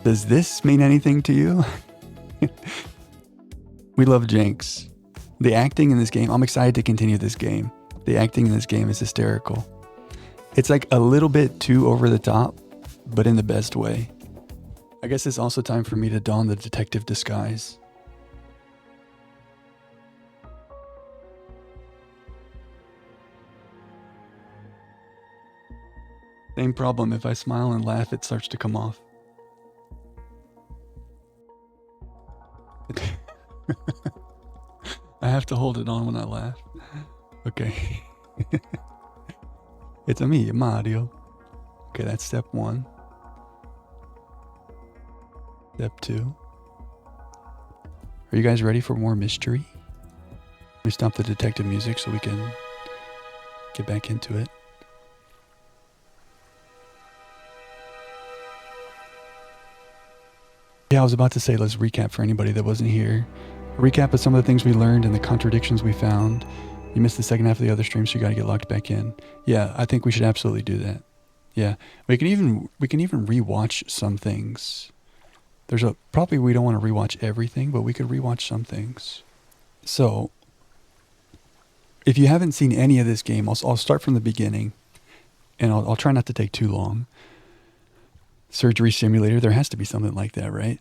Does this mean anything to you? We love Jinx. The acting in this game, I'm excited to continue this game. The acting in this game is hysterical. It's like a little bit too over the top, but in the best way. I guess it's also time for me to don the detective disguise. Same problem, if I smile and laugh, it starts to come off. I have to hold it on when I laugh. Okay. It's a me, Mario. Okay, that's step 1. Step 2. Are you guys ready for more mystery? Let me stop the detective music so we can get back into it. Yeah, I was about to say, let's recap for anybody that wasn't here. A recap of some of the things we learned and the contradictions we found. You missed the second half of the other stream, so you got to get logged back in. Yeah, I think we should absolutely do that. Yeah, we can even rewatch some things. Probably we don't want to rewatch everything, but we could rewatch some things. So, if you haven't seen any of this game, I'll start from the beginning, and I'll try not to take too long. Surgery simulator, there has to be something like that, right?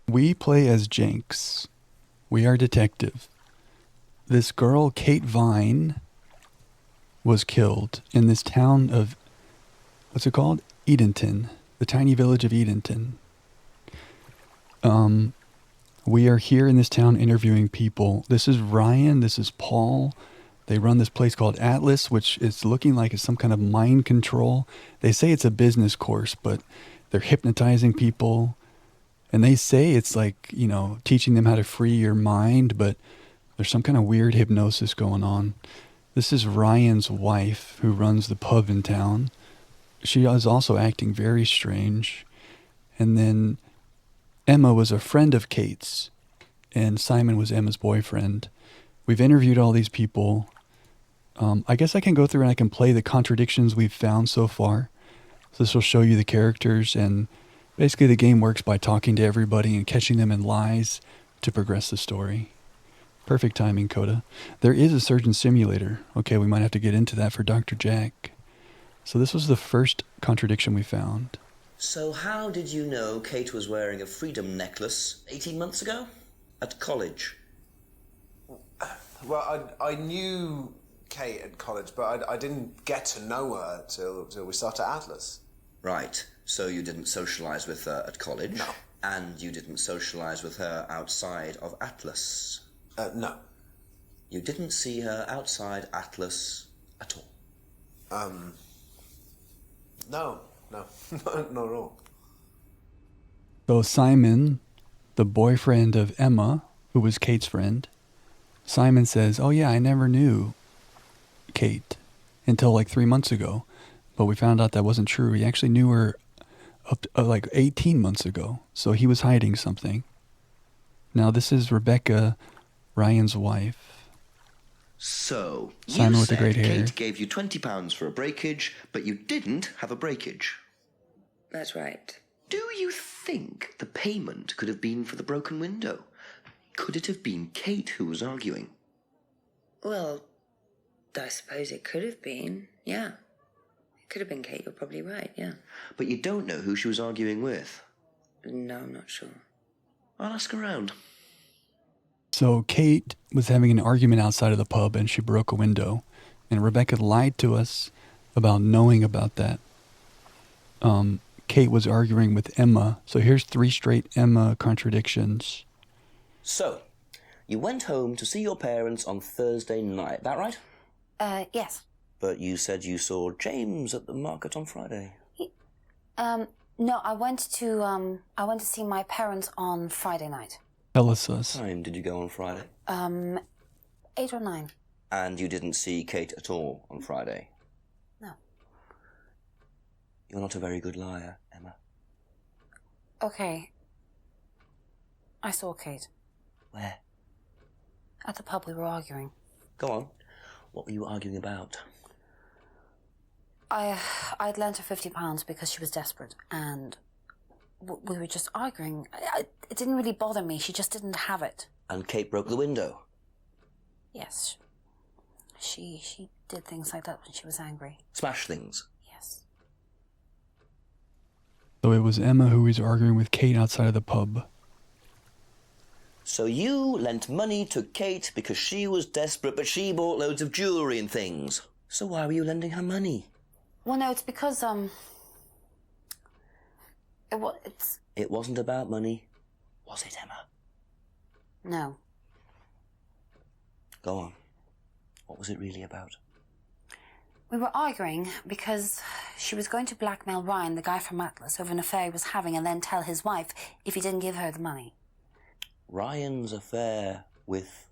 We play as Jinx. We are detective. This girl, Kate Vine, was killed in this town of, what's it called? Edenton, the tiny village of Edenton. We are here in this town interviewing people. This is Ryan, this is Paul. They run this place called Atlas, which is looking like it's some kind of mind control. They say it's a business course, but they're hypnotizing people. And they say it's like, teaching them how to free your mind, but there's some kind of weird hypnosis going on. This is Ryan's wife who runs the pub in town. She is also acting very strange. And then Emma was a friend of Kate's, and Simon was Emma's boyfriend. We've interviewed all these people. I guess I can go through and I can play the contradictions we've found so far. So this will show you the characters, and basically the game works by talking to everybody and catching them in lies to progress the story. Perfect timing, Coda. There is a surgeon simulator. Okay, we might have to get into that for Dr. Jack. So this was the first contradiction we found. So how did you know Kate was wearing a freedom necklace 18 months ago? At college? Well, I knew Kate at college, but I didn't get to know her till we started Atlas. Right. So you didn't socialise with her at college? No. And you didn't socialise with her outside of Atlas? No. You didn't see her outside Atlas at all? No, not at all. So Simon, the boyfriend of Emma, who was Kate's friend, Simon says, oh yeah, I never knew Kate until like 3 months ago. But we found out that wasn't true. He actually knew her up to, like 18 months ago. So he was hiding something. Now this is Rebecca, Ryan's wife. So, Simon you with the said great hair. Kate gave you £20 for a breakage, but you didn't have a breakage. That's right. Do you think the payment could have been for the broken window? Could it have been Kate who was arguing? Well, I suppose it could have been, yeah. It could have been Kate, you're probably right, yeah. But you don't know who she was arguing with. No, I'm not sure. I'll ask around. So Kate was having an argument outside of the pub and she broke a window. And Rebecca lied to us about knowing about that. Kate was arguing with Emma. So here's 3 straight Emma contradictions. So, you went home to see your parents on Thursday night, that right? Yes. But you said you saw James at the market on Friday. No, I went to see my parents on Friday night. Tell us us. What time did you go on Friday? 8 or 9. And you didn't see Kate at all on Friday? No. You're not a very good liar, Emma. Okay. I saw Kate. Where? At the pub we were arguing. Go on. What were you arguing about? I'd lent her £50 because she was desperate, and we were just arguing. It didn't really bother me. She just didn't have it. And Kate broke the window? Yes. She did things like that when she was angry. Smash things? Yes. So it was Emma who was arguing with Kate outside of the pub. So you lent money to Kate because she was desperate, but she bought loads of jewellery and things. So why were you lending her money? Well, no, it's because, It wasn't about money, was it, Emma? No. Go on. What was it really about? We were arguing because she was going to blackmail Ryan, the guy from Atlas, over an affair he was having, and then tell his wife if he didn't give her the money. Ryan's affair with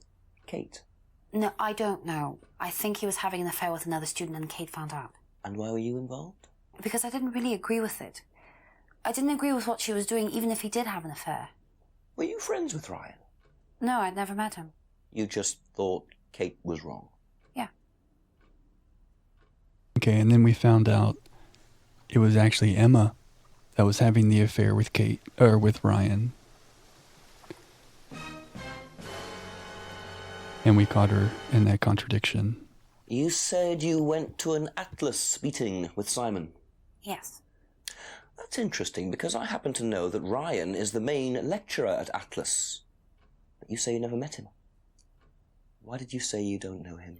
Kate? No, I don't know. I think he was having an affair with another student and Kate found out. And why were you involved? Because I didn't really agree with it. I didn't agree with what she was doing, even if he did have an affair. Were you friends with Ryan? No, I'd never met him. You just thought Kate was wrong? Yeah. Okay, and then we found out it was actually Emma that was having the affair with Kate, or with Ryan. And we caught her in that contradiction. You said you went to an Atlas meeting with Simon. Yes. That's interesting, because I happen to know that Ryan is the main lecturer at Atlas. But you say you never met him. Why did you say you don't know him?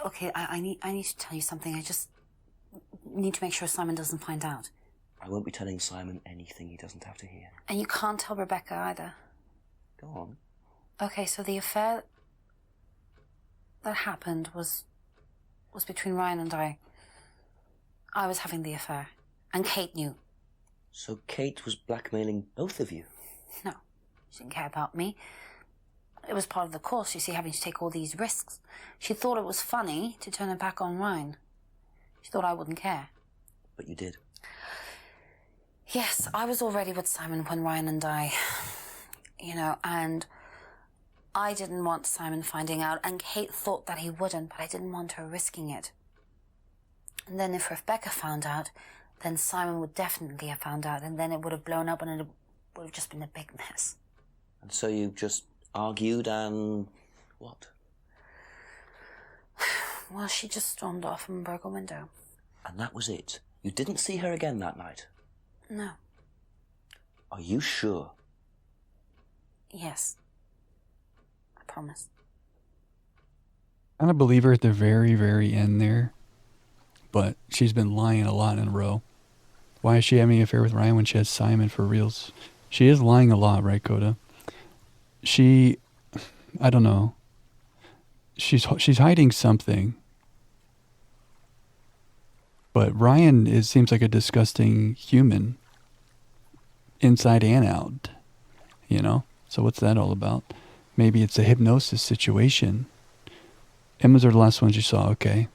Okay, I need to tell you something. I just need to make sure Simon doesn't find out. I won't be telling Simon anything he doesn't have to hear. And you can't tell Rebecca either. Go on. Okay, so the affair that happened was between Ryan and I. I was having the affair, and Kate knew. So Kate was blackmailing both of you? No, she didn't care about me. It was part of the course, you see, having to take all these risks. She thought it was funny to turn her back on Ryan. She thought I wouldn't care. But you did. Yes, I was already with Simon when Ryan and I, and I didn't want Simon finding out, and Kate thought that he wouldn't, but I didn't want her risking it. And then if Rebecca found out, then Simon would definitely have found out, and then it would have blown up, and it would have just been a big mess. And so you just argued and what? Well, she just stormed off and broke a window. And that was it? You didn't see her again that night? No. Are you sure? Yes. I promise. I kind of believe her at the very, very end there. But she's been lying a lot in a row. Why is she having an affair with Ryan when she has Simon for reals? She is lying a lot, right, Coda? I don't know. She's hiding something. But Ryan seems like a disgusting human. Inside and out. So what's that all about? Maybe it's a hypnosis situation. Emma's are the last ones you saw, okay.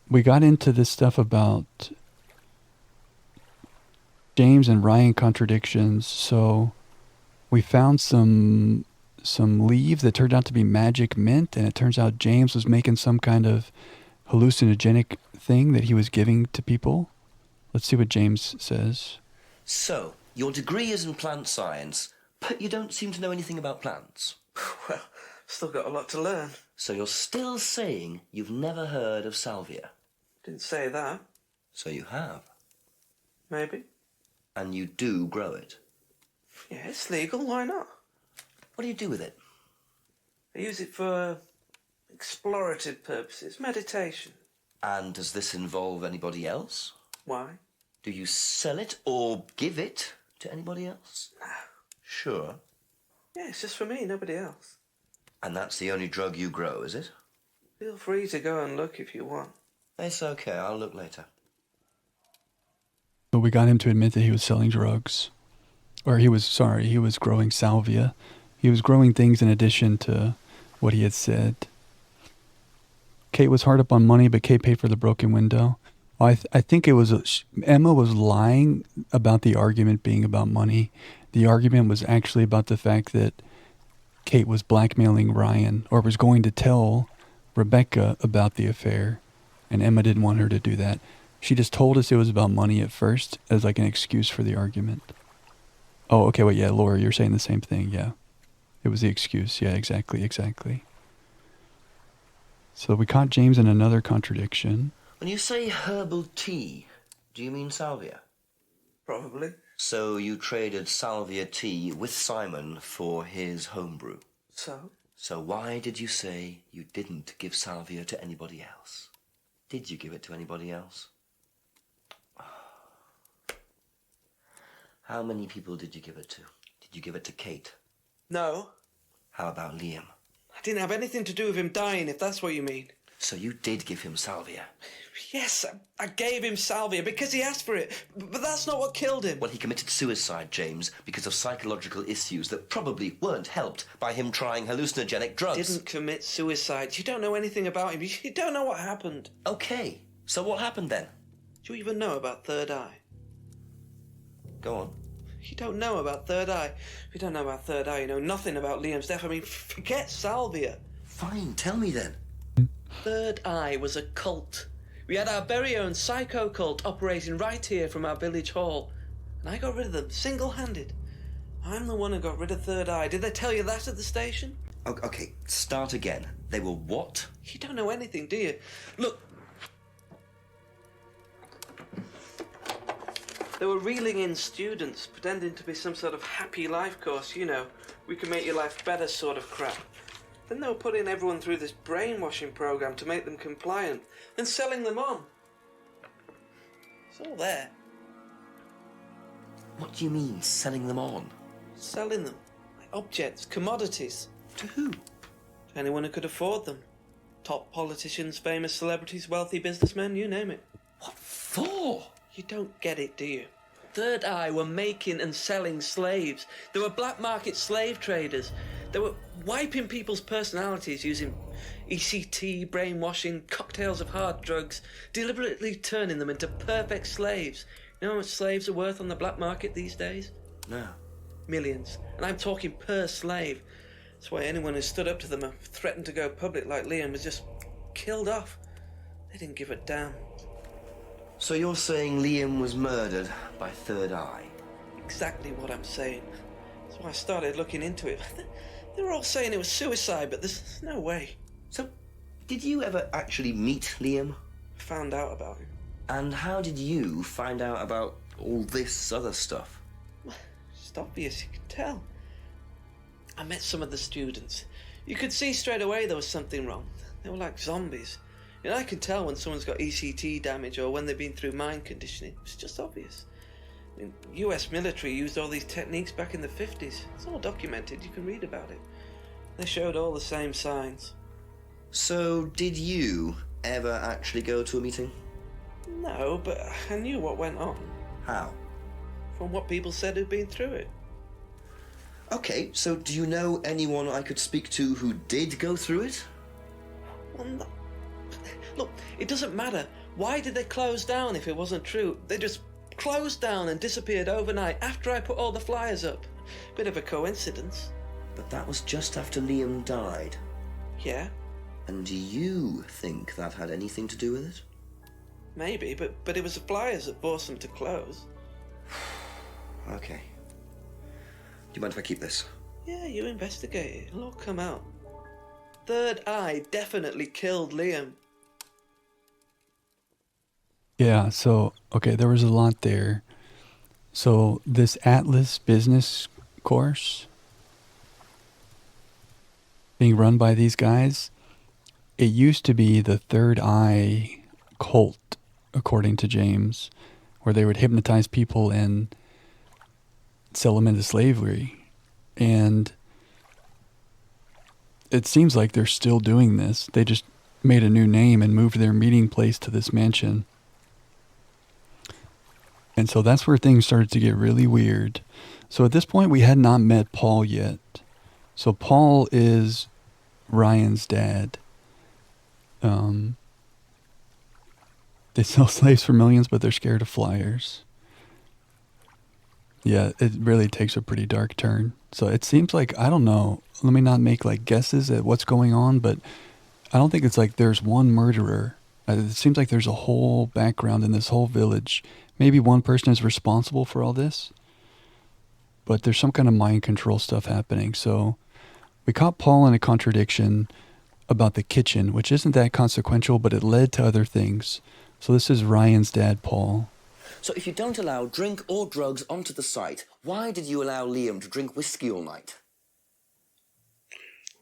We got into this stuff about James and Ryan contradictions. So we found some leaves that turned out to be magic mint, and it turns out James was making some kind of hallucinogenic thing that he was giving to people. Let's see what James says. So, your degree is in plant science, but you don't seem to know anything about plants. Well, still got a lot to learn. So you're still saying you've never heard of salvia? Didn't say that. So you have. Maybe. And you do grow it? Yeah, it's legal, why not? What do you do with it? I use it for explorative purposes, meditation. And does this involve anybody else? Why? Do you sell it or give it to anybody else? No. Sure. Yeah, it's just for me, nobody else. And that's the only drug you grow, is it? Feel free to go and look if you want. It's okay, I'll look later. But we got him to admit that he was selling drugs. Or he was growing salvia. He was growing things in addition to what he had said. Kate was hard up on money, but Kate paid for the broken window. I think it was Emma was lying about the argument being about money. The argument was actually about the fact that Kate was blackmailing Ryan, or was going to tell Rebecca about the affair, and Emma didn't want her to do that. She just told us it was about money at first as like an excuse for the argument. Oh, okay, wait, yeah, Laura, you're saying the same thing, yeah. It was the excuse, yeah, exactly. So we caught James in another contradiction. When you say herbal tea, do you mean salvia? Probably. So you traded salvia tea with Simon for his homebrew. So? So why did you say you didn't give salvia to anybody else? Did you give it to anybody else? How many people did you give it to? Did you give it to Kate? No. How about Liam? I didn't have anything to do with him dying, if that's what you mean. So you did give him salvia? Yes, I gave him salvia because he asked for it, but that's not what killed him. Well, he committed suicide, James, because of psychological issues that probably weren't helped by him trying hallucinogenic drugs. Didn't commit suicide. You don't know anything about him. You don't know what happened. Okay, so what happened then? Do you even know about Third Eye? Go on. You don't know about Third Eye. If you don't know about Third Eye, you know nothing about Liam's death. I mean, forget salvia. Fine, tell me then. Third Eye was a cult. We had our very own psycho cult operating right here from our village hall. And I got rid of them, single-handed. I'm the one who got rid of Third Eye. Did they tell you that at the station? Okay, start again. They were what? You don't know anything, do you? Look. They were reeling in students, pretending to be some sort of happy life course, you know. We can make your life better sort of crap. Then they were putting everyone through this brainwashing program to make them compliant, then selling them on. It's all there. What do you mean, selling them on? Selling them. Like objects, commodities. To who? To anyone who could afford them. Top politicians, famous celebrities, wealthy businessmen, you name it. What for? You don't get it, do you? Third Eye were making and selling slaves. They were black market slave traders. They were wiping people's personalities using ECT, brainwashing, cocktails of hard drugs, deliberately turning them into perfect slaves. You know how much slaves are worth on the black market these days? No. Millions. And I'm talking per slave. That's why anyone who stood up to them and threatened to go public like Liam was just killed off. They didn't give a damn. So you're saying Liam was murdered by Third Eye? Exactly what I'm saying. That's why I started looking into it. They were all saying it was suicide, but there's no way. So, did you ever actually meet Liam? I found out about him. And how did you find out about all this other stuff? It's obvious, you can tell. I met some of the students. You could see straight away there was something wrong. They were like zombies. You know, I can tell when someone's got ECT damage or when they've been through mind conditioning. It's just obvious. I mean, US military used all these techniques back in the 50s. It's all documented, you can read about it. They showed all the same signs. So, did you ever actually go to a meeting? No, but I knew what went on. How? From what people said who'd been through it. Okay, so do you know anyone I could speak to who did go through it? Well, no. Look, it doesn't matter. Why did they close down if it wasn't true? They just closed down and disappeared overnight after I put all the flyers up. Bit of a coincidence. But that was just after Liam died. Yeah, And do you think that had anything to do with it? maybe, but it was the flyers that forced them to close. Okay. Do you mind if I keep this? Yeah, you investigate it. It'll all come out. Third Eye definitely killed Liam. Yeah, so, okay, there was a lot there. So, this Atlas business course being run by these guys, it used to be the Third Eye cult, according to James, where they would hypnotize people and sell them into slavery. And it seems like they're still doing this. They just made a new name and moved their meeting place to this mansion. And so that's where things started to get really weird. So at this point, we had not met Paul yet. So Paul is Ryan's dad. They sell slaves for millions, but they're scared of flyers. Yeah, it really takes a pretty dark turn. So it seems like, I don't know, let me not make like guesses at what's going on, but I don't think it's like there's one murderer. It seems like there's a whole background in this whole village. Maybe one person is responsible for all this, but there's some kind of mind control stuff happening. So we caught Paul in a contradiction about the kitchen, which isn't that consequential, but it led to other things. So this is Ryan's dad, Paul. So if you don't allow drink or drugs onto the site, why did you allow Liam to drink whiskey all night?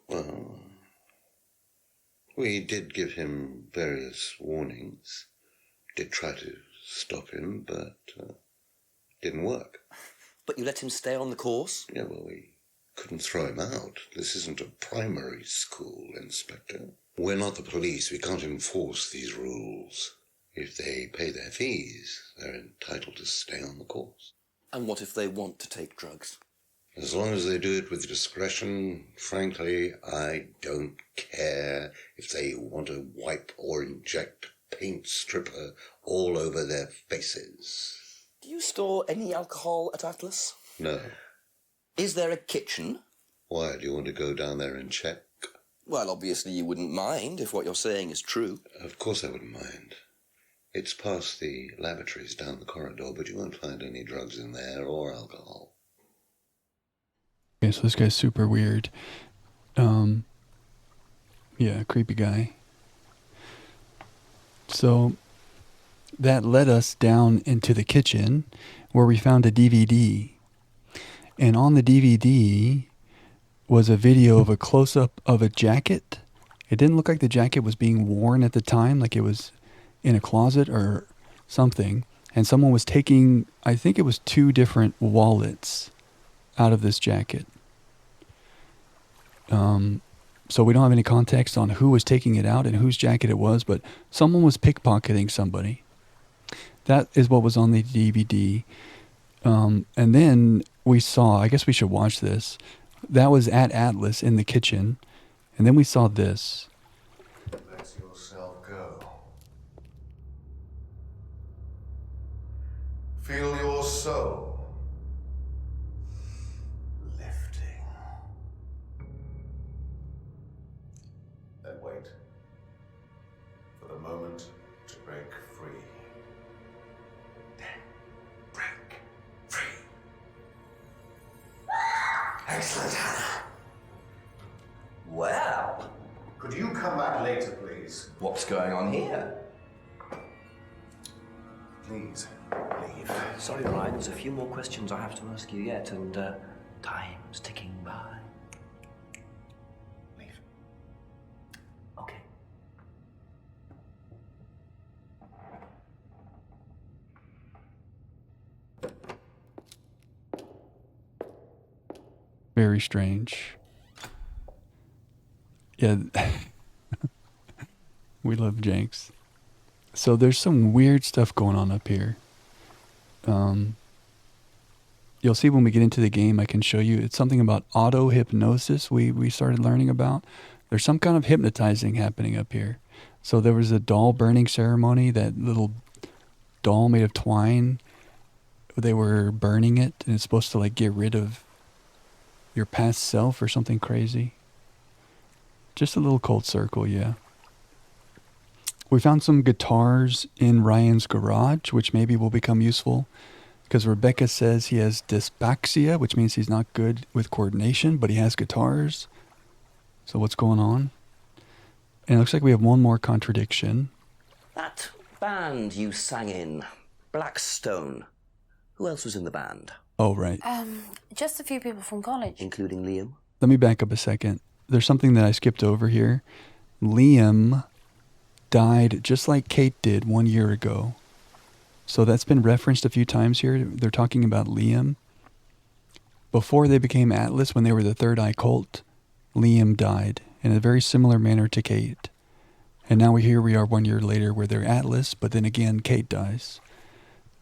Well, we did give him various warnings. Did try to stop him, but didn't work. But you let him stay on the course? Yeah, well, we couldn't throw him out. This isn't a primary school, Inspector. We're not the police. We can't enforce these rules. If they pay their fees, they're entitled to stay on the course. And what if they want to take drugs? As long as they do it with discretion, frankly, I don't care if they want to wipe or inject paint stripper all over their faces. Do you store any alcohol at Atlas? No. Is there a kitchen? Why, do you want to go down there and check? Well, obviously you wouldn't mind if what you're saying is true. Of course I wouldn't mind. It's past the lavatories down the corridor, but you won't find any drugs in there or alcohol. Okay, so this guy's super weird. Yeah, creepy guy. So that led us down into the kitchen where we found a DVD. And on the DVD was a video of a close-up of a jacket. It didn't look like the jacket was being worn at the time, like it was in a closet or something. And someone was taking, I think it was 2 different wallets out of this jacket. So we don't have any context on who was taking it out and whose jacket it was, but someone was pickpocketing somebody. That is what was on the DVD. And then we saw, I guess we should watch this. That was at Atlas in the kitchen. And then we saw this. Let yourself go. Feel your soul lifting. Then wait for the moment to break free. Then break free. Excellent, Hannah. Well, Could you come back later, please? what's going on here? Please, leave. Sorry, Ryan, there's a few more questions I have to ask you yet, and time's ticking by. Leave. Okay. Very strange. Yeah. We love Jenks. So there's some weird stuff going on up here. You'll see when we get into the game, I can show you. It's something about auto-hypnosis we started learning about. There's some kind of hypnotizing happening up here. So there was a doll burning ceremony, that little doll made of twine. They were burning it, and it's supposed to like get rid of your past self or something crazy. Just a little cold circle, yeah. We found some guitars in Ryan's garage, which maybe will become useful, because Rebecca says he has dyspraxia, which means he's not good with coordination, but he has guitars. So what's going on? And it looks like we have one more contradiction. That band you sang in, Blackstone, who else was in the band? Oh, right. Just a few people from college. Including Liam? Let me back up a second. There's something that I skipped over here. Liam died just like Kate did 1 year ago. So that's been referenced a few times here. They're talking about Liam. Before they became Atlas, when they were the Third Eye Cult, Liam died in a very similar manner to Kate. And now here we are 1 year later where they're Atlas, but then again Kate dies.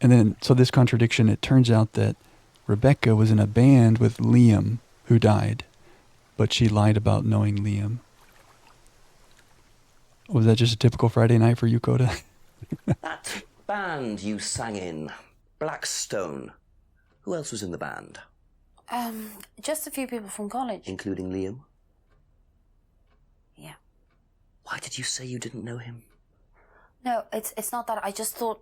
And then, so this contradiction, it turns out that Rebecca was in a band with Liam, who died, but she lied about knowing Liam. Was that just a typical Friday night for you, Coda? That band you sang in, Blackstone, who else was in the band? Just a few people from college. Including Liam? Yeah. Why did you say you didn't know him? No, it's not that. I just thought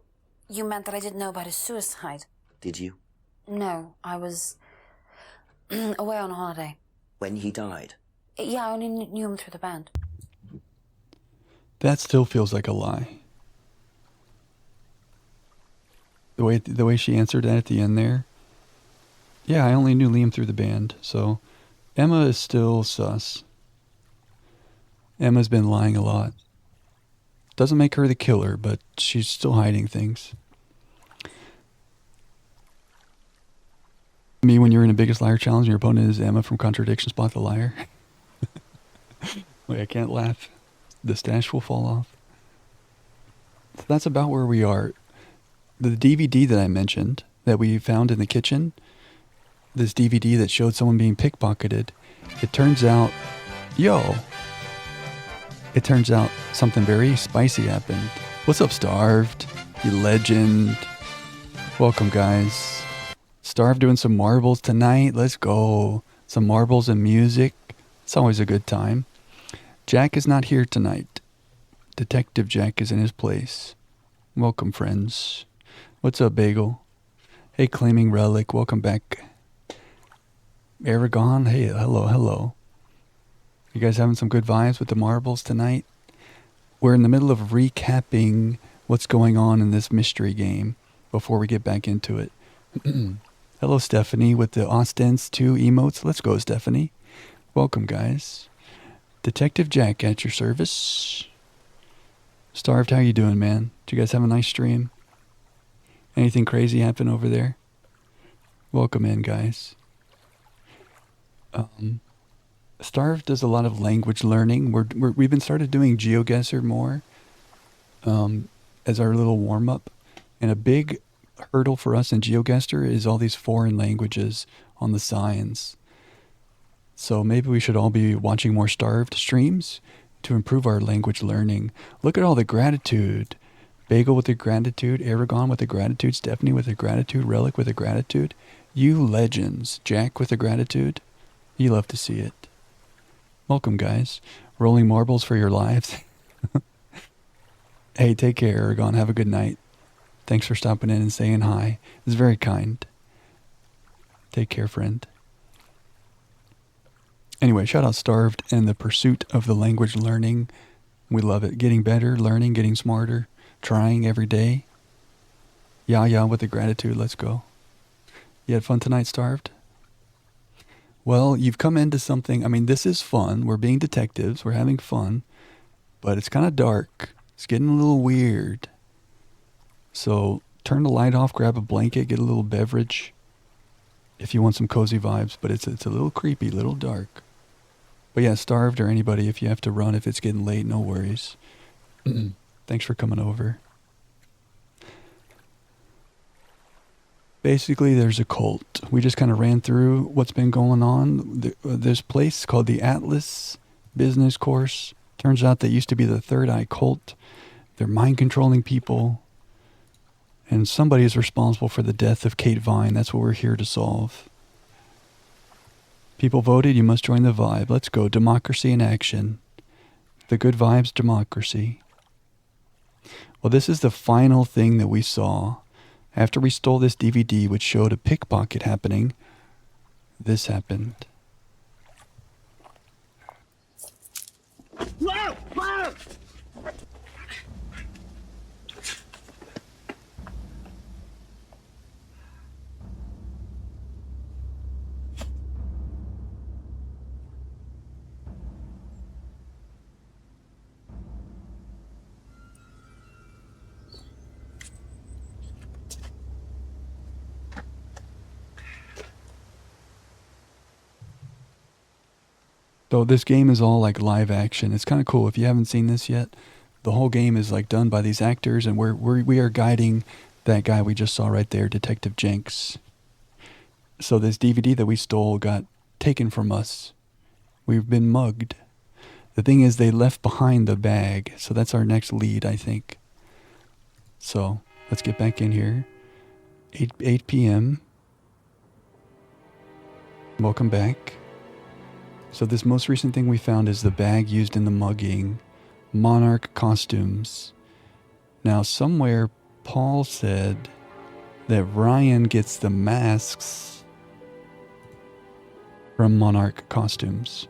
you meant that I didn't know about his suicide. Did you? No, I was away on holiday. When he died? Yeah, I only knew him through the band. That still feels like a lie. The way she answered that at the end there. Yeah, I only knew Liam through the band, so Emma is still sus. Emma's been lying a lot. Doesn't make her the killer, but she's still hiding things. Me, when you're in a Biggest Liar challenge and your opponent is Emma from Contradiction, Spot the Liar. Wait, I can't laugh. The stash will fall off. So that's about where we are. The DVD that I mentioned, that we found in the kitchen, this DVD that showed someone being pickpocketed, it turns out, it turns out something very spicy happened. What's up, Starved? You legend. Welcome, guys. Starved doing some marbles tonight. Let's go. Some marbles and music. It's always a good time. Jack is not here tonight. Detective Jack is in his place. Welcome, friends. What's up, Bagel? Hey, Claiming Relic. Welcome back. Aragon. Hey, hello. You guys having some good vibes with the marbles tonight? We're in the middle of recapping what's going on in this mystery game before we get back into it. Hello, Stephanie, with the Ostens 2 emotes. Let's go, Stephanie. Welcome, guys. Detective Jack at your service. Starved, how you doing, man? Did you guys have a nice stream? Anything crazy happen over there? Welcome in, guys. Starved does a lot of language learning. We've been started doing GeoGuessr more as our little warm-up. And a big hurdle for us in GeoGuessr is all these foreign languages on the signs. So maybe we should all be watching more Starved streams to improve our language learning. Look at all the gratitude. Bagel with the gratitude, Aragon with the gratitude, Stephanie with the gratitude, Relic with the gratitude. You legends. Jack with the gratitude. You love to see it. Welcome, guys. Rolling marbles for your lives. Hey, take care, Aragon. Have a good night. Thanks for stopping in and saying hi. It's very kind. Take care, friend. Anyway, shout out Starved and the pursuit of the language learning. We love it. Getting better, learning, getting smarter, trying every day. Yeah, with the gratitude. Let's go. You had fun tonight, Starved? Well, you've come into something. I mean, this is fun. We're being detectives. We're having fun. But it's kind of dark. It's getting a little weird. So turn the light off, grab a blanket, get a little beverage if you want some cozy vibes. But it's a little creepy, a little dark. But yeah, Starved or anybody, if you have to run, if it's getting late, no worries. Thanks for coming over. Basically, there's a cult. We just kind of ran through what's been going on. This place called the Atlas Business Course. Turns out they used to be the Third Eye Cult. They're mind-controlling people. And somebody is responsible for the death of Kate Vine. That's what we're here to solve. People voted, you must join the vibe. Let's go. Democracy in action. The good vibes, democracy. Well, this is the final thing that we saw. After we stole this DVD, which showed a pickpocket happening, this happened. Whoa! Whoa! So this game is all like live action. It's kind of cool. If you haven't seen this yet, the whole game is like done by these actors, and we are guiding that guy we just saw right there, Detective Jenks. So this DVD that we stole got taken from us. We've been mugged. The thing is, they left behind the bag, so that's our next lead, I think. So let's get back in here. 8 p.m. Welcome back. So this most recent thing we found is the bag used in the mugging. Monarch costumes. Now somewhere Paul said that Ryan gets the masks from Monarch costumes.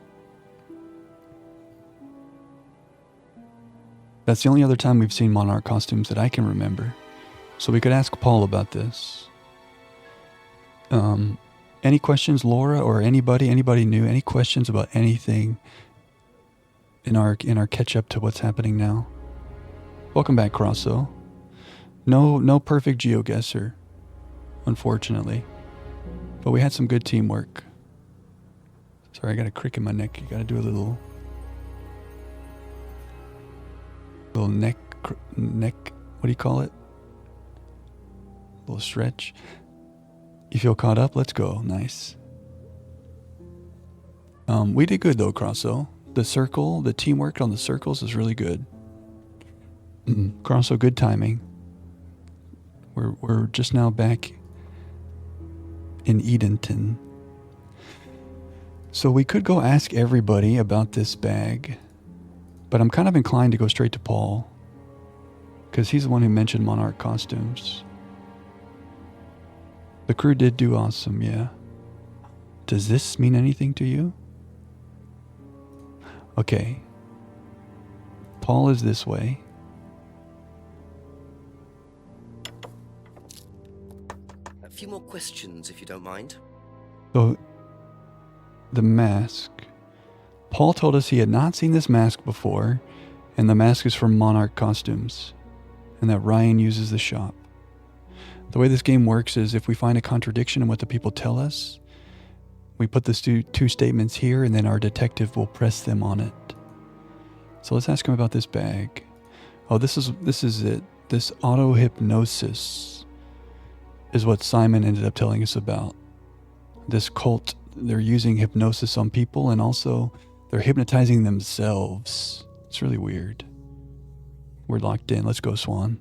That's the only other time we've seen Monarch costumes that I can remember. So we could ask Paul about this. Any questions, Laura, or anybody new? Any questions about anything in our catch up to what's happening now? Welcome back, Crosso. No perfect GeoGuessr, unfortunately, but we had some good teamwork. Sorry, I got a crick in my neck. You got to do a little neck. What do you call it? A little stretch. You feel caught up? Let's go. Nice. We did good though, Crosso. The teamwork on the circles is really good. Crosso, good timing. We're just now back in Edenton. So we could go ask everybody about this bag, but I'm kind of inclined to go straight to Paul, because he's the one who mentioned Monarch costumes. The crew did do awesome, yeah. Does this mean anything to you? Okay. Paul is this way. A few more questions, if you don't mind. So, the mask. Paul told us he had not seen this mask before, and the mask is from Monarch costumes, and that Ryan uses the shop. The way this game works is if we find a contradiction in what the people tell us, we put the two statements here, and then our detective will press them on it. So let's ask him about this bag. Oh, this is it. This auto-hypnosis is what Simon ended up telling us about. This cult, they're using hypnosis on people, and also they're hypnotizing themselves. It's really weird. We're locked in. Let's go, Swan.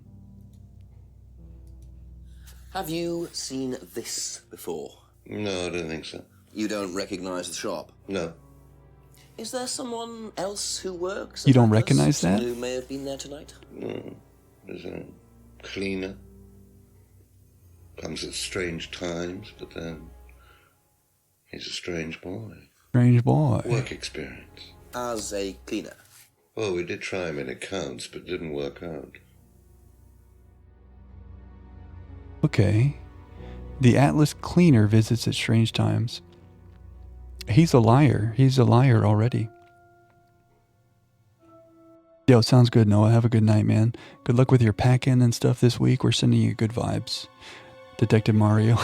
Have you seen this before? No, I don't think so. You don't recognize the shop? No. Is there someone else who works? You at don't Atlas? recognize that? Someone who may have been there tonight? No. There's a cleaner. Comes at strange times, but then he's a strange boy. Strange boy. Work experience. As a cleaner? Well, we did try him in accounts, but it didn't work out. Okay. The Atlas cleaner visits at strange times. He's a liar. He's a liar already. Yo, sounds good, Noah. Have a good night, man. Good luck with your packing and stuff this week. We're sending you good vibes. Detective Mario.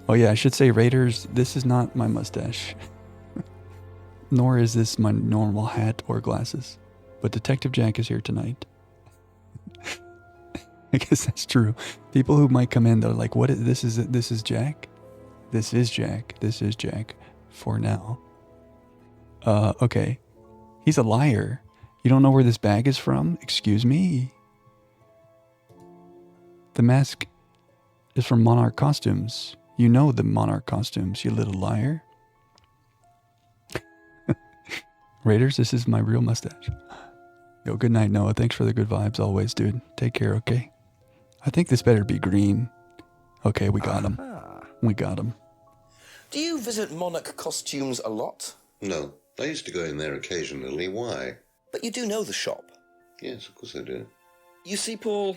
Oh yeah, I should say, Raiders, this is not my mustache. Nor is this my normal hat or glasses. But Detective Jack is here tonight. I guess that's true. People who might come in, they're like, "What is this? This is Jack? This is Jack. This is Jack for now." Okay. He's a liar. You don't know where this bag is from? Excuse me? The mask is from Monarch costumes. You know the Monarch costumes, you little liar. Raiders, this is my real mustache. Yo, good night, Noah. Thanks for the good vibes always, dude. Take care, okay? I think this better be green. Okay, we got him. We got him. Do you visit Monarch costumes a lot? No. I used to go in there occasionally. Why? But you do know the shop. Yes, of course I do. You see, Paul,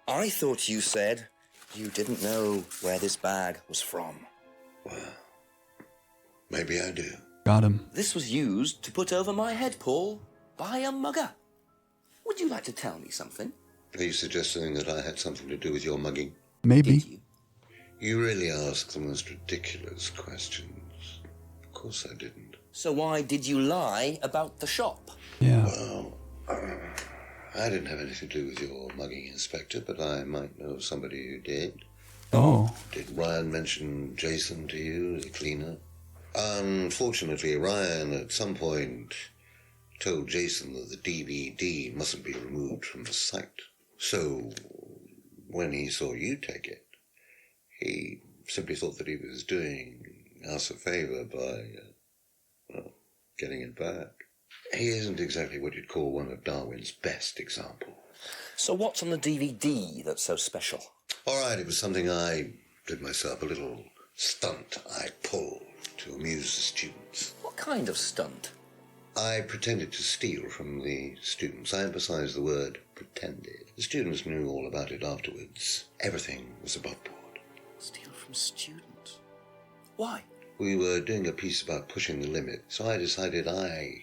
I thought you said you didn't know where this bag was from. Well, maybe I do. Got him. This was used to put over my head, Paul, by a mugger. Would you like to tell me something? Are you suggesting that I had something to do with your mugging? Maybe. Did you? You really ask the most ridiculous questions. Of course I didn't. So why did you lie about the shop? Yeah. Well, I didn't have anything to do with your mugging, Inspector, but I might know somebody who did. Oh. Did Ryan mention Jason to you as a cleaner? Unfortunately, Ryan at some point told Jason that the DVD mustn't be removed from the site. So, when he saw you take it, he simply thought that he was doing us a favour by, well, getting it back. He isn't exactly what you'd call one of Darwin's best examples. So what's on the DVD that's so special? All right, it was something I did myself, a little stunt I pulled to amuse the students. What kind of stunt? I pretended to steal from the students. I emphasize the word pretended. The students knew all about it afterwards. Everything was above board. Steal from students? Why? We were doing a piece about pushing the limit, so I decided I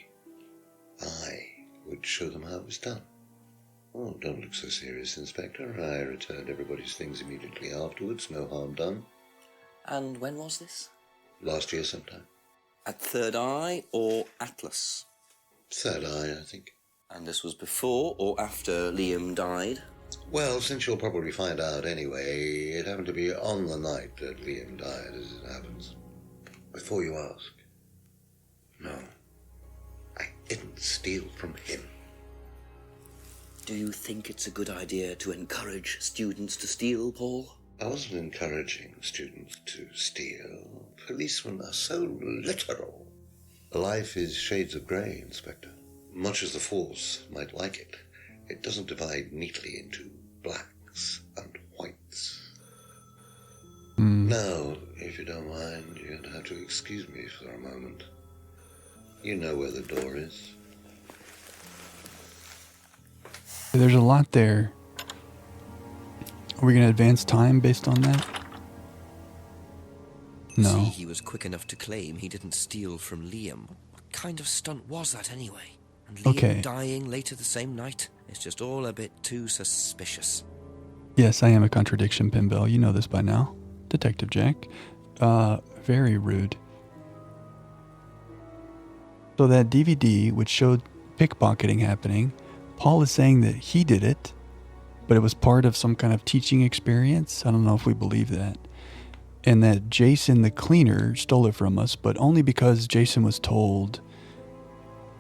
would show them how it was done. Oh, don't look so serious, Inspector. I returned everybody's things immediately afterwards. No harm done. And when was this? Last year sometime. At Third Eye or Atlas? Third Eye, I think. And this was before or after Liam died? Well, since you'll probably find out anyway, it happened to be on the night that Liam died, as it happens. Before you ask, no, I didn't steal from him. Do you think it's a good idea to encourage students to steal, Paul? I wasn't encouraging students to steal. Policemen are so literal. Life is shades of grey, Inspector. Much as the Force might like it, it doesn't divide neatly into blacks and whites. Now, if you don't mind, you're going to have to excuse me for a moment. You know where the door is. There's a lot there. Are we going to advance time based on that? No. See, he was quick enough to claim he didn't steal from Liam. What kind of stunt was that anyway? And Liam dying later the same night? It's just all a bit too suspicious. Yes, I am a contradiction, Pinbell. You know this by now. Detective Jack. Very rude. So that DVD, which showed pickpocketing happening, Paul is saying that he did it, but it was part of some kind of teaching experience. I don't know if we believe that. And that Jason, the cleaner, stole it from us, but only because Jason was told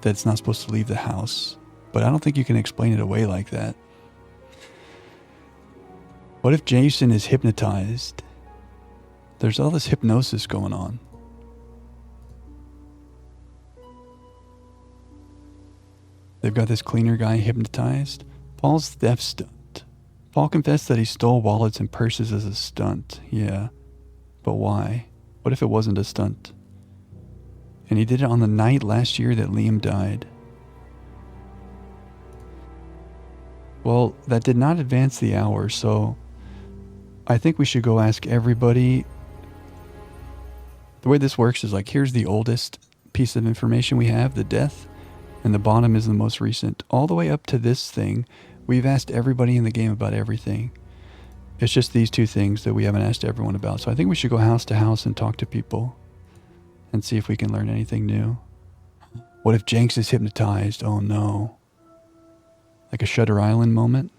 that it's not supposed to leave the house. But I don't think you can explain it away like that. What if Jason is hypnotized? There's all this hypnosis going on. They've got this cleaner guy hypnotized. Paul's theft stunt. Paul confessed that he stole wallets and purses as a stunt. Yeah. But why? What if it wasn't a stunt? And he did it on the night last year that Liam died. Well, that did not advance the hour, so I think we should go ask everybody. The way this works is like, here's the oldest piece of information we have, the death, and the bottom is the most recent. All the way up to this thing, we've asked everybody in the game about everything. It's just these two things that we haven't asked everyone about. So I think we should go house to house and talk to people and see if we can learn anything new. What if Jenks is hypnotized? Oh no. Like a Shutter Island moment?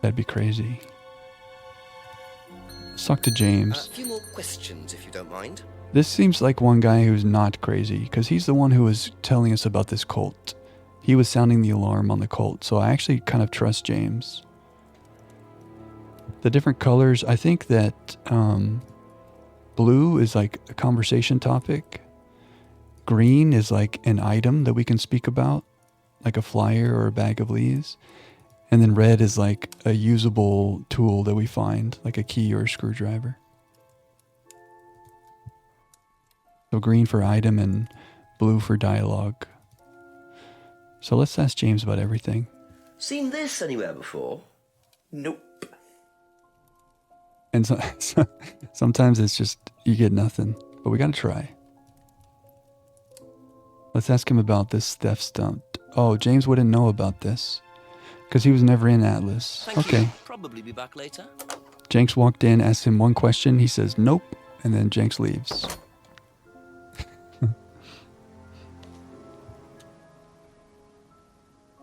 That'd be crazy. Let's talk to James. A few more questions, if you don't mind. This seems like one guy who's not crazy, because he's the one who was telling us about this cult. He was sounding the alarm on the cult, so I actually kind of trust James. The different colors, I think that blue is like a conversation topic. Green is like an item that we can speak about, like a flyer or a bag of leaves. And then red is like a usable tool that we find, like a key or a screwdriver. So green for item and blue for dialogue. So let's ask James about everything. Seen this anywhere before? Nope. And sometimes it's just, you get nothing, but we gotta try. Let's ask him about this theft stunt. Oh, James wouldn't know about this, because he was never in Atlas. Thank you. Probably be back later. Jenks walked in, asked him one question, he says nope, and then Jenks leaves.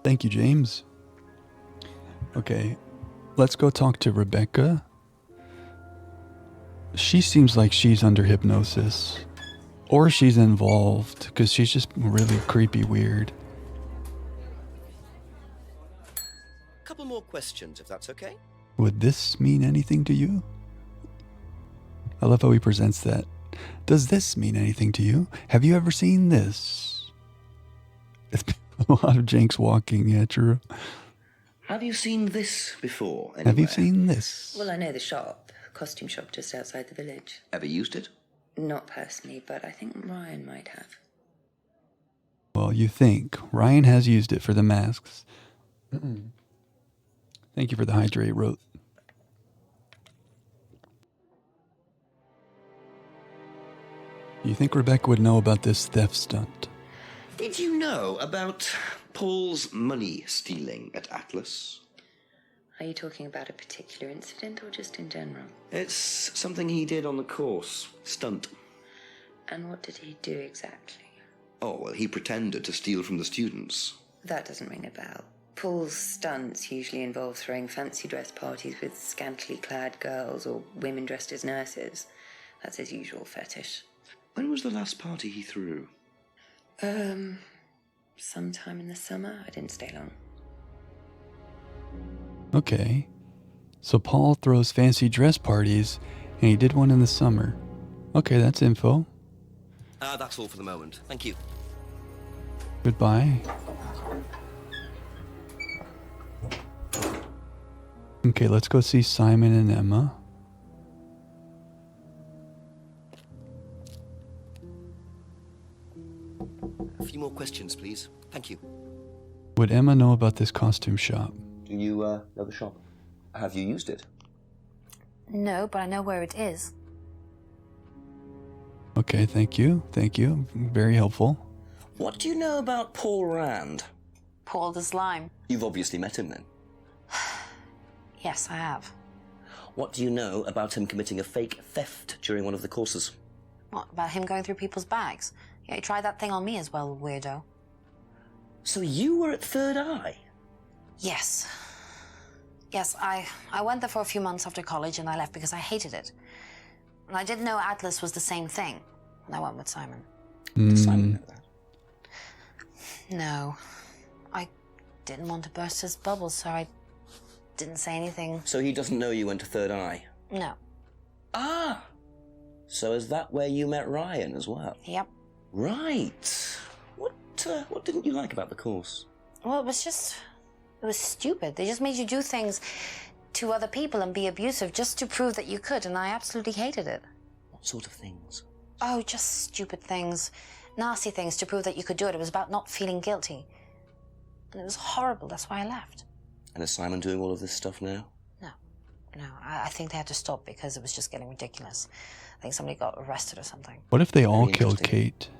Thank you, James. Okay, let's go talk to Rebecca. She seems like she's under hypnosis. Or she's involved, because she's just really creepy weird. Couple more questions, if that's okay. Would this mean anything to you? I love how he presents that. Does this mean anything to you? Have you ever seen this? It's been a lot of Jenks walking, yeah, true. Have you seen this before, anywhere? Have you seen this? Well, I know the shop, costume shop just outside the village. Ever used it? Not personally, but I think Ryan might have. Well, you think. Ryan has used it for the masks. Thank you for the hydrate, wrote. You think Rebecca would know about this theft stunt? Did you know about Paul's money stealing at Atlas? Are you talking about a particular incident or just in general? It's something he did on the course. Stunt. And what did he do exactly? Oh, well, he pretended to steal from the students. That doesn't ring a bell. Paul's stunts usually involve throwing fancy dress parties with scantily clad girls or women dressed as nurses. That's his usual fetish. When was the last party he threw? Sometime in the summer. I didn't stay long. Okay. So Paul throws fancy dress parties, and he did one in the summer. Okay, that's info. That's all for the moment. Thank you. Goodbye. Okay, let's go see Simon and Emma. A few more questions, please. Thank you. Would Emma know about this costume shop? Do you know the shop? Have you used it? No, but I know where it is. Okay, thank you. Thank you. Very helpful. What do you know about Paul Rand? Paul the Slime. You've obviously met him then. Yes, I have. What do you know about him committing a fake theft during one of the courses? What about him going through people's bags? Yeah, he tried that thing on me as well, weirdo. So you were at Third Eye? Yes. Yes, I went there for a few months after college and I left because I hated it. And I didn't know Atlas was the same thing. And I went with Simon. Does Simon know that? No. I didn't want to burst his bubble, so I didn't say anything. So he doesn't know you went to Third Eye? No. Ah! So is that where you met Ryan as well? Yep. Right. What didn't you like about the course? Well, it was stupid. They just made you do things to other people and be abusive just to prove that you could, and I absolutely hated it. What sort of things? Oh, just stupid things. Nasty things to prove that you could do it. It was about not feeling guilty. And it was horrible. That's why I left. And is Simon doing all of this stuff now? No, I think they had to stop because it was just getting ridiculous. I think somebody got arrested or something. What if they all Very killed interesting. Kate?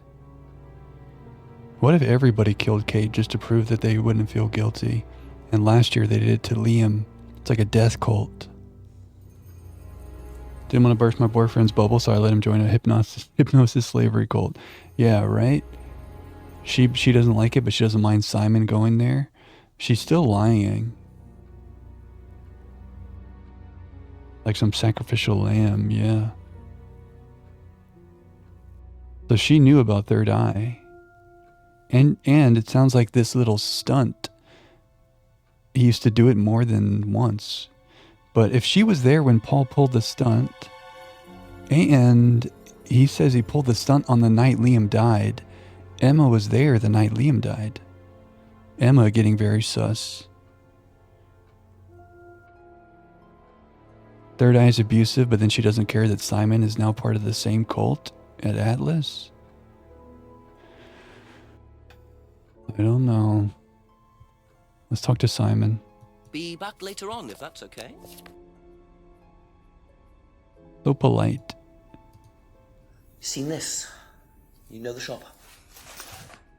What if everybody killed Kate just to prove that they wouldn't feel guilty? And last year they did it to Liam. It's like a death cult. Didn't want to burst my boyfriend's bubble, so I let him join a hypnosis slavery cult. Yeah, right? She doesn't like it, but she doesn't mind Simon going there. She's still lying. Like some sacrificial lamb, yeah. So she knew about Third Eye. And it sounds like this little stunt, he used to do it more than once. But if she was there when Paul pulled the stunt, and he says he pulled the stunt on the night Liam died, Emma was there the night Liam died. Emma getting very sus. Third Eye is abusive, but then she doesn't care that Simon is now part of the same cult at Atlas. I don't know. Let's talk to Simon. Be back later on, if that's okay. So polite. Seen this? You know the shop?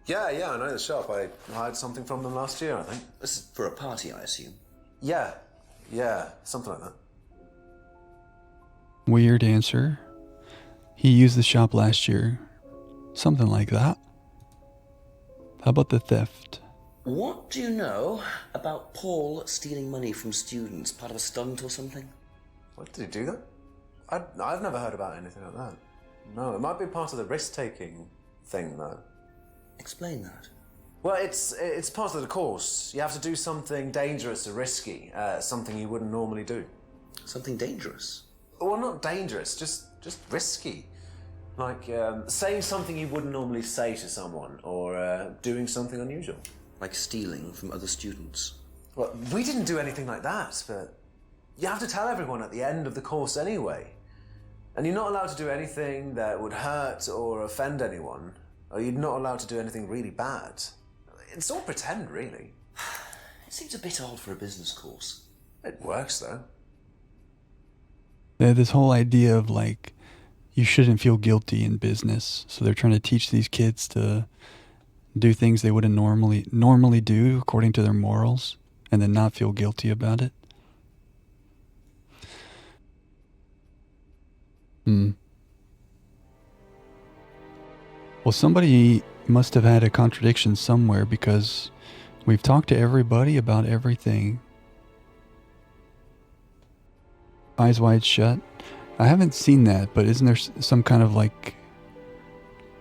Yeah, I know the shop. I hired something from them last year, I think. This is for a party, I assume. Yeah, something like that. Weird answer. He used the shop last year. Something like that. How about the theft? What do you know about Paul stealing money from students? Part of a stunt or something? What, did he do that? I've never heard about anything like that. No, it might be part of the risk-taking thing, though. Explain that. Well, it's part of the course. You have to do something dangerous or risky, something you wouldn't normally do. Something dangerous? Well, not dangerous, just just risky. Like saying something you wouldn't normally say to someone, or doing something unusual. Like stealing from other students. Well, we didn't do anything like that, but you have to tell everyone at the end of the course anyway. And you're not allowed to do anything that would hurt or offend anyone, or you're not allowed to do anything really bad. It's all pretend, really. It seems a bit odd for a business course. It works, though. Yeah, this whole idea of like, you shouldn't feel guilty in business. So they're trying to teach these kids to do things they wouldn't normally do according to their morals, and then not feel guilty about it. Well, somebody must have had a contradiction somewhere, because we've talked to everybody about everything. Eyes Wide Shut. I haven't seen that, but isn't there some kind of like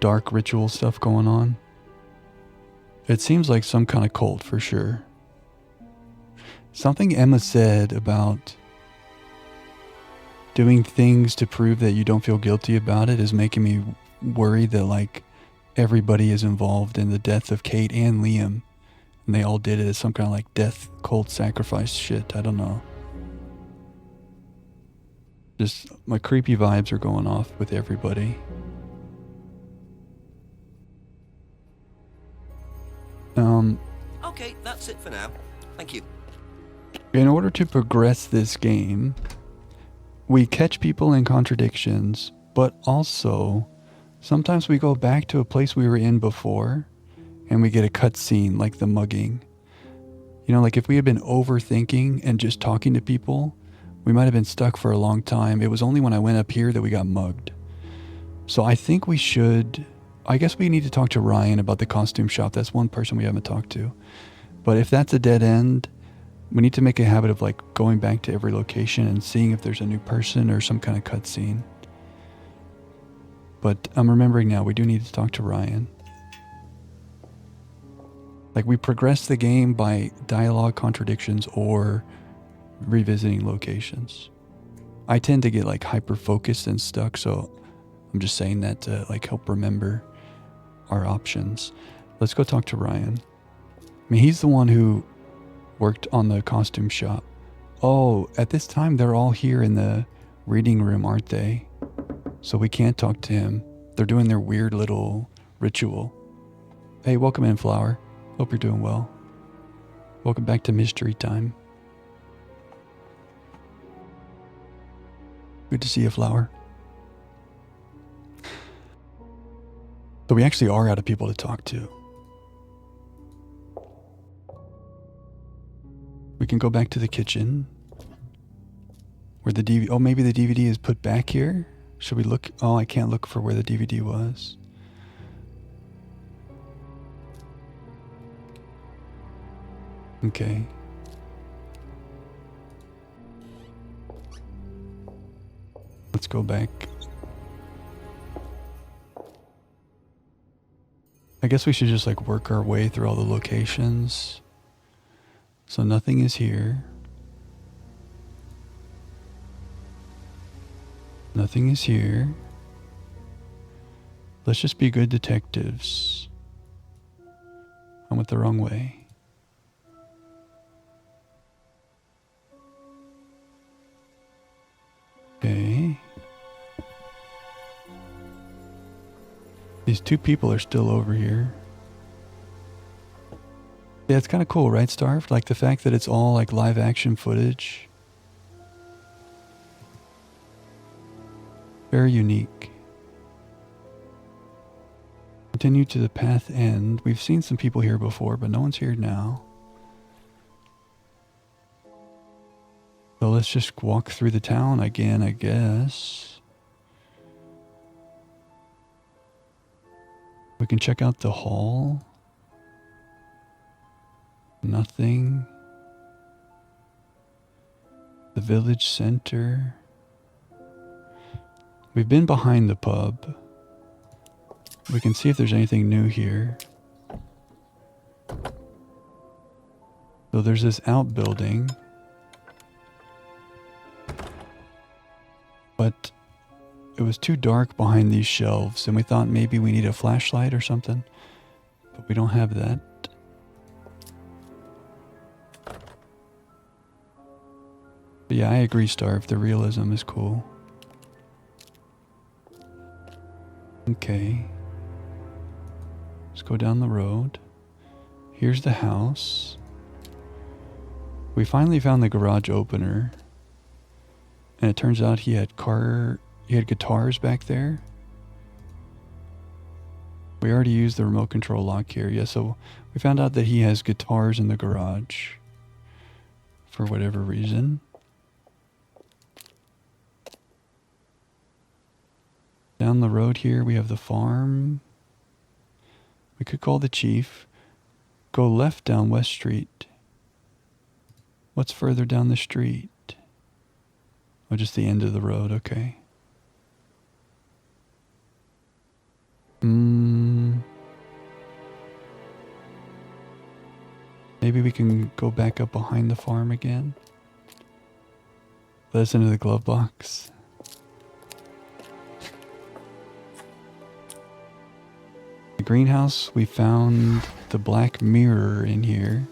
dark ritual stuff going on? It seems like some kind of cult for sure. Something Emma said about doing things to prove that you don't feel guilty about it is making me worried that like everybody is involved in the death of Kate and Liam, and they all did it as some kind of like death cult sacrifice shit. I don't know. Just my creepy vibes are going off with everybody. Okay, that's it for now. Thank you. In order to progress this game, we catch people in contradictions, but also sometimes we go back to a place we were in before and we get a cutscene like the mugging. You know, like if we had been overthinking and just talking to people, we might have been stuck for a long time. It was only when I went up here that we got mugged. So I think we should, I guess we need to talk to Ryan about the costume shop. That's one person we haven't talked to. But if that's a dead end, we need to make a habit of like going back to every location and seeing if there's a new person or some kind of cutscene. But I'm remembering now, we do need to talk to Ryan. Like we progress the game by dialogue contradictions or revisiting locations. I tend to get like hyper focused and stuck, so I'm just saying that to like help remember our options. Let's go talk to Ryan. I mean, he's the one who worked on the costume shop. Oh, at this time they're all here in the reading room, aren't they? So we can't talk to him. They're doing their weird little ritual. Hey, welcome in, Flower. Hope you're doing well. Welcome back to Mystery Time. Good to see you, Flower. So we actually are out of people to talk to. We can go back to the kitchen. Where the DVD... Oh, maybe the DVD is put back here? Should we look? Oh, I can't look for where the DVD was. Okay. Let's go back. I guess we should just like work our way through all the locations. So nothing is here. Nothing is here. Let's just be good detectives. I went the wrong way. Okay. These two people are still over here. Yeah, it's kind of cool, right, Starved? Like the fact that it's all like live action footage. Very unique. Continue to the path end. We've seen some people here before, but no one's here now. So let's just walk through the town again, I guess. We can check out the hall. Nothing. The village center. We've been behind the pub. We can see if there's anything new here. So there's this outbuilding. But it was too dark behind these shelves, and we thought maybe we need a flashlight or something, but we don't have that. But yeah, I agree, Starve. The realism is cool. Okay. Let's go down the road. Here's the house. We finally found the garage opener. And it turns out he had guitars back there. We already used the remote control lock here. Yeah, so we found out that he has guitars in the garage. For whatever reason. Down the road here, we have the farm. We could call the chief. Go left down West Street. What's further down the street? Oh, just the end of the road, okay. Maybe we can go back up behind the farm again. Let us into the glove box. The greenhouse, we found the black mirror in here.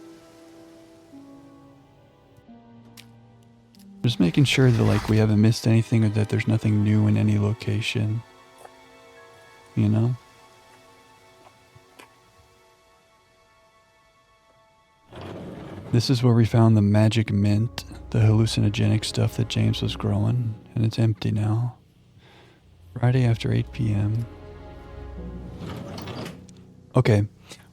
Just making sure that like we haven't missed anything or that there's nothing new in any location. You know? This is where we found the magic mint, the hallucinogenic stuff that James was growing, and it's empty now. Friday after 8 p.m. Okay,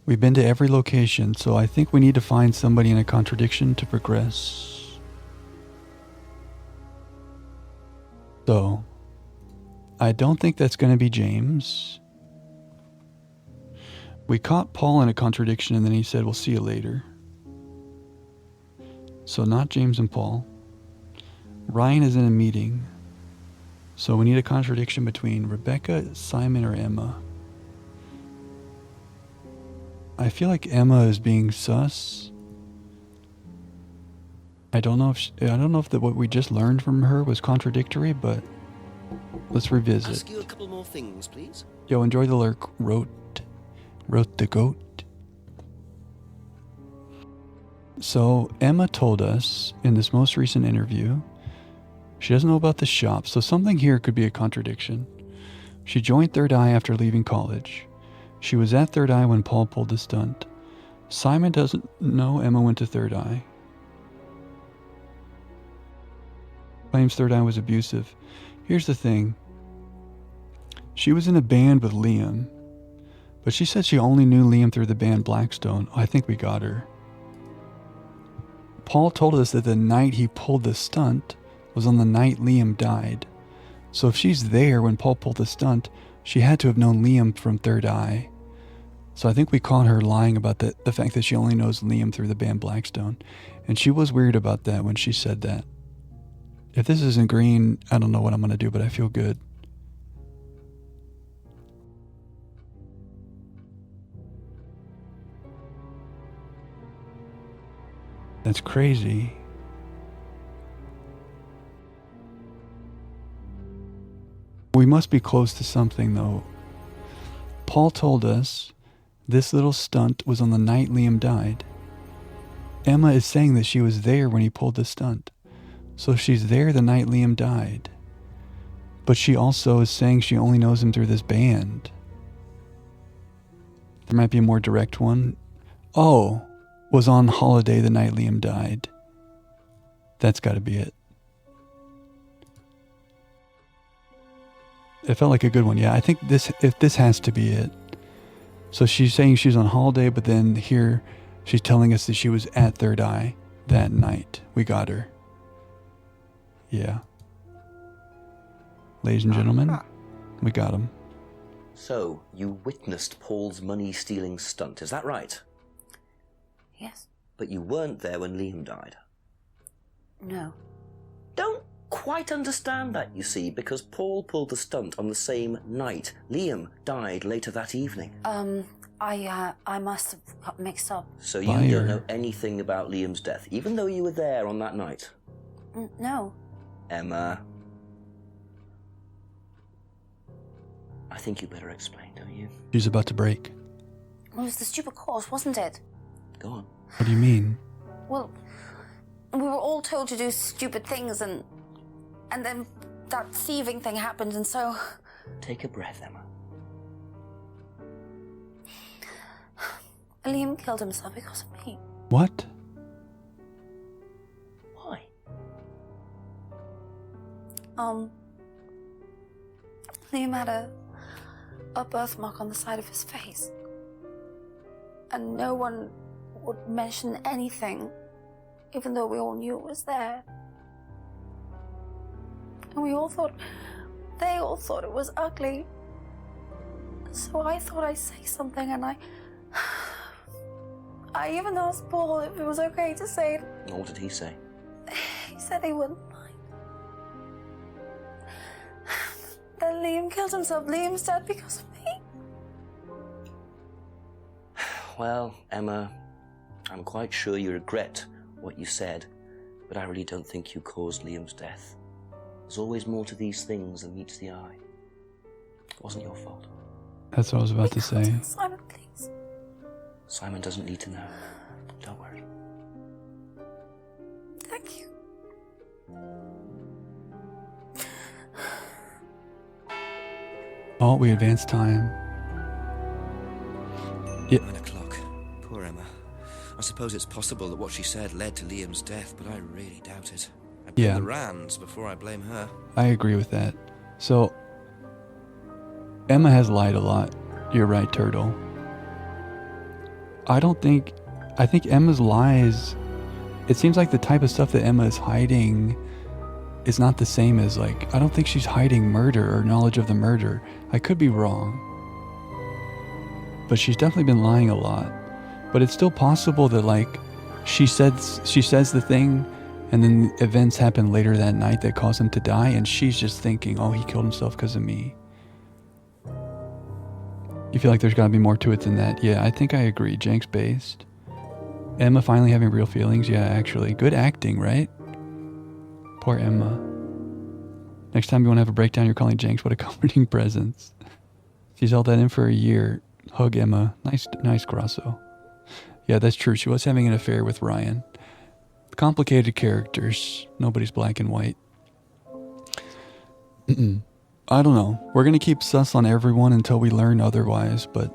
we've been to every location, so I think we need to find somebody in a contradiction to progress. So, I don't think that's going to be James. We caught Paul in a contradiction and then he said, we'll see you later. So not James and Paul. Ryan is in a meeting. So we need a contradiction between Rebecca, Simon, or Emma. I feel like Emma is being sus. I don't know if what we just learned from her was contradictory, but let's revisit. Ask you a couple more things, please. Yo, enjoy the lurk. Wrote the goat. So Emma told us in this most recent interview, she doesn't know about the shop, so something here could be a contradiction. She joined Third Eye after leaving college. She was at Third Eye when Paul pulled the stunt. Simon doesn't know Emma went to Third Eye. Claims Third Eye was abusive. Here's the thing. She was in a band with Liam, but she said she only knew Liam through the band Blackstone. I think we got her. Paul told us that the night he pulled the stunt was on the night Liam died. So if she's there when Paul pulled the stunt, she had to have known Liam from Third Eye. So I think we caught her lying about the fact that she only knows Liam through the band Blackstone. And she was weird about that when she said that. If this isn't green, I don't know what I'm going to do, but I feel good. That's crazy. We must be close to something, though. Paul told us this little stunt was on the night Liam died. Emma is saying that she was there when he pulled the stunt. So she's there the night Liam died. But she also is saying she only knows him through this band. There might be a more direct one. Oh, was on holiday the night Liam died. That's got to be it. It felt like a good one. Yeah, I think this has to be it. So she's saying she's on holiday, but then here she's telling us that she was at Third Eye that night. We got her. Yeah. Ladies and gentlemen, we got him. So, you witnessed Paul's money-stealing stunt, is that right? Yes. But you weren't there when Liam died. No. Don't quite understand that, you see, because Paul pulled the stunt on the same night. Liam died later that evening. I must have got mixed up. So you don't know anything about Liam's death, even though you were there on that night? No. Emma. I think you better explain, don't you? She's about to break. It was the stupid course, wasn't it? Go on. What do you mean? Well, we were all told to do stupid things, and then that thieving thing happened, and so... Take a breath, Emma. Liam killed himself because of me. What? Why? Liam had a birthmark on the side of his face. And no one would mention anything, even though we all knew it was there. And they all thought it was ugly. So I thought I'd say something, and I even asked Paul if it was okay to say it. What did he say? He said he wouldn't mind. Then Liam killed himself. Liam's dead because of me. Well, Emma, I'm quite sure you regret what you said, but I really don't think you caused Liam's death. There's always more to these things than meets the eye. It wasn't your fault. That's what I was about to say. Simon, please. Simon doesn't need to know. Don't worry. Thank you. Oh, we advanced time. Yeah. 9 o'clock. Poor Emma. I suppose it's possible that what she said led to Liam's death, but I really doubt it. I blame Yeah. the Rands before I blame her. I agree with that. So, Emma has lied a lot. You're right, Turtle. I think Emma's lies, it seems like the type of stuff that Emma is hiding is not the same as, like, I don't think she's hiding murder or knowledge of the murder. I could be wrong. But she's definitely been lying a lot. But it's still possible that, like, she says the thing, and then events happen later that night that cause him to die, and she's just thinking, oh, he killed himself because of me. You feel like there's got to be more to it than that? Yeah, I think I agree. Jenks based. Emma finally having real feelings? Yeah, actually. Good acting, right? Poor Emma. Next time you want to have a breakdown, you're calling Jenks. What a comforting presence. She's held that in for a year. Hug Emma. Nice Grasso. Yeah, that's true. She was having an affair with Ryan. Complicated characters. Nobody's black and white. I don't know. We're going to keep sus on everyone until we learn otherwise, but...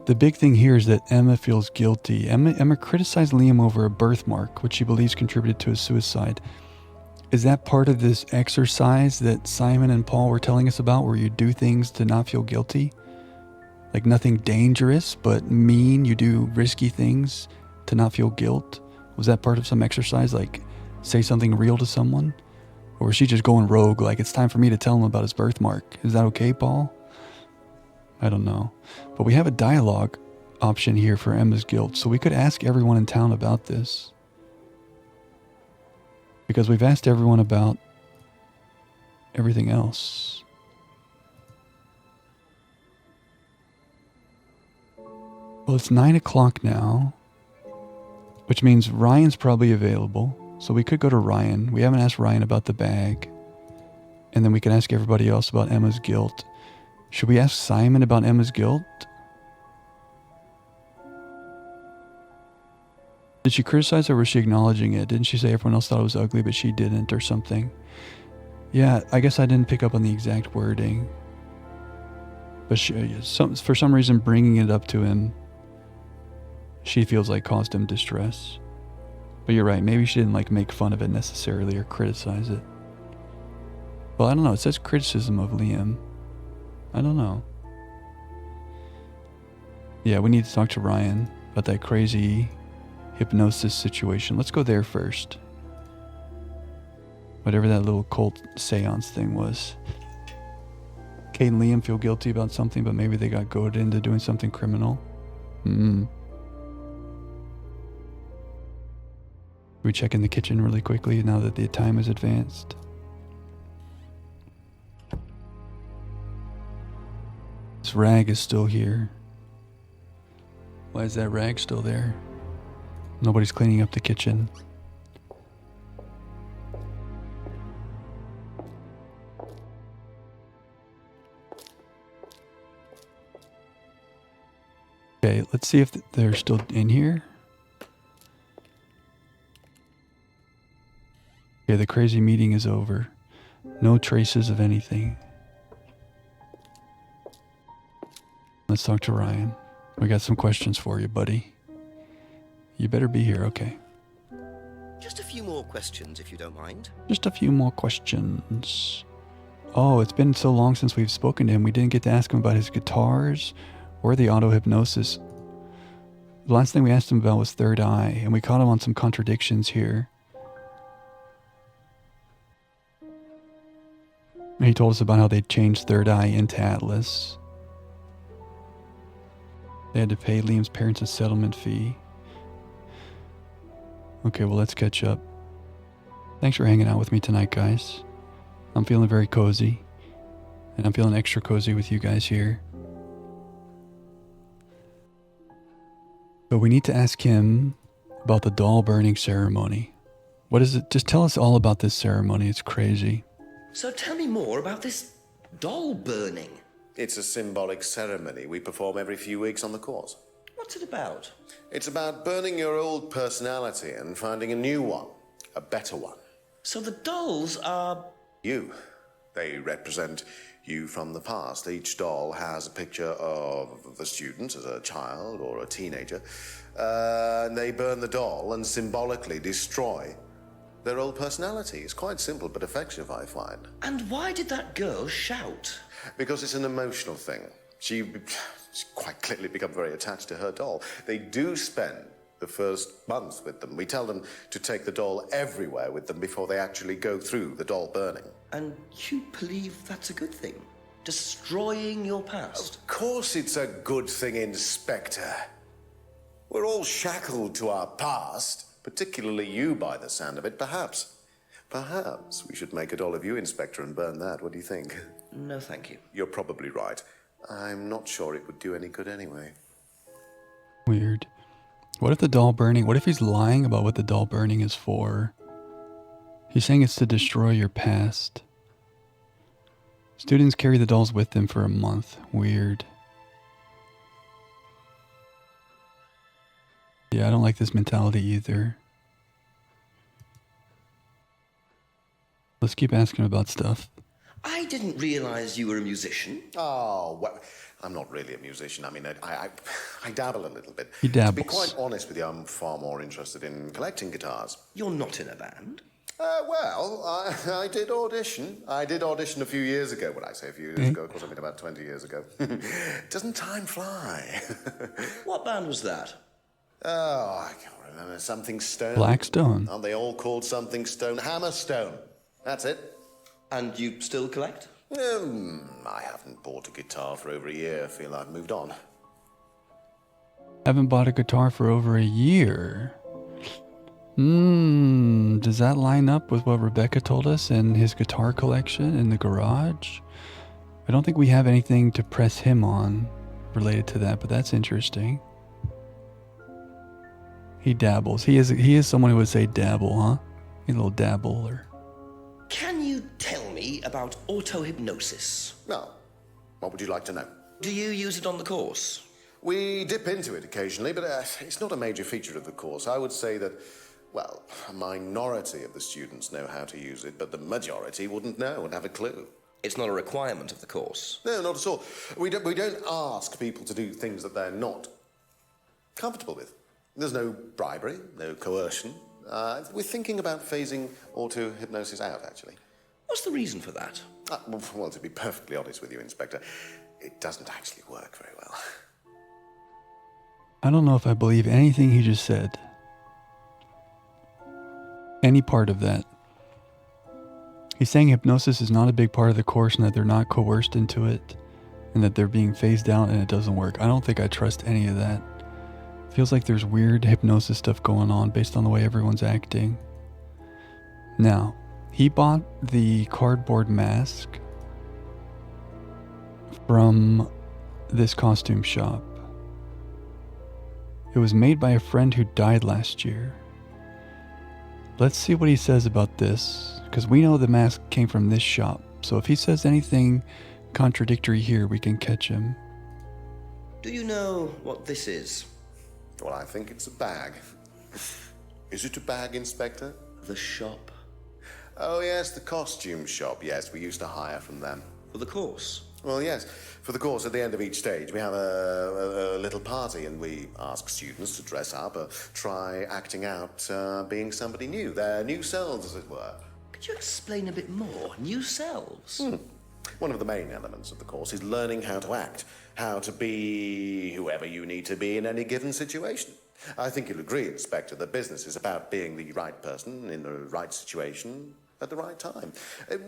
the big thing here is that Emma feels guilty. Emma criticized Liam over a birthmark, which she believes contributed to his suicide. Is that part of this exercise that Simon and Paul were telling us about, where you do things to not feel guilty? Like nothing dangerous, but mean, you do risky things to not feel guilt? Was that part of some exercise, like say something real to someone? Or is she just going rogue, like it's time for me to tell him about his birthmark? Is that okay, Paul? I don't know. But we have a dialogue option here for Emma's guilt, so we could ask everyone in town about this. Because we've asked everyone about everything else. Well, it's 9 o'clock now, which means Ryan's probably available. So we could go to Ryan. We haven't asked Ryan about the bag. And then we can ask everybody else about Emma's guilt. Should we ask Simon about Emma's guilt? Did she criticize or was she acknowledging it? Didn't she say everyone else thought it was ugly, but she didn't or something? Yeah, I guess I didn't pick up on the exact wording. But for some reason, bringing it up to him, she feels like caused him distress. But you're right, maybe she didn't like make fun of it necessarily or criticize it. Well, I don't know, it says criticism of Liam. I don't know. Yeah, we need to talk to Ryan about that crazy hypnosis situation. Let's go there first. Whatever that little cult seance thing was. Kate and Liam feel guilty about something, but maybe they got goaded into doing something criminal. We check in the kitchen really quickly now that the time is advanced. This rag is still here. Why is that rag still there? Nobody's cleaning up the kitchen. Okay, let's see if they're still in here. Okay, the crazy meeting is over. No traces of anything. Let's talk to Ryan. We got some questions for you, buddy. You better be here, okay. Just a few more questions, if you don't mind. Just a few more questions. Oh, it's been so long since we've spoken to him. We didn't get to ask him about his guitars or the auto-hypnosis. The last thing we asked him about was Third Eye, and we caught him on some contradictions here. And he told us about how they changed Third Eye into Atlas. They had to pay Liam's parents a settlement fee. Okay, well, let's catch up. Thanks for hanging out with me tonight, guys. I'm feeling very cozy. And I'm feeling extra cozy with you guys here. But we need to ask him about the doll burning ceremony. What is it? Just tell us all about this ceremony. It's crazy. So tell me more about this doll burning. It's a symbolic ceremony we perform every few weeks on the course. What's it about? It's about burning your old personality and finding a new one, a better one. So the dolls are... You. They represent you from the past. Each doll has a picture of the student as a child or a teenager. And they burn the doll and symbolically destroy their old personality. It's quite simple but effective, I find. And why did that girl shout? Because it's an emotional thing. She's quite clearly become very attached to her doll. They do spend the first month with them. We tell them to take the doll everywhere with them before they actually go through the doll burning. And you believe that's a good thing? Destroying your past? Of course it's a good thing, Inspector. We're all shackled to our past, particularly you by the sound of it. Perhaps we should make a doll of you, Inspector, and burn that. What do you think? No, thank you. You're probably right. I'm not sure it would do any good anyway. Weird. What if the doll burning, what if he's lying about what the doll burning is for? He's saying it's to destroy your past. Students carry the dolls with them for a month. Weird. Yeah, I don't like this mentality either. Let's keep asking about stuff. I didn't realize you were a musician. Oh, well, I'm not really a musician. I mean, I dabble a little bit. He dabbles. To be quite honest with you, I'm far more interested in collecting guitars. You're not in a band? I did audition. I did audition a few years ago. When I say a few years ago, of course, I mean about 20 years ago. Doesn't time fly? What band was that? Oh, I can't remember. Something Stone. Blackstone. Aren't they all called something Stone? Hammerstone. That's it. And you still collect? I haven't bought a guitar for over a year. I feel I've moved on. Haven't bought a guitar for over a year. Does that line up with what Rebecca told us in his guitar collection in the garage? I don't think we have anything to press him on related to that, but that's interesting. He dabbles. He is someone who would say dabble, huh? A little dabbler. Can you tell me about auto-hypnosis? No. What would you like to know? Do you use it on the course? We dip into it occasionally, but it's not a major feature of the course. I would say that, well, a minority of the students know how to use it, but the majority wouldn't know and have a clue. It's not a requirement of the course. No, not at all. We don't ask people to do things that they're not comfortable with. There's no bribery, no coercion. We're thinking about phasing auto-hypnosis out, actually. What's the reason for that? Well, to be perfectly honest with you, Inspector, it doesn't actually work very well. I don't know if I believe anything he just said. Any part of that. He's saying hypnosis is not a big part of the course and that they're not coerced into it and that they're being phased out and it doesn't work. I don't think I trust any of that. Feels like there's weird hypnosis stuff going on based on the way everyone's acting. Now, he bought the cardboard mask from this costume shop. It was made by a friend who died last year. Let's see what he says about this, because we know the mask came from this shop. So if he says anything contradictory here, we can catch him. Do you know what this is? Well, I think it's a bag. Is it a bag, Inspector? The shop. Oh, yes, the costume shop. Yes, we used to hire from them. For the course? Well, yes. For the course, at the end of each stage, we have a little party, and we ask students to dress up or try acting out being somebody new, their new selves, as it were. Could you explain a bit more? New selves? One of the main elements of the course is learning how to act, how to be whoever you need to be in any given situation. I think you'll agree, Inspector, that business is about being the right person in the right situation at the right time.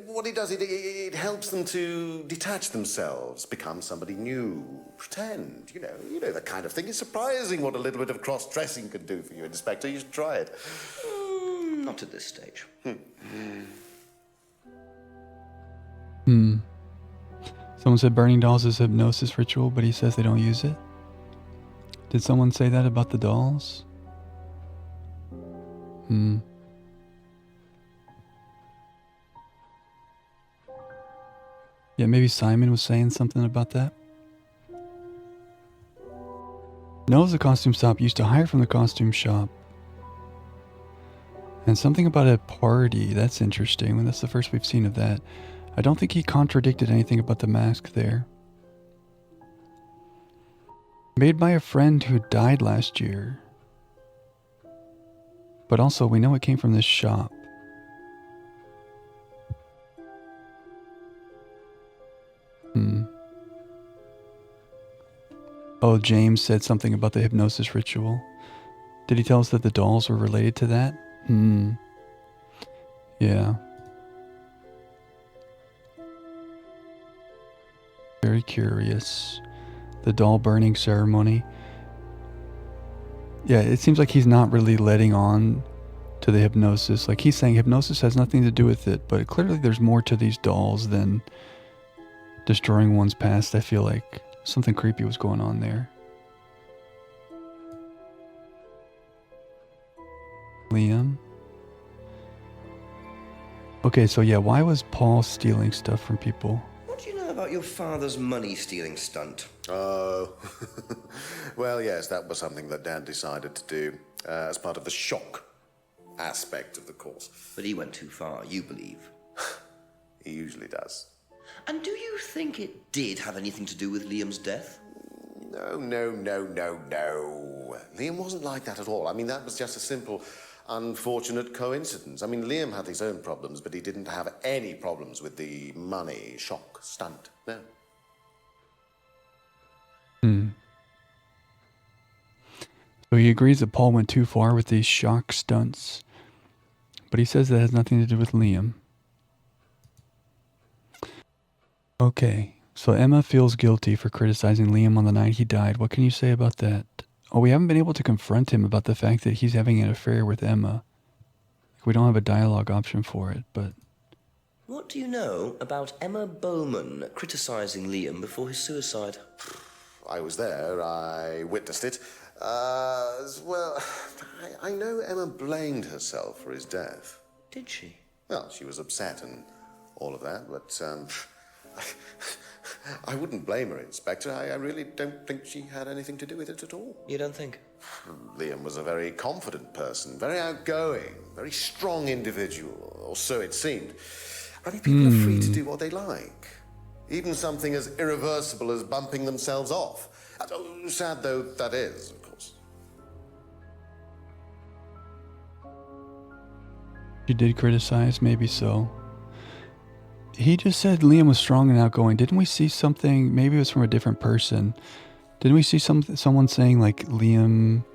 What it does, it helps them to detach themselves, become somebody new, pretend, you know, that kind of thing. It's surprising what a little bit of cross-dressing can do for you, Inspector. You should try it. Not at this stage. Someone said burning dolls is a hypnosis ritual, but he says they don't use it. Did someone say that about the dolls? Yeah, maybe Simon was saying something about that. Knows the costume shop used to hire from the costume shop. And something about a party. That's interesting. That's the first we've seen of that. I don't think he contradicted anything about the mask there. Made by a friend who died last year. But also, we know it came from this shop. Oh, James said something about the hypnosis ritual. Did he tell us that the dolls were related to that? Yeah. Very curious. The doll burning ceremony. Yeah, it seems like he's not really letting on to the hypnosis. Like, he's saying hypnosis has nothing to do with it, but clearly there's more to these dolls than destroying one's past. I feel like something creepy was going on there. Liam? Okay, so yeah, why was Paul stealing stuff from people? What do you know about your father's money-stealing stunt? Oh, well, yes, that was something that Dad decided to do as part of the shock aspect of the course. But he went too far, you believe. He usually does. And do you think it did have anything to do with Liam's death? No. Liam wasn't like that at all. I mean, that was just a simple, unfortunate coincidence. I mean, Liam had his own problems, but he didn't have any problems with the money shock stunt. No. So he agrees that Paul went too far with these shock stunts, but he says that has nothing to do with Liam. Okay, so Emma feels guilty for criticizing Liam on the night he died. What can you say about that? Oh, we haven't been able to confront him about the fact that he's having an affair with Emma. We don't have a dialogue option for it, but... What do you know about Emma Bowman criticizing Liam before his suicide? I was there. I witnessed it. Well, I know Emma blamed herself for his death. Did she? Well, she was upset and all of that, but I wouldn't blame her, Inspector. I really don't think she had anything to do with it at all. You don't think? Liam was a very confident person, very outgoing, very strong individual, or so it seemed. I mean, people are free to do what they like. Even something as irreversible as bumping themselves off. Sad though that is, of course. She did criticize, maybe so. He just said Liam was strong and outgoing. Didn't we see something? Maybe it was from a different person. Didn't we see someone saying like Liam...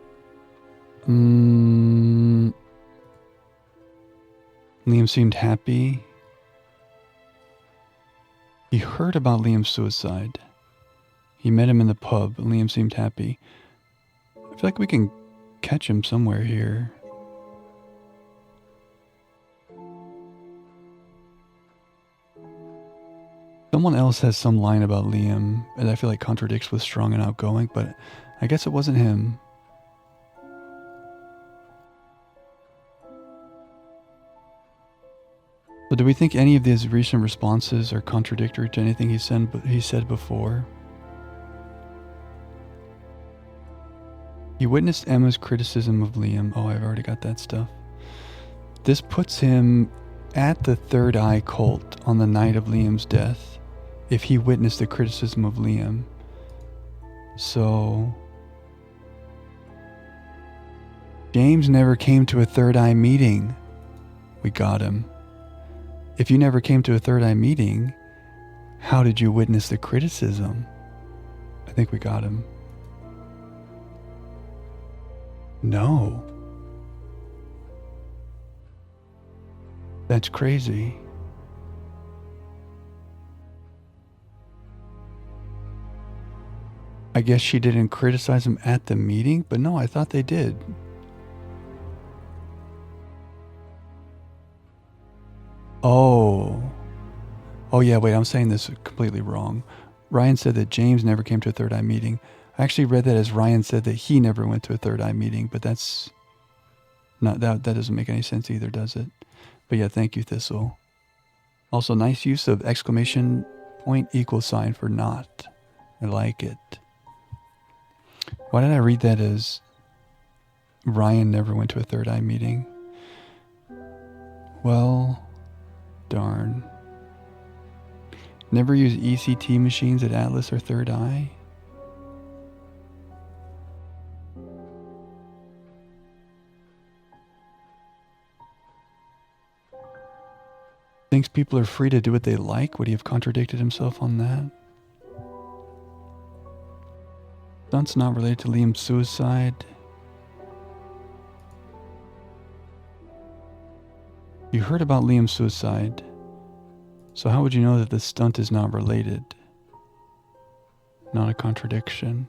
Liam seemed happy. He heard about Liam's suicide. He met him in the pub. Liam seemed happy. I feel like we can catch him somewhere here. Someone else has some line about Liam that I feel like contradicts with strong and outgoing, but I guess it wasn't him. So do we think any of these recent responses are contradictory to anything he said before? He witnessed Emma's criticism of Liam. Oh, I've already got that stuff. This puts him at the Third Eye cult on the night of Liam's death, if he witnessed the criticism of Liam. So James never came to a Third Eye meeting. We got him. If you never came to a Third Eye meeting, how did you witness the criticism? I think we got him. No. That's crazy. I guess she didn't criticize him at the meeting, but no, I thought they did. Oh. Oh yeah, wait, I'm saying this completely wrong. Ryan said that James never came to a Third Eye meeting. I actually read that as Ryan said that he never went to a Third Eye meeting, but that's not that doesn't make any sense either, does it? But yeah, thank you, Thistle. Also, nice use of exclamation point equal sign for not. I like it. Why did I read that as Ryan never went to a Third Eye meeting? Well, darn. Never use ECT machines at Atlas or Third Eye? Thinks people are free to do what they like? Would he have contradicted himself on that? Stunt's not related to Liam's suicide. You heard about Liam's suicide, so how would you know that the stunt is not related? Not a contradiction.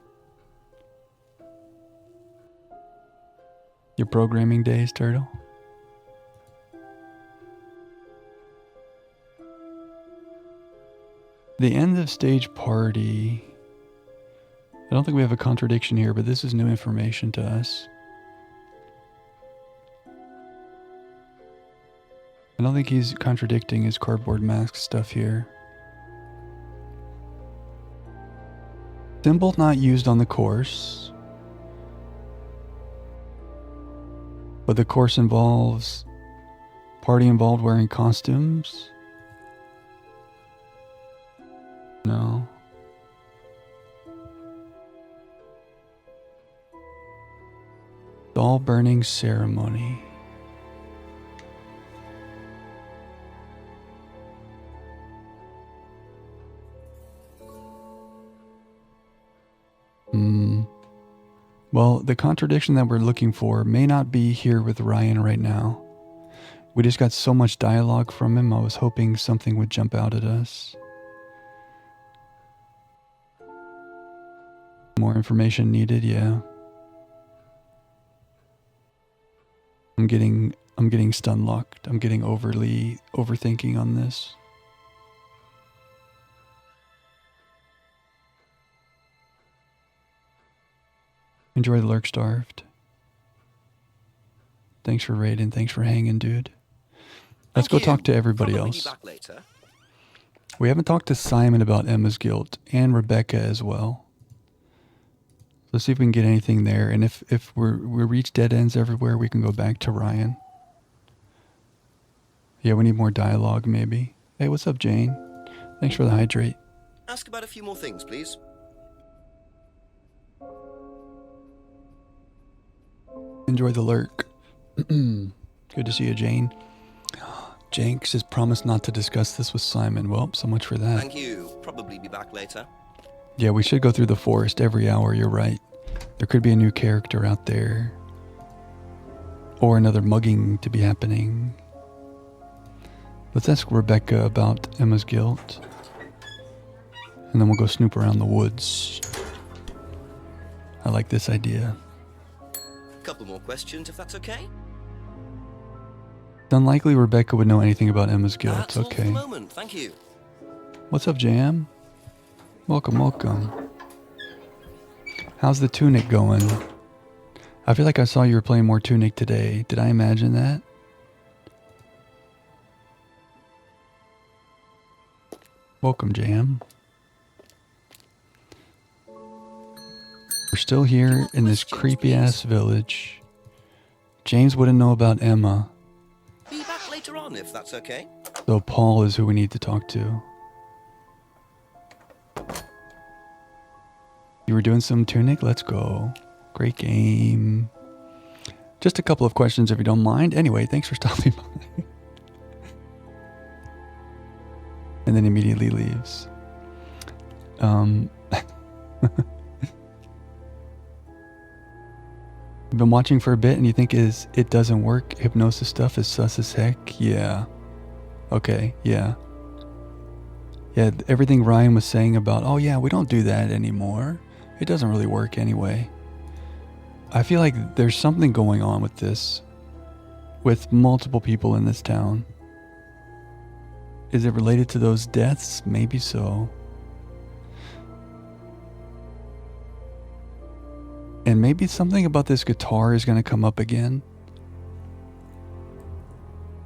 Your programming days, Turtle? The end of stage party. I don't think we have a contradiction here, but this is new information to us. I don't think he's contradicting his cardboard mask stuff here. Symbol not used on the course. But the course involves party involved wearing costumes. No. Doll burning ceremony. Well, the contradiction that we're looking for may not be here with Ryan right now. We just got so much dialogue from him, I was hoping something would jump out at us. More information needed, yeah. I'm getting stun locked. I'm getting overly overthinking on this. Enjoy the Lurk Starved. Thanks for raiding. Thanks for hanging, dude. Let's go talk to everybody else. We haven't talked to Simon about Emma's guilt and Rebecca as well. Let's see if we can get anything there. And if we reach dead ends everywhere, we can go back to Ryan. Yeah, we need more dialogue maybe. Hey, what's up, Jane? Thanks for the hydrate. Ask about a few more things, please. Enjoy the lurk. Good to see you, Jane. Jenks has promised not to discuss this with Simon. Well, so much for that. Thank you. Probably be back later. Yeah, we should go through the forest every hour, you're right. There could be a new character out there. Or another mugging to be happening. Let's ask Rebecca about Emma's guilt. And then we'll go snoop around the woods. I like this idea. Couple more questions, if that's okay. It's unlikely Rebecca would know anything about Emma's guilt. That's all okay. for the moment. Thank you. What's up, Jam? Welcome, welcome. How's the Tunic going? I feel like I saw you were playing more Tunic today. Did I imagine that? Welcome, Jam. We're still here in this creepy-ass village. James wouldn't know about Emma. Be back later on, if that's okay. So Paul is who we need to talk to. You were doing some Tunic? Let's go. Great game. Just a couple of questions if you don't mind. Anyway, thanks for stopping by. And then immediately leaves. You've been watching for a bit and you think it doesn't work? Hypnosis stuff is sus as heck? Yeah. Okay, yeah. Yeah, everything Ryan was saying about, oh yeah, we don't do that anymore. It doesn't really work anyway. I feel like there's something going on with this. With multiple people in this town. Is it related to those deaths? Maybe so. And maybe something about this guitar is going to come up again.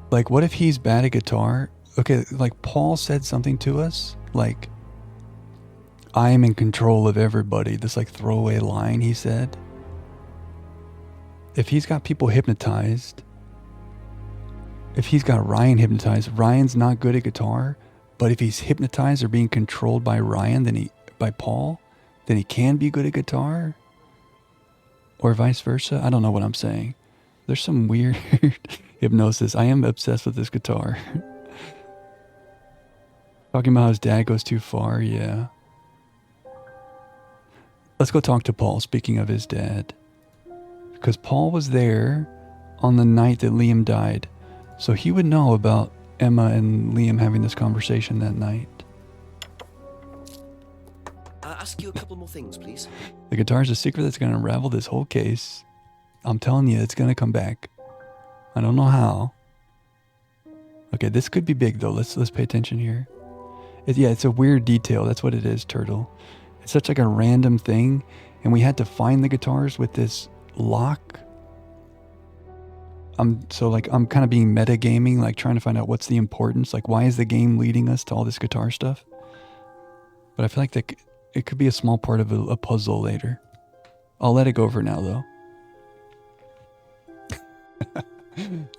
Like, what if he's bad at guitar? Okay, like Paul said something to us. Like, I am in control of everybody. This like throwaway line he said. If he's got people hypnotized, if he's got Ryan hypnotized, Ryan's not good at guitar, but if he's hypnotized or being controlled by Ryan, by Paul, then he can be good at guitar. Or vice versa. I don't know what I'm saying. There's some weird hypnosis. I am obsessed with this guitar. Talking about how his dad goes too far. Yeah. Let's go talk to Paul, speaking of his dad. Because Paul was there on the night that Liam died. So he would know about Emma and Liam having this conversation that night. Ask you a couple more things, please. The guitar's a secret that's going to unravel this whole case. I'm telling you, it's going to come back. I don't know how. Okay, this could be big though. Let's pay attention here. It's a weird detail. That's what it is, Turtle. It's such like a random thing, and we had to find the guitars with this lock. I'm kind of being metagaming, like trying to find out what's the importance. Like, why is the game leading us to all this guitar stuff? But I feel like it could be a small part of a puzzle later. I'll let it go for now, though.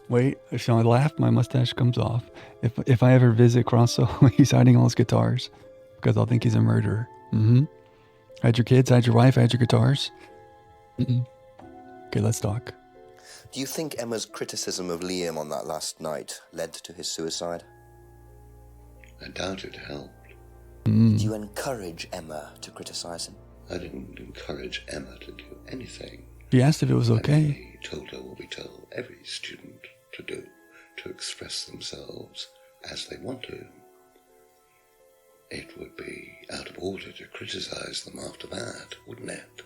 Wait, if I laugh, my mustache comes off. If I ever visit Crosso, he's hiding all his guitars because I'll think he's a murderer. Hide your kids, hide your wife, hide your guitars. Okay, let's talk. Do you think Emma's criticism of Liam on that last night led to his suicide? I doubt it helped. Do you encourage Emma to criticize him? I didn't encourage Emma to do anything. He asked if it was okay. I told her what we tell every student to do, to express themselves as they want to. It would be out of order to criticize them after that, wouldn't it?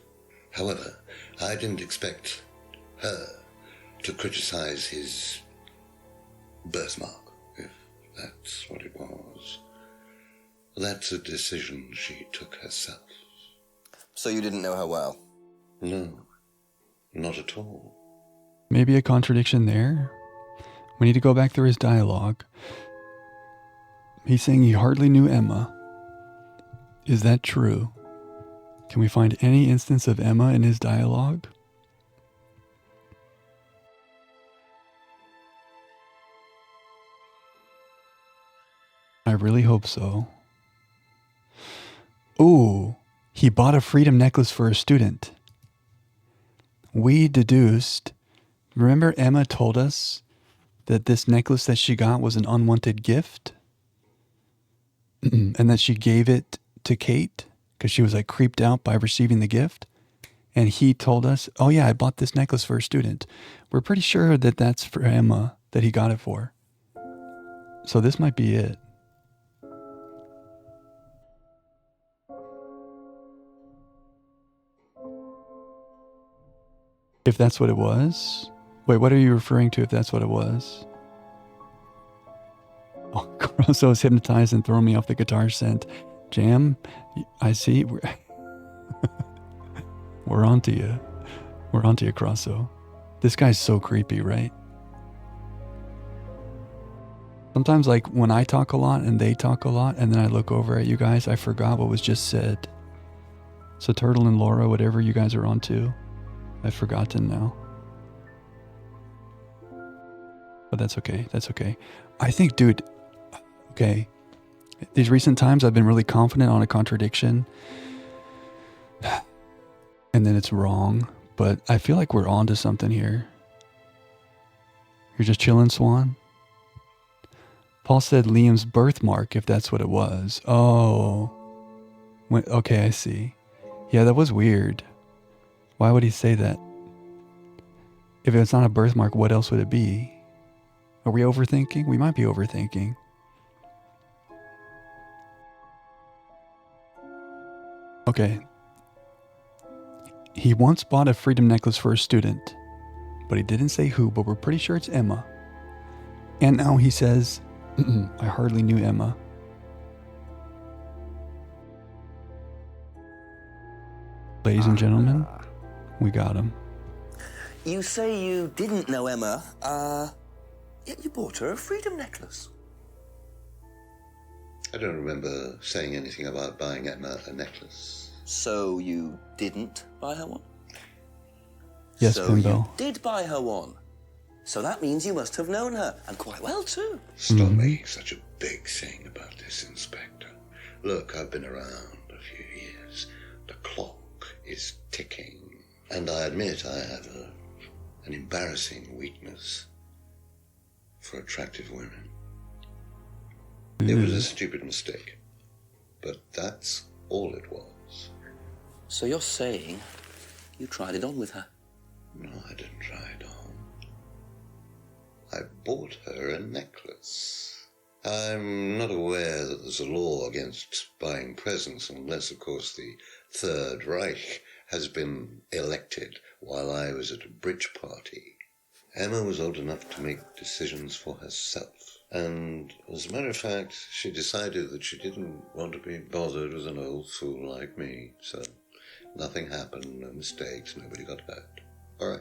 However, I didn't expect her to criticize his birthmark, if that's what it was. That's a decision she took herself. So you didn't know her well? No, not at all. Maybe a contradiction there. We need to go back through his dialogue. He's saying he hardly knew Emma. Is that true? Can we find any instance of Emma in his dialogue? I really hope so. Ooh, he bought a freedom necklace for a student. We deduced, remember Emma told us that this necklace that she got was an unwanted gift? And that she gave it to Kate because she was like creeped out by receiving the gift. And he told us, oh yeah, I bought this necklace for a student. We're pretty sure that that's for Emma that he got it for. So this might be it. If that's what it was? Wait, what are you referring to if that's what it was? Oh, Grosso is hypnotized and throwing me off the guitar scent. Jam, I see. We're onto you. We're onto you, Grosso. This guy's so creepy, right? Sometimes, like, when I talk a lot and they talk a lot, and then I look over at you guys, I forgot what was just said. So Turtle and Laura, whatever you guys are on to, I've forgotten now. But that's okay. That's okay. I think, dude, okay. These recent times I've been really confident on a contradiction. And then it's wrong. But I feel like we're on to something here. You're just chilling, Swan? Paul said Liam's birthmark, if that's what it was. Oh. Okay, I see. Yeah, that was weird. Why would he say that? If it's not a birthmark, what else would it be? Are we overthinking? We might be overthinking. Okay. He once bought a freedom necklace for a student, but he didn't say who, but we're pretty sure it's Emma. And now he says, I hardly knew Emma. Ladies and gentlemen, we got him. You say you didn't know Emma, yet you bought her a freedom necklace. I don't remember saying anything about buying Emma a necklace. So you didn't buy her one? Yes, so Bimbo. you did buy her one. So that means you must have known her, and quite well too. Stop making such a big thing about this, Inspector. Look, I've been around a few years. The clock is ticking. And I admit I have an embarrassing weakness for attractive women. It was a stupid mistake. But that's all it was. So you're saying you tried it on with her? No, I didn't try it on. I bought her a necklace. I'm not aware that there's a law against buying presents unless, of course, the Third Reich has been elected while I was at a bridge party. Emma was old enough to make decisions for herself. And as a matter of fact, she decided that she didn't want to be bothered with an old fool like me. So nothing happened, no mistakes, nobody got hurt. All right.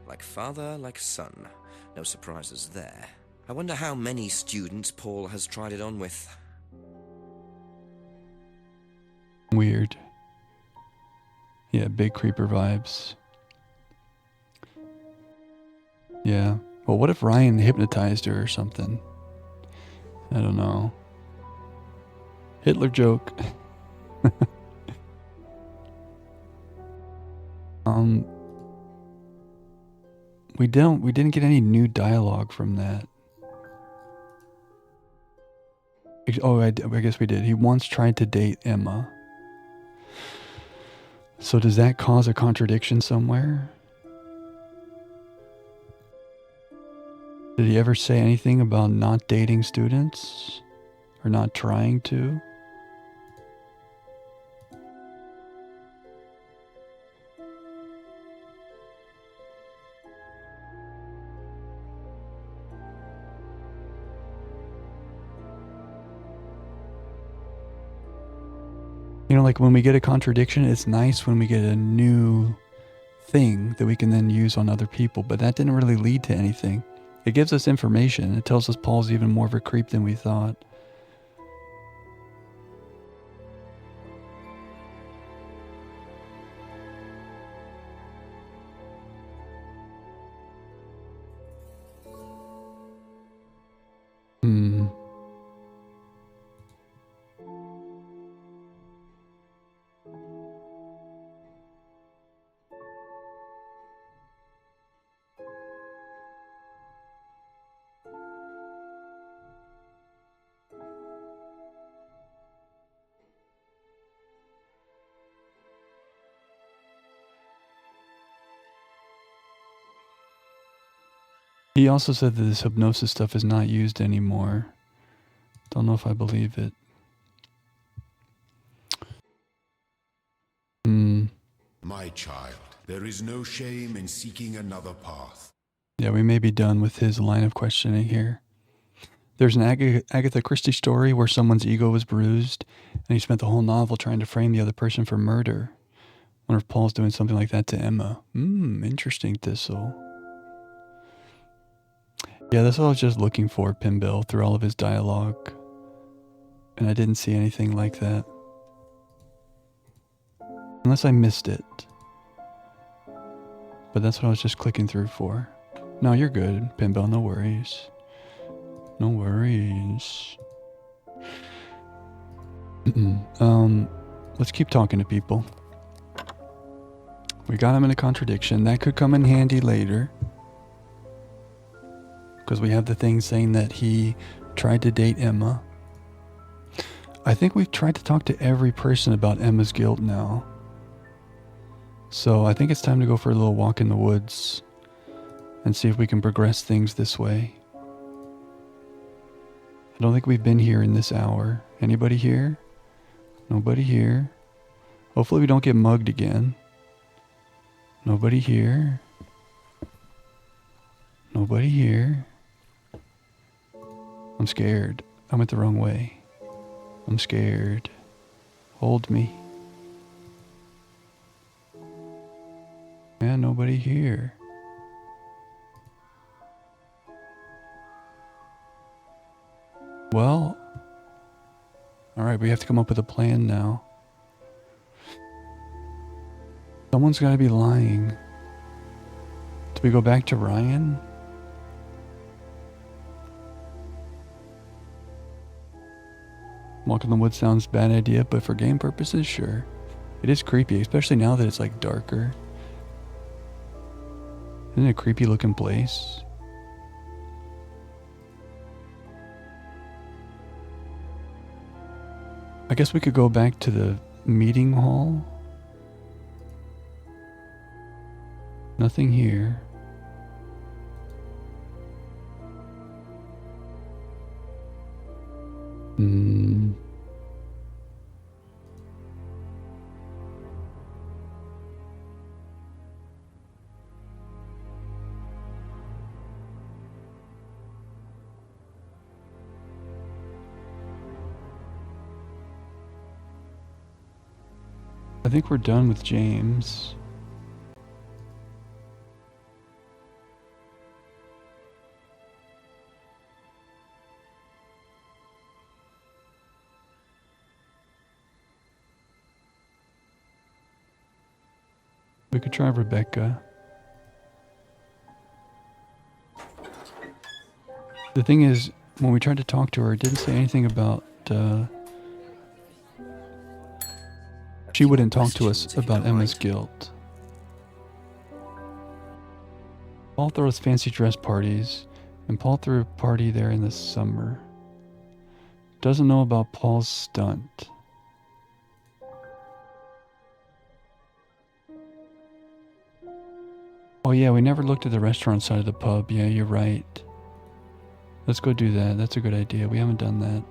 Like father, like son. No surprises there. I wonder how many students Paul has tried it on with. Weird. Yeah, big creeper vibes. Yeah. Well, what if Ryan hypnotized her or something? I don't know. Hitler joke. We didn't get any new dialogue from that. Oh, I guess we did. He once tried to date Emma. So does that cause a contradiction somewhere? Did he ever say anything about not dating students? Or not trying to? You know, like when we get a contradiction, it's nice when we get a new thing that we can then use on other people, but that didn't really lead to anything. It gives us information. It tells us Paul's even more of a creep than we thought. He also said that this hypnosis stuff is not used anymore. Don't know if I believe it. My child, there is no shame in seeking another path. Yeah, we may be done with his line of questioning here. There's an Agatha Christie story where someone's ego was bruised, and he spent the whole novel trying to frame the other person for murder. Wonder if Paul's doing something like that to Emma. Interesting, Thistle. Yeah, that's what I was just looking for, Pinbill, through all of his dialogue. And I didn't see anything like that. Unless I missed it. But that's what I was just clicking through for. No, you're good, Pinbell. No worries. No worries. Let's keep talking to people. We got him in a contradiction. That could come in handy later. Because we have the thing saying that he tried to date Emma. I think we've tried to talk to every person about Emma's guilt now. So I think it's time to go for a little walk in the woods and see if we can progress things this way. I don't think we've been here in this hour. Anybody here? Nobody here. Hopefully we don't get mugged again. Nobody here. Nobody here. I'm scared. I went the wrong way. I'm scared. Hold me. Man, nobody here. Well, alright, we have to come up with a plan now. Someone's gotta be lying. Do we go back to Ryan? Walk in the woods sounds bad idea, but for game purposes, sure. It is creepy, especially now that it's like darker. Isn't it a creepy looking place? I guess we could go back to the meeting hall. Nothing here. I think we're done with James. We could try Rebecca. The thing is, when we tried to talk to her, it didn't say anything about, she wouldn't talk to us about Emma's guilt. Paul throws fancy dress parties, and Paul threw a party there in the summer. Doesn't know about Paul's stunt. Oh yeah, we never looked at the restaurant side of the pub. Yeah, you're right. Let's go do that. That's a good idea. We haven't done that.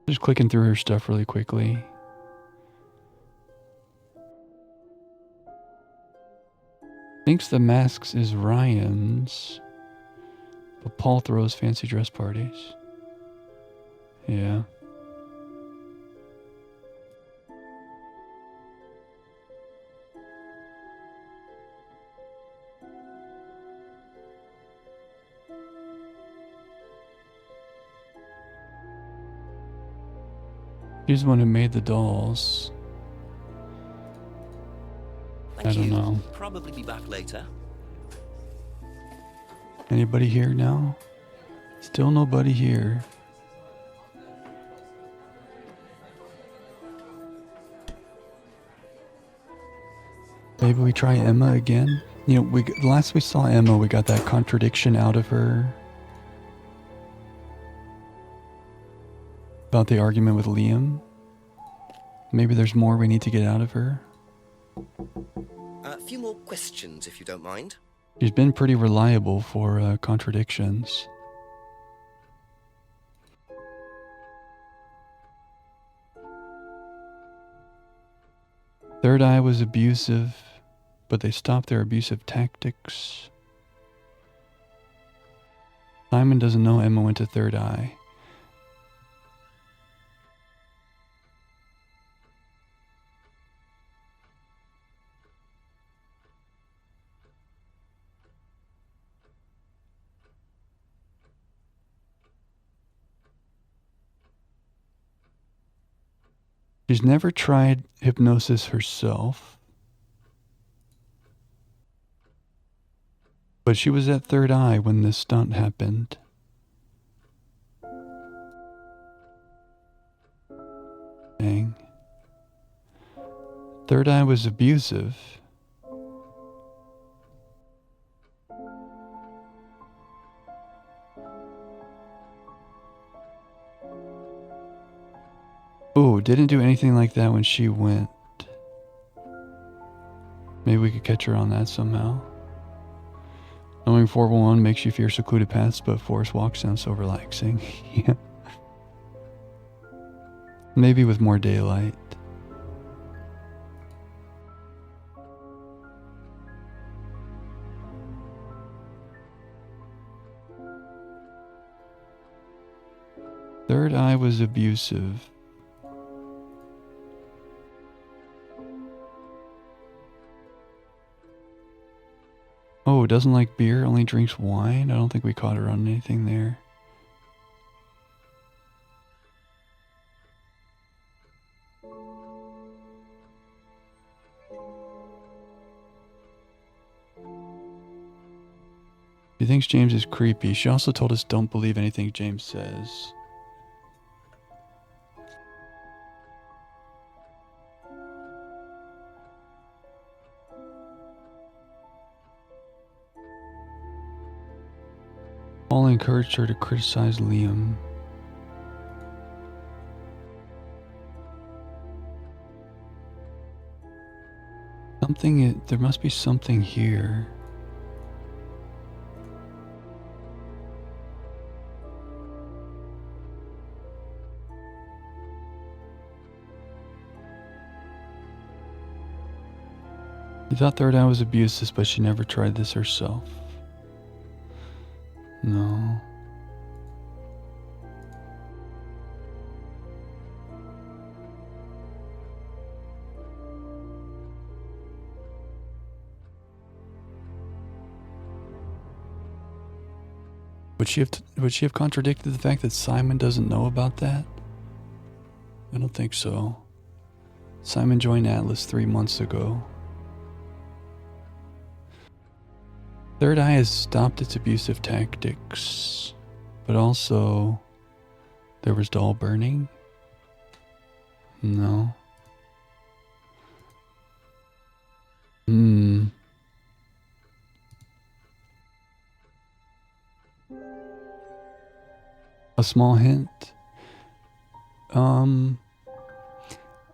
Just clicking through her stuff really quickly. Thinks the masks is Ryan's, but Paul throws fancy dress parties. Yeah. She's the one who made the dolls. Thank I don't you. know. Probably be back later. Anybody here now? Still nobody here. Maybe we try Emma again? You know, last we saw Emma, we got that contradiction out of her. About the argument with Liam. Maybe there's more we need to get out of her. A few more questions, if you don't mind. She's been pretty reliable for contradictions. Third Eye was abusive, but they stopped their abusive tactics. Simon doesn't know Emma went to Third Eye. She's never tried hypnosis herself. But she was at Third Eye when this stunt happened. Dang. Third Eye was abusive. Ooh, didn't do anything like that when she went. Maybe we could catch her on that somehow. Knowing 411 makes you fear secluded paths, but forest walks sound so relaxing. Yeah. Maybe with more daylight. Third Eye was abusive. Oh, doesn't like beer, only drinks wine? I don't think we caught her on anything there. She thinks James is creepy. She also told us don't believe anything James says. Paul encouraged her to criticize Liam. There must be something here. She thought Third Eye was abusive, but she never tried this herself. No. Would she have contradicted the fact that Simon doesn't know about that? I don't think so. Simon joined Atlas 3 months ago. Third Eye has stopped its abusive tactics, but also there was doll burning? No. A small hint?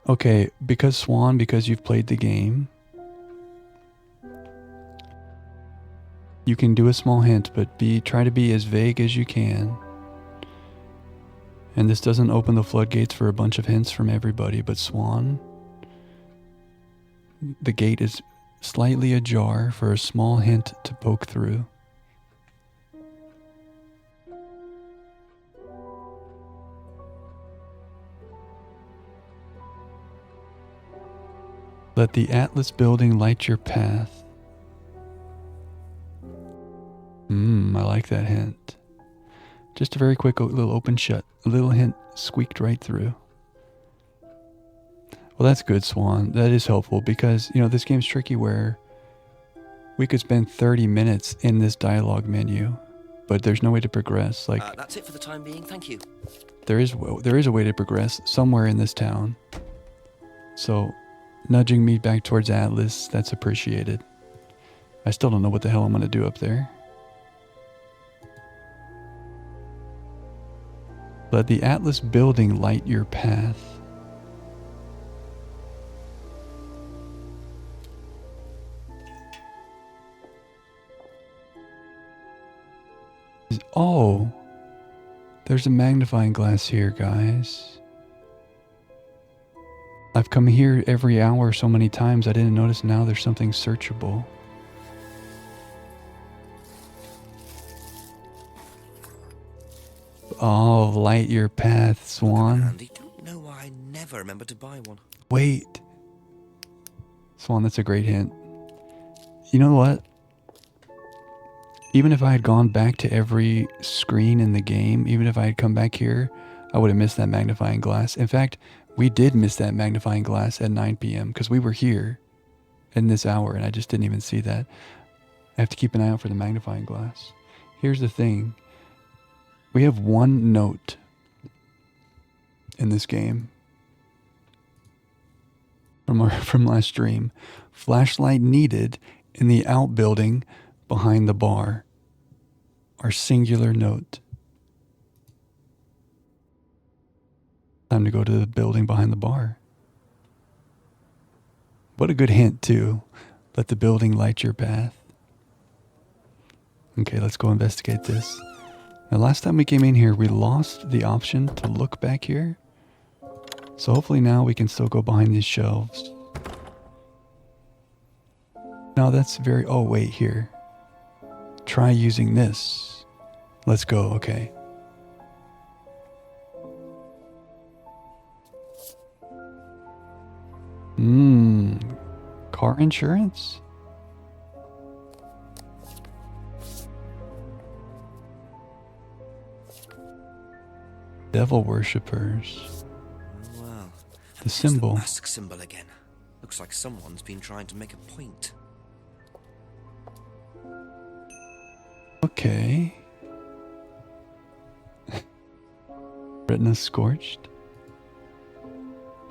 Okay, because you've played the game, you can do a small hint, but try to be as vague as you can. And this doesn't open the floodgates for a bunch of hints from everybody, but Swan, the gate is slightly ajar for a small hint to poke through. Let the Atlas building light your path. I like that hint. Just a very quick little open shut. A little hint squeaked right through. Well, that's good, Swan. That is helpful because, this game's tricky where we could spend 30 minutes in this dialogue menu, but there's no way to progress. That's it for the time being, thank you. There is a way to progress somewhere in this town. So, nudging me back towards Atlas, that's appreciated. I still don't know what the hell I'm going to do up there. Let the Atlas building light your path. Oh, there's a magnifying glass here, guys. I've come here every hour so many times I didn't notice now there's something searchable. Oh, light your path, Swan. Andy, don't know why I never remembered to buy one. Wait. Swan, that's a great hint. You know what? Even if I had gone back to every screen in the game, even if I had come back here, I would have missed that magnifying glass. In fact, We did miss that magnifying glass at 9 p.m. because we were here in this hour and I just didn't even see that. I have to keep an eye out for the magnifying glass. Here's the thing. We have one note in this game from last stream. Flashlight needed in the outbuilding behind the bar. Our singular note. Time to go to the building behind the bar. What a good hint, too. Let the building light your path. Okay, let's go investigate this. Now, last time we came in here, we lost the option to look back here. So hopefully now we can still go behind these shelves. No, that's very... Oh, wait, here. Try using this. Let's go, okay. Car insurance? Devil worshippers. Oh, wow. The symbol. The mask symbol again. Looks like someone's been trying to make a point. Okay. Retina scorched.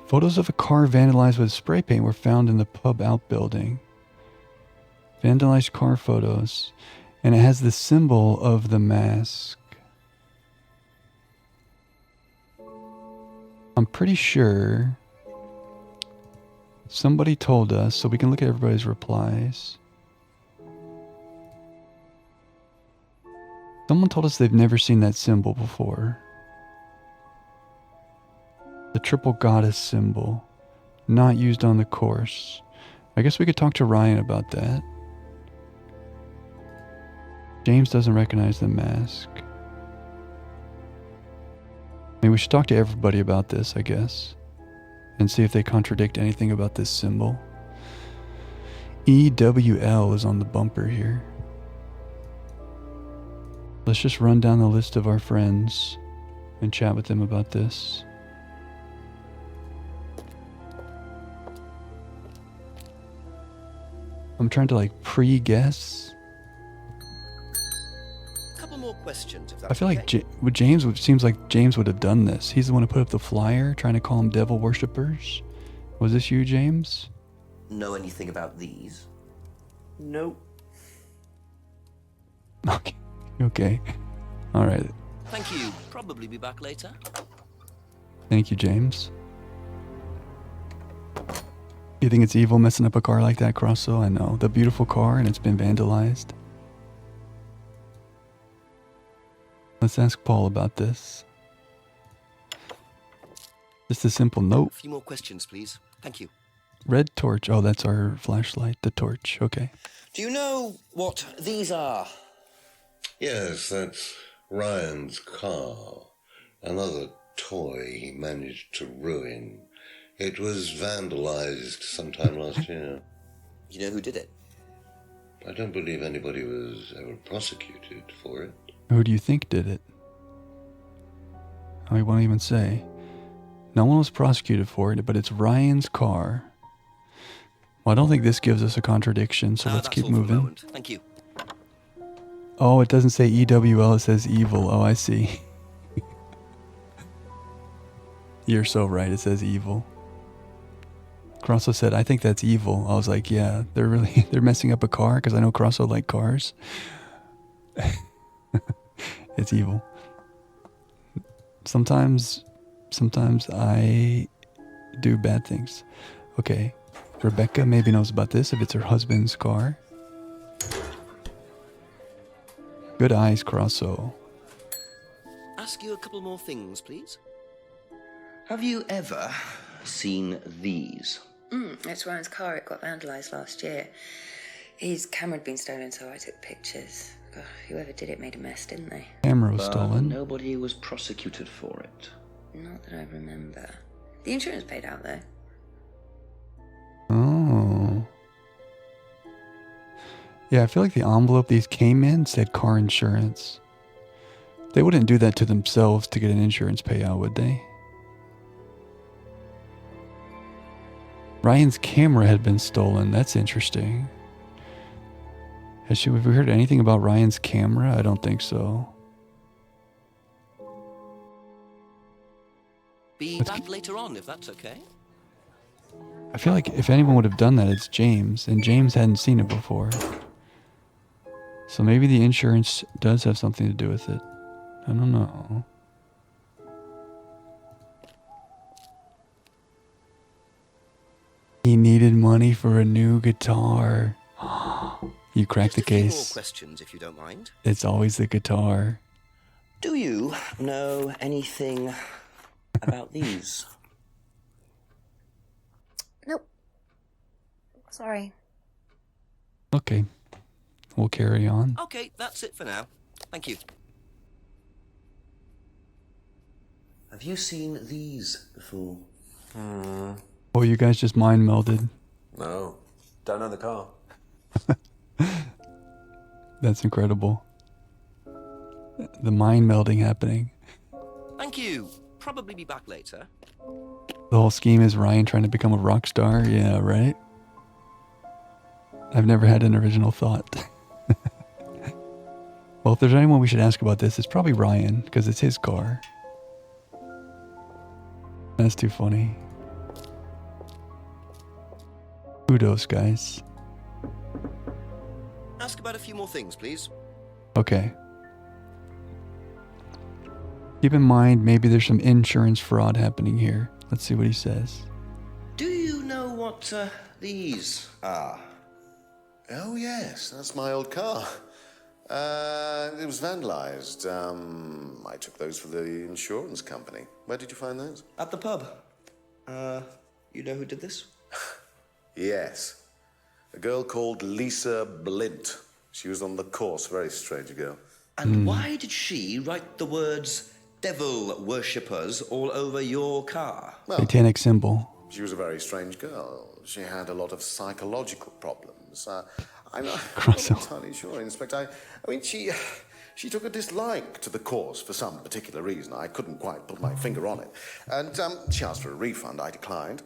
Photos of a car vandalized with spray paint were found in the pub outbuilding. Vandalized car photos. And it has the symbol of the mask. I'm pretty sure somebody told us, so we can look at everybody's replies. Someone told us they've never seen that symbol before. The triple goddess symbol. Not used on the course. I guess we could talk to Ryan about that. James doesn't recognize the mask. I mean, we should talk to everybody about this, I guess. And see if they contradict anything about this symbol. EWL is on the bumper here. Let's just run down the list of our friends and chat with them about this. I'm trying to like pre-guess. Couple more questions, if that's I feel okay. like seems like James would have done this. He's the one who put up the flyer trying to call them devil worshippers. Was this you, James? Know anything about these? Nope. Okay. Okay. All right. Thank you. Probably be back later. Thank you, James. You think it's evil messing up a car like that, Crosso? I know. The beautiful car and it's been vandalized. Let's ask Paul about this. Just a simple note. A few more questions, please. Thank you. Red torch. Oh, that's our flashlight. The torch. Okay. Do you know what these are? Yes, that's Ryan's car. Another toy he managed to ruin. It was vandalized sometime last year. You know who did it? I don't believe anybody was ever prosecuted for it. Who do you think did it? I won't even say. No one was prosecuted for it, but it's Ryan's car. Well, I don't think this gives us a contradiction, so let's keep moving. Thank you. Oh, it doesn't say EWL, it says evil. Oh, I see. You're so right, it says evil. Crosso said, I think that's evil. I was like, yeah, they're messing up a car because I know Crosso like cars. It's evil. Sometimes I do bad things. Okay, Rebecca maybe knows about this if it's her husband's car. Good eyes, Crosso. Ask you a couple more things, please. Have you ever seen these? It's Ryan's car. It got vandalised last year. His camera had been stolen, so I took pictures. God, whoever did it made a mess, didn't they? Camera was stolen. Nobody was prosecuted for it. Not that I remember. The insurance paid out, though. Oh. Yeah, I feel like the envelope these came in said car insurance. They wouldn't do that to themselves to get an insurance payout, would they? Ryan's camera had been stolen. That's interesting. Have we heard anything about Ryan's camera? I don't think so. Be back later on, if that's okay. I feel like if anyone would have done that, it's James, and James hadn't seen it before. So maybe the insurance does have something to do with it. I don't know. He needed money for a new guitar. You cracked the case. Just a few more questions, if you don't mind. It's always the guitar. Do you know anything about these? Nope. Sorry. Okay. We'll carry on. Okay, that's it for now. Thank you. Have you seen these before? Oh, you guys just mind melded. No, don't know the car. That's incredible. The mind melding happening. Thank you. Probably be back later. The whole scheme is Ryan trying to become a rock star. Yeah, right? I've never had an original thought. Well, if there's anyone we should ask about this, it's probably Ryan, because it's his car. That's too funny. Kudos, guys. Ask about a few more things, please. Okay. Keep in mind, maybe there's some insurance fraud happening here. Let's see what he says. Do you know what these are? Oh, yes, that's my old car. It was vandalized. I took those for the insurance company. Where did you find those? At the pub. You know who did this? Yes. A girl called Lisa Blint. She was on the course, very strange girl. And why did she write the words devil worshippers all over your car? Well, Satanic symbol. she was a very strange girl. She had a lot of psychological problems. I'm not entirely sure, Inspector. I mean, she took a dislike to the course for some particular reason. I couldn't quite put my finger on it. And she asked for a refund. I declined.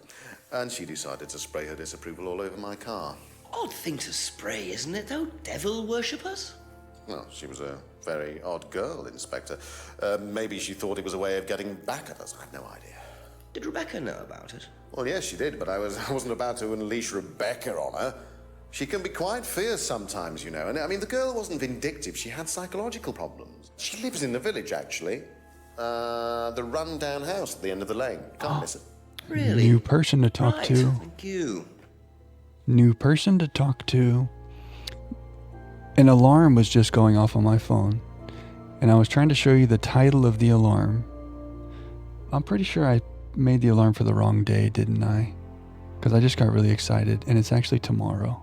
And she decided to spray her disapproval all over my car. Odd thing to spray, isn't it, though? Devil worshippers? Well, she was a very odd girl, Inspector. Maybe she thought it was a way of getting back at us. I've no idea. Did Rebecca know about it? Well, yes, she did, but I wasn't about to unleash Rebecca on her. She can be quite fierce sometimes, you know. And I mean, the girl wasn't vindictive. She had psychological problems. She lives in the village, actually. The run-down house at the end of the lane. Can't miss it. Really? New person to talk to. Thank you. New person to talk to. An alarm was just going off on my phone. And I was trying to show you the title of the alarm. I'm pretty sure I made the alarm for the wrong day, didn't I? Because I just got really excited. And it's actually tomorrow.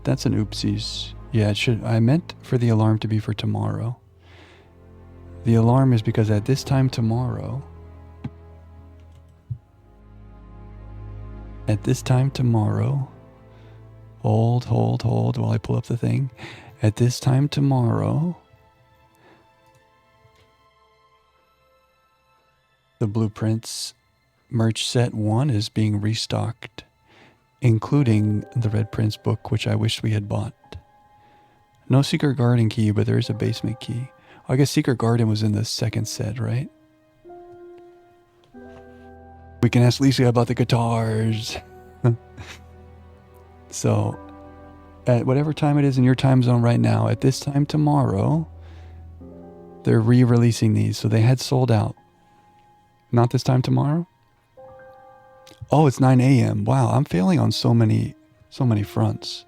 That's an oopsies. Yeah, it should. I meant for the alarm to be for tomorrow. The alarm is because at this time tomorrow. At this time tomorrow. Hold while I pull up the thing. At this time tomorrow. The Blueprints merch set 1 is being restocked, including the Red Prince book, which I wish we had bought. No Secret Garden key, but there is a basement key. I guess Secret Garden was in the second set, right? We can ask Lisa about the guitars. So, at whatever time it is in your time zone right now, at this time tomorrow, they're re-releasing these. So they had sold out. Not this time tomorrow? Oh, it's 9 a.m. Wow, I'm failing on so many fronts.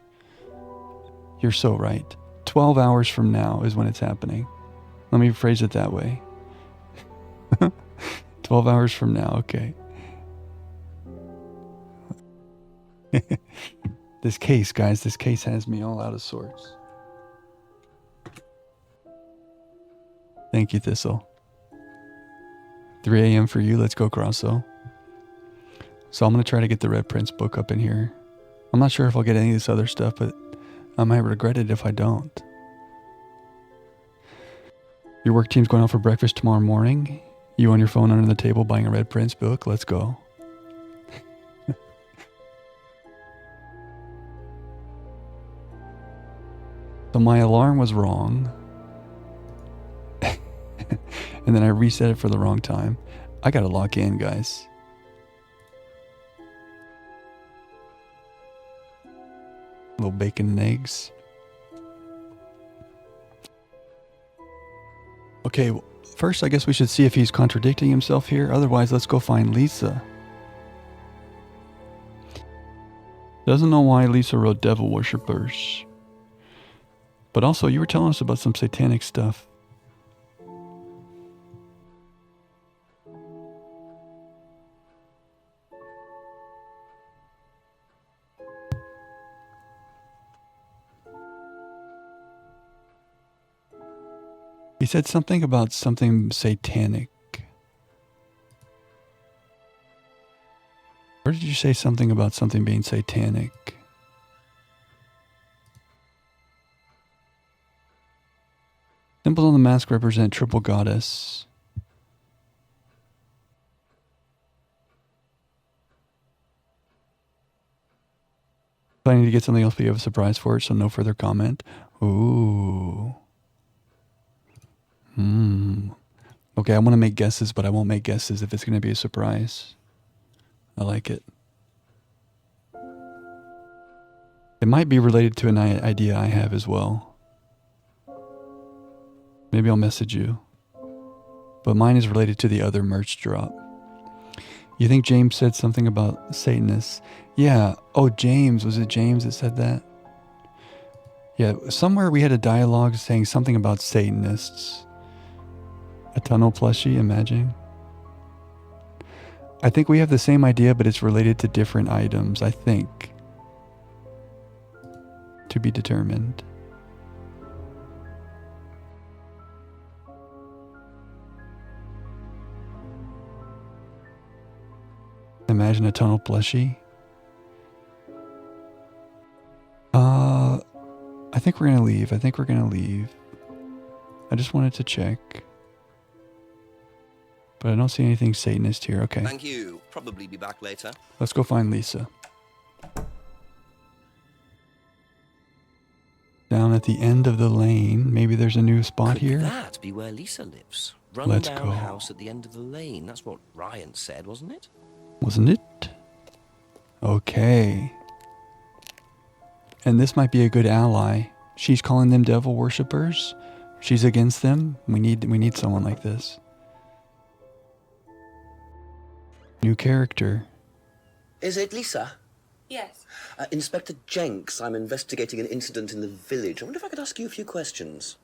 You're so right. 12 hours from now is when it's happening. Let me phrase it that way. 12 hours from now, okay. This case, guys, this case has me all out of sorts. Thank you, Thistle. 3 a.m. for you. Let's go, Grosso. So I'm going to try to get the Red Prince book up in here. I'm not sure if I'll get any of this other stuff, but I might regret it if I don't. Your work team's going out for breakfast tomorrow morning. You on your phone under the table buying a Red Prince book. Let's go. So my alarm was wrong. And then I reset it for the wrong time. I gotta lock in, guys. A little bacon and eggs. Okay, well, first I guess we should see if he's contradicting himself here. Otherwise, let's go find Lisa. Doesn't know why Lisa wrote devil worshippers. But also, you were telling us about some satanic stuff. He said something about something satanic. Where did you say something about something being satanic? Symbols on the mask represent triple goddess. Planning to get something else, but you have a surprise for it, so no further comment. Ooh. Okay, I want to make guesses, but I won't make guesses if it's going to be a surprise. I like it. It might be related to an idea I have as well. Maybe I'll message you. But mine is related to the other merch drop. You think James said something about Satanists? Yeah. Oh, James. Was it James that said that? Yeah. Somewhere we had a dialogue saying something about Satanists. A tunnel plushie, imagine. I think we have the same idea, but it's related to different items, I think. To be determined. Imagine a tunnel plushie. I think we're gonna leave. I just wanted to check. But I don't see anything Satanist here. Okay. Thank you. Probably be back later. Let's go find Lisa. Down at the end of the lane. Maybe there's a new spot here. Could that be where Lisa lives? Let's Run-down go. house at the end of the lane. That's what Ryan said, wasn't it? Wasn't it? Okay. And this might be a good ally. She's calling them devil worshippers. She's against them. We need someone like this. New character. Is it Lisa? Yes. Inspector Jenks, I'm investigating an incident in the village. I wonder if I could ask you a few questions.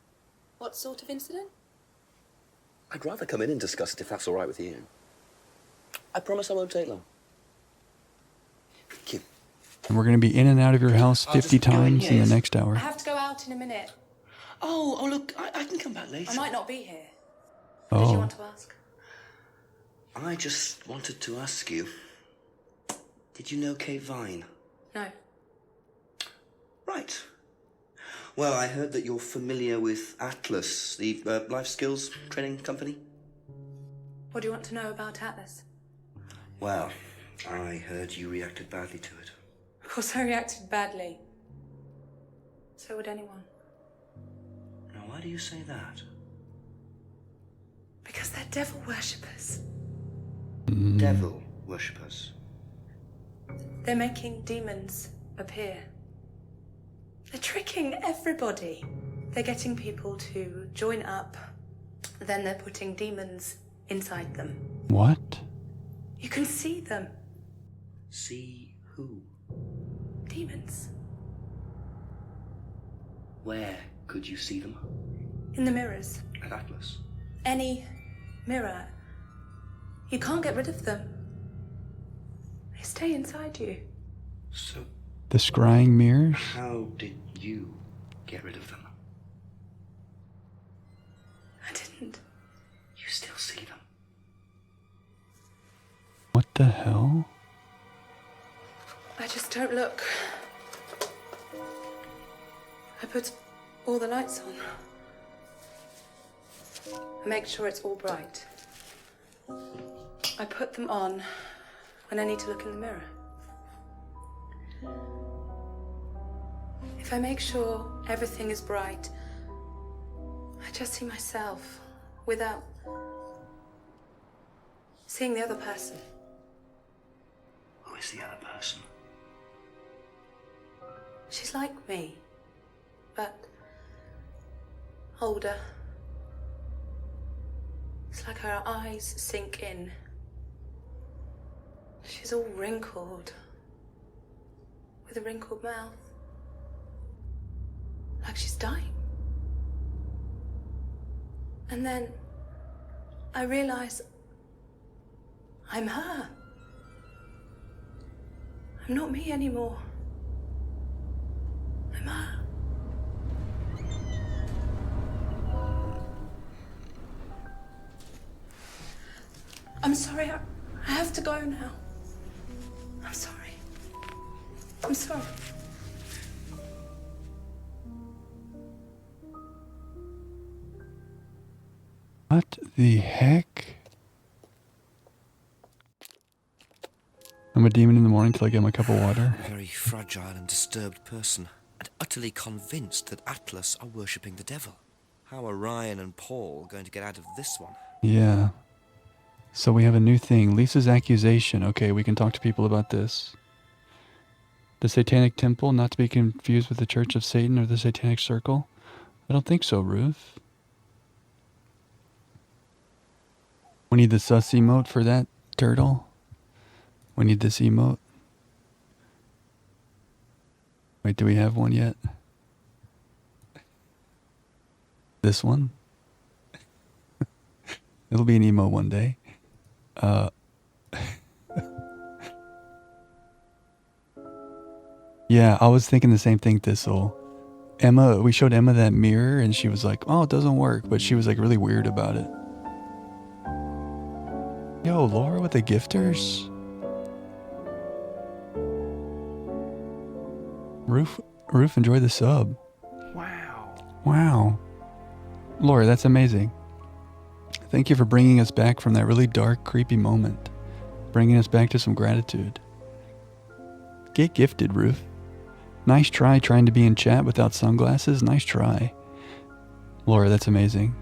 What sort of incident? I'd rather come in and discuss it if that's all right with you. I promise I won't take long. Thank you. And we're going to be in and out of your house 50 times in the next hour. I have to go out in a minute. Oh, look, I can come back later. I might not be here. Oh. What did you want to ask? I just wanted to ask you, did you know Kate Vine? No. Right. Well, I heard that you're familiar with Atlas, the life skills training company. What do you want to know about Atlas? Well, I heard you reacted badly to it. Of course I reacted badly. So would anyone. Now, why do you say that? Because they're devil worshippers. Devil worshippers. They're making demons appear. They're tricking everybody. They're getting people to join up, then they're putting demons inside them. What? You can see them. See who? Demons. Where could you see them? In the mirrors. At Atlas. Any mirror. You can't get rid of them. They stay inside you. So, The scrying mirrors? how did you get rid of them? I didn't. You still see them. What the hell? I just don't look. I put all the lights on. I make sure it's all bright. I put them on when I need to look in the mirror. If If I make sure everything is bright, I just see myself without seeing the other person. Who is the other person? She's like me, but older. It's like her eyes sink in. She's all wrinkled, with a wrinkled mouth. Like she's dying. And then I realize I'm her. I'm not me anymore. I'm her. I'm sorry, I have to go now. I'm sorry. I'm sorry. What the heck? I'm a demon in the morning till I get my cup of water. A very fragile and disturbed person, and utterly convinced that Atlas are worshipping the devil. How are Ryan and Paul going to get out of this one? Yeah. So we have a new thing. Lisa's accusation. Okay, we can talk to people about this. The Satanic Temple, not to be confused with the Church of Satan or the Satanic Circle. I don't think so, Ruth. We need the sus emote for that, turtle. We need this emote. Wait, do we have one yet? This one? It'll be an emo one day. Yeah, I was thinking the same thing, Thistle. Emma, we showed Emma that mirror and she was like, oh, it doesn't work. But she was like really weird about it. Yo, Laura with the gifters. Roof, enjoy the sub. Wow. Laura, that's amazing. Thank you for bringing us back from that really dark, creepy moment. Bringing us back to some gratitude. Get gifted, Roof. Nice try trying to be in chat without sunglasses. Nice try. Laura, that's amazing.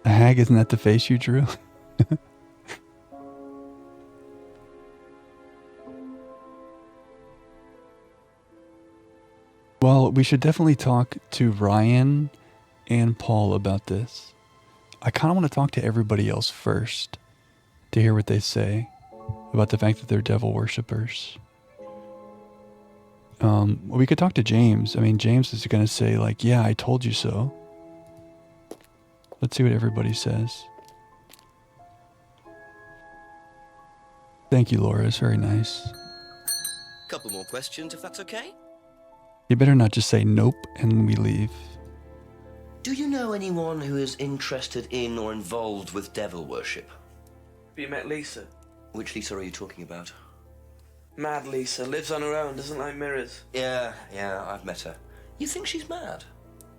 A hag, isn't that the face you drew? Well, we should definitely talk to Ryan and Paul about this. I kind of want to talk to everybody else first to hear what they say about the fact that they're devil worshippers. We could talk to James. I mean, James is going to say like, yeah, I told you so. Let's see what everybody says. Thank you, Laura. It's very nice. Couple more questions, if that's okay? You better not just say nope and we leave. Do you know anyone who is interested in or involved with devil worship? Have you met Lisa? Which Lisa are you talking about? Mad Lisa, lives on her own, doesn't like mirrors. Yeah, I've met her. You think she's mad?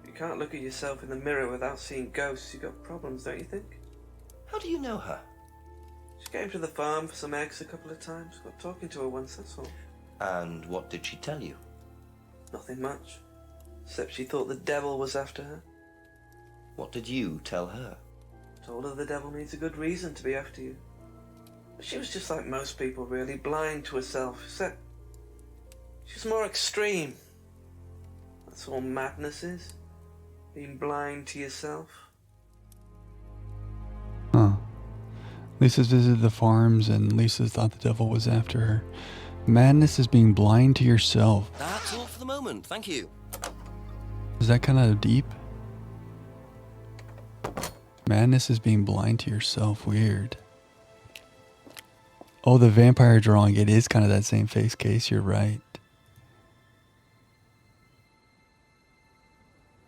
You can't look at yourself in the mirror without seeing ghosts. You've got problems, don't you think? How do you know her? She came to the farm for some eggs a couple of times. Got talking to her once, that's all. And what did she tell you? Nothing much. Except she thought the devil was after her. What did you tell her? Told her the devil needs a good reason to be after you. But she was just like most people, really, blind to herself, except she's more extreme. That's all madness is. Being blind to yourself. Huh. Lisa's visited the farms and Lisa thought the devil was after her. Madness is being blind to yourself. That's all for the moment, thank you. Is that kind of deep? Madness is being blind to yourself. Weird. Oh, the vampire drawing. It is kind of that same face case. You're right.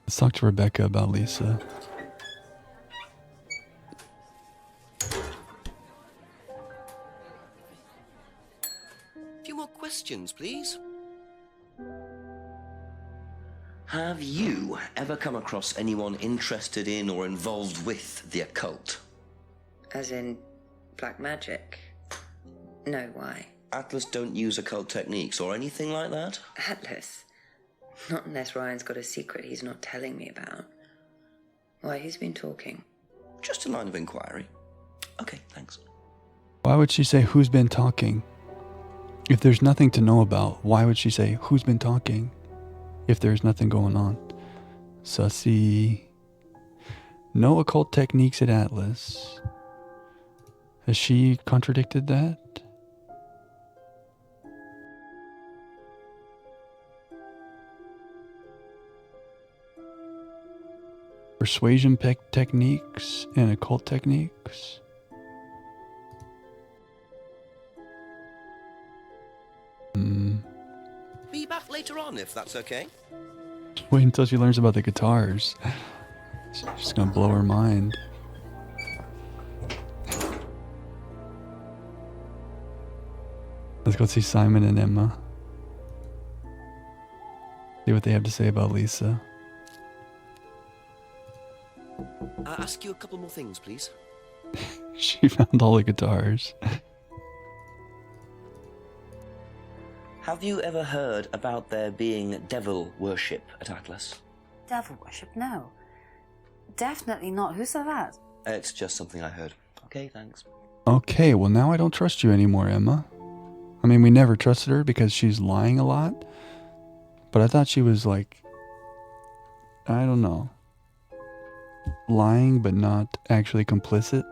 Let's talk to Rebecca about Lisa. A few more questions, please. Have you ever come across anyone interested in or involved with the occult? As in black magic? No, why? Atlas don't use occult techniques or anything like that? Atlas? Not unless Ryan's got a secret he's not telling me about. Why, who's been talking? Just a line of inquiry. Okay, thanks. Why would she say who's been talking? If there's nothing to know about, why would she say who's been talking? If there's nothing going on. Sussy. No occult techniques at Atlas. Has she contradicted that? Persuasion techniques and occult techniques? Be back later on, if that's okay. Wait until she learns about the guitars. She's gonna blow her mind. Let's go see Simon and Emma. See what they have to say about Lisa. Ask you a couple more things, please. She found all the guitars. Have you ever heard about there being devil worship at Atlas? Devil worship? No. Definitely not. Who said that? It's just something I heard. Okay, thanks. Okay, well now I don't trust you anymore, Emma. I mean, we never trusted her because she's lying a lot. But I thought she was like, I don't know, lying but not actually complicit.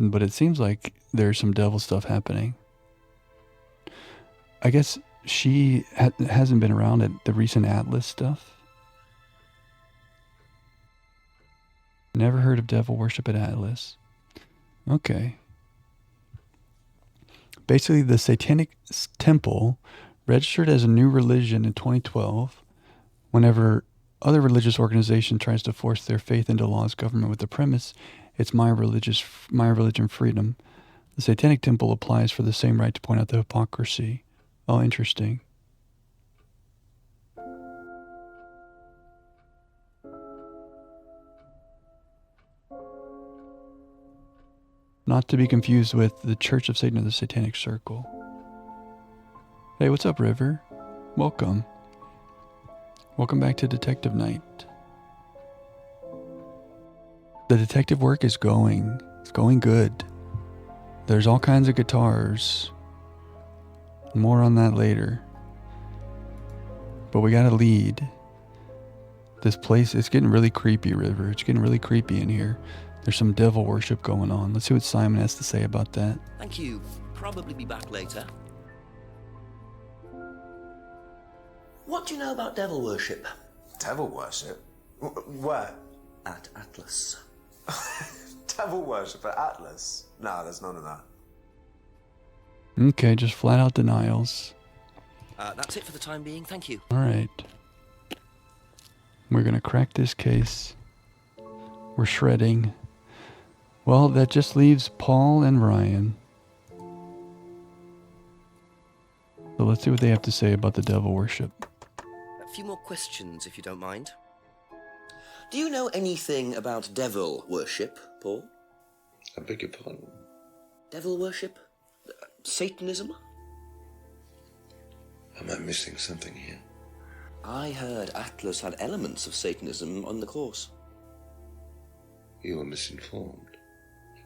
But it seems like there's some devil stuff happening. I guess she hasn't been around at the recent Atlas stuff. Never heard of devil worship at Atlas. Okay. Basically, the Satanic Temple registered as a new religion in 2012. Whenever other religious organization tries to force their faith into law's government with the premise, it's my religion freedom. The Satanic Temple applies for the same right to point out the hypocrisy. Oh, interesting. Not to be confused with the Church of Satan or the Satanic Circle. Hey, what's up, River? Welcome. Welcome back to Detective Night. The detective work is going. It's going good. There's all kinds of guitars. More on that later. But we got a lead. This place, it's getting really creepy, River. It's getting really creepy in here. There's some devil worship going on. Let's see what Simon has to say about that. Thank you. Probably be back later. What do you know about devil worship? Devil worship? Where? At Atlas. Devil worship at Atlas? No, there's none of that. Okay, just flat out denials. That's it for the time being. Thank you. All right. We're going to crack this case. We're shredding. Well, that just leaves Paul and Ryan. So let's see what they have to say about the devil worship. A few more questions, if you don't mind. Do you know anything about devil worship, Paul? I beg your pardon? Devil worship? Satanism? Am I missing something here? I heard Atlas had elements of Satanism on the course. You were misinformed.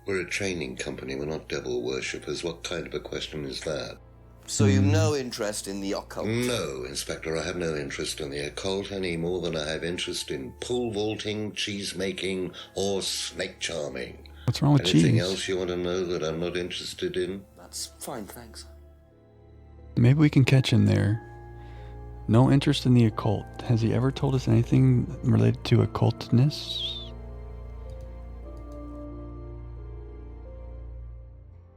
We're a training company, we're not devil worshippers. What kind of a question is that? So you've no interest in the occult? No, Inspector, I have no interest in the occult any more than I have interest in pole vaulting, cheese making, or snake charming. What's wrong with Anything cheese? else you want to know that I'm not interested in? That's fine, thanks. Maybe we can catch him there. No interest in the occult. Has he ever told us anything related to occultness?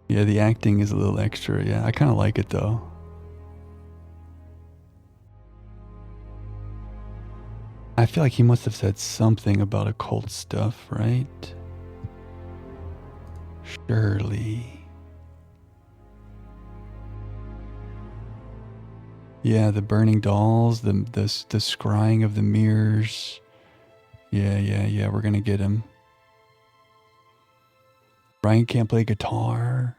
Yeah, the acting is a little extra. Yeah, I kind of like it though. I feel like he must have said something about occult stuff, right? Surely. Yeah, the burning dolls, the scrying of the mirrors. Yeah, we're gonna get him. Ryan can't play guitar.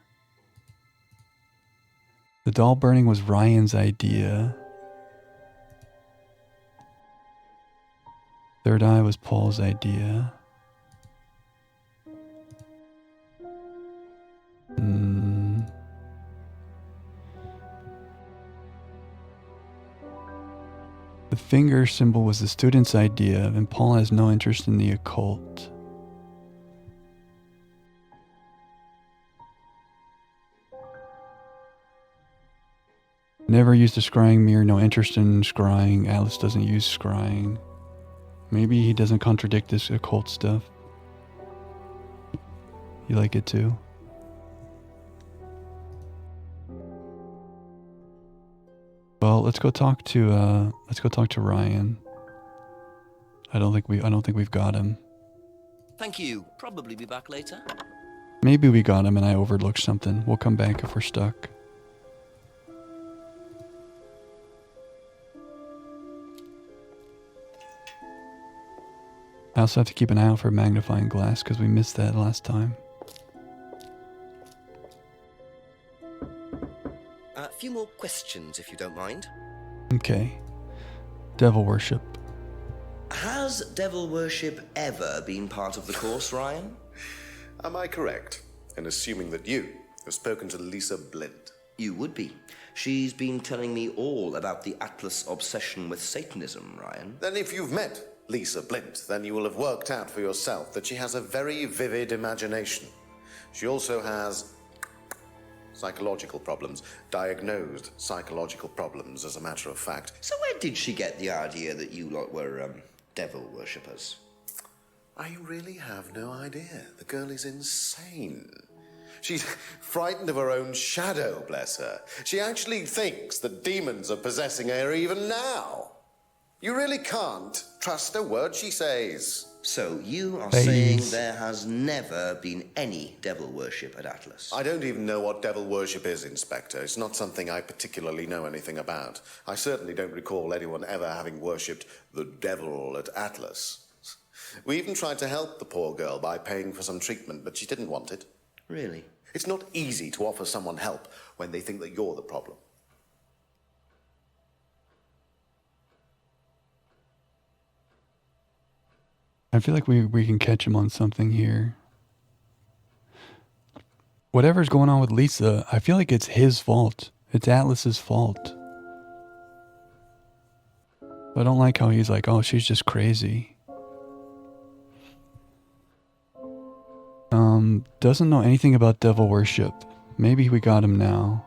The doll burning was Ryan's idea. Third eye was Paul's idea. The finger symbol was the student's idea, and Paul has no interest in the occult. Never used a scrying mirror, no interest in scrying. Atlas doesn't use scrying. Maybe he doesn't contradict this occult stuff. You like it too? Well, let's go talk to Ryan. I don't think we've got him. Thank you. Probably be back later. Maybe we got him and I overlooked something. We'll come back if we're stuck. I also have to keep an eye out for a magnifying glass because we missed that last time. A few more questions, if you don't mind. Okay. Devil worship. Has devil worship ever been part of the course, Ryan? Am I correct in assuming that you have spoken to Lisa Blint? You would be. She's been telling me all about the Atlas obsession with Satanism, Ryan. Then if you've met Lisa Blint, then you will have worked out for yourself that she has a very vivid imagination. She also has psychological problems, diagnosed psychological problems, as a matter of fact. So where did she get the idea that you lot were, devil worshippers? I really have no idea. The girl is insane. She's frightened of her own shadow, bless her. She actually thinks that demons are possessing her even now. You really can't trust a word she says. So you are saying there has never been any devil worship at Atlas? I don't even know what devil worship is, Inspector. It's not something I particularly know anything about. I certainly don't recall anyone ever having worshipped the devil at Atlas. We even tried to help the poor girl by paying for some treatment, but she didn't want it. Really? It's not easy to offer someone help when they think that you're the problem. I feel like we can catch him on something here. Whatever's going on with Lisa, I feel like it's his fault. It's Atlas's fault. I don't like how he's like, oh, she's just crazy. Doesn't know anything about devil worship. Maybe we got him now.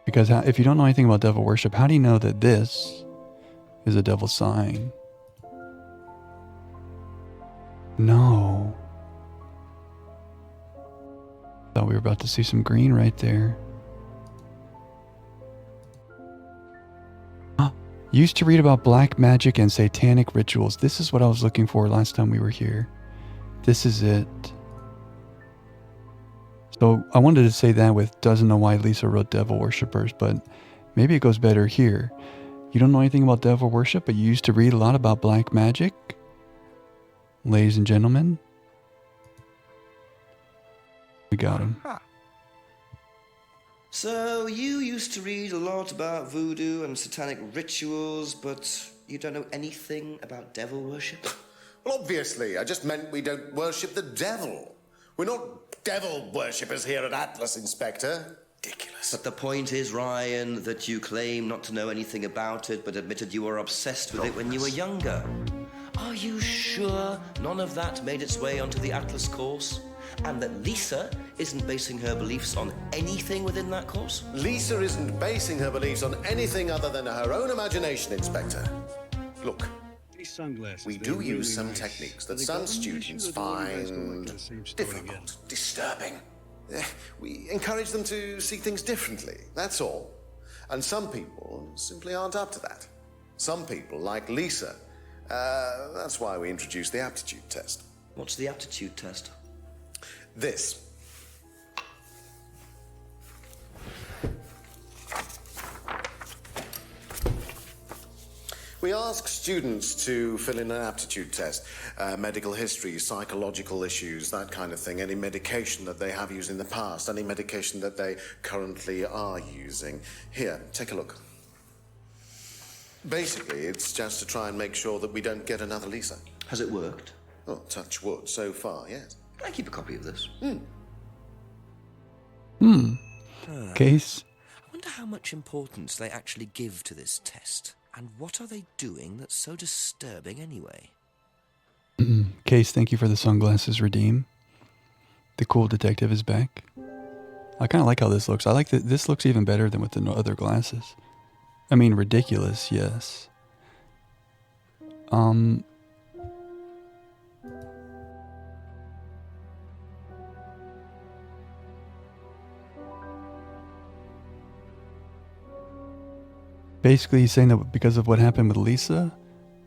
Because if you don't know anything about devil worship, how do you know that this is a devil sign? No. Thought we were about to see some green right there. Used to read about black magic and satanic rituals. This is what I was looking for last time we were here. This is it. So I wanted to say that with doesn't know why Lisa wrote devil worshippers, but maybe it goes better here. You don't know anything about devil worship, but you used to read a lot about black magic? Ladies and gentlemen, we got him. So you used to read a lot about voodoo and satanic rituals, but you don't know anything about devil worship? Well, obviously, I just meant we don't worship the devil. We're not devil worshippers here at Atlas, Inspector. Ridiculous. But the point is, Ryan, that you claim not to know anything about it, but admitted you were obsessed with it when you were younger. Are you sure none of that made its way onto the Atlas course? And that Lisa isn't basing her beliefs on anything within that course? Lisa isn't basing her beliefs on anything other than her own imagination, Inspector. Look, we do use some techniques that some students find difficult, disturbing. We encourage them to see things differently, that's all. And some people simply aren't up to that. Some people, like Lisa, that's why we introduced the aptitude test. What's the aptitude test? This. We ask students to fill in an aptitude test, medical history, psychological issues, that kind of thing, any medication that they have used in the past, any medication that they currently are using. Here, take a look. Basically, it's just to try and make sure that we don't get another Lisa. Has it worked? Well, touch wood, so far, yes. Can I keep a copy of this? Case? I wonder how much importance they actually give to this test. And what are they doing that's so disturbing anyway? Case, thank you for the sunglasses, Redeem. The cool detective is back. I kind of like how this looks. I like that this looks even better than with the other glasses. I mean, ridiculous, yes. Basically, he's saying that because of what happened with Lisa,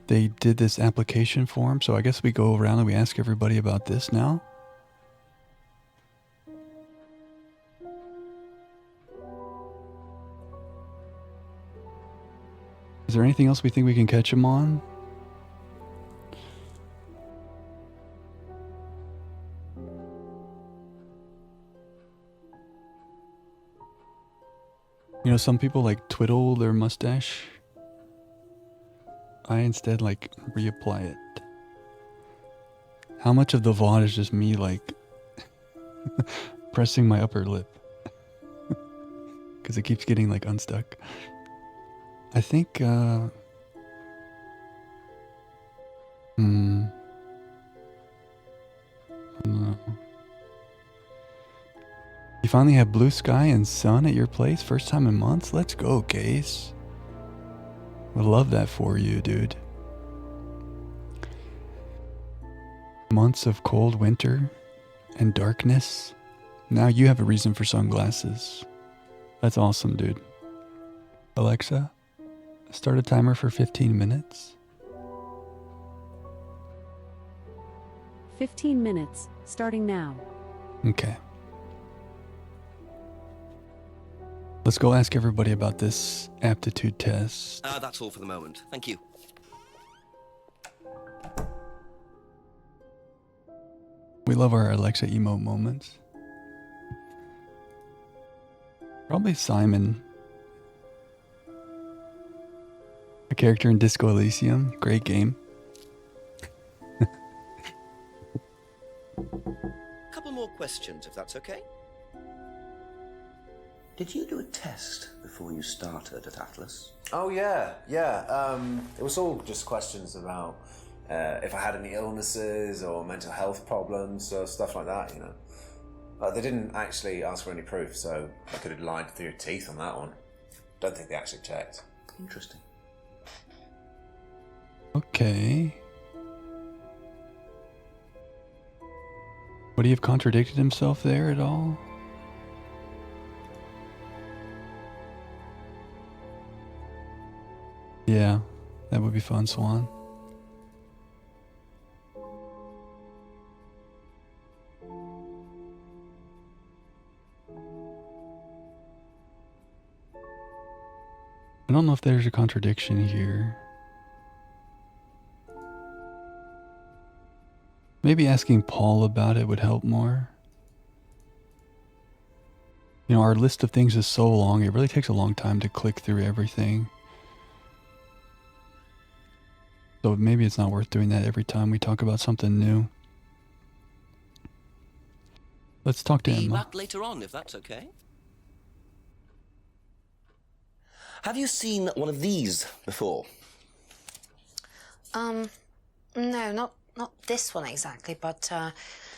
they did this application form. So I guess we go around and we ask everybody about this now. Is there anything else we think we can catch him on? You know, some people like twiddle their mustache. I instead like reapply it. How much of the VOD is just me like pressing my upper lip? Because it keeps getting like unstuck. I think, no. You finally have blue sky and sun at your place? First time in months? Let's go, Case. Would love that for you, dude. Months of cold winter and darkness. Now you have a reason for sunglasses. That's awesome, dude. Alexa, start a timer for 15 minutes. 15 minutes, starting now. Okay. Let's go ask everybody about this aptitude test. That's all for the moment. Thank you. We love our Alexa emote moments. Probably Simon. A character in Disco Elysium. Great game. Couple more questions, if that's okay. Did you do a test before you started at Atlas? Oh, yeah. It was all just questions about if I had any illnesses or mental health problems or stuff like that, you know. They didn't actually ask for any proof, so I could have lied through your teeth on that one. Don't think they actually checked. Interesting. Okay. Would he have contradicted himself there at all? Yeah, that would be fun, Swan. I don't know if there's a contradiction here. Maybe asking Paul about it would help more. You know, our list of things is so long, it really takes a long time to click through everything. So maybe it's not worth doing that every time we talk about something new. Let's talk to Be Emma. back later on, if that's okay. Have you seen one of these before? No, not this one exactly, but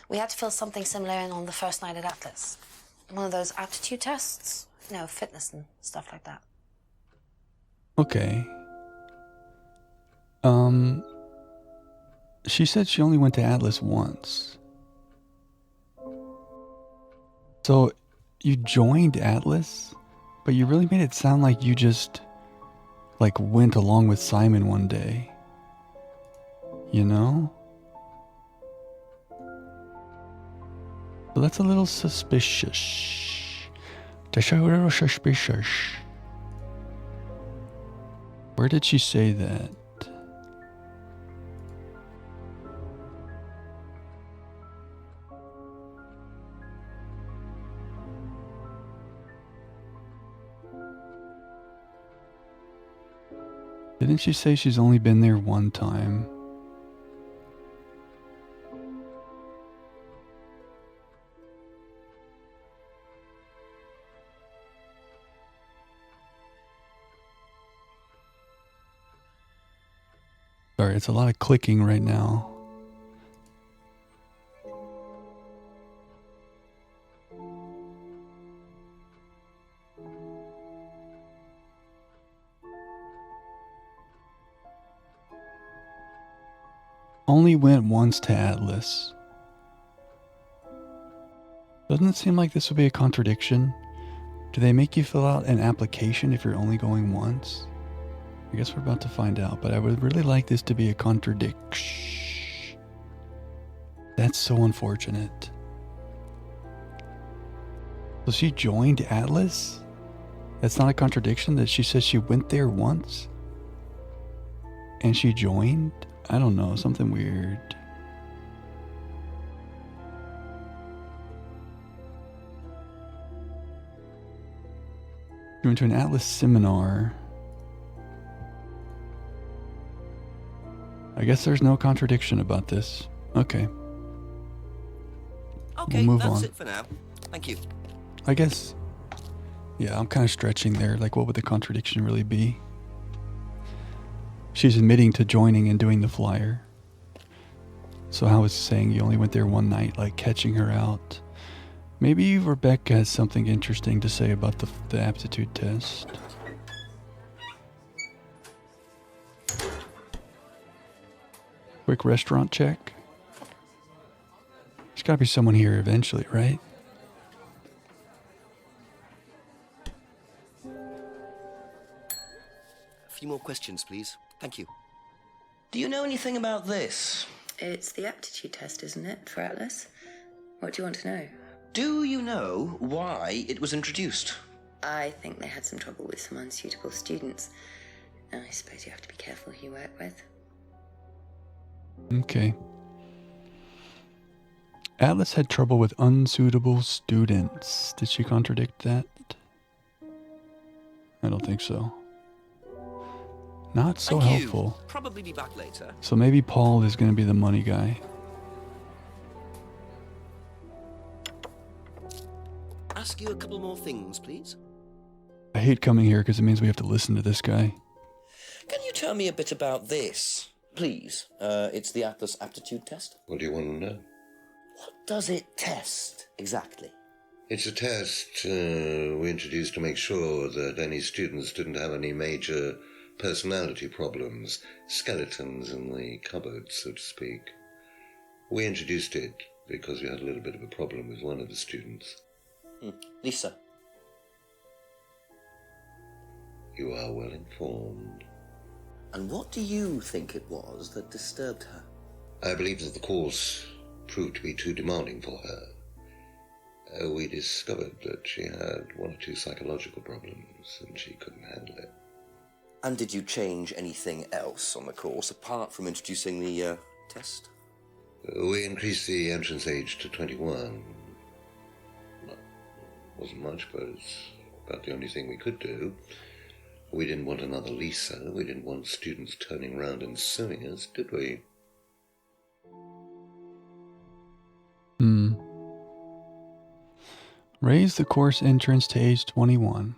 we had to fill something similar in on the first night at Atlas. One of those aptitude tests, you know, fitness and stuff like that. Okay. She said she only went to Atlas once. So, you joined Atlas, but you really made it sound like you just, like, went along with Simon one day. You know? So that's a little suspicious. That's a little suspicious. Where did she say that? Didn't she say she's only been there one time? Sorry, it's a lot of clicking right now. Only went once to Atlas. Doesn't it seem like this would be a contradiction? Do they make you fill out an application if you're only going once? I guess we're about to find out, but I would really like this to be a contradiction. That's so unfortunate. So she joined Atlas? That's not a contradiction that she says she went there once? And she joined? I don't know, something weird. She went to an Atlas seminar. I guess there's no contradiction about this. Okay. Okay, we'll move that's on. it for now. Thank you. I guess, yeah, I'm kind of stretching there. Like, what would the contradiction really be? She's admitting to joining and doing the flyer. So how is saying you only went there one night, like catching her out? Maybe Rebecca has something interesting to say about the aptitude test. Quick restaurant check. There's gotta be someone here eventually, right? A few more questions, please. Thank you. Do you know anything about this? It's the aptitude test, isn't it, for Atlas? What do you want to know? Do you know why it was introduced? I think they had some trouble with some unsuitable students. I suppose you have to be careful who you work with. Okay. Atlas had trouble with unsuitable students. Did she contradict that? I don't think so. Not so Thank helpful. you. Probably be back later. So maybe Paul is going to be the money guy. Ask you a couple more things, please. I hate coming here because it means we have to listen to this guy. Can you tell me a bit about this, please? It's the Atlas aptitude test. What do you want to know? What does it test, exactly? It's a test we introduced to make sure that any students didn't have any major personality problems, skeletons in the cupboard, so to speak. We introduced it because we had a little bit of a problem with one of the students. Lisa. You are well informed. And what do you think it was that disturbed her? I believe that the course proved to be too demanding for her. We discovered that she had one or two psychological problems and she couldn't handle it. And did you change anything else on the course apart from introducing the test? We increased the entrance age to 21. Wasn't much, but it's about the only thing we could do. We didn't want another Lisa. We didn't want students turning around and suing us, did we? Raise the course entrance to age 21.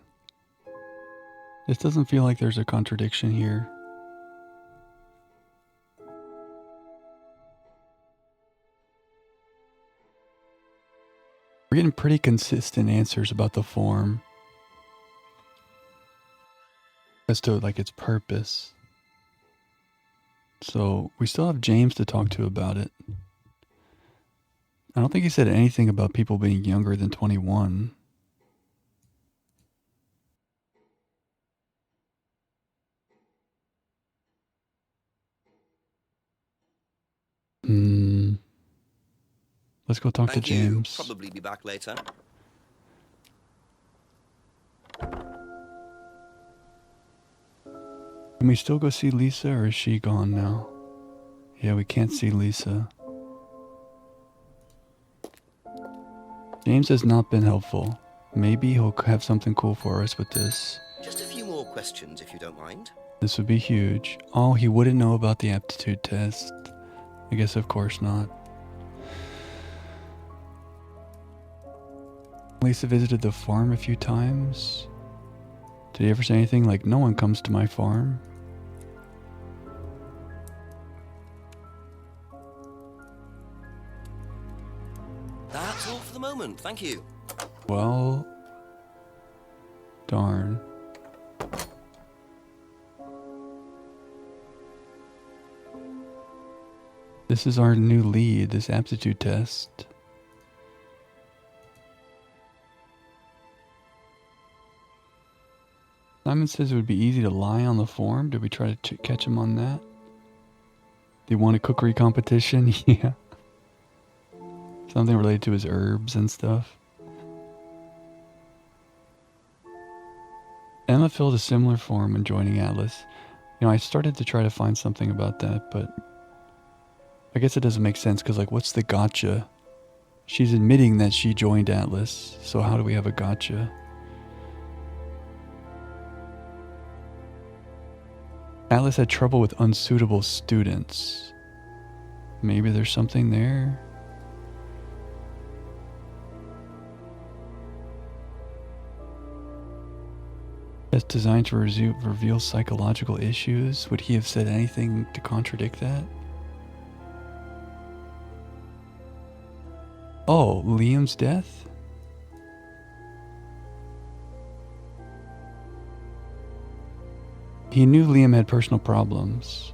This doesn't feel like there's a contradiction here. We're getting pretty consistent answers about the form as to like its purpose. So we still have James to talk to about it. I don't think he said anything about people being younger than 21. Let's go talk to James. Thank you. Probably be back later. Can we still go see Lisa, or is she gone now? Yeah, we can't see Lisa. James has not been helpful. Maybe he'll have something cool for us with this. Just a few more questions, if you don't mind. This would be huge. Oh, he wouldn't know about the aptitude test. I guess of course not. Lisa visited the farm a few times. Did he ever say anything like, no one comes to my farm? That's all for the moment, thank you. Well, darn. This is our new lead, this aptitude test. Simon says it would be easy to lie on the form. Did we try to catch him on that? They won a cookery competition? Yeah. Something related to his herbs and stuff. Emma filled a similar form when joining Atlas. You know, I started to try to find something about that, but I guess it doesn't make sense because, like, what's the gotcha? She's admitting that she joined Atlas, so how do we have a gotcha? Atlas had trouble with unsuitable students. Maybe there's something there. It's designed to reveal psychological issues. Would he have said anything to contradict that? Oh, Liam's death? He knew Liam had personal problems.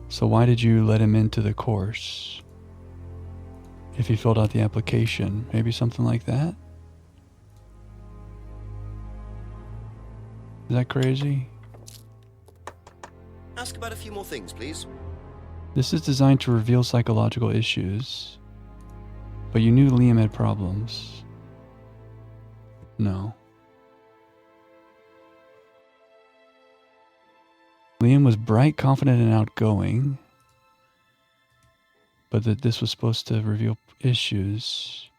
So why did you let him into the course? If he filled out the application, maybe something like that? Is that crazy? Ask about a few more things, please. This is designed to reveal psychological issues. But you knew Liam had problems. No. Liam was bright, confident, and outgoing. But that this was supposed to reveal issues.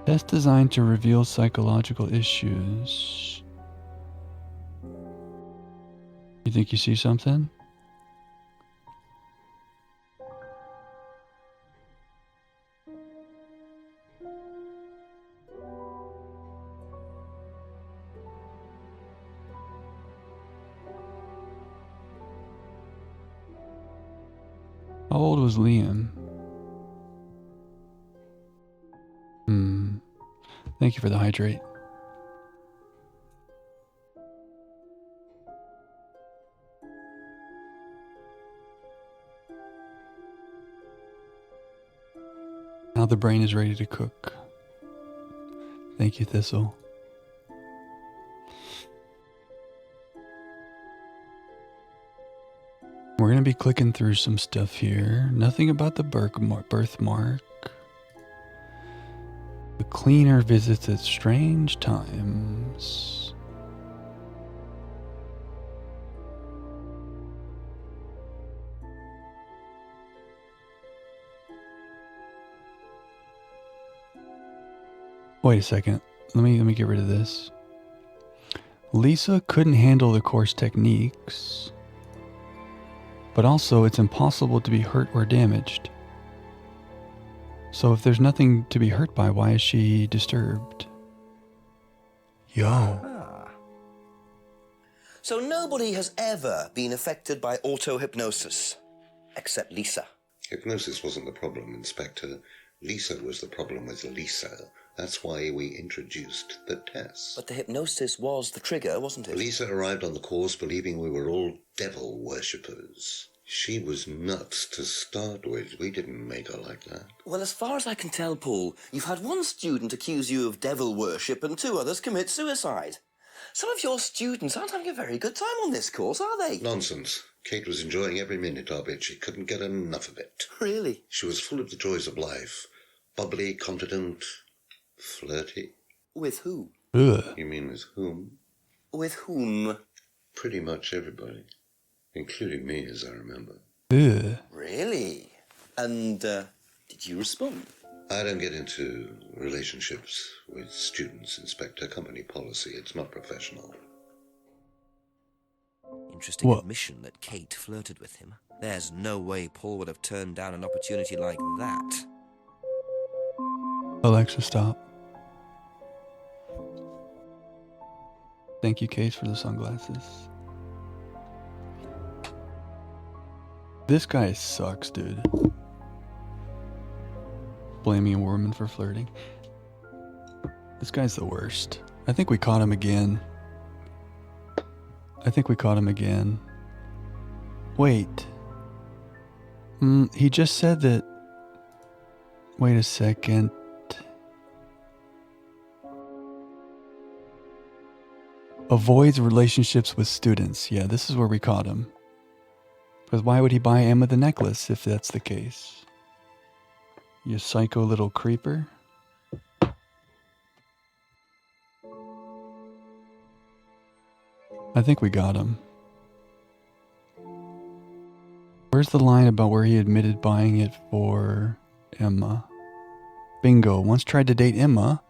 Test designed to reveal psychological issues. You think you see something? How old was Liam? Thank you for the hydrate. Now the brain is ready to cook. Thank you, Thistle. We're going to be clicking through some stuff here. Nothing about the birthmark. The cleaner visits at strange times. Wait a second. Let me get rid of this. Lisa couldn't handle the course techniques, but also it's impossible to be hurt or damaged. So if there's nothing to be hurt by, why is she disturbed? Yo. So nobody has ever been affected by auto-hypnosis, except Lisa. Hypnosis wasn't the problem, Inspector. Lisa was the problem with Lisa. That's why we introduced the test. But the hypnosis was the trigger, wasn't it? Lisa arrived on the course believing we were all devil worshippers. She was nuts to start with. We didn't make her like that. Well, as far as I can tell, Paul, you've had one student accuse you of devil worship and 2 others commit suicide. Some of your students aren't having a very good time on this course, are they? Nonsense. Kate was enjoying every minute of it. She couldn't get enough of it. Really? She was full of the joys of life. Bubbly, confident, flirty. With who? Ugh. You mean with whom? With whom? Pretty much everybody, including me, as I remember. Ugh. Really? And, did you respond? I don't get into relationships with students, Inspector. Company policy. It's not professional. Interesting What? admission that Kate flirted with him. There's no way Paul would have turned down an opportunity like that. Alexa, stop. Thank you, Case, for the sunglasses. This guy sucks, dude. Blaming a woman for flirting. This guy's the worst. I think we caught him again. Wait. He just said that... Wait a second. Avoids relationships with students. Yeah, this is where we caught him. Because why would he buy Emma the necklace if that's the case? You psycho little creeper. I think we got him. Where's the line about where he admitted buying it for Emma? Bingo. Once tried to date Emma,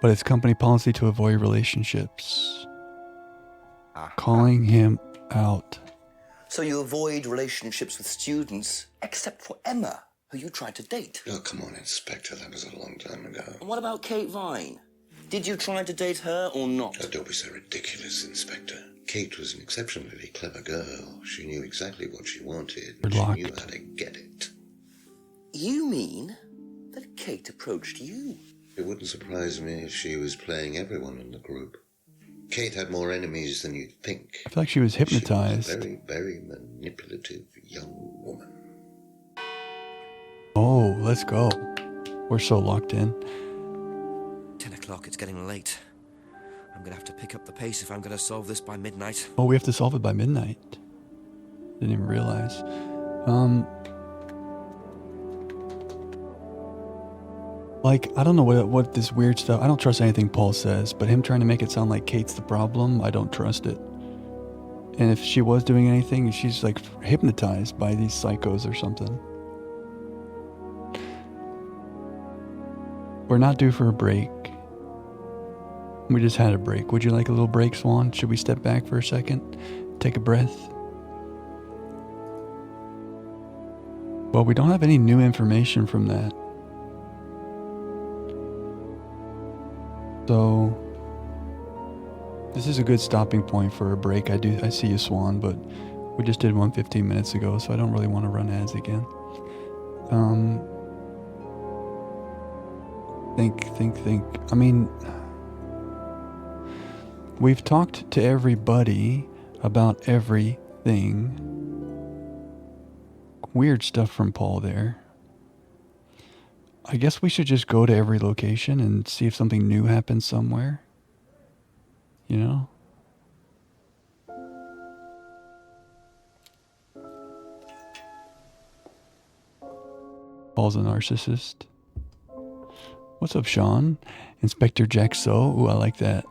but it's company policy to avoid relationships. Calling him out. So you avoid relationships with students, except for Emma, who you tried to date. Oh, come on, Inspector. That was a long time ago. And what about Kate Vine? Did you try to date her or not? Oh, don't be so ridiculous, Inspector. Kate was an exceptionally clever girl. She knew exactly what she wanted. We're She locked. knew how to get it. You mean that Kate approached you? It wouldn't surprise me if she was playing everyone in the group. Kate had more enemies than you'd think. I feel like she was hypnotized. She was a very, very manipulative young woman. Oh, let's go. We're so locked in. 10 o'clock, it's getting late. I'm gonna have to pick up the pace if I'm gonna solve this by midnight. Oh, we have to solve it by midnight. Didn't even realize. Like, I don't know what this weird stuff... I don't trust anything Paul says, but him trying to make it sound like Kate's the problem, I don't trust it. And if she was doing anything, she's like hypnotized by these psychos or something. We're not due for a break. We just had a break. Would you like a little break, Swan? Should we step back for a second? Take a breath? Well, we don't have any new information from that. So, this is a good stopping point for a break. I see you, Swan, but we just did one 15 minutes ago, so I don't really want to run ads again. Think. I mean, we've talked to everybody about everything. Weird stuff from Paul there. I guess we should just go to every location and see if something new happens somewhere. You know? Paul's a narcissist. What's up, Sean? Inspector Jack So. Ooh, I like that.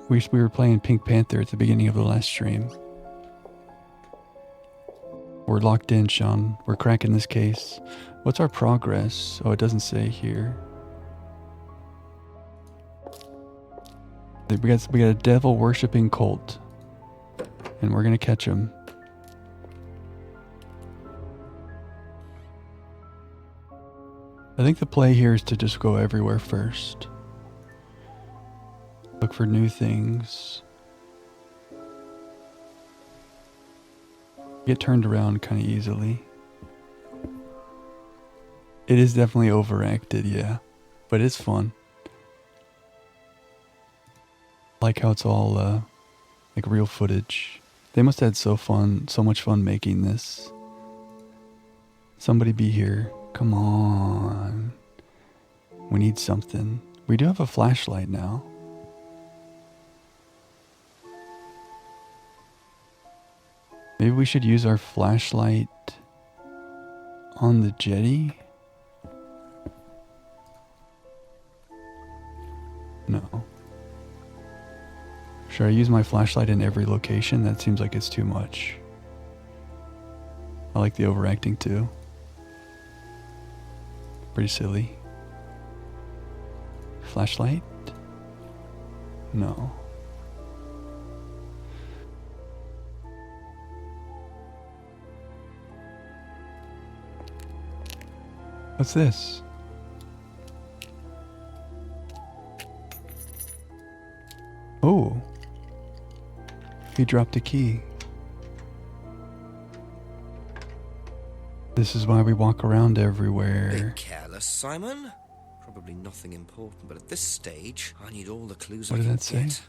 We were playing Pink Panther at the beginning of the last stream. We're locked in, Sean. We're cracking this case. What's our progress? Oh, it doesn't say here. We got a devil worshipping cult, and we're gonna catch him. I think the play here is to just go everywhere first. Look for new things. Get turned around kind of easily. It is definitely overacted, yeah. But it's fun. Like how it's all like real footage. They must have had so much fun making this. Somebody be here. Come on. We need something. We do have a flashlight now. Maybe we should use our flashlight on the jetty? No. Should I use my flashlight in every location? That seems like it's too much. I like the overacting too. Pretty silly. Flashlight? No. What's this? Oh. He dropped a key. This is why we walk around everywhere. Be careless, Simon. Probably nothing important, but at this stage, I need all the clues What I did can that say? get.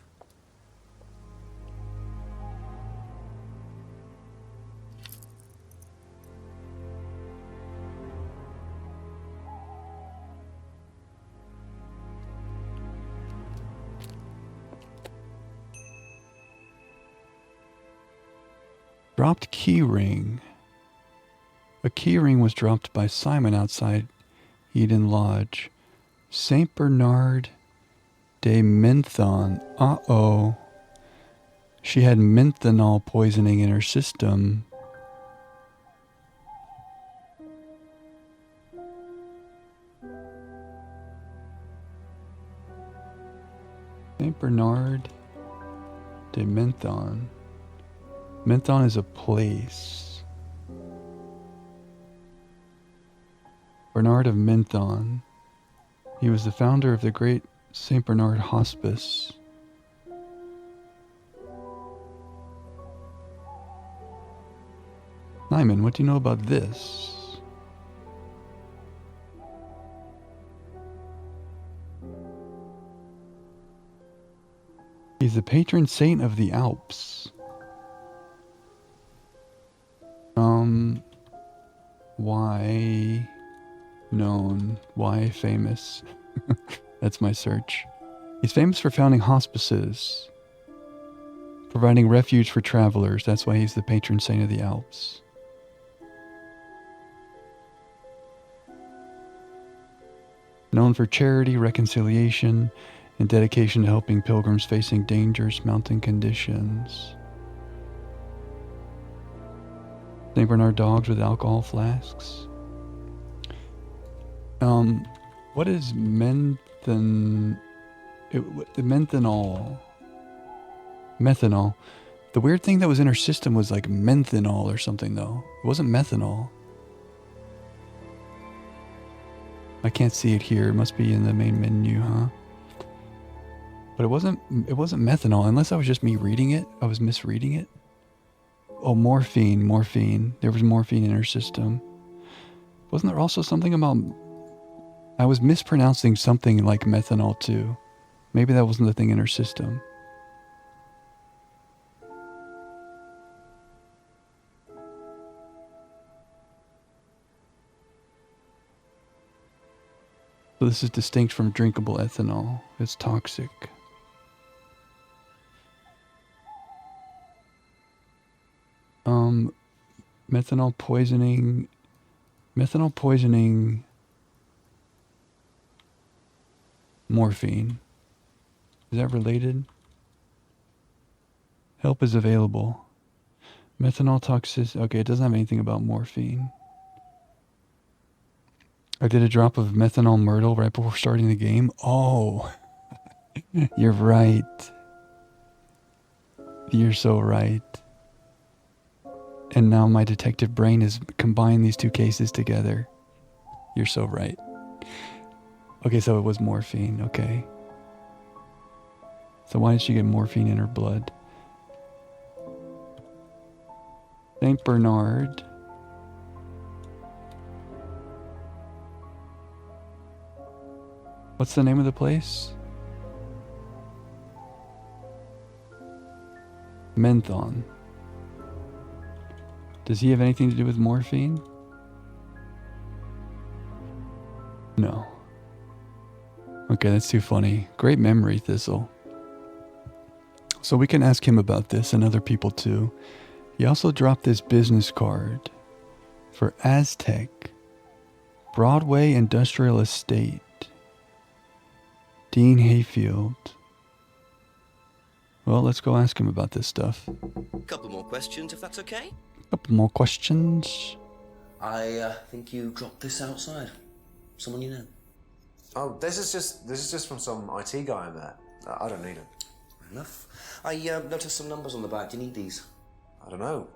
Dropped key ring. A key ring was dropped by Simon outside Eden Lodge. Saint Bernard de Menthon. Uh-oh. She had menthanol poisoning in her system. Saint Bernard de Menthon. Menthon is a place. Bernard of Menthon. He was the founder of the great St. Bernard Hospice. Simon, what do you know about this? He's the patron saint of the Alps. Why known? Why famous? That's my search. He's famous for founding hospices, providing refuge for travelers. That's why he's the patron saint of the Alps. Known for charity, reconciliation, and dedication to helping pilgrims facing dangerous mountain conditions. St. Bernard dogs with alcohol flasks. What is menthanol? Methanol. The weird thing that was in her system was like menthanol or something, though. It wasn't methanol. I can't see it here. It must be in the main menu, huh? But it wasn't methanol, unless that was just me reading it. I was misreading it. Oh, morphine. There was morphine in her system. Wasn't there also something about... I was mispronouncing something like methanol too. Maybe that wasn't the thing in her system. So this is distinct from drinkable ethanol. It's toxic. Methanol poisoning, morphine. Is that related? Help is available. Methanol toxicity. Okay, it doesn't have anything about morphine. I did a drop of methanol myrtle right before starting the game. Oh, you're right. You're so right. And now my detective brain has combined these two cases together. You're so right. Okay, so it was morphine. Okay. So why did she get morphine in her blood? Saint Bernard. What's the name of the place? Menthon. Does he have anything to do with morphine? No. Okay, that's too funny. Great memory, Thistle. So we can ask him about this and other people too. He also dropped this business card for Aztec, Broadway Industrial Estate, Dean Hayfield. Well, let's go ask him about this stuff. Couple more questions, if that's okay? Couple more questions. I think you dropped this outside. Someone you know. Oh, this is just from some IT guy I met. I don't need it. Enough. I noticed some numbers on the back. Do you need these? I don't know.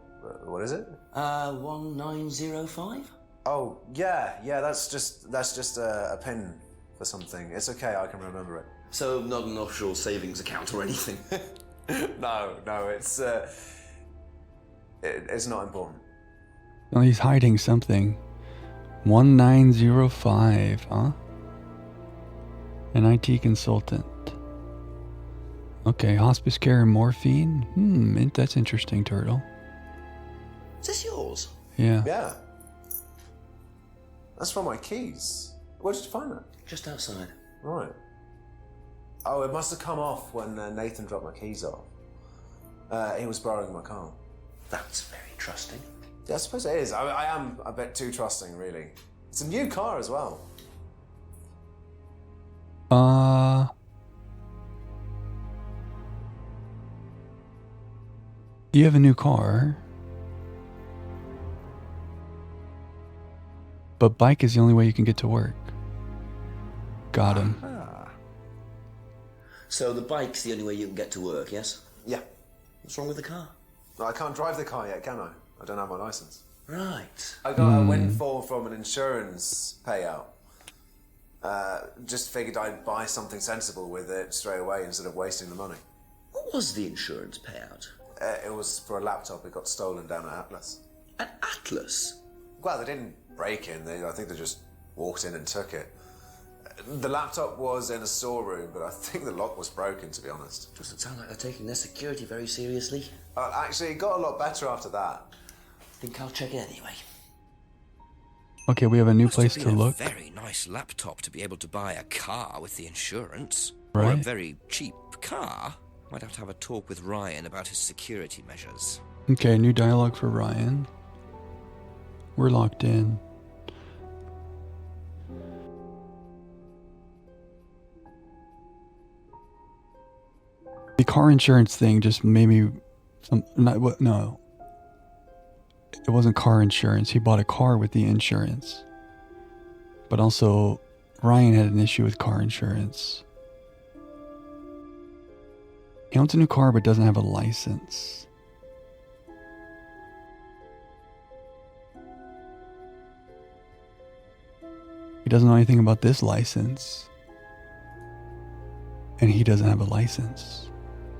What is it? 1905? Oh, yeah, that's just a pin for something. It's okay, I can remember it. So not an offshore savings account or anything? No, it's not important. Oh, he's hiding something. 1905, huh? An IT consultant. Okay, hospice care and morphine. That's interesting, Turtle. Is this yours? Yeah. Yeah. That's from my keys. Where did you find that? Just outside. Right. Oh, it must have come off when Nathan dropped my keys off. He was borrowing my car. That's very trusting. Yeah, I suppose it is. I am a bit too trusting, really. It's a new car as well. You have a new car. But bike is the only way you can get to work. Got him. So the bike's the only way you can get to work, yes? Yeah. What's wrong with the car? No, I can't drive the car yet, can I? I don't have my license. Right. I got a windfall from an insurance payout. Just figured I'd buy something sensible with it straight away instead of wasting the money. What was the insurance payout? It was for a laptop. It got stolen down at Atlas. At Atlas? Well, they didn't break in. I think they just walked in and took it. The laptop was in a storeroom, but I think the lock was broken, to be honest. Doesn't sound like they're taking their security very seriously. Actually, it got a lot better after that. Think I'll check it anyway. Okay, we have a new Must place have to been look. A very nice laptop to be able to buy a car with the insurance. Right. Or a very cheap car. Might have to have a talk with Ryan about his security measures. Okay, new dialogue for Ryan. We're locked in. The car insurance thing just made me no. It wasn't car insurance. He bought a car with the insurance. But also Ryan had an issue with car insurance. He owns a new car but doesn't have a license. He doesn't know anything about this license. And he doesn't have a license.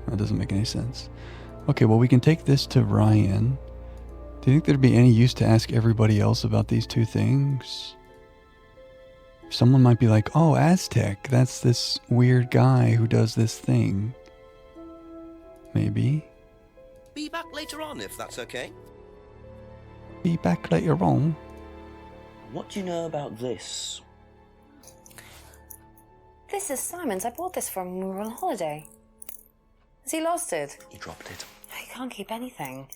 That doesn't make any sense. Okay, well, we can take this to Ryan. Do you think there'd be any use to ask everybody else about these two things? Someone might be like, oh, Aztec, that's this weird guy who does this thing. Maybe. Be back later on, if that's okay. Be back later on. What do you know about this? This is Simon's. I bought this from when we were on holiday. Has he lost it? He dropped it. He can't keep anything.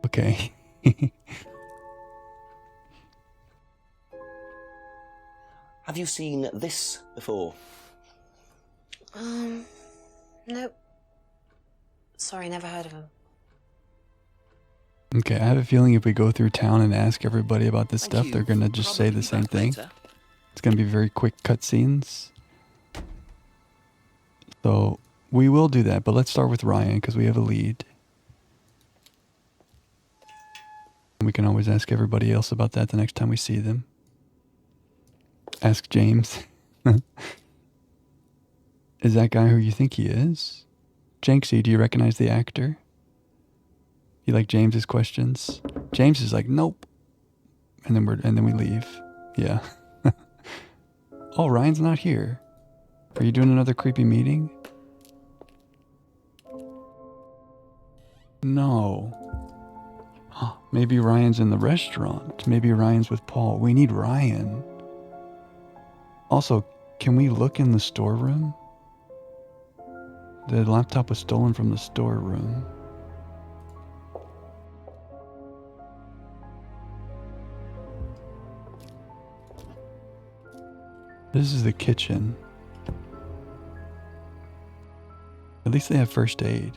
Okay. Have you seen this before? Nope. Sorry, never heard of him. Okay, I have a feeling if we go through town and ask everybody about this Thank stuff, you. they're going to just say Probably the same back thing. later. It's going to be very quick cutscenes. So we will do that, but let's start with Ryan because we have a lead. We can always ask everybody else about that the next time we see them. Ask James. Is that guy who you think he is? Janksy, do you recognize the actor? You like James's questions? James is like, nope. And then we leave. Yeah. Oh, Ryan's not here. Are you doing another creepy meeting? No. Maybe Ryan's in the restaurant. Maybe Ryan's with Paul. We need Ryan. Also, can we look in the storeroom? The laptop was stolen from the storeroom. This is the kitchen. At least they have first aid.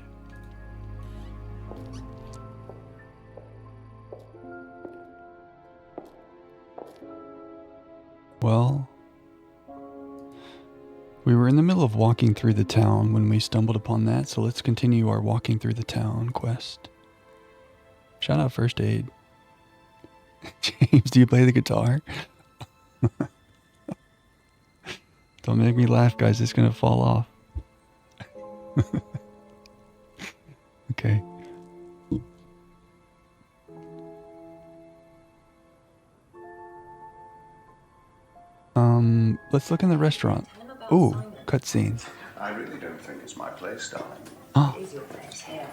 Well, we were in the middle of walking through the town when we stumbled upon that, so let's continue our walking through the town quest. Shout out first aid. James, do you play the guitar? Don't make me laugh, guys. It's going to fall off. Okay. Let's look in the restaurant. Ooh, cutscene. I really don't think it's my place, darling. Oh. It is your place here.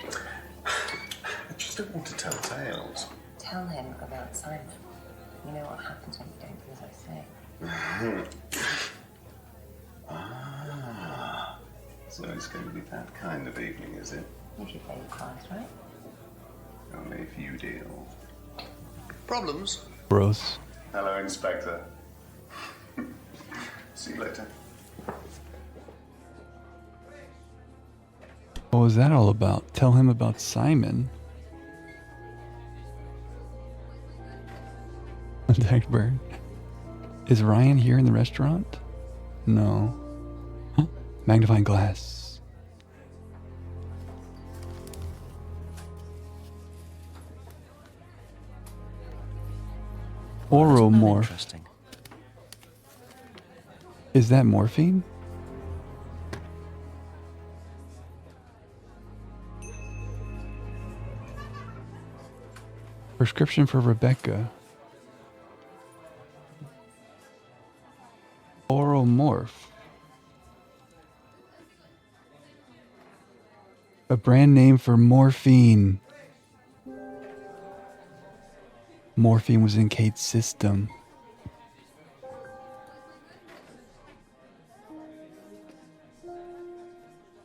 I just don't want to tell tales. Tell him about Simon. You know what happens when you don't do as I say. Ah, so it's going to be that kind of evening, is it? If you play your cards right. Only if you deal. Problems? Gross. Hello, Inspector. See you later. What was that all about? Tell him about Simon. Blackbird. Is Ryan here in the restaurant? No. Huh? Magnifying glass. Oromorph. Interesting. Is that morphine? Prescription for Rebecca. Oromorph. A brand name for morphine. Morphine was in Kate's system.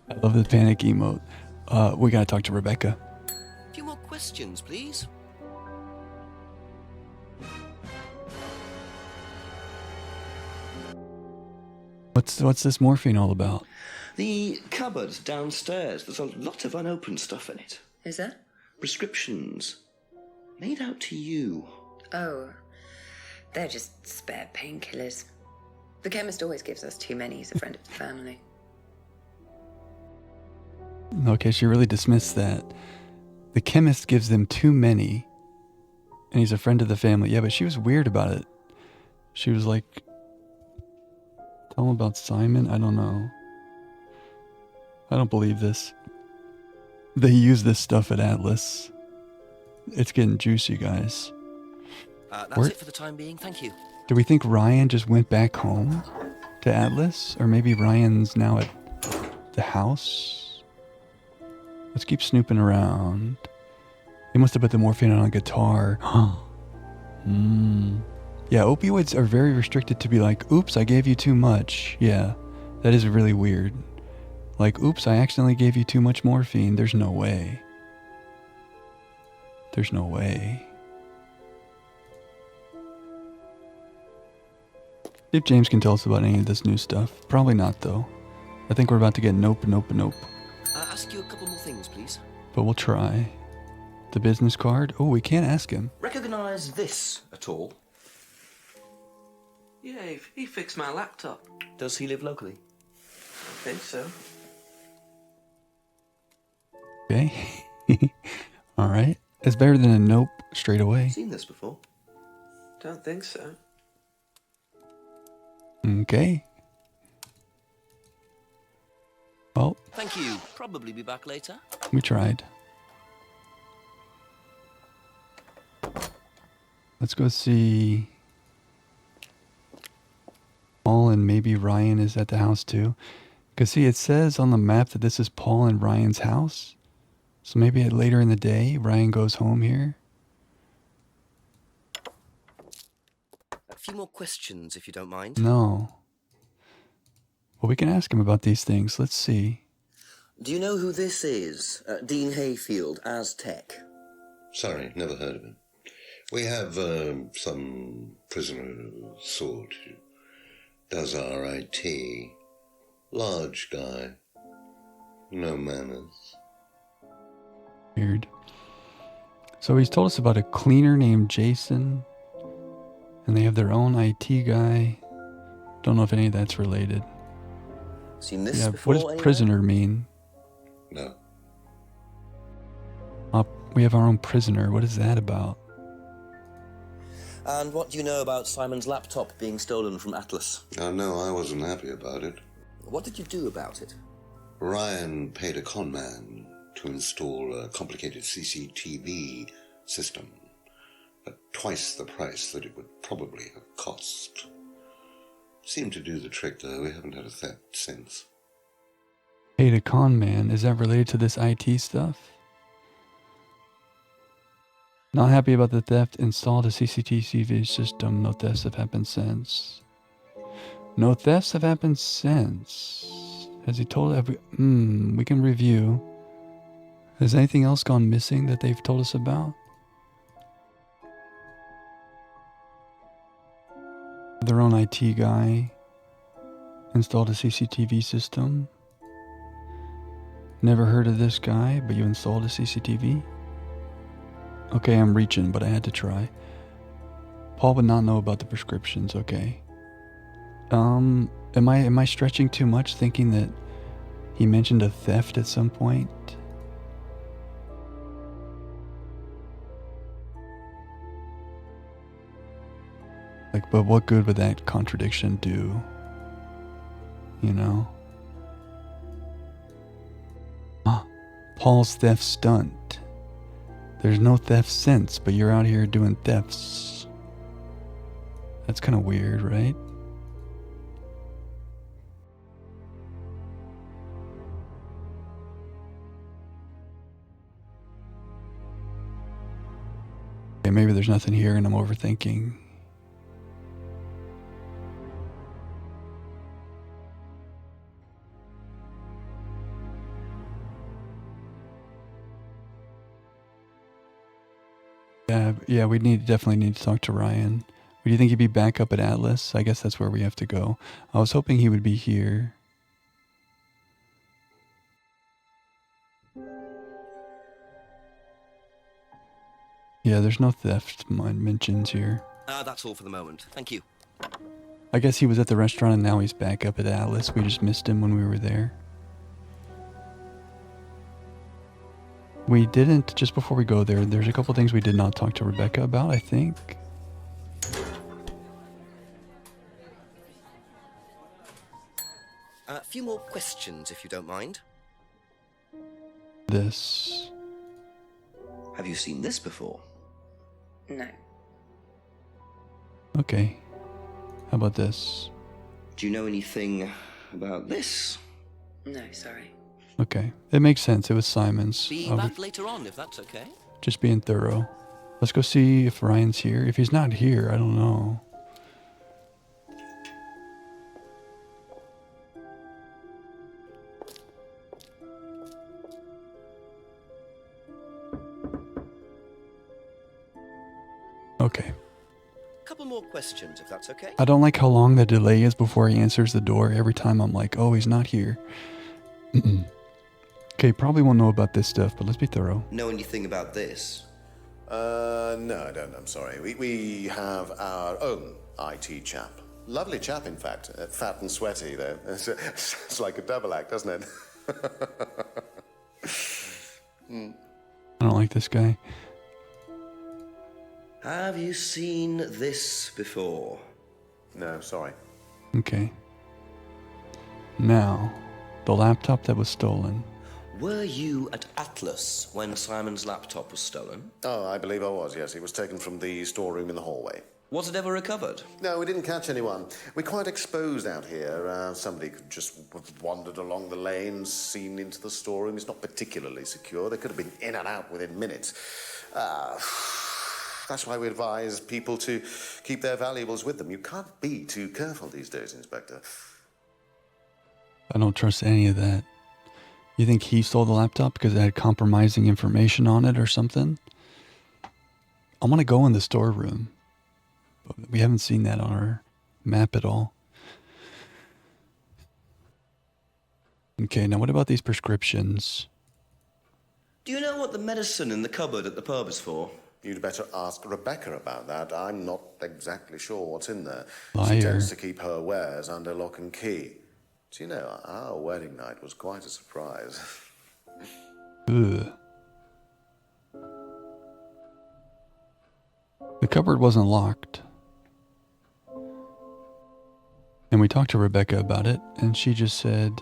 I love the panic emote. We gotta talk to Rebecca. A few more questions, please. What's this morphine all about? The cupboard downstairs. There's a lot of unopened stuff in it. Is there? Prescriptions. Made out to you. Oh, they're just spare painkillers. The chemist always gives us too many. He's a friend of the family. Okay, she really dismissed that. The chemist gives them too many, and he's a friend of the family. Yeah, but she was weird about it. She was like, tell him about Simon? I don't know. I don't believe this. They use this stuff at Atlas. It's getting juicy, guys. That's it for the time being. Thank you. Do we think Ryan just went back home to Atlas? Or maybe Ryan's now at the house? Let's keep snooping around. He must have put the morphine on a guitar. Yeah, opioids are very restricted to be like, oops, I gave you too much. Yeah, that is really weird. Like, oops, I accidentally gave you too much morphine. There's no way. There's no way. See if James can tell us about any of this new stuff. Probably not, though. I think we're about to get nope. Ask you a couple more things, please. But we'll try. The business card? Oh, we can't ask him. Recognize this at all? Yeah, he fixed my laptop. Does he live locally? I think so. Okay. All right. It's better than a nope straight away. Seen this before? Don't think so. Okay. Well, Thank you. Probably be back later. we tried. Let's go see Paul, and maybe Ryan is at the house too. Because see, it says on the map that this is Paul and Ryan's house. So maybe later in the day, Ryan goes home here. A few more questions, if you don't mind. No. Well, we can ask him about these things. Let's see. Do you know who this is? Dean Hayfield, Aztec. Sorry, never heard of him. We have some prisoner of sort who does our IT. Large guy. No manners. Weird. So he's told us about a cleaner named Jason, and they have their own IT guy. Don't know if any of that's related. Seen this Yeah, before? what does anywhere? prisoner mean? No. We have our own prisoner. What is that about? And what do you know about Simon's laptop being stolen from Atlas? Oh, no, I wasn't happy about it. What did you do about it? Ryan paid a con man to install a complicated CCTV system at twice the price that it would probably have cost. Seemed to do the trick, though. We haven't had a theft since. Paid a con man. Is that related to this IT stuff? Not happy about the theft. Installed a CCTV system. No thefts have happened since. No thefts have happened since. Has he told we can review. Has anything else gone missing that they've told us about? Their own IT guy. Installed a CCTV system. Never heard of this guy, but you installed a CCTV? Okay, I'm reaching, but I had to try. Paul would not know about the prescriptions, okay. Am I stretching too much thinking that he mentioned a theft at some point? Like, but what good would that contradiction do? You know? Paul's theft stunt. There's no theft since, but you're out here doing thefts. That's kind of weird, right? Okay, maybe there's nothing here and I'm overthinking. Yeah, we definitely need to talk to Ryan. Do you think he'd be back up at Atlas? I guess that's where we have to go. I was hoping he would be here. Yeah, there's no theft mentions here. That's all for the moment. Thank you. I guess he was at the restaurant and now he's back up at Atlas. We just missed him when we were there. We didn't, just before we go there, there's a couple things we did not talk to Rebecca about, I think. A few more questions, if you don't mind. This. Have you seen this before? No. Okay. How about this? Do you know anything about this? No, sorry. Okay. It makes sense. It was Simon's. Be back later on, if that's okay. Just being thorough. Let's go see if Ryan's here. If he's not here, I don't know. Okay. Couple more questions, if that's okay. I don't like how long the delay is before he answers the door. Every time I'm like, oh, he's not here. Okay, probably won't know about this stuff, but let's be thorough. Know anything about this? No, I don't. I'm sorry. We have our own IT chap. Lovely chap, in fact. Fat and sweaty, though. It's like a double act, doesn't it? I don't like this guy. Have you seen this before? No, sorry. Okay. Now, the laptop that was stolen. Were you at Atlas when Simon's laptop was stolen? Oh, I believe I was, yes. It was taken from the storeroom in the hallway. Was it ever recovered? No, we didn't catch anyone. We're quite exposed out here. Somebody could just have wandered along the lane, seen into the storeroom. It's not particularly secure. They could have been in and out within minutes. That's why we advise people to keep their valuables with them. You can't be too careful these days, Inspector. I don't trust any of that. You think he stole the laptop because it had compromising information on it or something? I want to go in the storeroom. But we haven't seen that on our map at all. Okay, now what about these prescriptions? Do you know what the medicine in the cupboard at the pub is for? You'd better ask Rebecca about that. I'm not exactly sure what's in there. Liar. She tends to keep her wares under lock and key. Do you know, our wedding night was quite a surprise. Ugh. The cupboard wasn't locked. And we talked to Rebecca about it, and she just said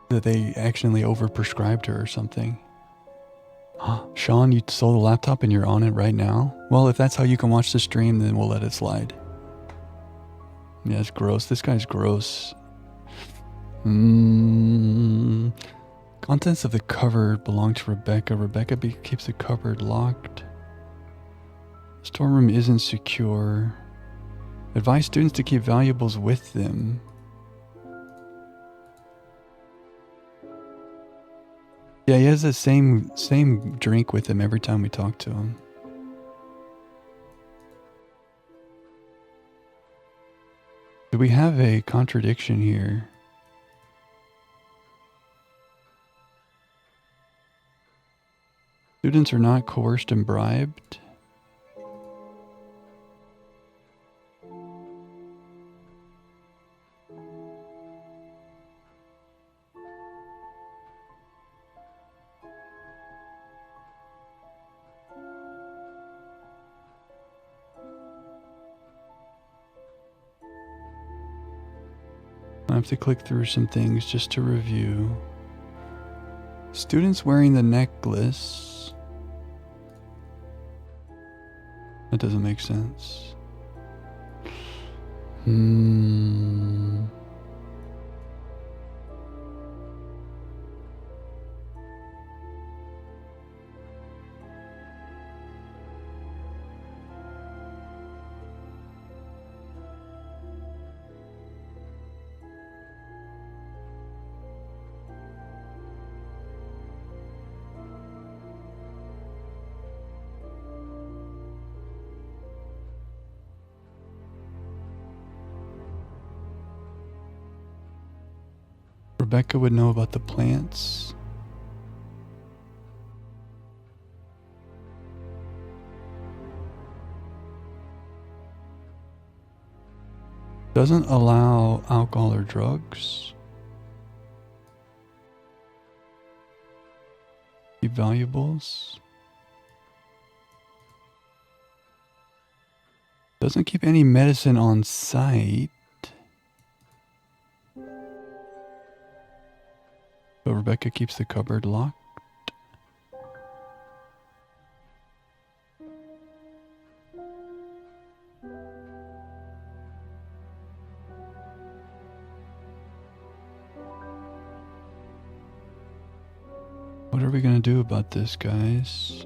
that they accidentally overprescribed her or something. Sean, you sold the laptop and you're on it right now? Well, if that's how you can watch the stream, then we'll let it slide. Yeah, it's gross. This guy's gross. Contents of the cupboard belong to Rebecca. Rebecca keeps the cupboard locked. Storeroom isn't secure. Advise students to keep valuables with them. Yeah, he has the same drink with him every time we talk to him. Do we have a contradiction here? Students are not coerced and bribed. I have to click through some things just to review. Students wearing the necklace. That doesn't make sense. Rebecca would know about the plants. Doesn't allow alcohol or drugs. Keep valuables. Doesn't keep any medicine on site. But Rebecca keeps the cupboard locked. What are we going to do about this, guys?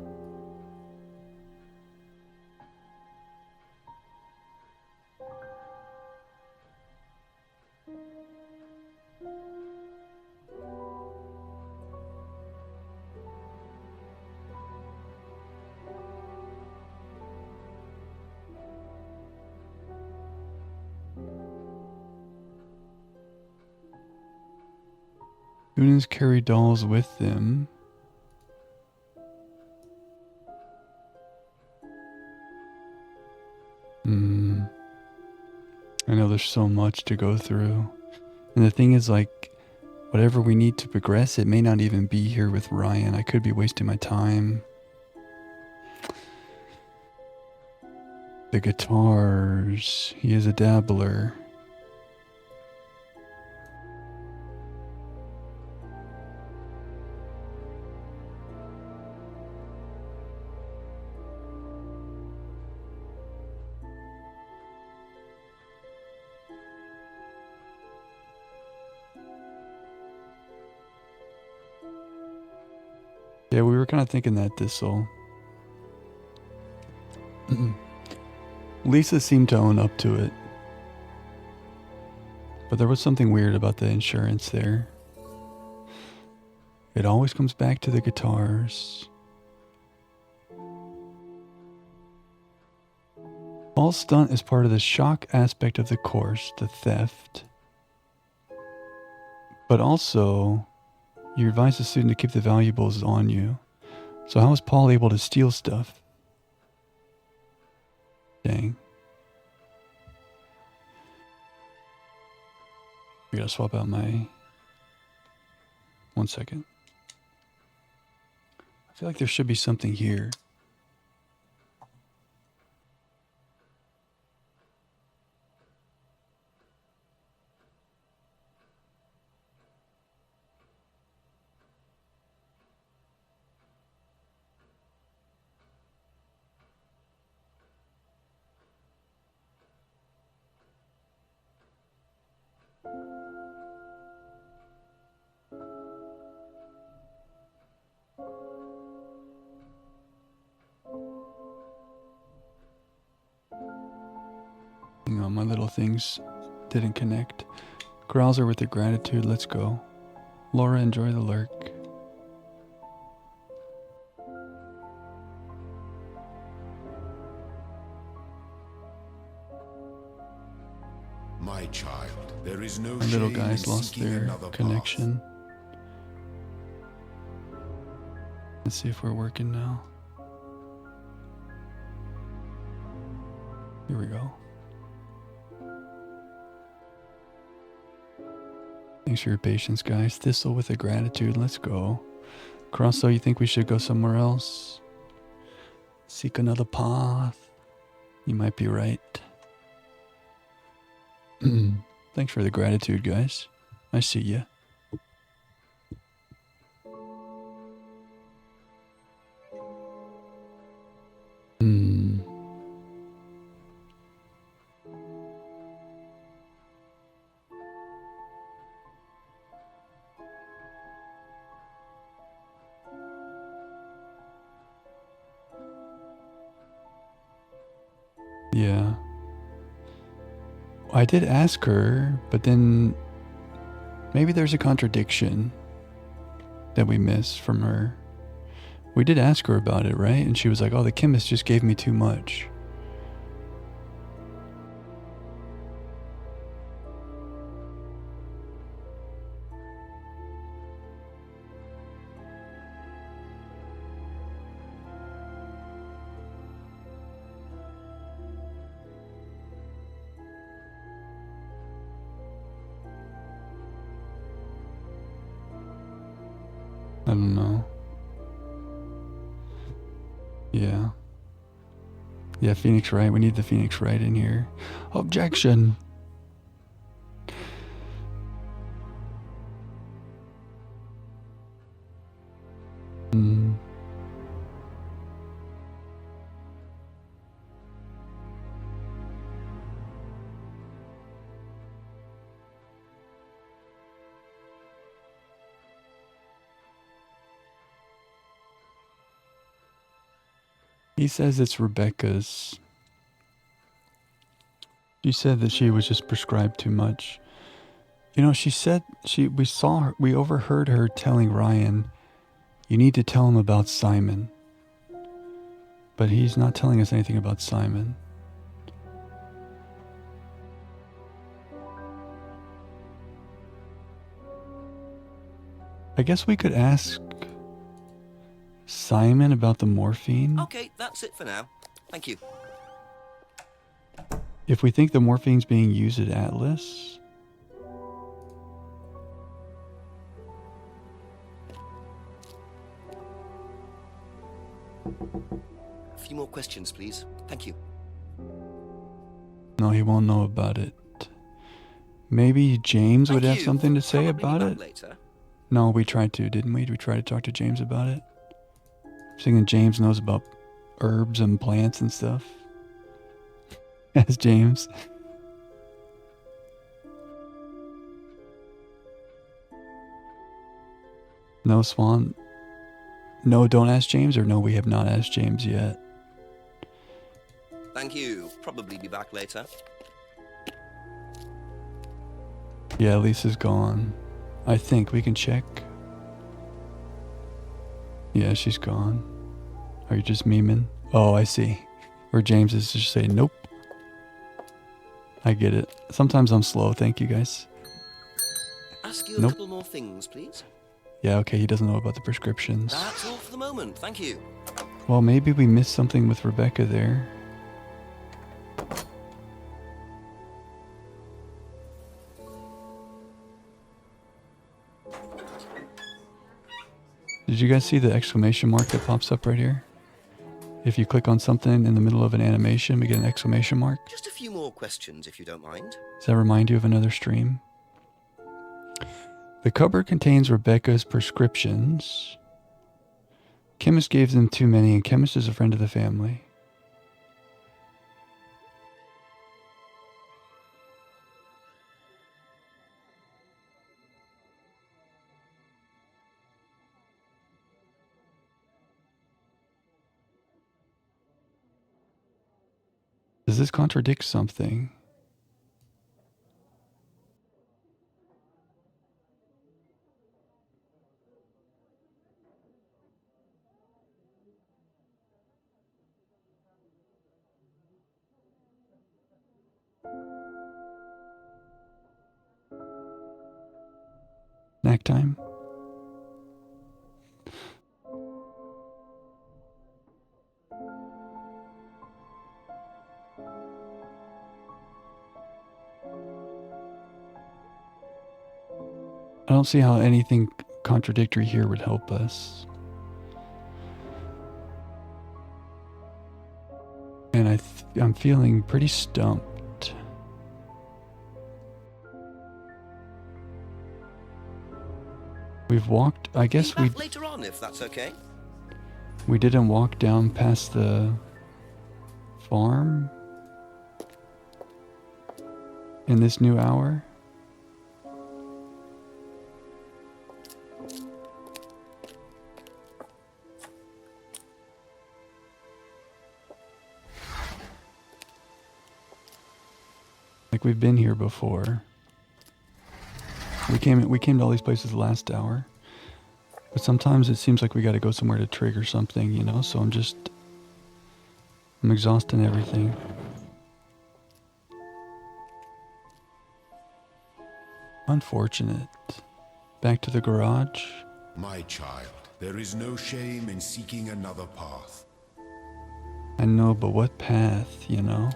Students carry dolls with them. I know there's so much to go through. And the thing is, like, whatever we need to progress, it may not even be here with Ryan. I could be wasting my time. The guitars. He is a dabbler. Yeah, we were kind of thinking that this'll... Lisa seemed to own up to it. But there was something weird about the insurance there. It always comes back to the guitars. False stunt is part of the shock aspect of the course, the theft. But also, you advise the student to keep the valuables on you. So how was Paul able to steal stuff? Dang. We gotta swap out my... 1 second. I feel like there should be something here. Hang on, my little things didn't connect. Growls her with their gratitude. Let's go. Laura, enjoy the lurk. My child, there is no My little shame guys in lost seeking their another connection. Let's see if we're working now. Here we go. Thanks for your patience, guys. Thistle with a gratitude. Let's go. Crosso, you think we should go somewhere else? Seek another path? You might be right. Thanks for the gratitude, guys. I see ya. Yeah. I did ask her, but then maybe there's a contradiction that we missed from her. We did ask her about it, right? And she was like, oh, the chemist just gave me too much. I don't know. Yeah. Yeah, Phoenix Wright. We need the Phoenix Wright in here. Objection. He says it's Rebecca's. She said that she was just prescribed too much. You know, she said we overheard her telling Ryan, you need to tell him about Simon. But he's not telling us anything about Simon. I guess we could ask Simon about the morphine. Okay, that's it for now. Thank you. If we think the morphine's being used at Atlas. A few more questions, please. Thank you. No, he won't know about it. Maybe James would have something to say Probably about back it? later. No, we tried to, didn't we? Did we try to talk to James about it? Thinking James knows about herbs and plants and stuff. As James. No, Swan. No, don't ask James, or no, we have not asked James yet. Thank you. Probably be back later. Yeah, Lisa's gone. I think we can check. Yeah, she's gone. Are you just memeing? Oh, I see. Or James is just saying, nope. I get it. Sometimes I'm slow. Thank you, guys. Ask you a Nope. couple more things, please? Yeah, okay, he doesn't know about the prescriptions. That's all for the moment, thank you. Well, maybe we missed something with Rebecca there. Did you guys see the exclamation mark that pops up right here? If you click on something in the middle of an animation, we get an exclamation mark. Just a few more questions, if you don't mind. Does that remind you of another stream? The cupboard contains Rebecca's prescriptions. Chemist gave them too many, and Chemist is a friend of the family. Does this contradict something? Snack time? I don't see how anything contradictory here would help us. And I'm feeling pretty stumped. We've walked, I guess Be back later on, if that's okay. we didn't walk down past the farm in this new hour. Like we've been here before. We came to all these places last hour. But sometimes it seems like we got to go somewhere to trigger something, you know? So I'm exhausting everything. Unfortunate. Back to the garage. My child, there is no shame in seeking another path. I know, but what path, you know?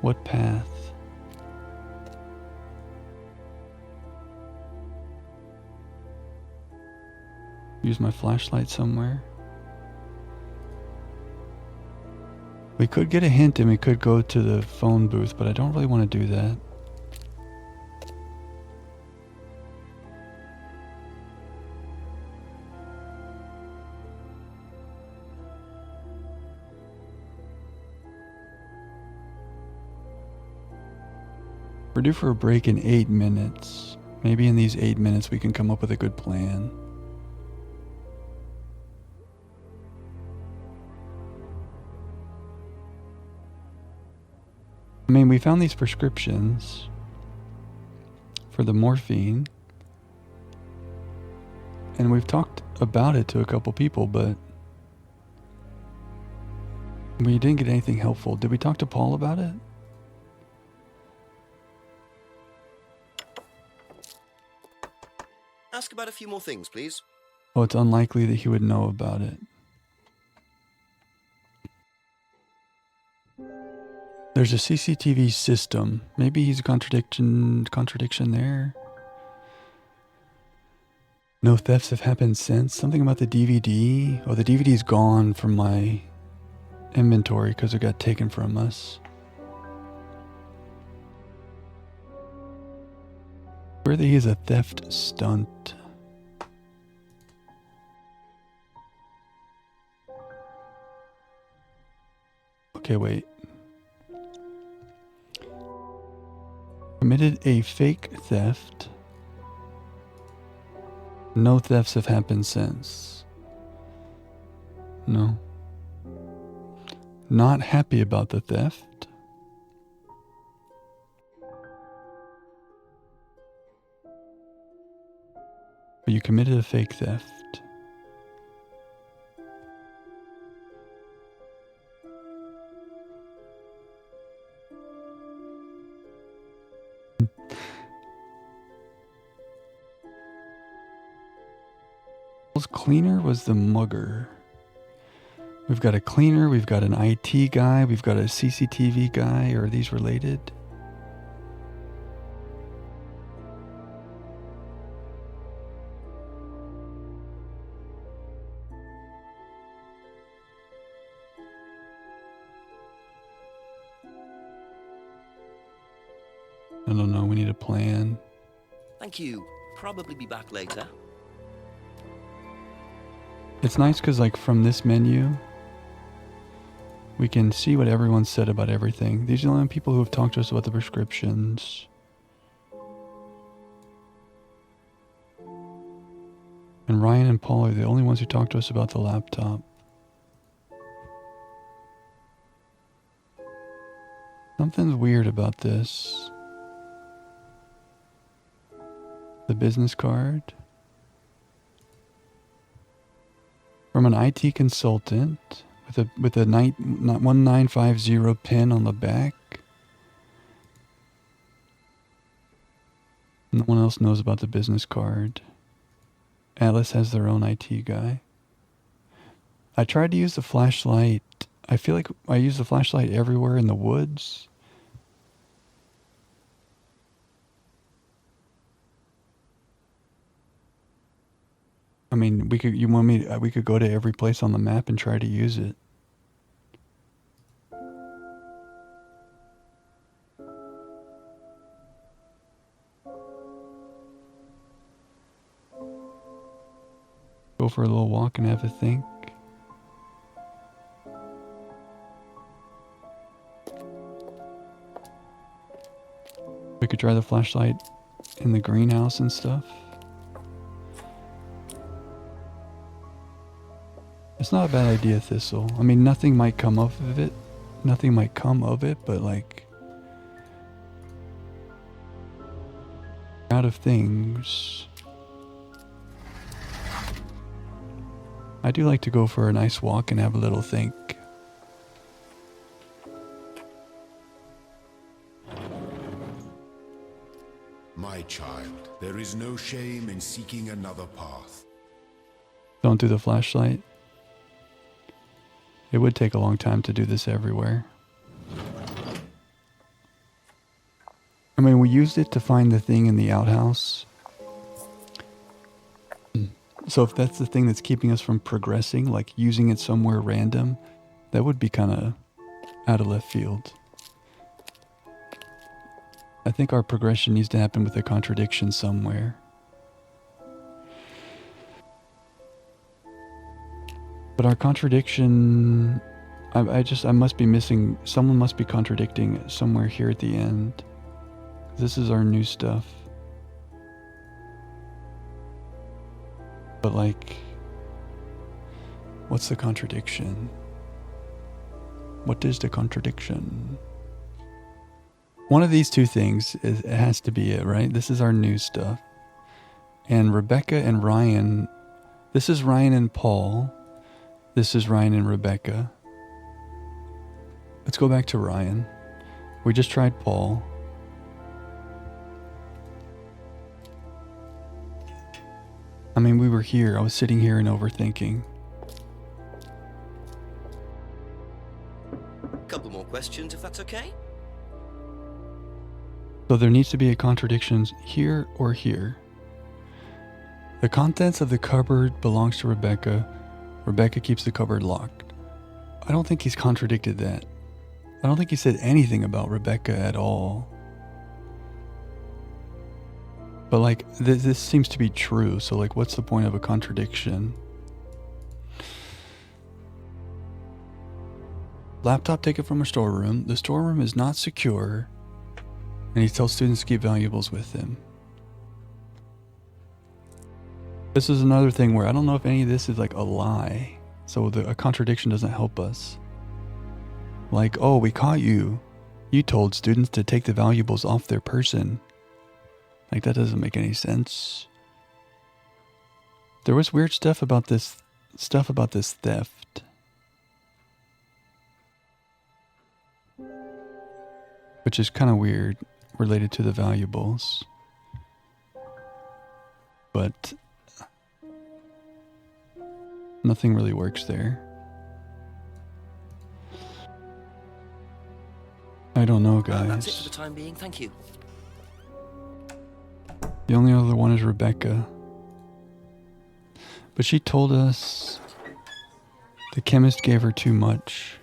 What path? Use my flashlight somewhere. We could get a hint and we could go to the phone booth, but I don't really want to do that. We're due for a break in 8 minutes. Maybe in these 8 minutes we can come up with a good plan. I mean, we found these prescriptions for the morphine, and we've talked about it to a couple people, but we didn't get anything helpful. Did we talk to Paul about it? Ask about a few more things, please. Oh, it's unlikely that he would know about it. There's a CCTV system. Maybe he's a contradiction there. No thefts have happened since. Something about the DVD. Oh, the DVD's gone from my inventory because it got taken from us. Whether he's a theft stunt. Okay, wait. Committed a fake theft. No thefts have happened since. No. Not happy about the theft. But you committed a fake theft. Paul's cleaner was the mugger. We've got a cleaner, we've got an IT guy, we've got a CCTV guy. Are these related? I don't know, we need a plan. Thank you. Probably be back later. It's nice because, like, from this menu, we can see what everyone said about everything. These are the only people who have talked to us about the prescriptions. And Ryan and Paul are the only ones who talked to us about the laptop. Something's weird about this. The business card. From an IT consultant with a 1950 pin on the back. No one else knows about the business card. Atlas has their own IT guy. I tried to use the flashlight. I feel like I use the flashlight everywhere in the woods. I mean, we could go to every place on the map and try to use it. Go for a little walk and have a think. We could try the flashlight in the greenhouse and stuff. It's not a bad idea, Thistle. I mean, nothing might come of it. Nothing might come of it, but like, out of things. I do like to go for a nice walk and have a little think. My child, there is no shame in seeking another path. Don't do the flashlight. It would take a long time to do this everywhere. I mean, we used it to find the thing in the outhouse. So if that's the thing that's keeping us from progressing, like using it somewhere random, that would be kind of out of left field. I think our progression needs to happen with a contradiction somewhere. But our contradiction, I must be missing, someone must be contradicting somewhere here at the end. This is our new stuff. But like, what's the contradiction? What is the contradiction? One of these two things, it has to be it, right? This is our new stuff. And Rebecca and Ryan, this is Ryan and Paul. This is Ryan and Rebecca. Let's go back to Ryan. We just tried Paul. I mean, we were here. I was sitting here and overthinking. Couple more questions, if that's okay? So there needs to be a contradiction here or here. The contents of the cupboard belongs to Rebecca. Rebecca keeps the cupboard locked. I don't think he's contradicted that. I don't think he said anything about Rebecca at all. But like, this seems to be true, so like, what's the point of a contradiction? Laptop taken from a storeroom. The storeroom is not secure, and he tells students to keep valuables with them. This is another thing where I don't know if any of this is like a lie, so a contradiction doesn't help us. Like, oh, we caught you. You told students to take the valuables off their person. Like, that doesn't make any sense. There was weird stuff about this theft. Which is kind of weird, related to the valuables. But Nothing really works there. I don't know, guys. That's it for the time being, thank you. The only other one is Rebecca. But she told us the chemist gave her too much.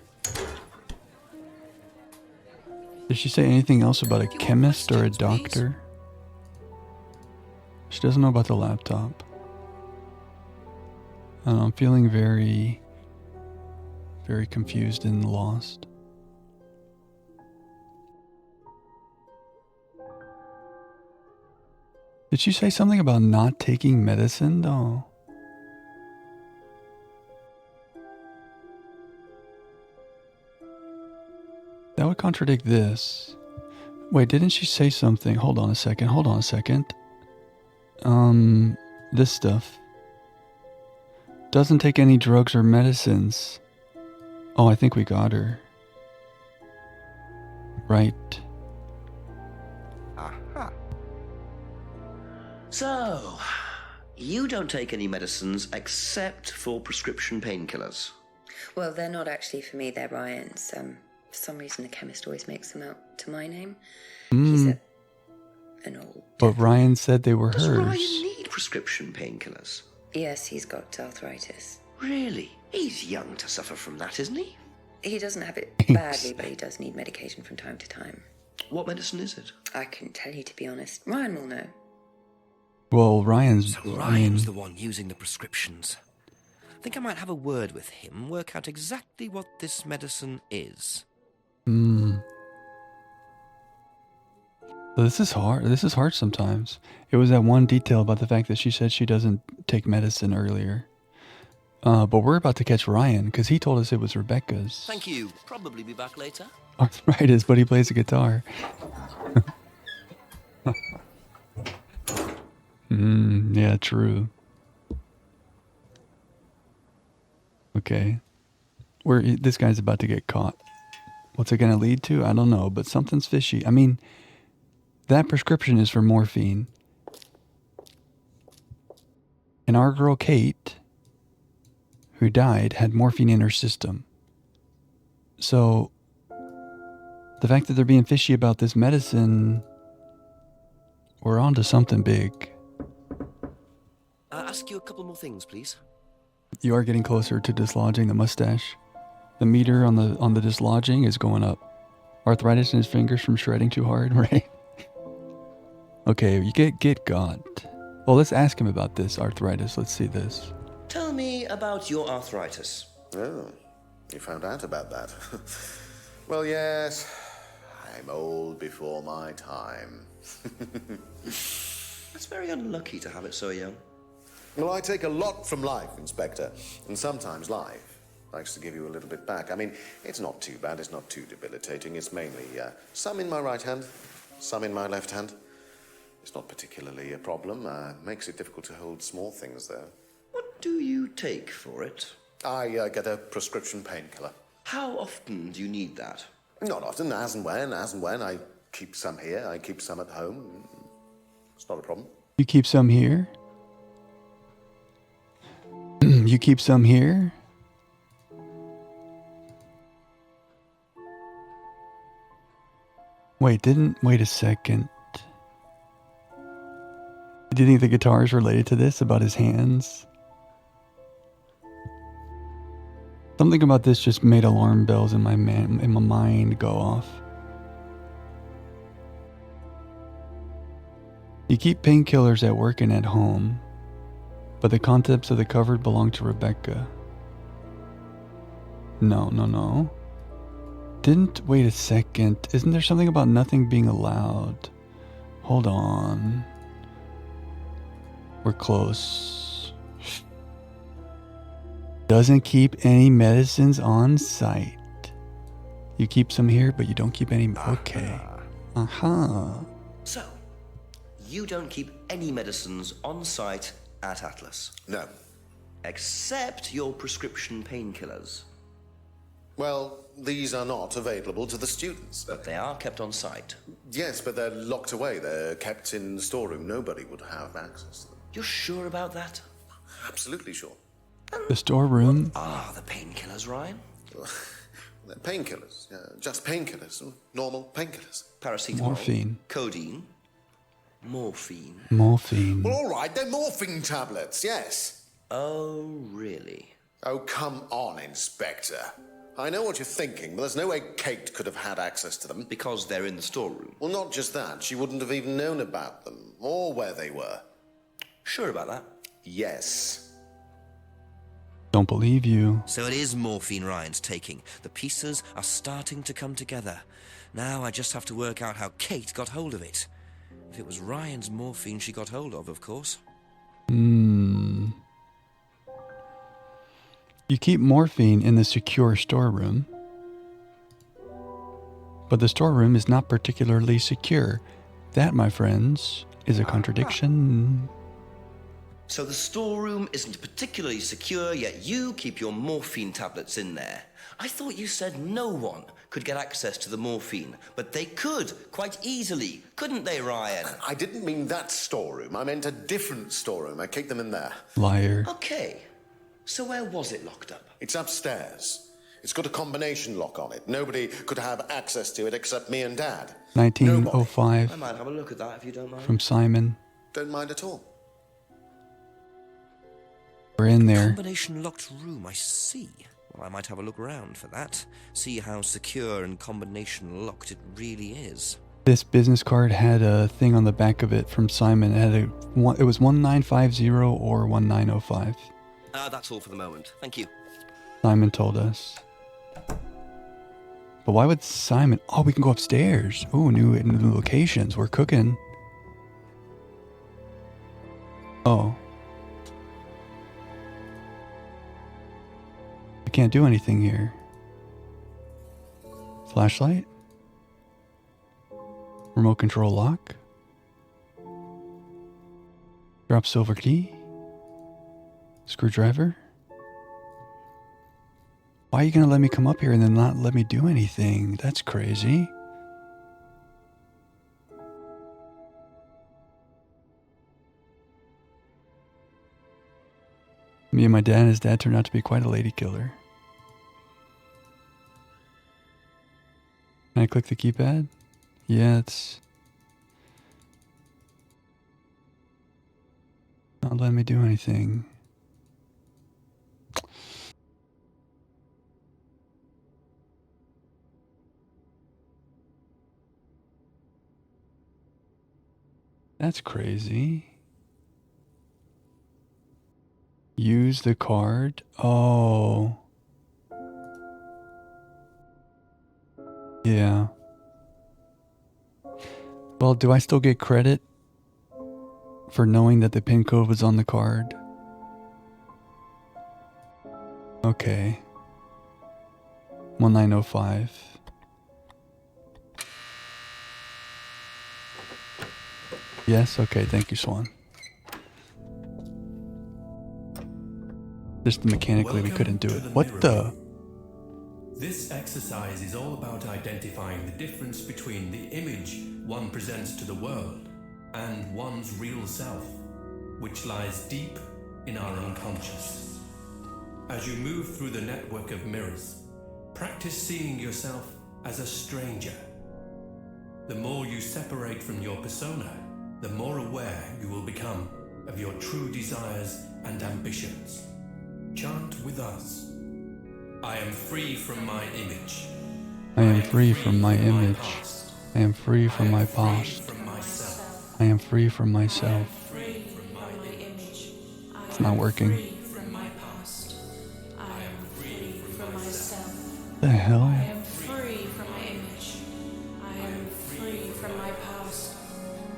Did she say anything else about a chemist or a doctor? She doesn't know about the laptop. I don't know, I'm feeling very, very confused and lost. Did she say something about not taking medicine, though? That would contradict this. Wait, didn't she say something? Hold on a second. This stuff. Doesn't take any drugs or medicines. Oh, I think we got her. Right. Aha. So, you don't take any medicines except for prescription painkillers. Well, they're not actually for me, they're Ryan's. For some reason, the chemist always makes them out to my name. He's an old... But Ryan said they were hers. Does Ryan need prescription painkillers? Yes, he's got arthritis. Really? He's young to suffer from that, isn't he? He doesn't have it badly, but he does need medication from time to time. What medicine is it? I couldn't tell you, to be honest. Ryan will know. Well, Ryan's... So Ryan's the one using the prescriptions. I think I might have a word with him, work out exactly what this medicine is. This is hard. This is hard sometimes. It was that one detail about the fact that she said she doesn't take medicine earlier. But we're about to catch Ryan because he told us it was Rebecca's. Thank you. Probably be back later. Arthritis, but he plays a guitar. Yeah, true. Okay. This guy's about to get caught. What's it going to lead to? I don't know, but something's fishy. I mean, that prescription is for morphine. And our girl Kate, who died, had morphine in her system. So, the fact that they're being fishy about this medicine, we're on to something big. Ask you a couple more things, please. You are getting closer to dislodging the mustache. The meter on the dislodging is going up. Arthritis in his fingers from shredding too hard, right? Okay, you get got. Well, let's ask him about this arthritis. Let's see this. Tell me about your arthritis. Oh, you found out about that. Well, yes, I'm old before my time. It's very unlucky to have it so young. Well, I take a lot from life, Inspector, and sometimes life likes to give you a little bit back. I mean, it's not too bad, it's not too debilitating. It's mainly some in my right hand, some in my left hand. It's not particularly a problem. Makes it difficult to hold small things, though. What do you take for it? I get a prescription painkiller. How often do you need that? Not often, as and when. I keep some here, I keep some at home. It's not a problem. You keep some here? You keep some here? Wait a second. Do you think the guitar is related to this, about his hands? Something about this just made alarm bells in my mind go off. You keep painkillers at work and at home, but the contents of the cupboard belong to Rebecca. No. Wait a second. Isn't there something about nothing being allowed? Hold on. We're close. Doesn't keep any medicines on site. You keep some here, but you don't keep any. Okay. So, you don't keep any medicines on site at Atlas? No. Except your prescription painkillers? Well, these are not available to the students. But they are kept on site? Yes, but they're locked away. They're kept in the storeroom. Nobody would have access to them. You're sure about that? Absolutely sure. The storeroom. Ah, the painkillers, Ryan. They're painkillers. Just painkillers. Normal painkillers. Paracetamol. Morphine. Codeine. Morphine. Morphine. Well, all right, they're morphine tablets, yes. Oh, really? Oh, come on, Inspector. I know what you're thinking, but there's no way Kate could have had access to them. Because they're in the storeroom. Well, not just that. She wouldn't have even known about them, or where they were. Sure about that? Yes. Don't believe you. So it is morphine Ryan's taking. The pieces are starting to come together. Now I just have to work out how Kate got hold of it. If it was Ryan's morphine she got hold of course. You keep morphine in the secure storeroom. But the storeroom is not particularly secure. That, my friends, is a contradiction. So the storeroom isn't particularly secure, yet you keep your morphine tablets in there. I thought you said no one could get access to the morphine, but they could, quite easily, couldn't they, Ryan? I didn't mean that storeroom. I meant a different storeroom. I keep them in there. Liar. Okay. So where was it locked up? It's upstairs. It's got a combination lock on it. Nobody could have access to it except me and Dad. 1905. I might have a look at that if you don't mind. From Simon. Don't mind at all. We're in there. Combination locked room, I see. Well, I might have a look around for that. See how secure and combination locked it really is. This business card had a thing on the back of it from Simon. It was 1950 or 1905. That's all for the moment. Thank you. Simon told us. But why would Simon... Oh, we can go upstairs. Oh, new locations. We're cooking. Oh. I can't do anything here. Flashlight? Remote control lock? Drop silver key? Screwdriver? Why are you going to let me come up here and then not let me do anything? That's crazy. Me and my dad and his dad turned out to be quite a lady killer. Can I click the keypad? Yeah, it's not letting me do anything. That's crazy. Use the card. Oh. Yeah. Well, do I still get credit for knowing that the PIN code was on the card? Okay. 1905. Yes, okay, thank you, Swan. Just mechanically we couldn't do it. What the? This exercise is all about identifying the difference between the image one presents to the world and one's real self, which lies deep in our unconscious. As you move through the network of mirrors, practice seeing yourself as a stranger. The more you separate from your persona, the more aware you will become of your true desires and ambitions. Chant with us. I am free from my image. I am free from my image. I am free from my past. I am free from myself. It's not working. The hell? I am free from my image. I am free from my past.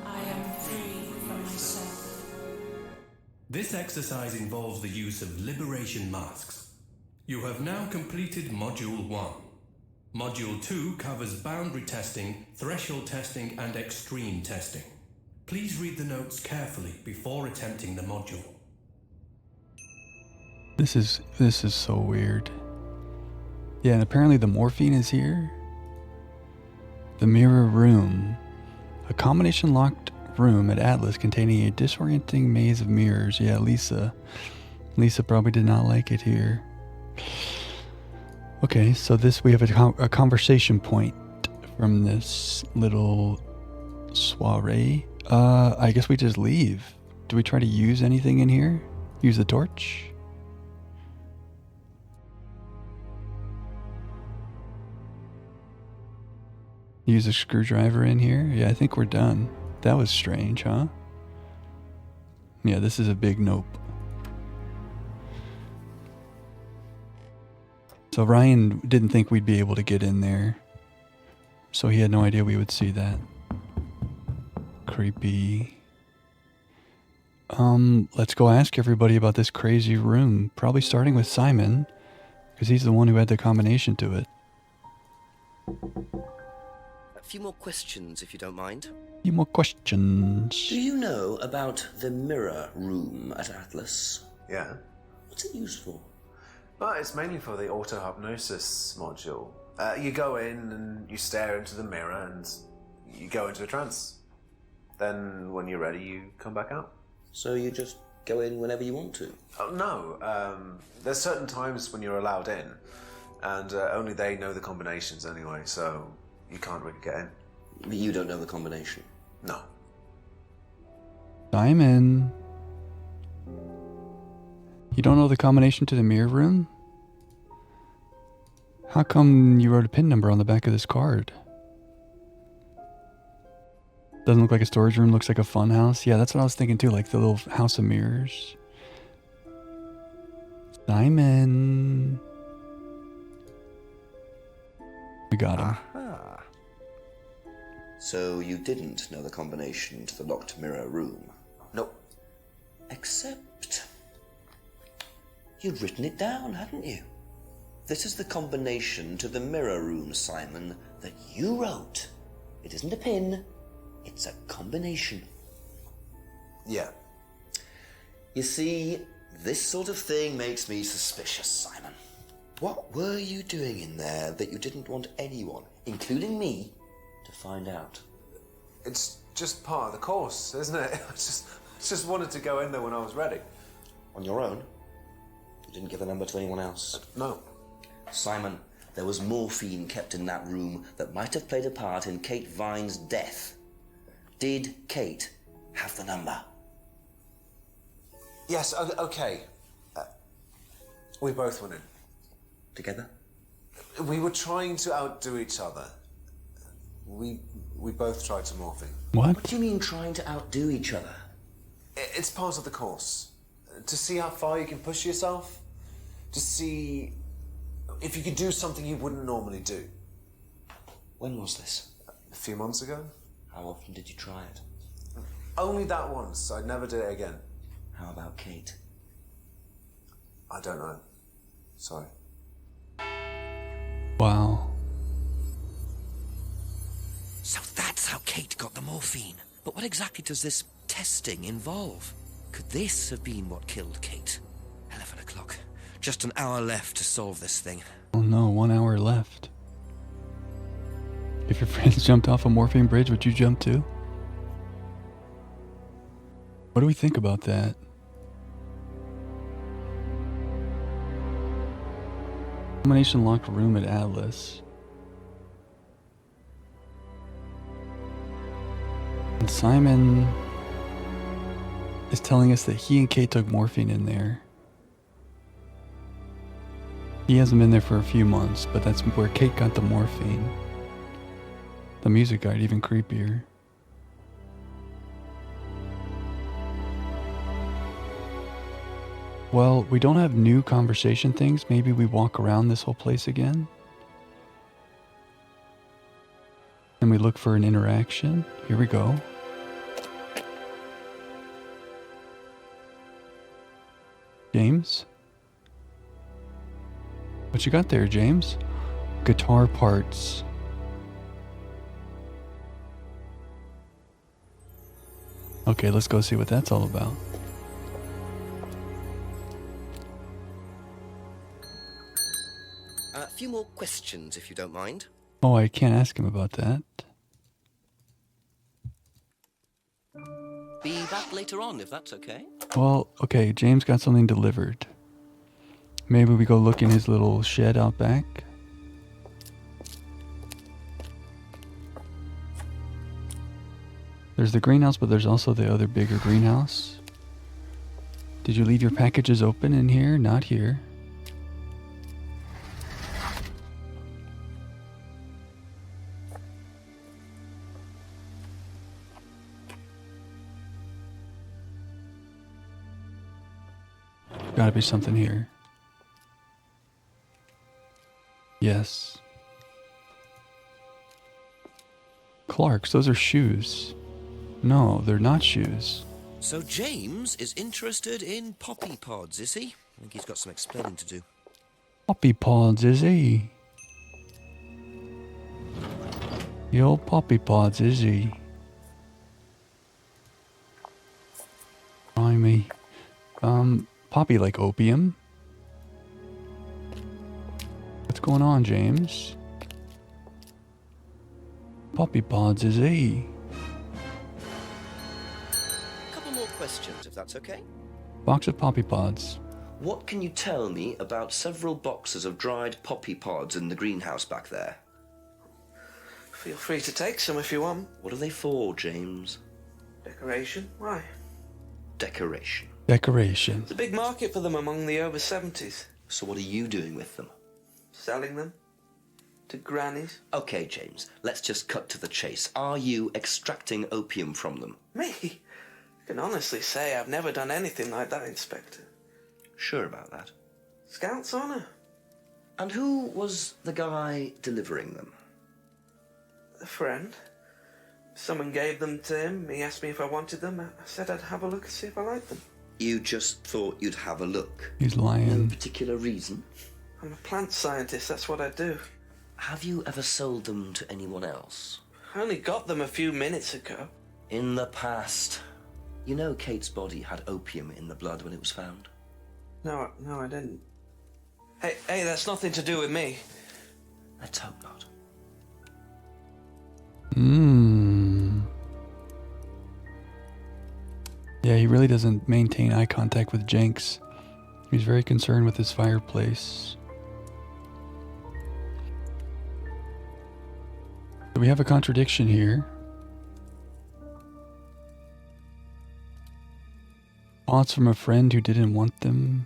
I am free from myself. This exercise involves the use of liberation masks. You have now completed Module 1. Module 2 covers boundary testing, threshold testing, and extreme testing. Please read the notes carefully before attempting the module. This is so weird. Yeah, and apparently the morphine is here. The mirror room. A combination locked room at Atlas containing a disorienting maze of mirrors. Yeah, Lisa. Lisa probably did not like it here. Okay, so we have a conversation point from this little soiree. I guess we just leave. Do we try to use anything in here? Use the torch? Use a screwdriver in here? Yeah, I think we're done. That was strange, huh? Yeah, this is a big nope. So Ryan didn't think we'd be able to get in there. So he had no idea we would see that. Creepy. Let's go ask everybody about this crazy room. Probably starting with Simon, because he's the one who had the combination to it. A few more questions, if you don't mind. Few more questions. Do you know about the mirror room at Atlas? Yeah. What's it used for? Well, it's mainly for the auto-hypnosis module. You go in and you stare into the mirror and you go into a trance. Then when you're ready, you come back out. So you just go in whenever you want to? Oh, no. There's certain times when you're allowed in, and only they know the combinations anyway, so you can't really get in. But you don't know the combination? No. Simon. You don't know the combination to the mirror room? How come you wrote a PIN number on the back of this card? Doesn't look like a storage room, looks like a fun house. Yeah, that's what I was thinking too, like the little house of mirrors. Simon. We got him. Aha. So you didn't know the combination to the locked mirror room? Nope. Except you'd written it down, hadn't you? This is the combination to the mirror room, Simon, that you wrote. It isn't a pin, it's a combination. Yeah. You see, this sort of thing makes me suspicious, Simon. What were you doing in there that you didn't want anyone, including me, to find out? It's just part of the course, isn't it? I just wanted to go in there when I was ready. On your own? You didn't give the number to anyone else? No. Simon, there was morphine kept in that room that might have played a part in Kate Vine's death. Did Kate have the number? Yes, okay. We both went in. Together? We were trying to outdo each other. We both tried some morphine. What? What do you mean trying to outdo each other? It's part of the course. To see how far you can push yourself. To see if you could do something you wouldn't normally do. When was this? A few months ago. How often did you try it? Only that once. I'd never do it again. How about Kate? I don't know. Sorry. Wow. So that's how Kate got the morphine. But what exactly does this testing involve? Could this have been what killed Kate? 11 o'clock. Just an hour left to solve this thing. Oh no, 1 hour left. If your friends jumped off a morphine bridge, would you jump too? What do we think about that? Combination locked room at Atlas. And Simon is telling us that he and Kate took morphine in there. He hasn't been there for a few months, but that's where Kate got the morphine. The music got even creepier. Well, we don't have new conversation things. Maybe we walk around this whole place again. And we look for an interaction. Here we go. James? What you got there, James? Guitar parts. Okay, let's go see what that's all about. A few more questions, if you don't mind. Oh, I can't ask him about that. Be back later on, if that's okay. Well, okay, James got something delivered. Maybe we go look in his little shed out back. There's the greenhouse, but there's also the other bigger greenhouse. Did you leave your packages open in here? Not here. Gotta be something here. Yes. Clark's, those are shoes. No, they're not shoes. So James is interested in poppy pods, is he? I think he's got some explaining to do. Poppy pods, is he? The old poppy pods, is he? Blimey. Poppy like opium? What's going on, James? Poppy pods, is he? Couple more questions, if that's okay. Box of poppy pods. What can you tell me about several boxes of dried poppy pods in the greenhouse back there? Feel free to take some if you want. What are they for, James? Decoration? Why? Decoration. Decoration. There's a big market for them among the over 70s. So what are you doing with them? Selling them to grannies. Okay, James, let's just cut to the chase. Are you extracting opium from them? Me? I can honestly say I've never done anything like that, Inspector. Sure about that? Scout's honour. And who was the guy delivering them? A friend. Someone gave them to him. He asked me if I wanted them. I said I'd have a look and see if I liked them. You just thought you'd have a look? He's lying. No particular reason? I'm a plant scientist, that's what I do. Have you ever sold them to anyone else? I only got them a few minutes ago. In the past. You know Kate's body had opium in the blood when it was found? No, I didn't. Hey, that's nothing to do with me. Let's hope not. Yeah, he really doesn't maintain eye contact with Jenks. He's very concerned with his fireplace. So we have a contradiction here. Pods from a friend who didn't want them.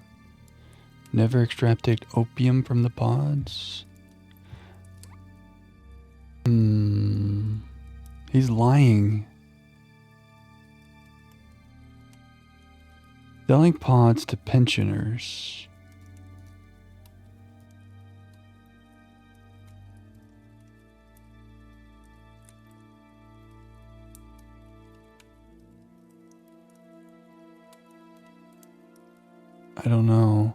Never extracted opium from the pods. He's lying. Selling pods to pensioners. I don't know.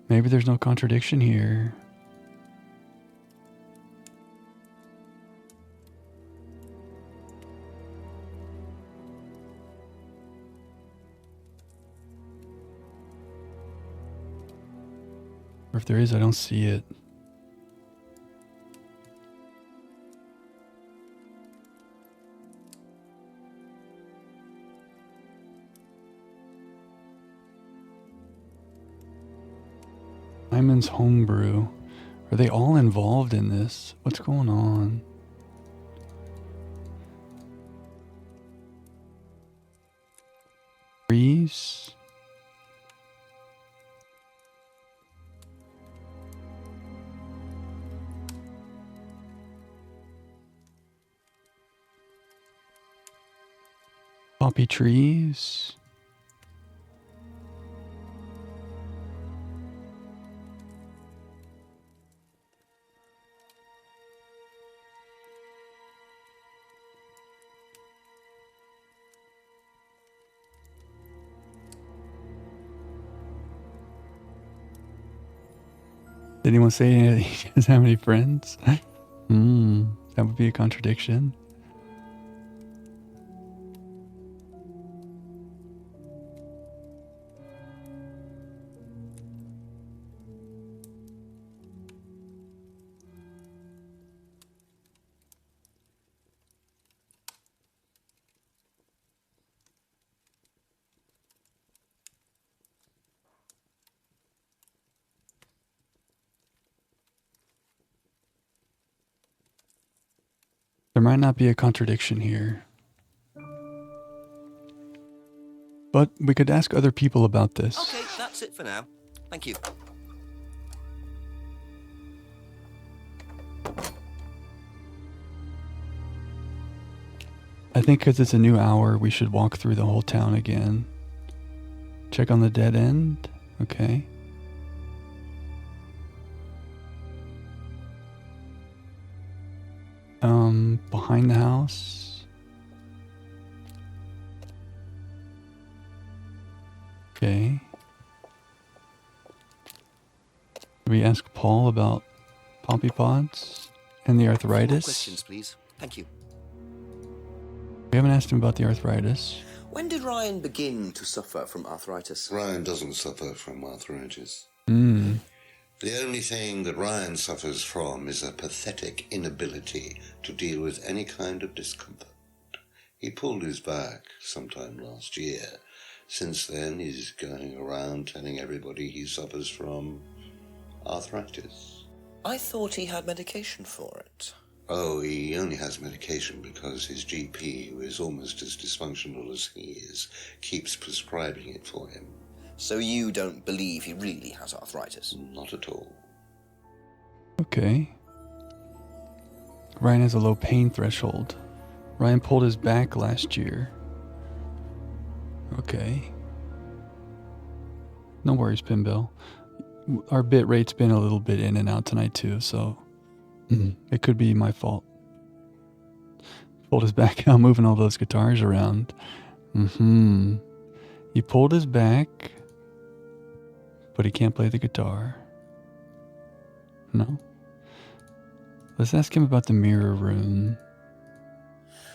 Maybe there's no contradiction here. Or if there is, I don't see it. Simon's Homebrew. Are they all involved in this? What's going on? Trees? Poppy trees? Did anyone say he doesn't have any friends? That would be a contradiction. There might not be a contradiction here. But we could ask other people about this. Okay, that's it for now. Thank you. I think because it's a new hour, we should walk through the whole town again. Check on the dead end. Okay. Behind the house. Okay. Did we ask Paul about poppy pods and the arthritis? Questions, please. Thank you. We haven't asked him about the arthritis. When did Ryan begin to suffer from arthritis? Ryan doesn't suffer from arthritis. The only thing that Ryan suffers from is a pathetic inability to deal with any kind of discomfort. He pulled his back sometime last year. Since then, he's going around telling everybody he suffers from arthritis. I thought he had medication for it. Oh, he only has medication because his GP, who is almost as dysfunctional as he is, keeps prescribing it for him. So you don't believe he really has arthritis? Not at all. Okay. Ryan has a low pain threshold. Ryan pulled his back last year. Okay. No worries, Pinbill. Our bit rate's been a little bit in and out tonight too, so it could be my fault. Pulled his back out, moving all those guitars around. He pulled his back, but he can't play the guitar. No? Let's ask him about the mirror room.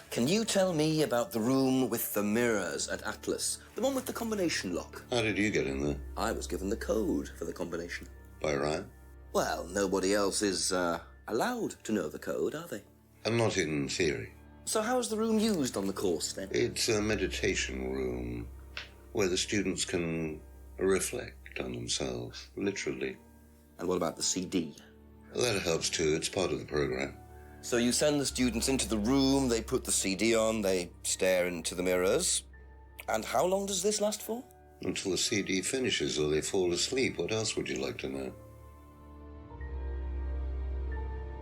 Can you tell me about the room with the mirrors at Atlas? The one with the combination lock? How did you get in there? I was given the code for the combination. By Ryan? Well, nobody else is allowed to know the code, are they? And not in theory. So how is the room used on the course, then? It's a meditation room where the students can reflect on themselves, literally. And what about the CD? That helps too. It's part of the program. So you send the students into the room, they put the CD on, they stare into the mirrors. And how long does this last for? Until the CD finishes or they fall asleep. What else would you like to know?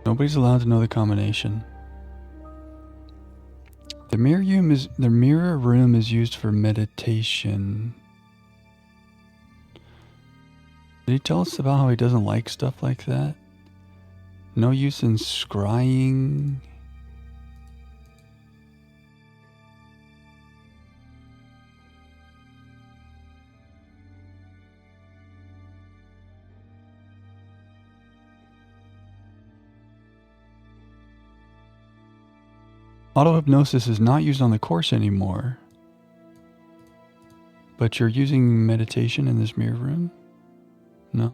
Nobody's allowed to know the combination. The mirror room is used for meditation. Did he tell us about how he doesn't like stuff like that? No use in scrying. Auto-hypnosis is not used on the course anymore. But you're using meditation in this mirror room? No?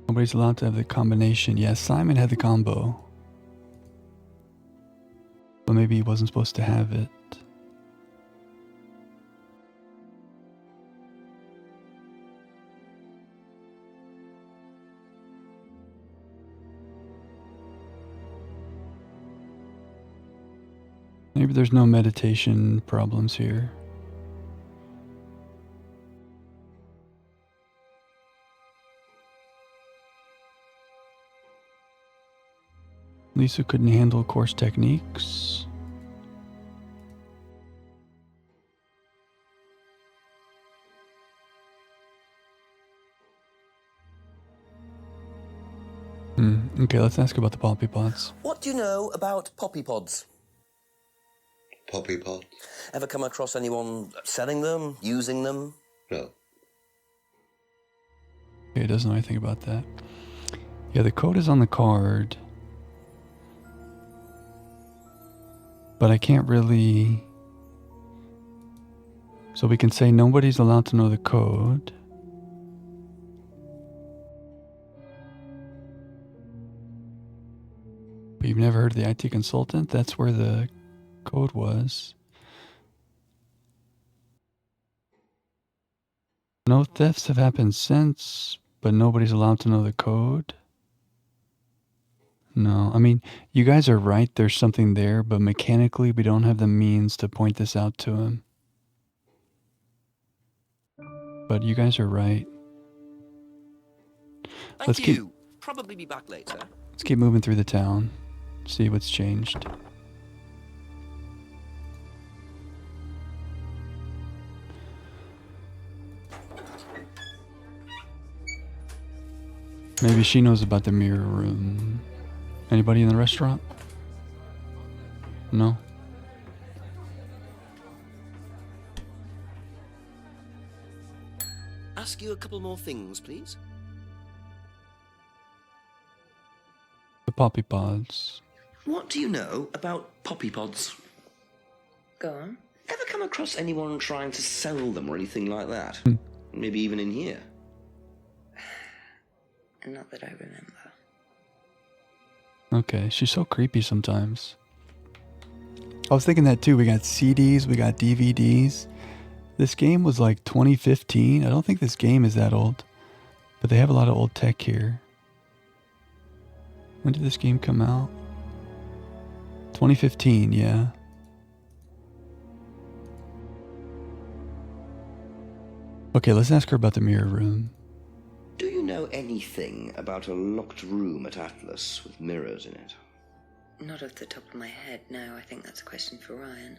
Nobody's allowed to have the combination. Yes, Simon had the combo. But maybe he wasn't supposed to have it. Maybe there's no meditation problems here. Lisa couldn't handle course techniques. Okay, let's ask about the poppy pods. What do you know about poppy pods? Poppy pod? Ever come across anyone selling them, using them? No. Okay, he doesn't know anything about that. Yeah, the code is on the card. But I can't really... So we can say nobody's allowed to know the code. But you've never heard of the IT consultant? That's where the code was. No thefts have happened since, but nobody's allowed to know the code. No, I mean, you guys are right, there's something there, but mechanically we don't have the means to point this out to him. But you guys are right. Thank you. Probably be back later. Let's keep moving through the town. See what's changed. Maybe she knows about the mirror room. Anybody in the restaurant? No? Ask you a couple more things, please. The poppy pods. What do you know about poppy pods? Go on. Ever come across anyone trying to sell them or anything like that? Maybe even in here? Not that I remember. Okay, she's so creepy sometimes. I was thinking that too. We got CDs, we got DVDs. This game was like 2015. I don't think this game is that old. But they have a lot of old tech here. When did this game come out? 2015, yeah. Okay, let's ask her about the mirror room. Do you know anything about a locked room at Atlas with mirrors in it? Not off the top of my head, no. I think that's a question for Ryan.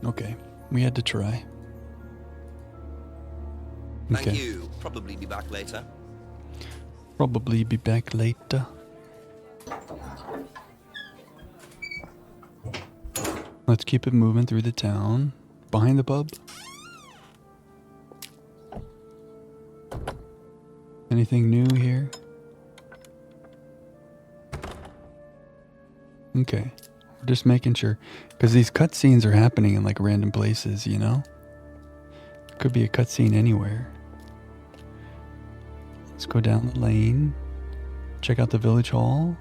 Okay, we had to try. Thank you. Probably be back later. Probably be back later. Let's keep it moving through the town. Behind the pub. Anything new here? Okay. We're just making sure. Because these cutscenes are happening in like random places, you know? Could be a cutscene anywhere. Let's go down the lane. Check out the village hall.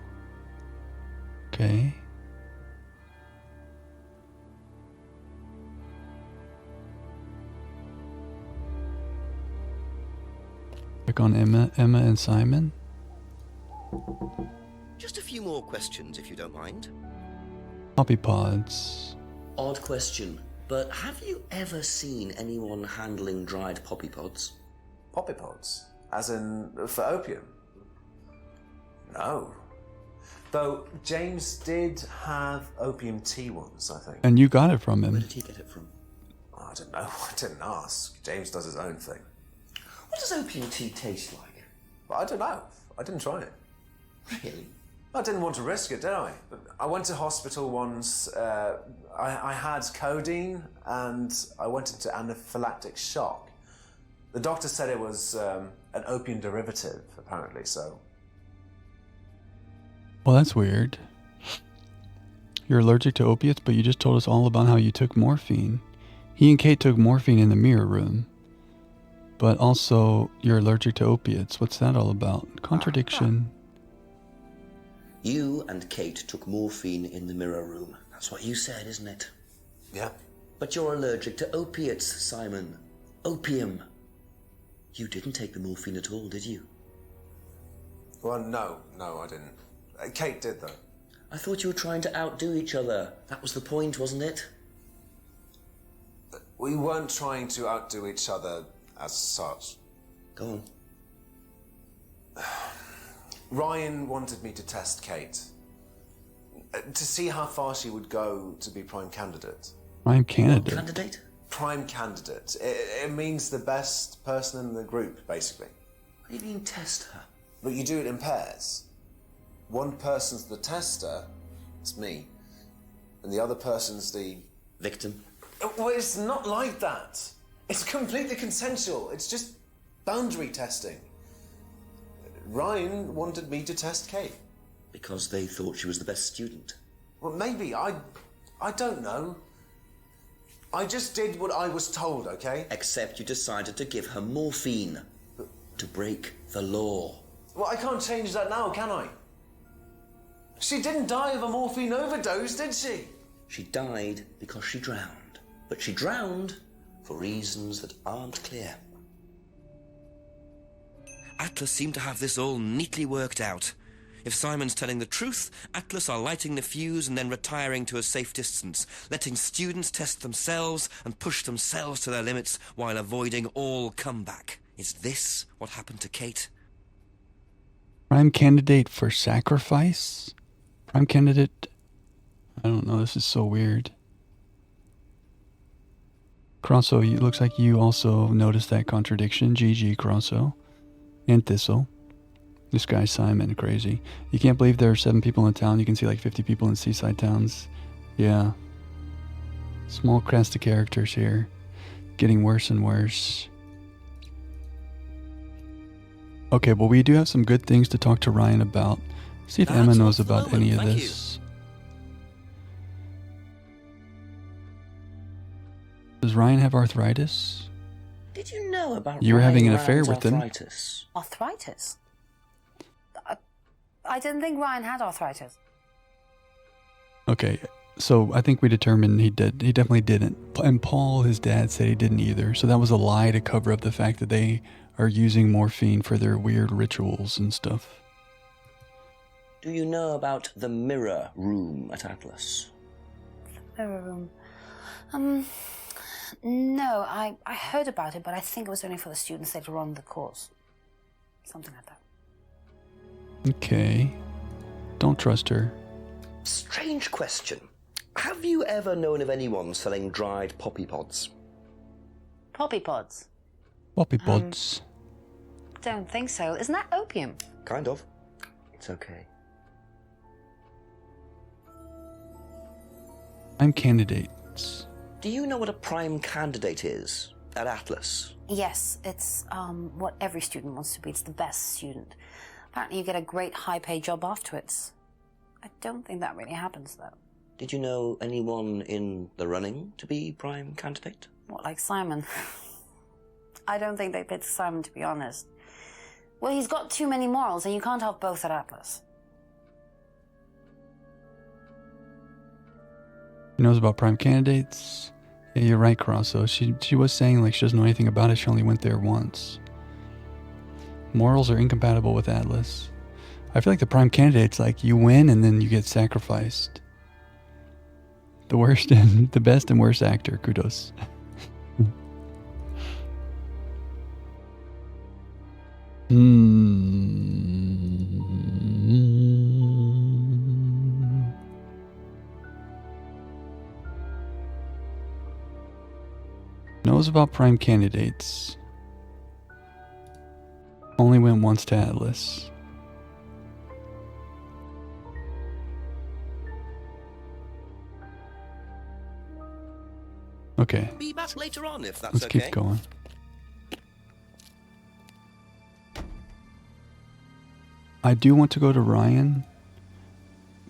Okay. Check on Emma and Simon. Just a few more questions, if you don't mind. Poppy pods. Odd question, but have you ever seen anyone handling dried poppy pods? Poppy pods? As in, for opium? No. Though James did have opium tea once, I think. And you got it from him. Where did he get it from? I don't know. I didn't ask. James does his own thing. What does opium tea taste like? But I don't know. I didn't try it. Really? I didn't want to risk it, did I? But I went to hospital once. I had codeine and I went into anaphylactic shock. The doctor said it was an opium derivative, apparently, so... Well, that's weird. You're allergic to opiates, but you just told us all about how you took morphine. He and Kate took morphine in the mirror room. But also, you're allergic to opiates. What's that all about? Contradiction. You and Kate took morphine in the mirror room. That's what you said, isn't it? Yeah. But you're allergic to opiates, Simon. Opium. You didn't take the morphine at all, did you? Well, no, I didn't. Kate did, though. I thought you were trying to outdo each other. That was the point, wasn't it? We weren't trying to outdo each other as such. Go on. Ryan wanted me to test Kate. To see how far she would go to be prime candidate. Prime candidate? Candidate? Prime candidate. It means the best person in the group, basically. What do you mean, test her? But you do it in pairs. One person's the tester, it's me, and the other person's the... victim? Well, it's not like that. It's completely consensual. It's just boundary testing. Ryan wanted me to test Kate. Because they thought she was the best student? Well, maybe. I don't know. I just did what I was told, okay? Except you decided to give her morphine. To break the law. Well, I can't change that now, can I? She didn't die of a morphine overdose, did she? She died because she drowned. But she drowned for reasons that aren't clear. Atlas seem to have this all neatly worked out. If Simon's telling the truth, Atlas are lighting the fuse and then retiring to a safe distance, letting students test themselves and push themselves to their limits while avoiding all comeback. Is this what happened to Kate? Prime candidate for sacrifice? Prime candidate? I don't know, this is so weird. Crosso, it looks like you also noticed that contradiction. GG, Crosso. And Thistle. This guy Simon, crazy. You can't believe there are 7 people in town. You can see like 50 people in seaside towns. Yeah. Small cast of characters here. Getting worse and worse. Okay, well, we do have some good things to talk to Ryan about. See if Emma knows about any of this. Does Ryan have arthritis? Did you know about You were having an Ryan affair Ryan's with him. arthritis? Arthritis? I didn't think Ryan had arthritis. Okay, so I think we determined he did. He definitely didn't. And Paul, his dad, said he didn't either. So that was a lie to cover up the fact that they are using morphine for their weird rituals and stuff. Do you know about the mirror room at Atlas? Mirror room. No, I heard about it, but I think it was only for the students later on in the course. Something like that. Okay. Don't trust her. Strange question. Have you ever known of anyone selling dried poppy pods? Poppy pods? Poppy pods. Don't think so. Isn't that opium? Kind of. It's okay. I'm candidates. Do you know what a prime candidate is at Atlas? Yes, it's what every student wants to be. It's the best student. Apparently you get a great high-paid job afterwards. I don't think that really happens, though. Did you know anyone in the running to be prime candidate? What, like Simon? I don't think they picked Simon, to be honest. Well, he's got too many morals, and you can't have both at Atlas. She knows about prime candidates. Yeah, you're right, Crosso. She was saying like she doesn't know anything about it. She only went there once. Morals are incompatible with Atlas. I feel like the prime candidate's like you win and then you get sacrificed. The worst and the best and worst actor. Kudos. Knows about prime candidates. Only went once to Atlas. Okay. Be back later on if that's Let's okay. keep going. I do want to go to Ryan.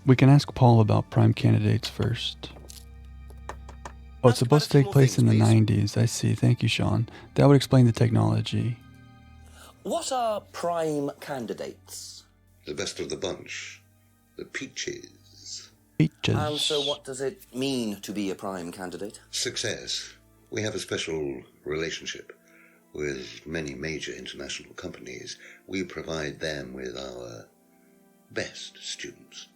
We can ask Paul about prime candidates first. Oh, it's supposed to take place in the 90s. I see. Thank you, Sean. That would explain the technology. What are prime candidates? The best of the bunch. The peaches. Peaches. And so what does it mean to be a prime candidate? Success. We have a special relationship with many major international companies. We provide them with our best students.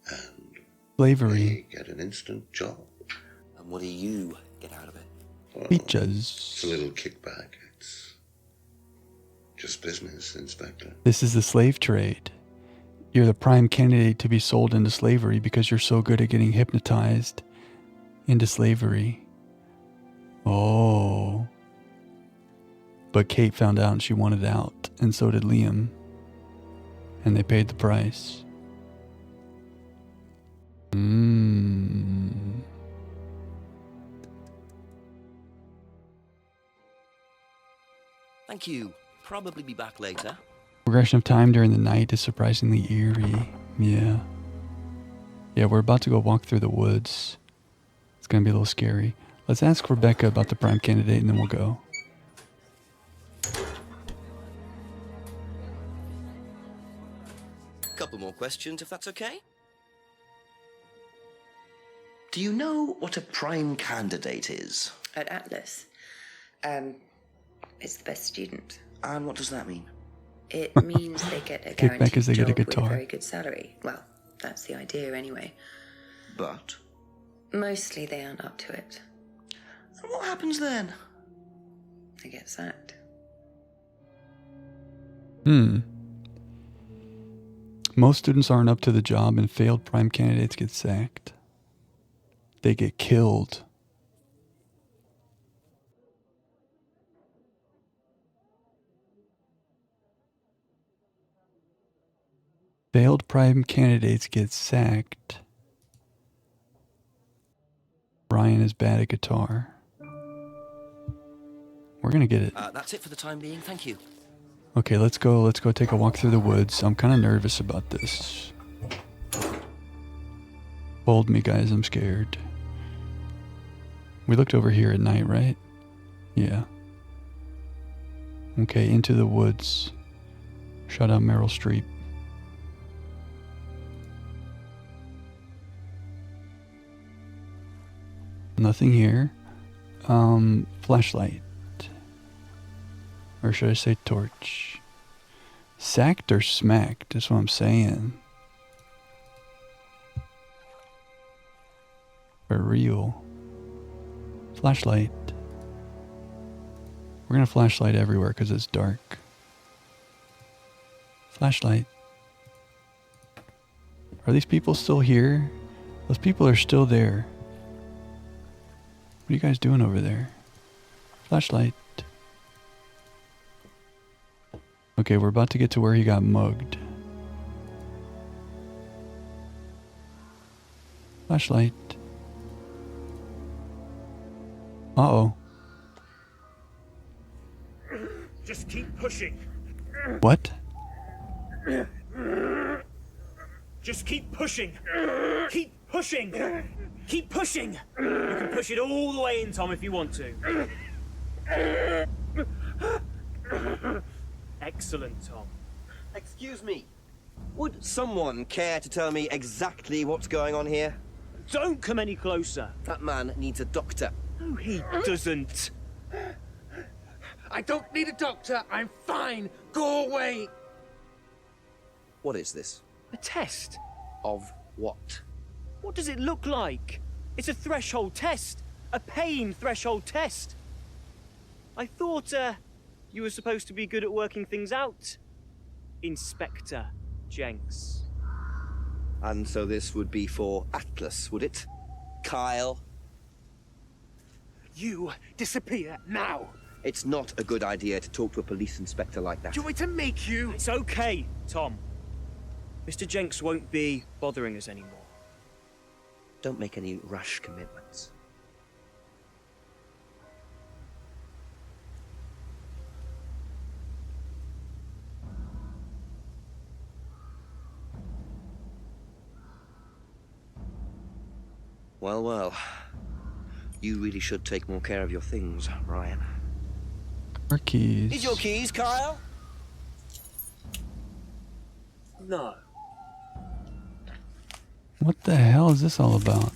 And Slavery. they get an instant job. And what do you get out of it? Well, Peaches. it's a little kickback. It's just business, Inspector. This is the slave trade. You're the prime candidate to be sold into slavery because you're so good at getting hypnotized into slavery. Oh. But Kate found out and she wanted out, and so did Liam. And they paid the price. Thank you. Probably be back later. Progression of time during the night is surprisingly eerie. Yeah. Yeah, we're about to go walk through the woods. It's going to be a little scary. Let's ask Rebecca about the prime candidate and then we'll go. Couple more questions, if that's okay. Do you know what a prime candidate is? At Atlas? It's the best student. And what does that mean? It means they get a Kickback guaranteed is they get a job with a guitar. very good salary. Well, that's the idea anyway. But? Mostly they aren't up to it. And what happens then? They get sacked. Most students aren't up to the job and failed prime candidates get sacked. They get killed. Failed prime candidates get sacked. Ryan is bad at guitar. We're gonna get it. That's it for the time being, thank you. Okay, let's go take a walk through the woods. I'm kind of nervous about this. Hold me, guys, I'm scared. We looked over here at night, right? Yeah. Okay, into the woods. Shout out Meryl Streep. Nothing here. Flashlight. Or should I say torch? Sacked or smacked? That's what I'm saying. For real. Flashlight. We're gonna flashlight everywhere because it's dark. Flashlight. Are these people still here? Those people are still there. What are you guys doing over there? Flashlight. Okay, we're about to get to where he got mugged. Flashlight. Uh-oh. Just keep pushing. What? Just keep pushing. Keep pushing. Keep pushing. You can push it all the way in, Tom, if you want to. Excellent, Tom. Excuse me. Would someone care to tell me exactly what's going on here? Don't come any closer. That man needs a doctor. No, he doesn't. I don't need a doctor. I'm fine. Go away. What is this? A test. Of what? What does it look like? It's a threshold test. A pain threshold test. I thought, you were supposed to be good at working things out, Inspector Jenks. And so this would be for Atlas, would it? Kyle? You disappear now. It's not a good idea to talk to a police inspector like that. Do you want me to make you? It's okay, Tom. Mr. Jenks won't be bothering us anymore. Don't make any rash commitments. Well, well. You really should take more care of your things, Ryan. Our keys. Need your keys, Kyle? No. What the hell is this all about?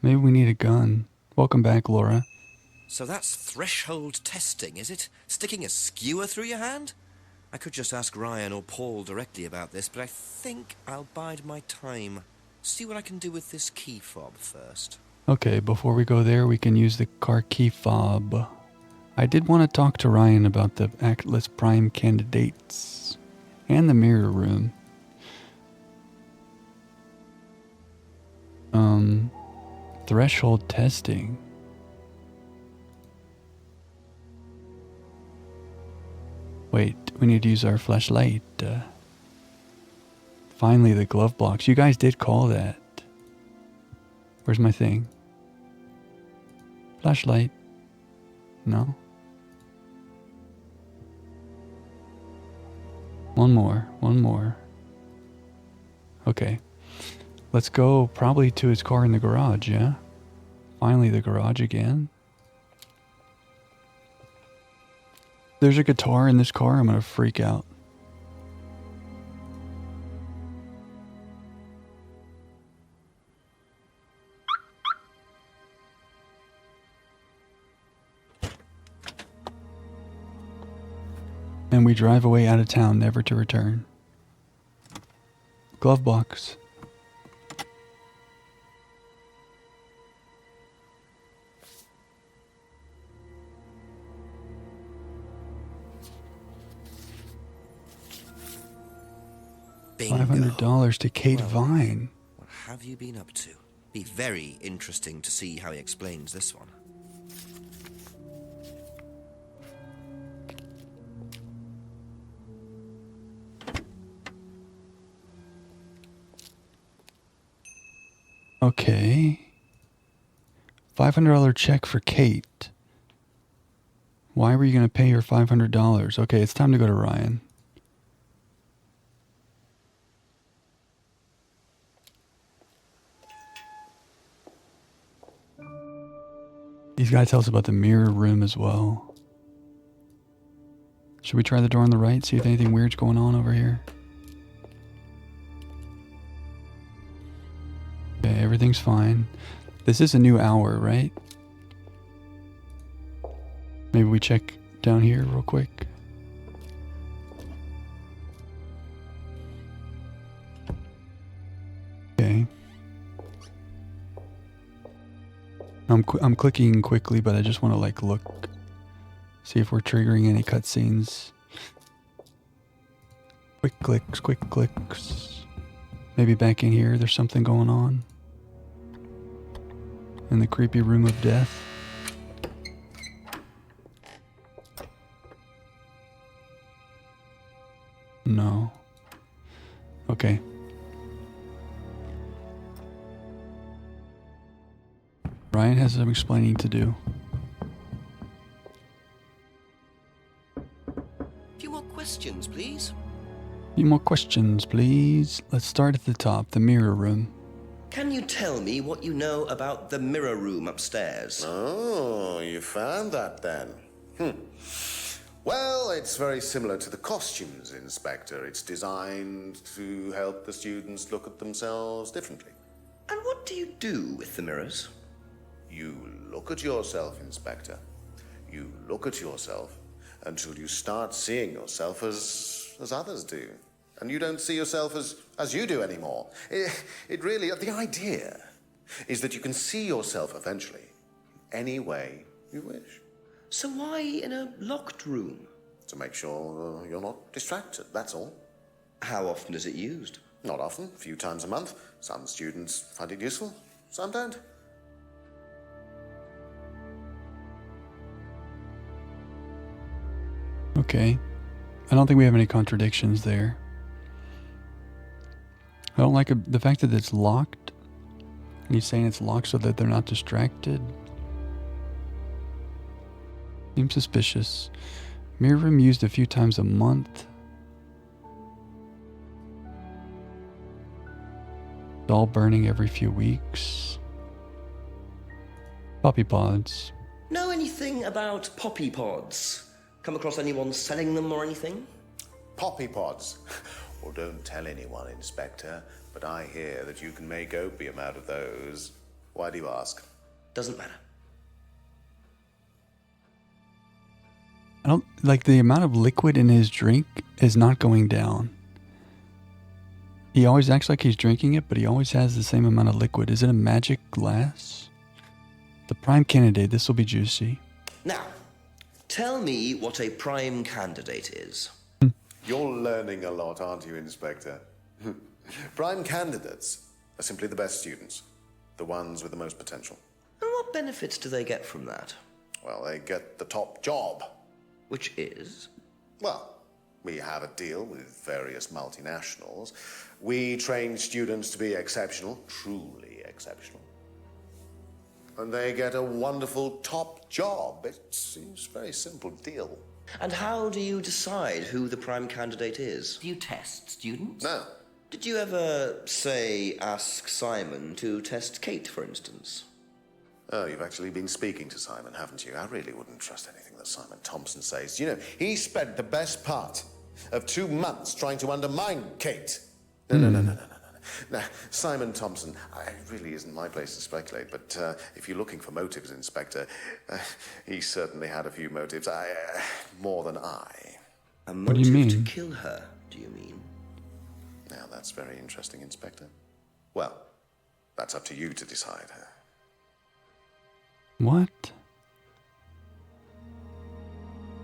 Maybe we need a gun. Welcome back, Laura. So that's threshold testing, is it? Sticking a skewer through your hand? I could just ask Ryan or Paul directly about this, but I think I'll bide my time. See what I can do with this key fob first. Okay, before we go there, we can use the car key fob. I did want to talk to Ryan about the Atlas Prime candidates and the mirror room. Threshold testing. Wait, we need to use our flashlight. Finally, the glove box. You guys did call that. Where's my thing? Flashlight. No? One more. Okay. Let's go probably to his car in the garage, yeah? Finally, the garage again. There's a guitar in this car, I'm gonna freak out. And we drive away out of town, never to return. Glove box. Bingo. $500 to Kate Vine. What have you been up to? Be very interesting to see how he explains this one. Okay. $500 check for Kate. Why were you going to pay her $500? Okay, it's time to go to Ryan. These guys tell us about the mirror room as well. Should we try the door on the right, see if anything weird's going on over here? Okay, everything's fine. This is a new hour, right? Maybe we check down here real quick. Okay. I'm clicking quickly, but I just want to like look, see if we're triggering any cutscenes. Quick clicks, quick clicks. Maybe back in here, there's something going on. In the creepy room of death. No. Okay. Ryan has some explaining to do. A few more questions, please. Few more questions, please. Let's start at the top, the mirror room. Can you tell me what you know about the mirror room upstairs? Oh, you found that then. Well, it's very similar to the costumes, Inspector. It's designed to help the students look at themselves differently. And what do you do with the mirrors? You look at yourself, Inspector. You look at yourself until you start seeing yourself as others do. And you don't see yourself as you do anymore. It really, the idea is that you can see yourself eventually any way you wish. So why in a locked room? To make sure you're not distracted, that's all. How often is it used? Not often, a few times a month. Some students find it useful, some don't. Okay. I don't think we have any contradictions there. I don't like the fact that it's locked. And he's saying it's locked so that they're not distracted. Seems suspicious. Mirror room used a few times a month. Doll burning every few weeks. Puppy pods. Know anything about poppy pods? Come across anyone selling them or anything? Poppy pods. Well, don't tell anyone, Inspector, but I hear that you can make opium out of those. Why do you ask? Doesn't matter. I don't like the amount of liquid in his drink is not going down. He always acts like he's drinking it, but he always has the same amount of liquid. Is it a magic glass? The prime candidate, this will be juicy. Now, tell me what a prime candidate is. You're learning a lot, aren't you, Inspector? Prime candidates are simply the best students, the ones with the most potential. And what benefits do they get from that? Well, they get the top job. Which is? Well, we have a deal with various multinationals. We train students to be exceptional, truly exceptional. And they get a wonderful top job. It seems a very simple deal. And how do you decide who the prime candidate is? Do you test students? No. Did you ever, say, ask Simon to test Kate, for instance? Oh, you've actually been speaking to Simon, haven't you? I really wouldn't trust anything that Simon Thompson says. You know, he spent the best part of 2 months trying to undermine Kate. No. Now, Simon Thompson, it really isn't my place to speculate, but if you're looking for motives, Inspector, he certainly had a few motives. More than I. A What do you motive mean? to kill her, do you mean? Now, that's very interesting, Inspector. Well, that's up to you to decide. What?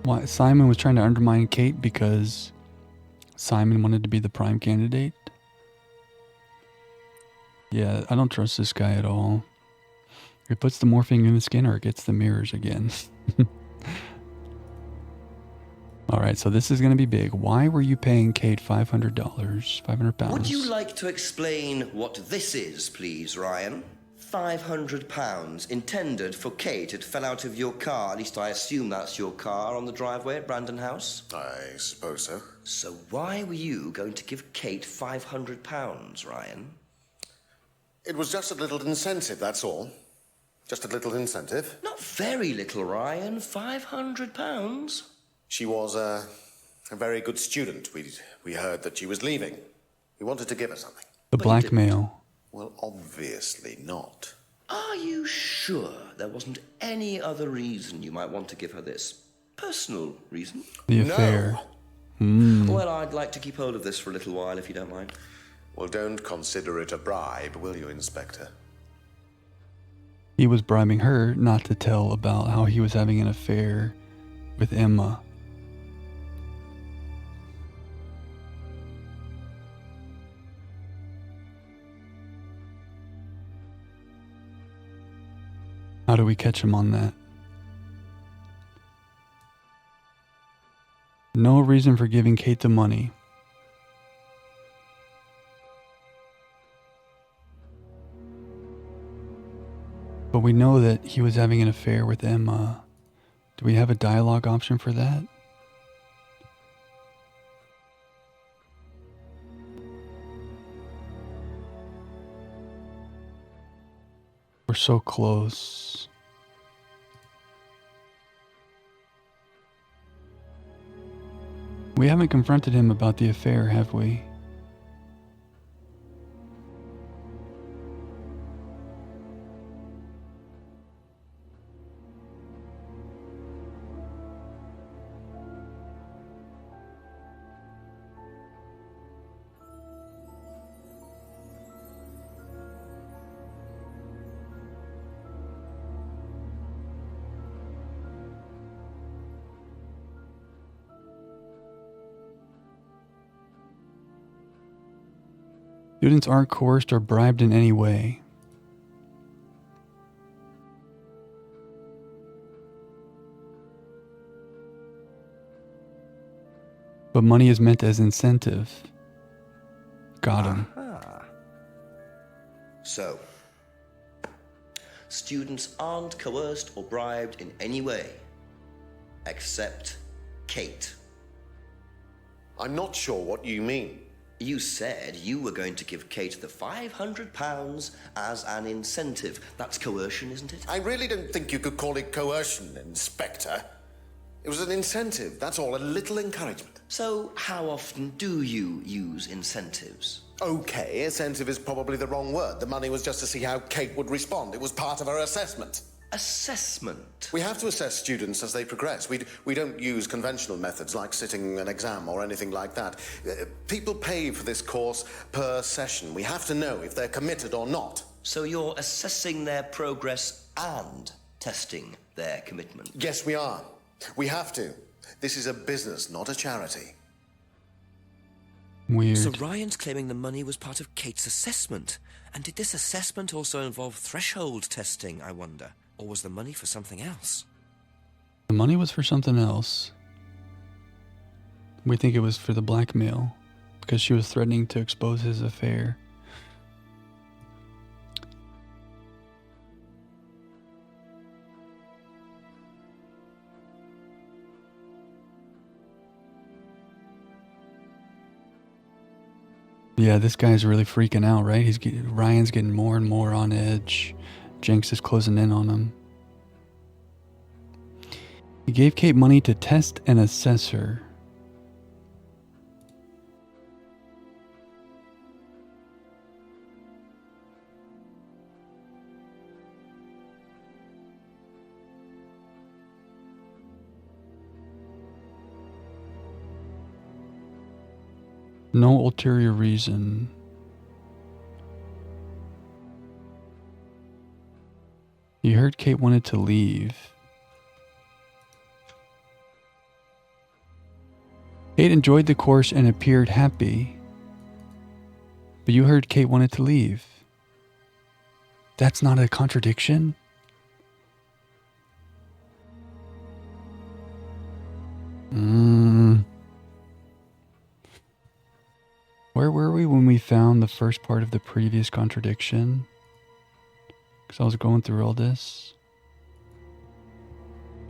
Why? Simon was trying to undermine Kate because Simon wanted to be the prime candidate? Yeah, I don't trust this guy at all. It puts the morphine in the skin or it gets the mirrors again. Alright, so this is going to be big. Why were you paying Kate $500? 500 pounds? Would you like to explain what this is, please, Ryan? £500 intended for Kate. It fell out of your car. At least I assume that's your car on the driveway at Brandon House. I suppose so. So why were you going to give Kate £500, Ryan? It was just a little incentive, that's all. Just a little incentive. Not very little, Ryan. £500. She was a very good student. We heard that she was leaving. We wanted to give her something. The blackmail. Well, obviously not. Are you sure there wasn't any other reason you might want to give her this? Personal reason? The affair. Well, I'd like to keep hold of this for a little while, if you don't mind. Well, don't consider it a bribe, will you, Inspector? He was bribing her not to tell about how he was having an affair with Emma. How do we catch him on that? No reason for giving Kate the money. But we know that he was having an affair with Emma. Do we have a dialogue option for that? We're so close. We haven't confronted him about the affair, have we? Students aren't coerced or bribed in any way. But money is meant as incentive. Got him. So, students aren't coerced or bribed in any way, except Kate. I'm not sure what you mean. You said you were going to give Kate the £500 as an incentive. That's coercion, isn't it? I really don't think you could call it coercion, Inspector. It was an incentive, that's all, a little encouragement. So, how often do you use incentives? Okay, incentive is probably the wrong word. The money was just to see how Kate would respond. It was part of her assessment. Assessment? We have to assess students as they progress. We don't use conventional methods like sitting an exam or anything like that. People pay for this course per session. We have to know if they're committed or not. So you're assessing their progress and testing their commitment? Yes, we are. We have to. This is a business, not a charity. Weird. So Ryan's claiming the money was part of Kate's assessment. And did this assessment also involve threshold testing, I wonder? Or was the money for something else? The money was for something else. We think it was for the blackmail, because she was threatening to expose his affair. Yeah, this guy's really freaking out, right? Ryan's getting more and more on edge. Jenks is closing in on him. He gave Kate money to test and assess her. No ulterior reason. You heard Kate wanted to leave. Kate enjoyed the course and appeared happy. But you heard Kate wanted to leave. That's not a contradiction? Where were we when we found the first part of the previous contradiction? Because I was going through all this.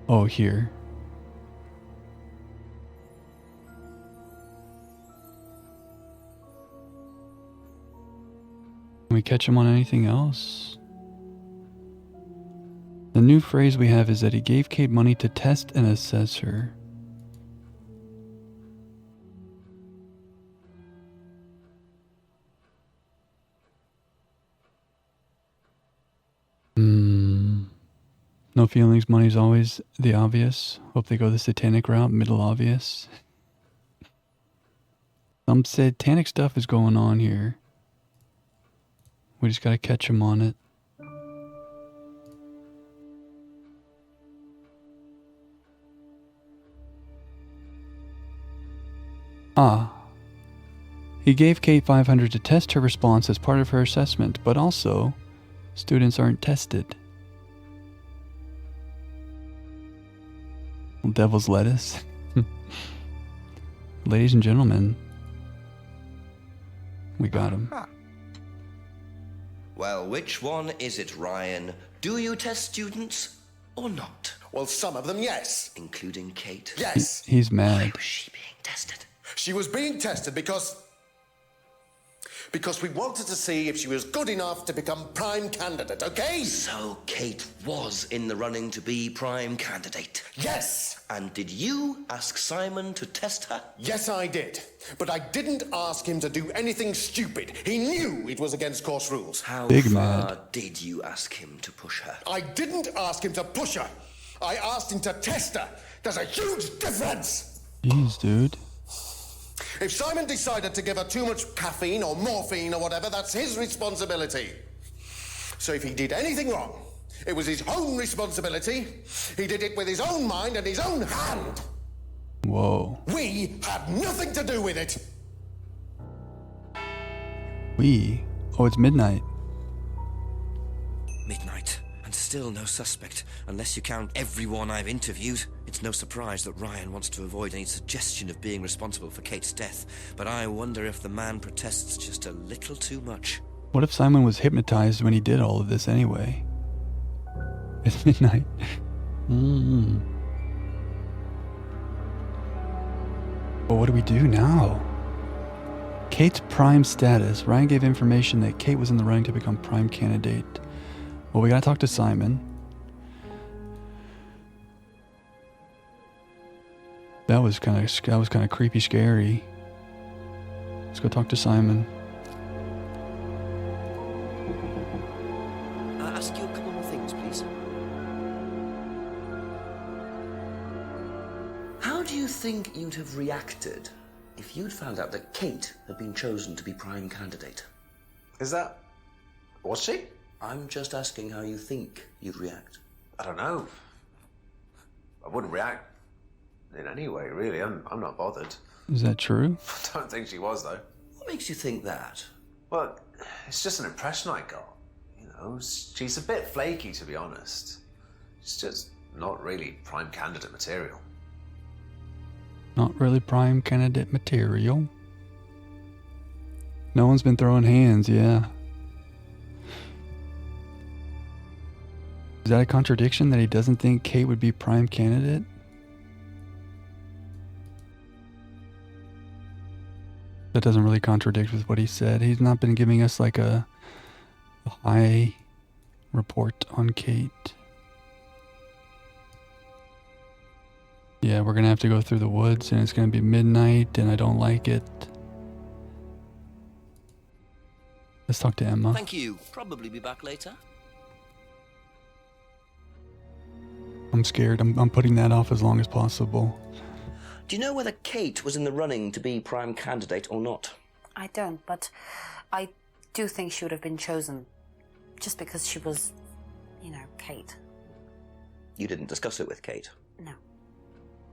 Oh, here. Can we catch him on anything else? The new phrase we have is that he gave Kate money to test and assess her. No feelings, money's always the obvious. Hope they go the satanic route, middle obvious. Some satanic stuff is going on here. We just gotta catch him on it. He gave Kate $500 to test her response as part of her assessment, but also, students aren't tested. Devil's lettuce. Ladies and gentlemen, we got him. Well, which one is it, Ryan? Do you test students or not? Well, some of them, yes. Including Kate? Yes. He's mad. Why was she being tested? She was being tested because we wanted to see if she was good enough to become prime candidate, okay? So Kate was in the running to be prime candidate? Yes! And did you ask Simon to test her? Yes, I did. But I didn't ask him to do anything stupid. He knew it was against course rules. How Big far mad. did you ask him to push her? I didn't ask him to push her. I asked him to test her. There's a huge difference! Jeez, dude. If Simon decided to give her too much caffeine or morphine or whatever, that's his responsibility. So if he did anything wrong, it was his own responsibility. He did it with his own mind and his own hand. Whoa. We had nothing to do with it. We? Oh, it's midnight. Midnight, and still no suspect, unless you count everyone I've interviewed. It's no surprise that Ryan wants to avoid any suggestion of being responsible for Kate's death, but I wonder if the man protests just a little too much. What if Simon was hypnotized when he did all of this anyway? It's midnight. But what do we do now? Kate's prime status. Ryan gave information that Kate was in the running to become prime candidate. Well, we gotta talk to Simon. That was kind of creepy, scary. Let's go talk to Simon. I'll ask you a couple more things, please. How do you think you'd have reacted if you'd found out that Kate had been chosen to be prime candidate? Was she? I'm just asking how you think you'd react. I don't know. I wouldn't react in any way, really. I'm not bothered. Is that true? I don't think she was, though. What makes you think that? Well, it's just an impression I got. You know, she's a bit flaky, to be honest. She's just not really prime candidate material. Not really prime candidate material. No one's been throwing hands, yeah. Is that a contradiction that he doesn't think Kate would be prime candidate? That doesn't really contradict with what he said. He's not been giving us like a high report on Kate. Yeah, we're gonna have to go through the woods and it's gonna be midnight and I don't like it. Let's talk to Emma. Thank you. Probably be back later. I'm scared. I'm putting that off as long as possible. Do you know whether Kate was in the running to be prime candidate or not? I don't, but I do think she would have been chosen just because she was, Kate. You didn't discuss it with Kate? No.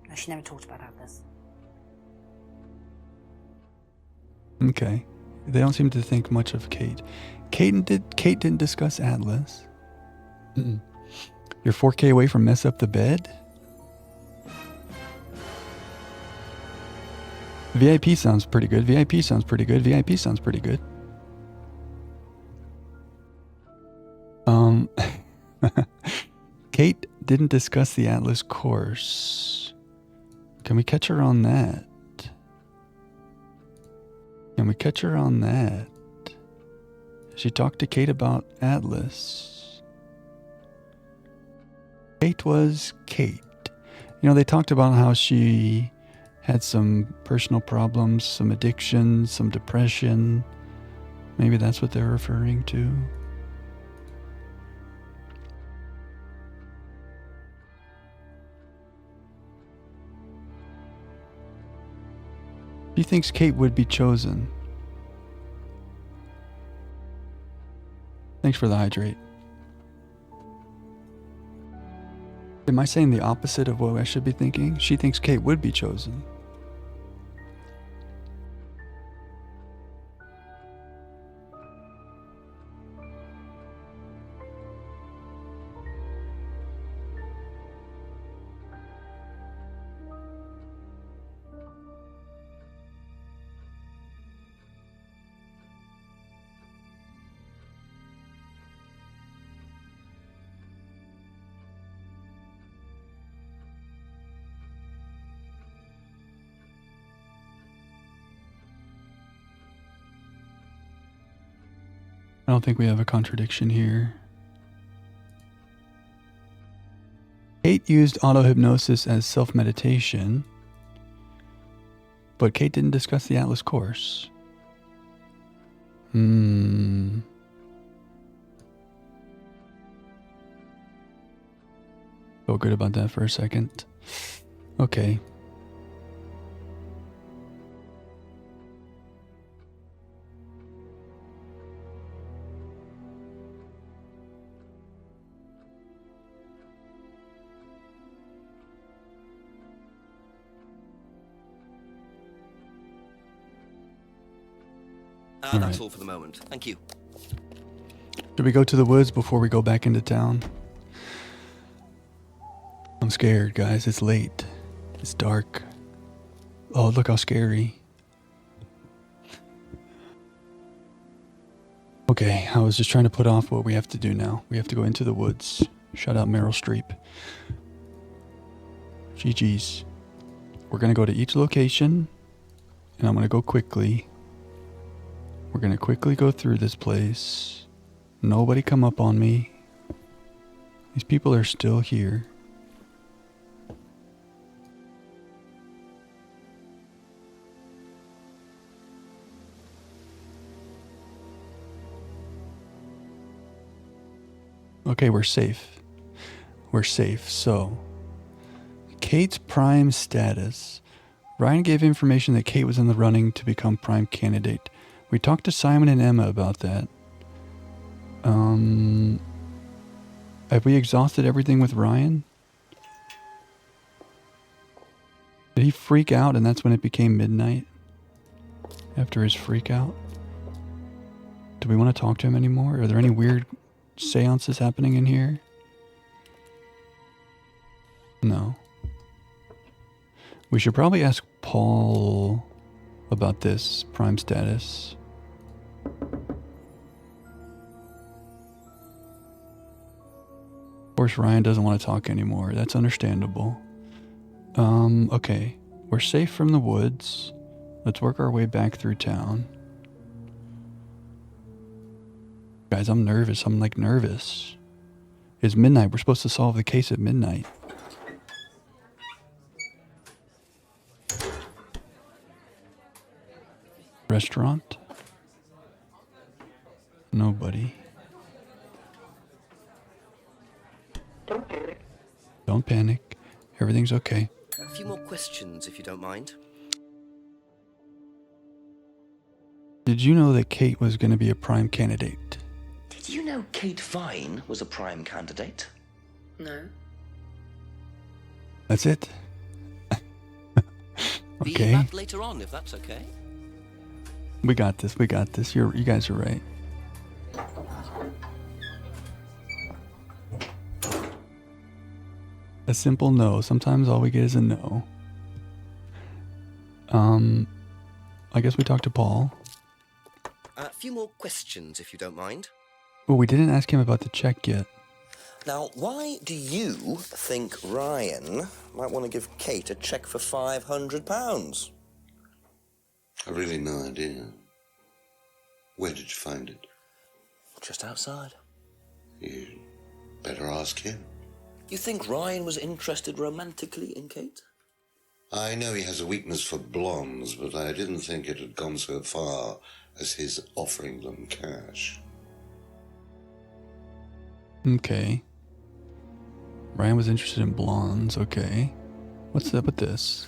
No, she never talked about Atlas. Okay. They don't seem to think much of Kate. Kate didn't discuss Atlas. You're 4K away from mess up the bed? VIP sounds pretty good. VIP sounds pretty good. VIP sounds pretty good. Kate didn't discuss the Atlas course. Can we catch her on that? Can we catch her on that? She talked to Kate about Atlas. Kate was Kate. They talked about how she had some personal problems, some addictions, some depression. Maybe that's what they're referring to. She thinks Kate would be chosen. Thanks for the hydrate. Am I saying the opposite of what I should be thinking? She thinks Kate would be chosen. I don't think we have a contradiction here. Kate used auto-hypnosis as self-meditation, but Kate didn't discuss the Atlas course. Feel good about that for a second. Okay. That's all for the moment. Thank you. Should we go to the woods before we go back into town? I'm scared, guys. It's late. It's dark. Oh, look how scary. Okay, I was just trying to put off what we have to do now. We have to go into the woods. Shout out Meryl Streep. GG's. We're going to go to each location, and I'm going to go quickly. We're going to quickly go through this place. Nobody come up on me. These people are still here. Okay, we're safe. We're safe. So, Kate's prime status. Ryan gave information that Kate was in the running to become prime candidate. We talked to Simon and Emma about that. Have we exhausted everything with Ryan? Did he freak out and that's when it became midnight? After his freak out? Do we want to talk to him anymore? Are there any weird seances happening in here? No. We should probably ask Paul about this prime status. Of course, Ryan doesn't want to talk anymore. That's understandable. Okay. We're safe from the woods. Let's work our way back through town. Guys, I'm nervous. I'm like nervous. It's midnight. We're supposed to solve the case at midnight. Restaurant? Nobody. Don't panic. Everything's okay. few more questions, if you don't mind. Did you know that Kate was going to be a prime candidate? Did you know Kate Vine was a prime candidate? No. That's it? Be Okay. back later on, if that's okay. We got this. We got this. You guys are right. A simple no. Sometimes all we get is a no. I guess we talked to Paul. A few more questions, if you don't mind. Well, we didn't ask him about the check yet. Now, why do you think Ryan might want to give Kate a cheque for £500? I've really no idea. Where did you find it? Just outside. You better ask him. You think Ryan was interested romantically in Kate? I know he has a weakness for blondes, but I didn't think it had gone so far as his offering them cash. Okay. Ryan was interested in blondes. Okay. What's up with this?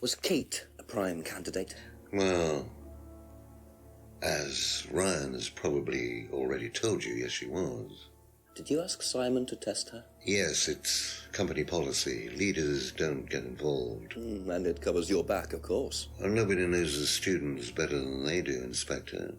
Was Kate a prime candidate? Well, as Ryan has probably already told you, yes, she was. Did you ask Simon to test her? Yes, it's company policy. Leaders don't get involved. And it covers your back, of course. Well, nobody knows the students better than they do, Inspector.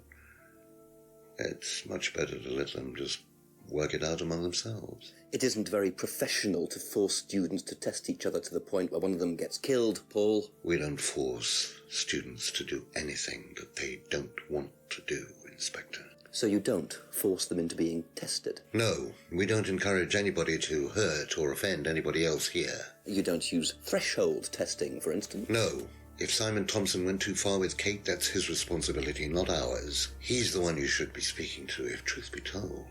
It's much better to let them just work it out among themselves. It isn't very professional to force students to test each other to the point where one of them gets killed, Paul. We don't force students to do anything that they don't want to do, Inspector. So you don't force them into being tested? No, we don't encourage anybody to hurt or offend anybody else here. You don't use threshold testing, for instance? No. If Simon Thompson went too far with Kate, that's his responsibility, not ours. He's the one you should be speaking to, if truth be told.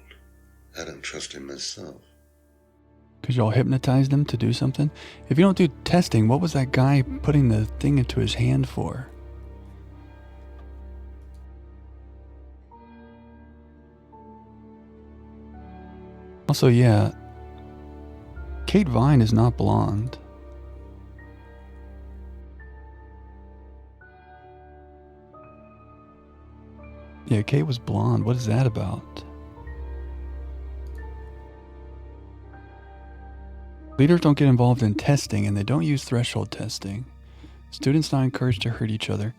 I don't trust him myself. Because y'all hypnotized him to do something? If you don't do testing, what was that guy putting the thing into his hand for? Also, yeah, Kate Vine is not blonde. Yeah, Kate was blonde. What is that about? Leaders don't get involved in testing, and they don't use threshold testing. Students not encouraged to hurt each other.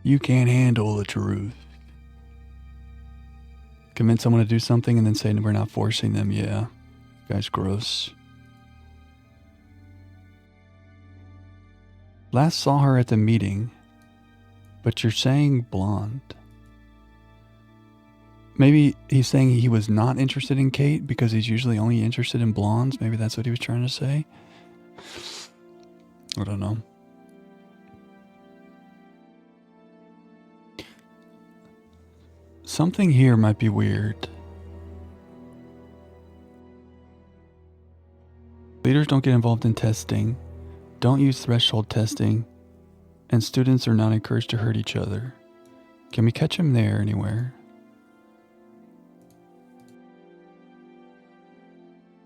You can't handle the truth. Convince someone to do something and then say we're not forcing them. Yeah, guy's gross. Last saw her at the meeting, but you're saying blonde. Maybe he's saying he was not interested in Kate because he's usually only interested in blondes. Maybe that's what he was trying to say. I don't know. Something here might be weird. Leaders don't get involved in testing, don't use threshold testing, and students are not encouraged to hurt each other. Can we catch him there anywhere?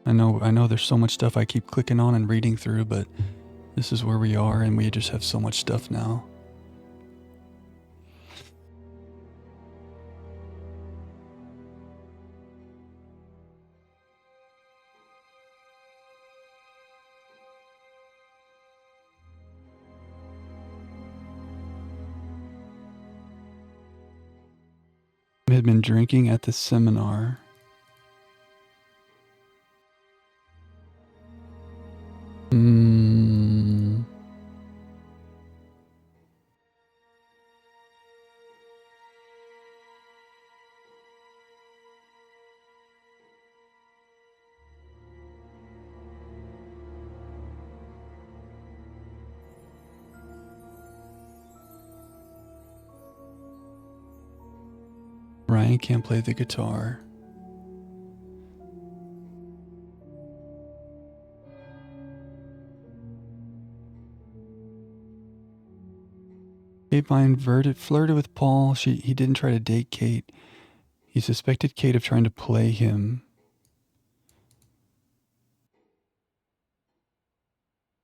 I know there's so much stuff I keep clicking on and reading through, but this is where we are and we just have so much stuff now. Had been drinking at the seminar. Ryan can't play the guitar. Kate Vine flirted with Paul. He didn't try to date Kate. He suspected Kate of trying to play him.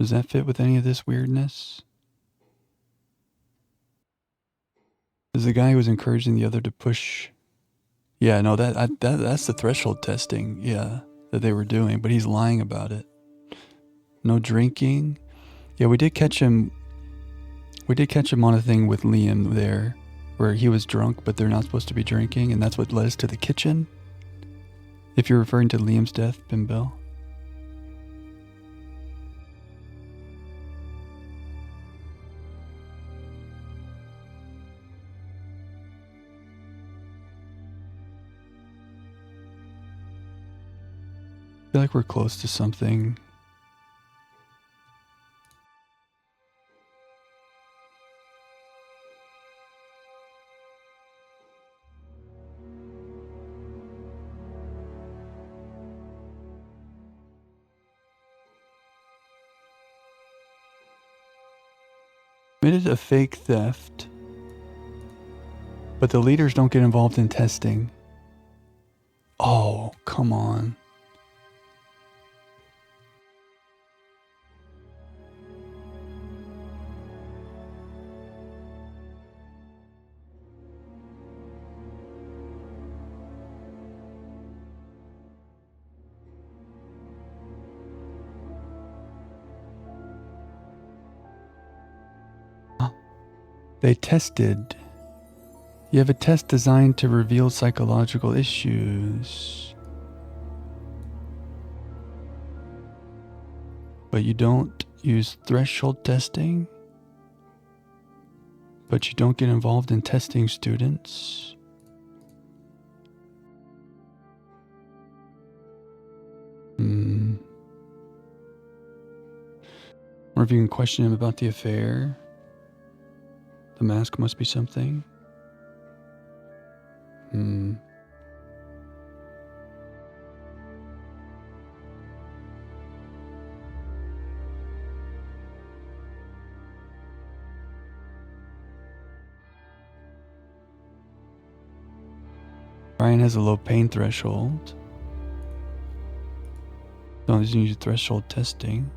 Does that fit with any of this weirdness? Is the guy who was encouraging the other to push? Yeah, no, that's the threshold testing, yeah, that they were doing, but he's lying about it. No drinking. Yeah, we did catch him on a thing with Liam there, where he was drunk, but they're not supposed to be drinking, and that's what led us to the kitchen. If you're referring to Liam's death, Bimbel. I feel like we're close to something. Committed a fake theft, but the leaders don't get involved in testing. Oh, come on. They tested. You have a test designed to reveal psychological issues. But you don't use threshold testing? But you don't get involved in testing students? Or if you can question him about the affair. The mask must be something. Ryan has a low pain threshold. Don't use threshold testing.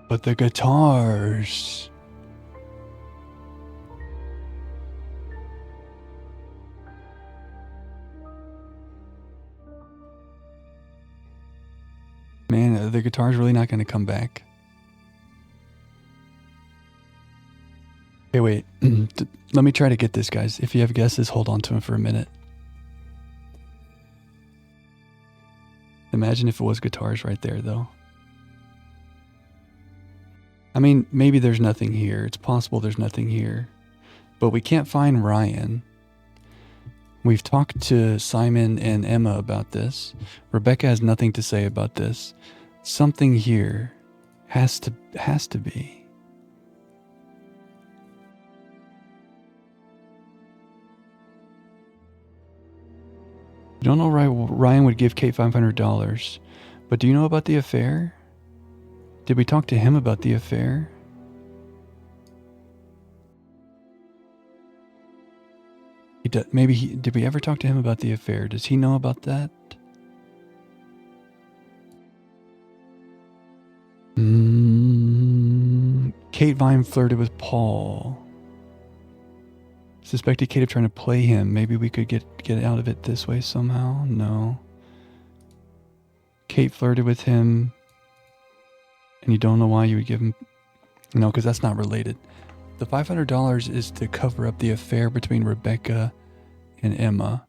But the guitars. Man, the guitar's really not going to come back. Hey, wait. Let me try to get this, guys. If you have guesses, hold on to them for a minute. Imagine if it was guitars right there, though. I mean, maybe there's nothing here. It's possible there's nothing here. But we can't find Ryan. We've talked to Simon and Emma about this. Rebecca has nothing to say about this. Something here has to be. You don't know why Ryan would give Kate $500, but do you know about the affair? Did we talk to him about the affair? Did we ever talk to him about the affair? Does he know about that? Kate Vine flirted with Paul. Suspected Kate of trying to play him. Maybe we could get out of it this way somehow? No. Kate flirted with him. And you don't know why you would give him... No, because that's not related. The $500 is to cover up the affair between Rebecca and Emma.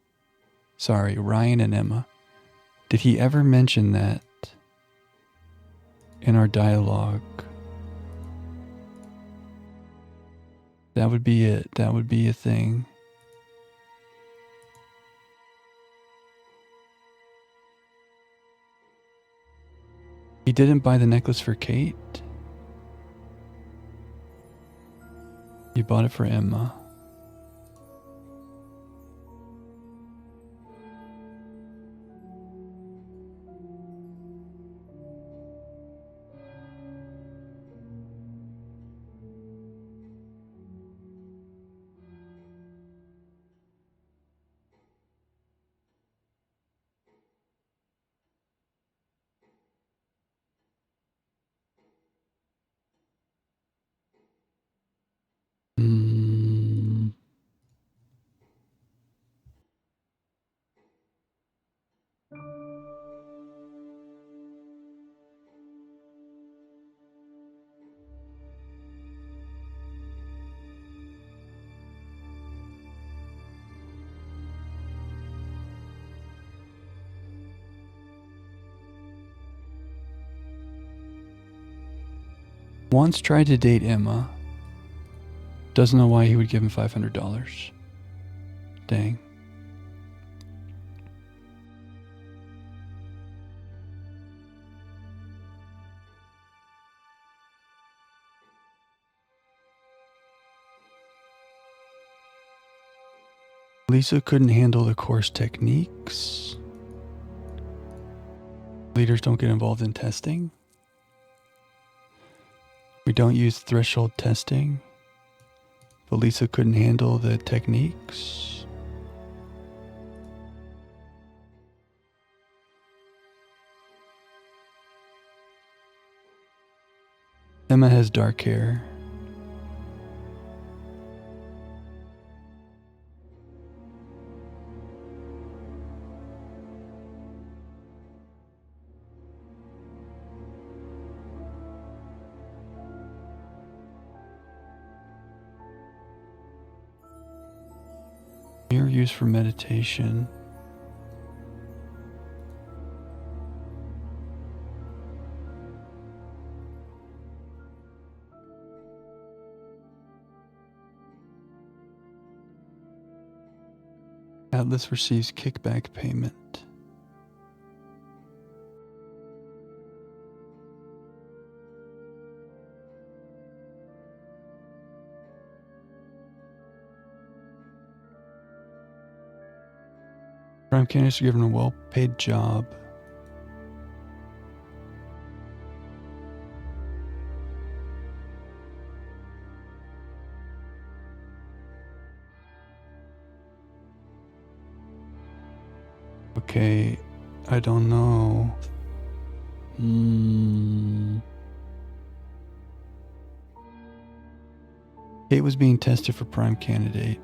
Sorry, Ryan and Emma. Did he ever mention that in our dialogue? That would be it. That would be a thing. He didn't buy the necklace for Kate. He bought it for Emma. Once tried to date Emma. Doesn't know why he would give him $500. Dang. Lisa couldn't handle the course techniques. Leaders don't get involved in testing. We don't use threshold testing. But Lisa couldn't handle the techniques. Emma has dark hair. Mirror used for meditation. Atlas receives kickback payment. Prime candidates are given a well-paid job. Okay, I don't know. Kate was being tested for prime candidate.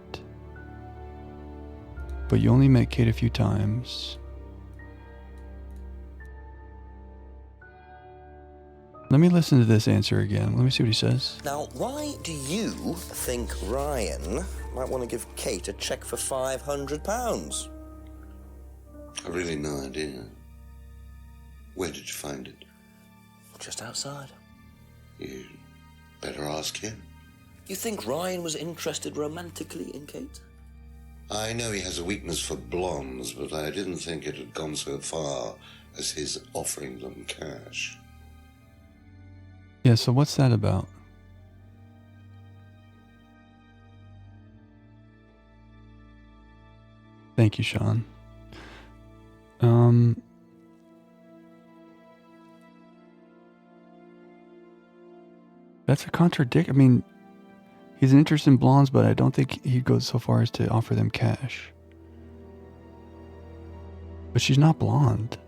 But you only met Kate a few times. Let me listen to this answer again. Let me see what he says. Now, why do you think Ryan might want to give Kate a cheque for £500? I've really no idea. Where did you find it? Just outside. You better ask him. You think Ryan was interested romantically in Kate? I know he has a weakness for blondes, but I didn't think it had gone so far as his offering them cash. Yeah, so what's that about? Thank you, Sean. That's a contradiction. I mean, he's interested in blondes, but I don't think he'd go so far as to offer them cash. But she's not blonde.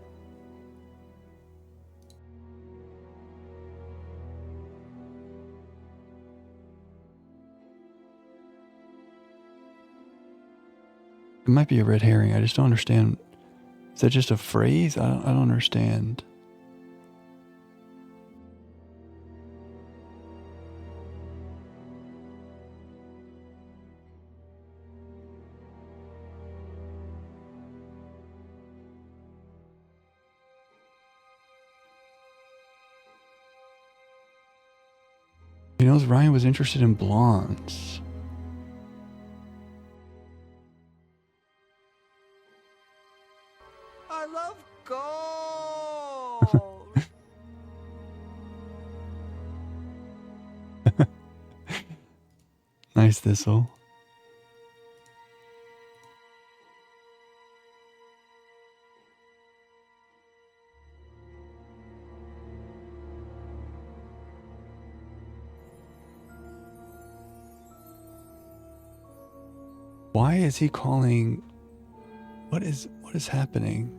It might be a red herring. I just don't understand. Is that just a phrase? I don't understand. He knows Ryan was interested in blondes. I love gold. Nice, Thistle. Why is he calling? What is happening?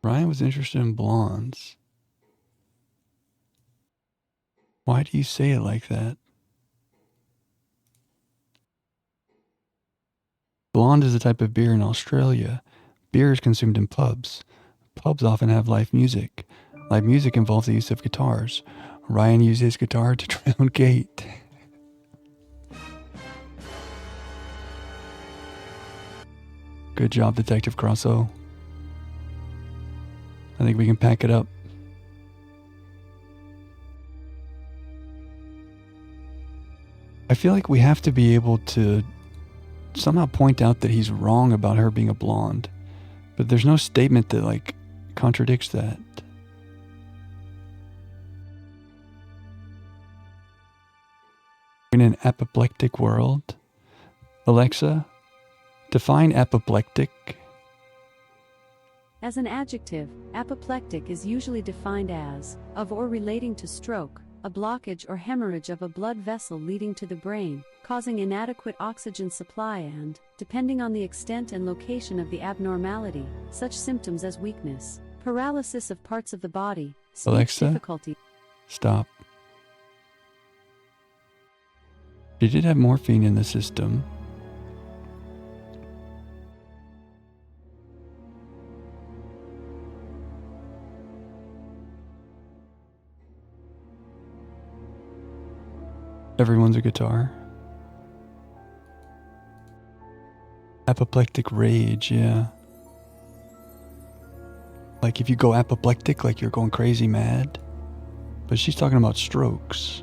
Ryan was interested in blondes. Why do you say it like that? Blonde is a type of beer in Australia. Beer is consumed in pubs. Pubs often have live music. Live music involves the use of guitars. Ryan used his guitar to drown Kate. Good job, Detective Grosso. I think we can pack it up. I feel like we have to be able to somehow point out that he's wrong about her being a blonde. But there's no statement that, like, contradicts that. In an apoplectic world? Alexa, define apoplectic. As an adjective, apoplectic is usually defined as of or relating to stroke, a blockage or hemorrhage of a blood vessel leading to the brain, causing inadequate oxygen supply and, depending on the extent and location of the abnormality, such symptoms as weakness, paralysis of parts of the body, speech Alexa, difficulty. Stop. She did have morphine in the system. Everyone's a guitar. Apoplectic rage, yeah. Like if you go apoplectic, like you're going crazy mad. But she's talking about strokes.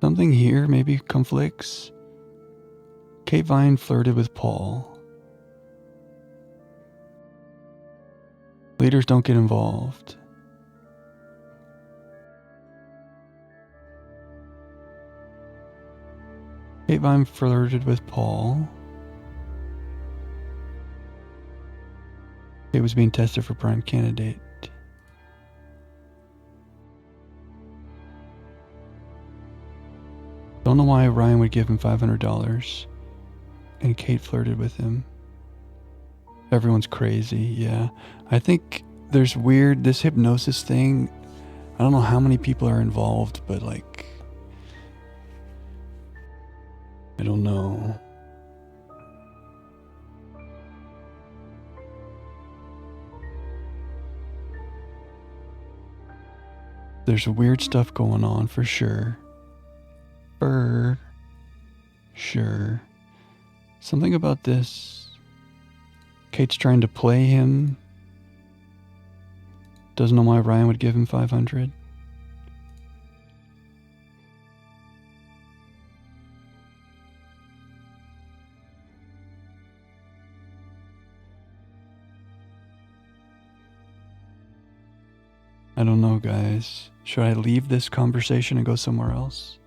Something here maybe conflicts. Kate Vine flirted with Paul. Leaders don't get involved. Kate Vine flirted with Paul. Kate was being tested for prime candidate. Don't know why Ryan would give him $500. And Kate flirted with him. Everyone's crazy, yeah. I think there's this hypnosis thing. I don't know how many people are involved, but like, I don't know. There's weird stuff going on for sure. For sure. Something about this. Kate's trying to play him. Doesn't know why Ryan would give him 500. I don't know, guys. Should I leave this conversation and go somewhere else?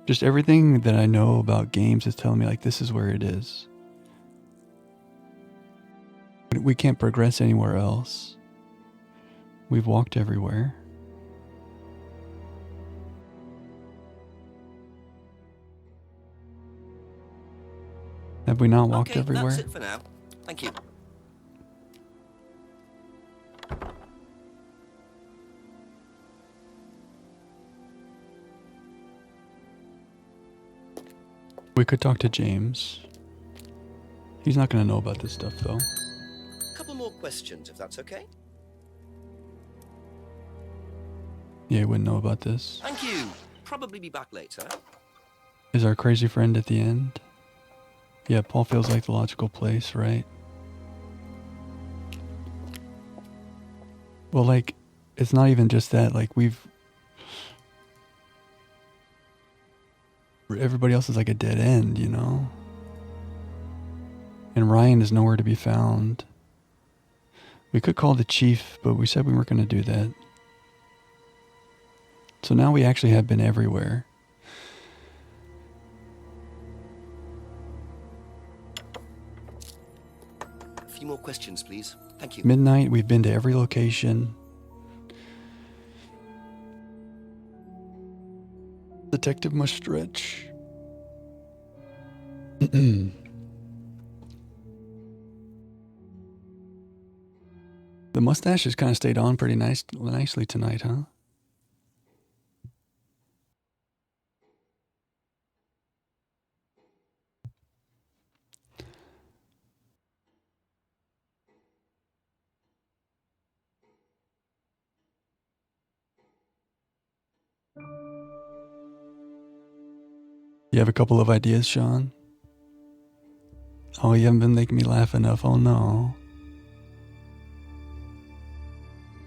Just everything that I know about games is telling me like this is where it is. We can't progress anywhere else. We've walked everywhere. Have we not walked everywhere? That's it for now. Thank you. We could talk to James. He's not going to know about this stuff, though. A couple more questions, if that's okay. Yeah, he wouldn't know about this. Thank you. Probably be back later. Is our crazy friend at the end? Yeah, Paul feels like the logical place, right? Well, like, it's not even just that. Like, everybody else is like a dead end, you know? And Ryan is nowhere to be found. We could call the chief, but we said we weren't going to do that. So now we actually have been everywhere. A few more questions, please. Thank you. Midnight, we've been to every location. Detective must stretch. The mustache has kind of stayed on pretty nicely tonight, huh? You have a couple of ideas, Sean? Oh, you haven't been making me laugh enough. Oh no.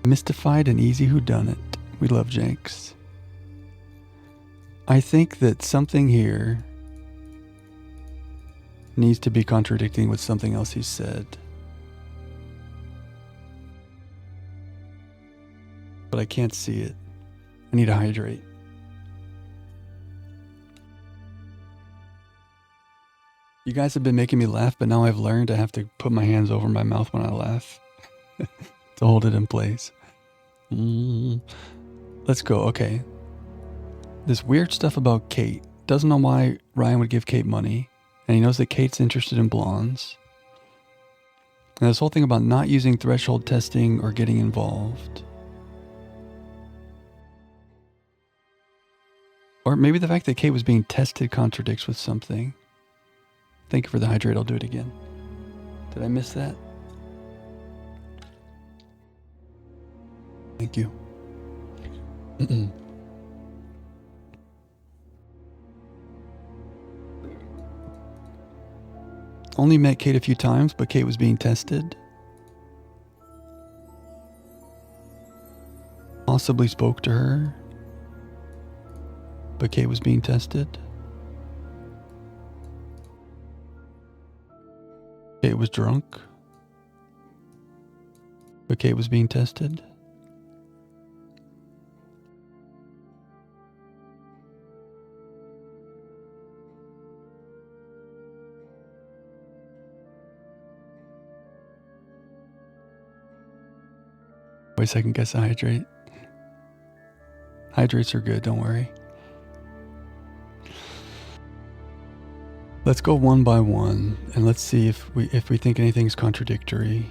Mystified and easy whodunit. We love Jenks. I think that something here needs to be contradicting with something else he said. But I can't see it. I need to hydrate. You guys have been making me laugh, but now I've learned I have to put my hands over my mouth when I laugh to hold it in place. Let's go. Okay. This weird stuff about Kate. Doesn't know why Ryan would give Kate money. And he knows that Kate's interested in blondes. And this whole thing about not using threshold testing or getting involved. Or maybe the fact that Kate was being tested contradicts with something. Thank you for the hydrate. I'll do it again. Did I miss that? Thank you. Only met Kate a few times, but Kate was being tested. Possibly spoke to her, but Kate was being tested. Kate was drunk, but Kate was being tested. Wait a second, guess a hydrate. Hydrates are good, don't worry. Let's go one by one, and let's see if we think anything's contradictory.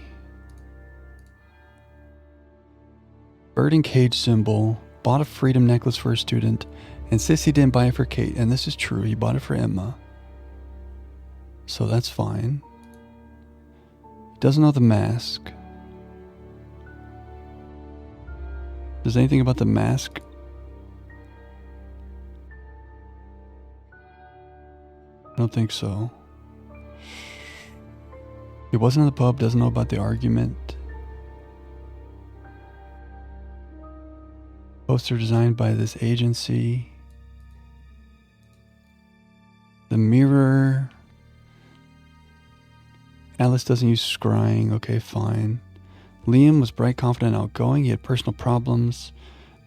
Bird and cage symbol, bought a freedom necklace for a student, insists he didn't buy it for Kate, and this is true, he bought it for Emma. So that's fine. Doesn't know the mask. Does anything about the mask? I don't think so. He wasn't in the pub, doesn't know about the argument. Poster designed by this agency. The mirror. Alice doesn't use scrying. Okay, fine. Liam was bright, confident, outgoing. He had personal problems.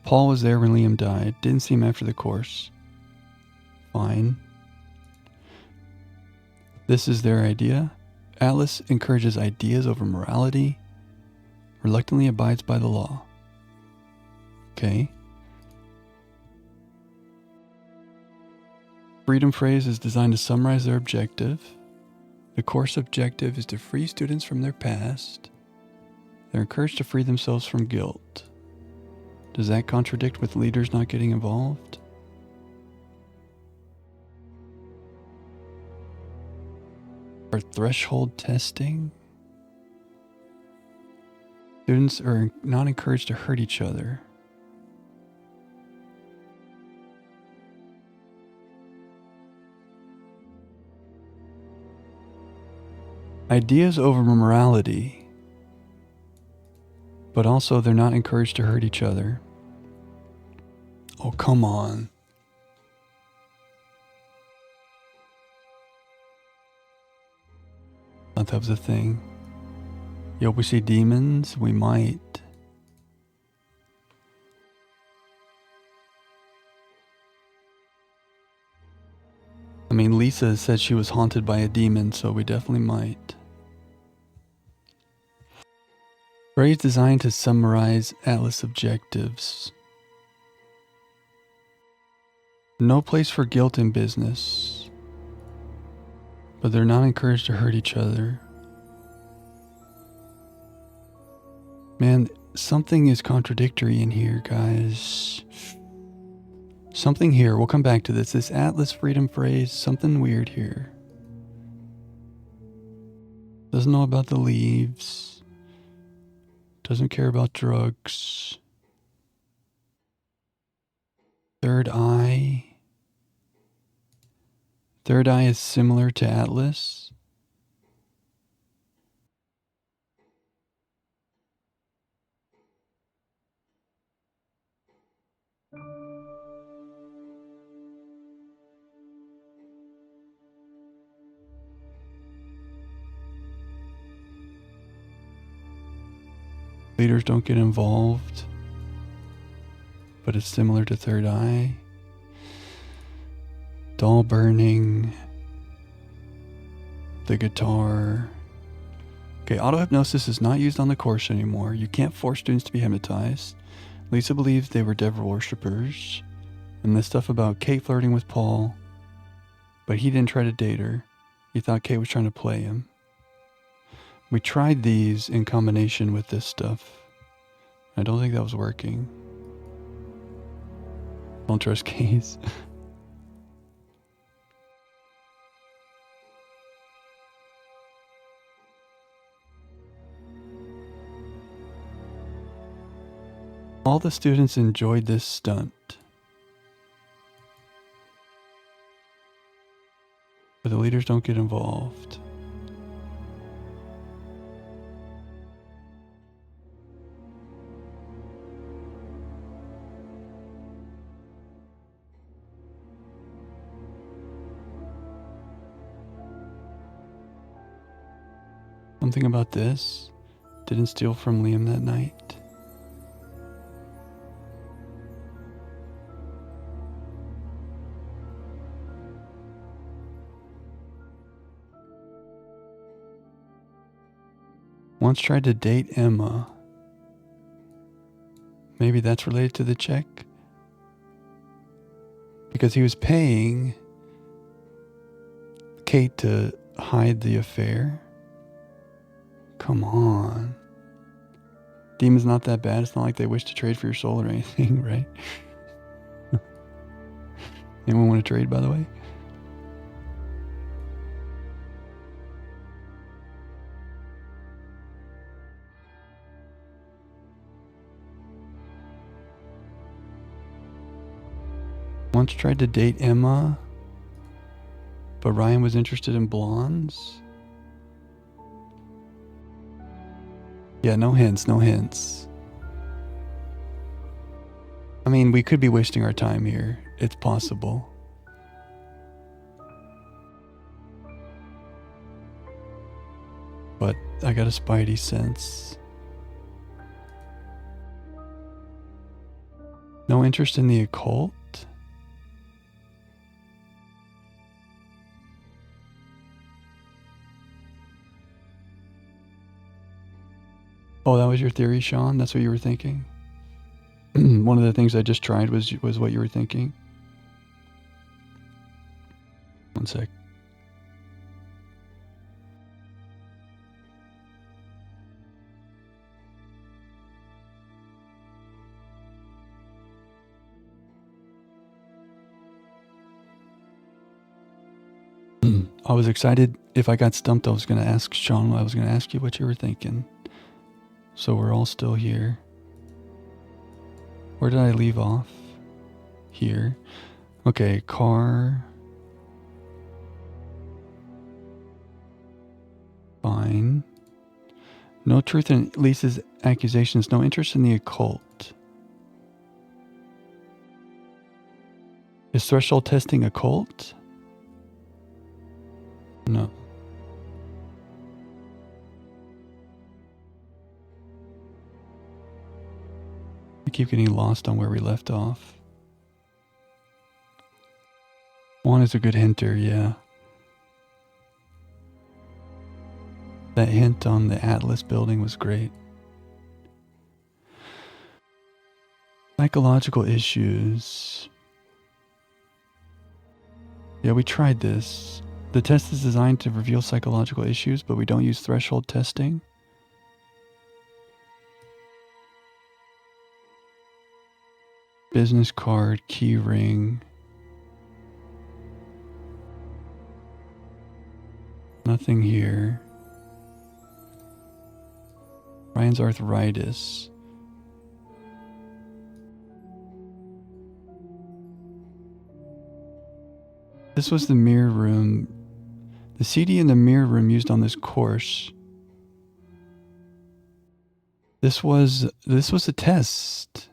Paul was there when Liam died. Didn't see him after the course. Fine. This is their idea. Alice encourages ideas over morality. Reluctantly abides by the law. Okay. Freedom phrase is designed to summarize their objective. The course objective is to free students from their past. They're encouraged to free themselves from guilt. Does that contradict with leaders not getting involved? Or threshold testing? Students are not encouraged to hurt each other. Ideas over morality. But also, they're not encouraged to hurt each other. Oh, come on. Thought that was a thing. Yo, we see demons? We might. I mean, Lisa said she was haunted by a demon, so we definitely might. Phrase designed to summarize Atlas objectives. No place for guilt in business. But they're not encouraged to hurt each other. Man, something is contradictory in here, guys. Something here, we'll come back to this. This Atlas freedom phrase, something weird here. Doesn't know about the leaves. Doesn't care about drugs. Third eye. Third eye is similar to Atlas. Leaders don't get involved, but it's similar to third eye. Doll burning. The guitar. Okay, auto-hypnosis is not used on the course anymore. You can't force students to be hypnotized. Lisa believed they were devil worshippers. And this stuff about Kate flirting with Paul. But he didn't try to date her. He thought Kate was trying to play him. We tried these in combination with this stuff. I don't think that was working. Don't trust Case. All the students enjoyed this stunt. But the leaders don't get involved. Something about this. Didn't steal from Liam that night. Once tried to date Emma. Maybe that's related to the check? Because he was paying Kate to hide the affair. Come on. Demon's not that bad. It's not like they wish to trade for your soul or anything, right? Anyone want to trade, by the way? Once tried to date Emma, but Ryan was interested in blondes. Yeah, no hints, no hints. I mean, we could be wasting our time here. It's possible. But I got a spidey sense. No interest in the occult? Oh, that was your theory, Sean? That's what you were thinking? One of the things I just tried was what you were thinking? One sec. I was excited. If I got stumped, I was going to ask Sean. I was going to ask you what you were thinking. So we're all still here. Where did I leave off? Here. Okay, car. Fine. No truth in Lisa's accusations. No interest in the occult. Is threshold testing occult? No. I keep getting lost on where we left off. Juan is a good hinter, yeah. That hint on the Atlas building was great. Psychological issues. Yeah, we tried this. The test is designed to reveal psychological issues, but we don't use threshold testing. Business card, key ring. Nothing here. Ryan's arthritis. This was the mirror room. The CD in the mirror room used on this course. This was a test.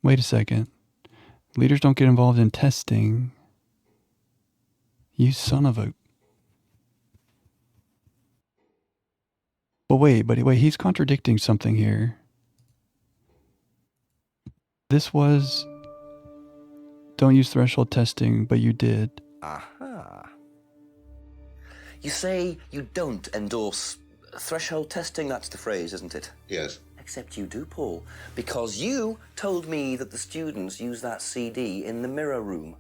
Wait a second. Leaders don't get involved in testing. You son of a... But wait, he's contradicting something here. This was... Don't use threshold testing, but you did. Aha. You say you don't endorse threshold testing, that's the phrase, isn't it? Yes. Except you do, Paul, because you told me that the students use that CD in the mirror room.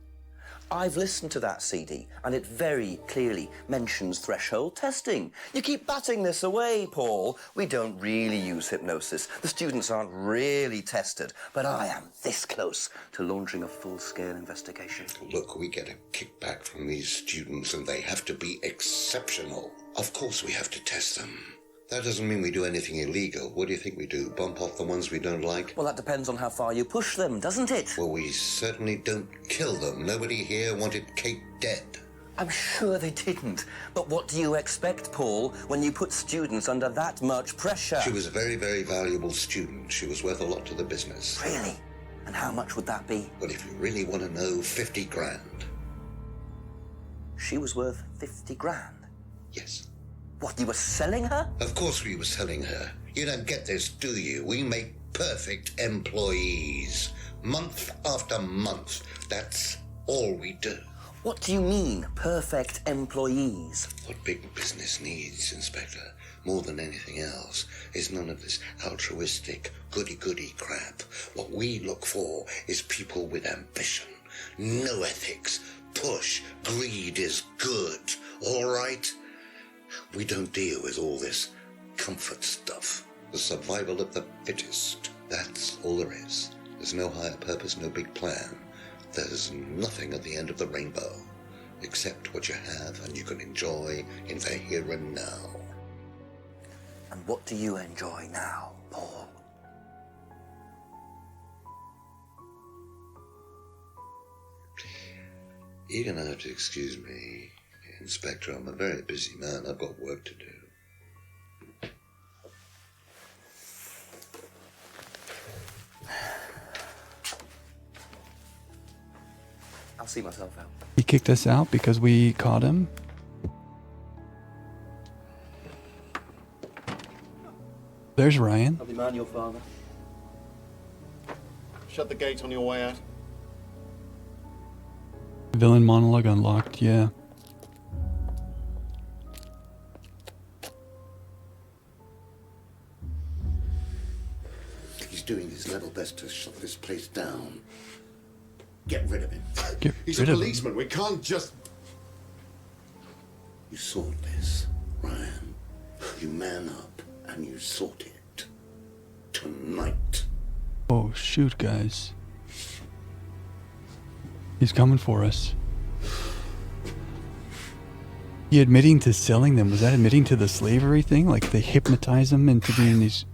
I've listened to that CD, and it very clearly mentions threshold testing. You keep batting this away, Paul. We don't really use hypnosis. The students aren't really tested, but I am this close to launching a full-scale investigation. Look, we get a kickback from these students, and they have to be exceptional. Of course we have to test them. That doesn't mean we do anything illegal. What do you think we do? Bump off the ones we don't like? Well, that depends on how far you push them, doesn't it? Well, we certainly don't kill them. Nobody here wanted Kate dead. I'm sure they didn't. But what do you expect, Paul, when you put students under that much pressure? She was a very, very valuable student. She was worth a lot to the business. Really? And how much would that be? Well, if you really want to know, 50 grand. She was worth 50 grand? Yes. What, you were selling her? Of course we were selling her. You don't get this, do you? We make perfect employees. Month after month. That's all we do. What do you mean, perfect employees? What big business needs, Inspector, more than anything else, is none of this altruistic, goody-goody crap. What we look for is people with ambition, no ethics, push, greed is good, all right? We don't deal with all this comfort stuff. The survival of the fittest. That's all there is. There's no higher purpose, no big plan. There's nothing at the end of the rainbow, except what you have and you can enjoy in the here and now. And what do you enjoy now, Paul? You're gonna have to excuse me, Inspector. I'm a very busy man. I've got work to do. I'll see myself out. He kicked us out because we caught him. There's Ryan. I'll be man your father. Shut the gate on your way out. Villain monologue unlocked, yeah. He's doing his level best to shut this place down. Get rid of him. He's a policeman. We can't just... You sought this, Ryan. You man up and you sought it. Tonight. Oh, shoot, guys. He's coming for us. He admitting to selling them. Was that admitting to the slavery thing? Like they hypnotize him into being these...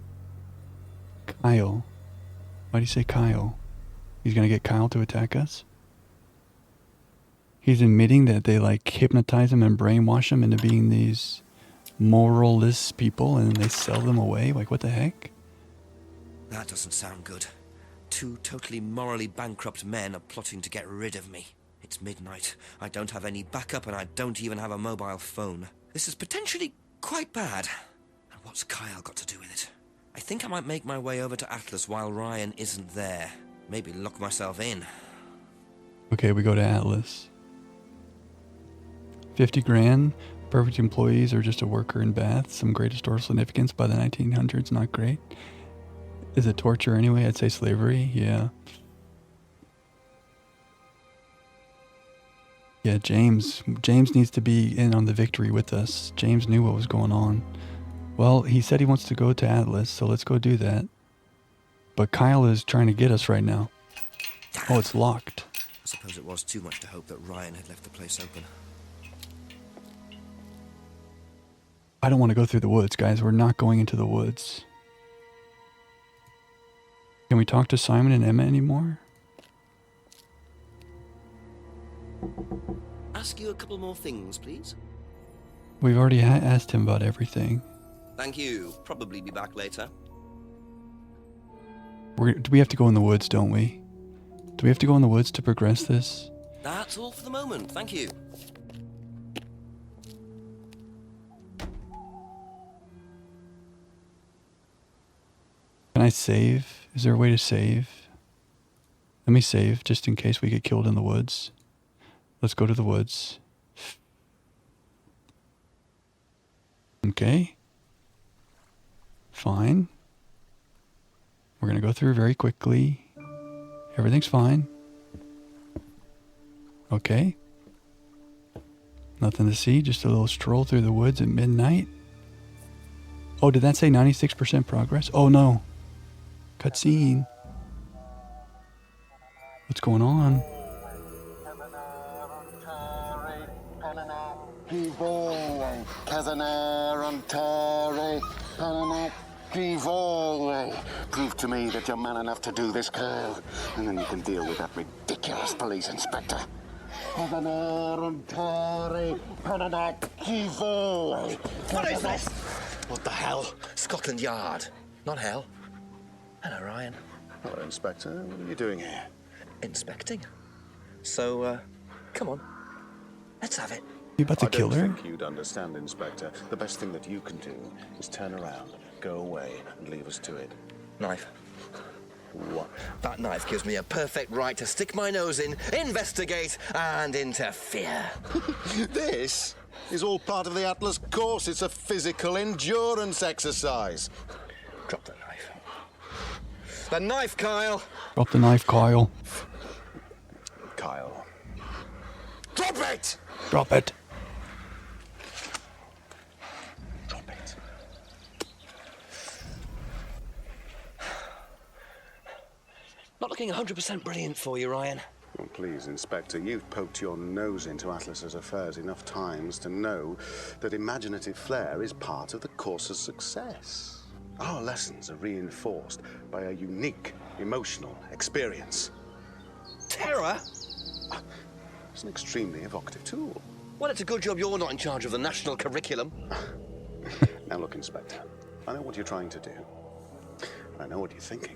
Kyle. Why do you say Kyle? He's gonna get Kyle to attack us? He's admitting that they like hypnotize him and brainwash him into being these moralless people and they sell them away? Like what the heck? That doesn't sound good. Two totally morally bankrupt men are plotting to get rid of me. It's midnight. I don't have any backup and I don't even have a mobile phone. This is potentially quite bad. And what's Kyle got to do with it? I think I might make my way over to Atlas while Ryan isn't there. Maybe lock myself in. Okay, we go to Atlas. 50 grand. Perfect employees or just a worker in Bath. Some great historical significance by the 1900s. Not great. Is it torture anyway? I'd say slavery. Yeah. Yeah, James. James needs to be in on the victory with us. James knew what was going on. Well, he said he wants to go to Atlas, so let's go do that. But Kyle is trying to get us right now. Oh, it's locked. I suppose it was too much to hope that Ryan had left the place open. I don't want to go through the woods, guys. We're not going into the woods. Can we talk to Simon and Emma anymore? ask you a couple more things, please? We've already asked him about everything. Thank you. Probably be back later. Do we have to go in the woods, don't we? Do we have to go in the woods to progress this? That's all for the moment. Thank you. Can I save? Is there a way to save? Let me save, just in case we get killed in the woods. Let's go to the woods. Okay. Fine. We're going to go through very quickly. Everything's fine. Okay. Nothing to see, just a little stroll through the woods at midnight. Oh, did that say 96% progress? Oh no. Cutscene. What's going on? Prove to me that you're man enough to do this, Kyle, and then you can deal with that ridiculous police inspector. What is this? What the hell? Scotland Yard, not hell. Hello, Ryan. Hello, Inspector. What are you doing here? Inspecting. So, come on. Let's have it. You about to kill her? I don't think you'd understand, Inspector. The best thing that you can do is turn around, go away, and leave us to it. Knife. What? That knife gives me a perfect right to stick my nose in, investigate, and interfere. This is all part of the Atlas course. It's a physical endurance exercise. Drop the knife. The knife, Kyle! Drop the knife, Kyle. Kyle. Drop it! Drop it. Drop it. Not looking 100% brilliant for you, Ryan. Well, please, Inspector, you've poked your nose into Atlas's affairs enough times to know that imaginative flair is part of the course's success. Our lessons are reinforced by a unique emotional experience. Terror? It's an extremely evocative tool. Well, it's a good job you're not in charge of the national curriculum. Now look, Inspector, I know what you're trying to do. And I know what you're thinking.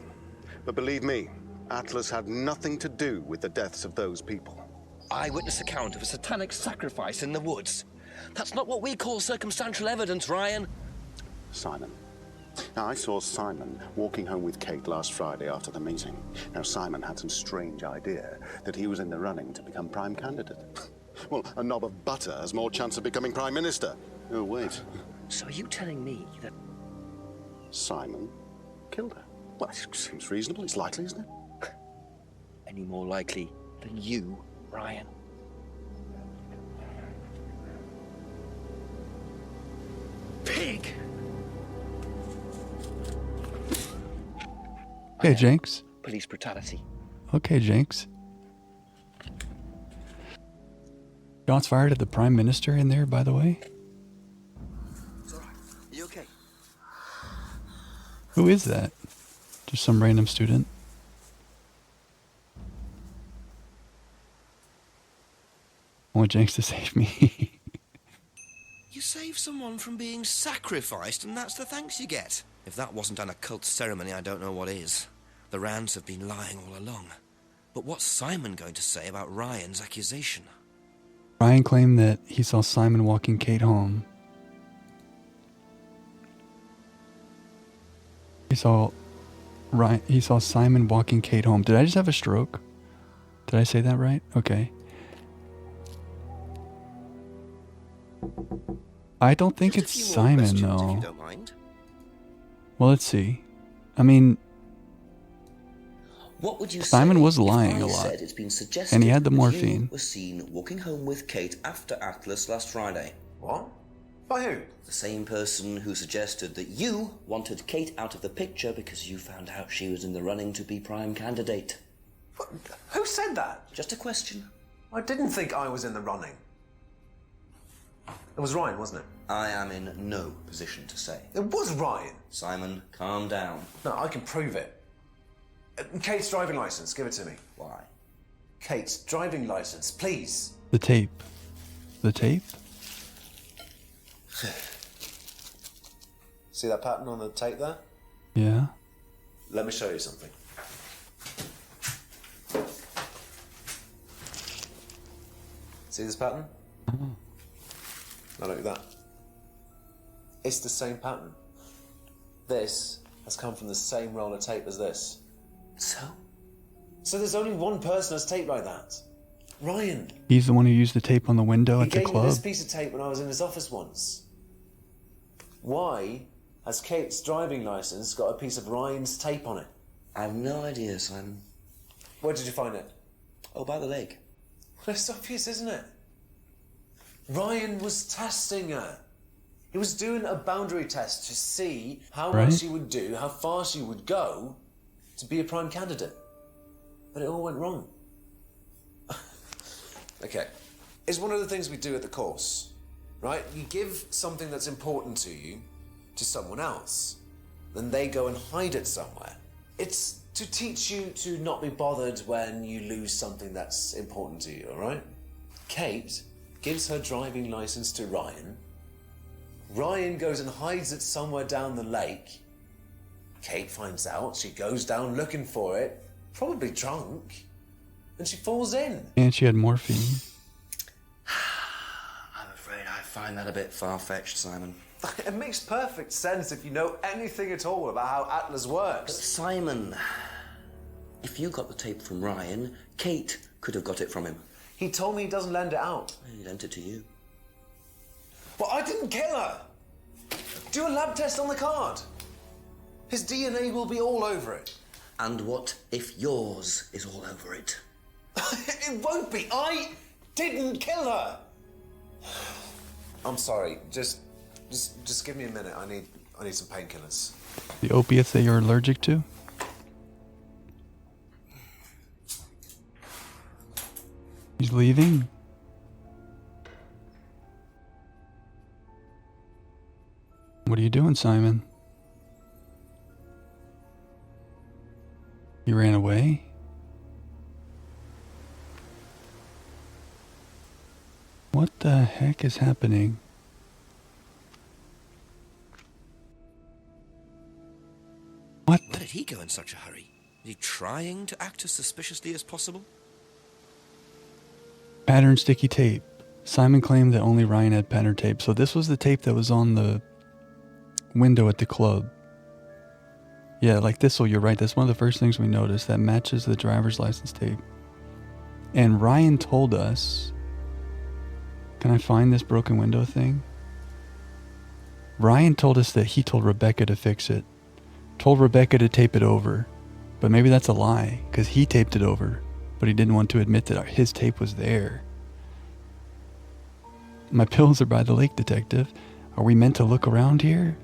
But believe me, Atlas had nothing to do with the deaths of those people. Eyewitness account of a satanic sacrifice in the woods. That's not what we call circumstantial evidence, Ryan. Simon. Now, I saw Simon walking home with Kate last Friday after the meeting. Now, Simon had some strange idea that he was in the running to become prime candidate. Well, a knob of butter has more chance of becoming prime minister. Oh, wait. So are you telling me that Simon killed her? Well, it seems reasonable. It's likely, isn't it? Any more likely than you, Ryan? Pig! Okay, Jenks. Police brutality. Okay, Jenks. Shots fired at the Prime Minister in there, by the way. It's all right. You okay? Who is that? Just some random student. I want Jenks to save me. You save someone from being sacrificed, and that's the thanks you get. If that wasn't an occult ceremony, I don't know what is. The Rands have been lying all along. But what's Simon going to say about Ryan's accusation? Ryan claimed that he saw Simon walking Kate home. He saw Simon walking Kate home. Did I just have a stroke? Did I say that right? Okay. I don't think it's Simon, though. If you don't mind. Well, let's see. I mean, What would you Simon say was if lying I a lot, said it's been suggested and he had the that morphine. You were seen walking home with Kate after Atlas last Friday? What? By who? The same person who suggested that you wanted Kate out of the picture because you found out she was in the running to be prime candidate. What? Who said that? Just a question. I didn't think I was in the running. It was Ryan, wasn't it? I am in no position to say. It was Ryan. Simon, calm down. No, I can prove it. Kate's driving license, give it to me. Why? Kate's driving license, please. The tape. The tape? See that pattern on the tape there? Yeah. Let me show you something. See this pattern? Now look at that. It's the same pattern. This has come from the same roll of tape as this. So? So there's only one person that's taped like that. Ryan. He's the one who used the tape on the window at the He gave me club. this piece of tape when I was in his office once. Why has Kate's driving license got a piece of Ryan's tape on it? I have no idea, Simon. Where did you find it? Oh, by the lake. Well, it's obvious, isn't it? Ryan was testing her. He was doing a boundary test to see how Right. much she would do, how far she would go to be a prime candidate. But it all went wrong. Okay. It's one of the things we do at the course, right? You give something that's important to you to someone else, then they go and hide it somewhere. It's to teach you to not be bothered when you lose something that's important to you, all right? Kate gives her driving license to Ryan. Ryan goes and hides it somewhere down the lake. Kate finds out, she goes down looking for it, probably drunk, and she falls in. And she had morphine. I'm afraid I find that a bit far-fetched, Simon. It makes perfect sense if you know anything at all about how Atlas works. But Simon, if you got the tape from Ryan, Kate could have got it from him. He told me he doesn't lend it out. He lent it to you. But I didn't kill her! Do a lab test on the card. His DNA will be all over it. And what if yours is all over it? It won't be. I didn't kill her. I'm sorry. Just give me a minute. I need some painkillers. The opiates that you're allergic to? He's leaving? What are you doing, Simon? You ran away? What the heck is happening? What? Why did he go in such a hurry? Is he trying to act as suspiciously as possible? Pattern sticky tape. Simon claimed that only Ryan had pattern tape, so this was the tape that was on the window at the club. Yeah, like this, so you're right. That's one of the first things we noticed that matches the driver's license tape. And Ryan told us... Can I find this broken window thing? Ryan told us that he told Rebecca to fix it. Told Rebecca to tape it over. But maybe that's a lie, because he taped it over. But he didn't want to admit that his tape was there. My pills are by the lake, detective. Are we meant to look around here?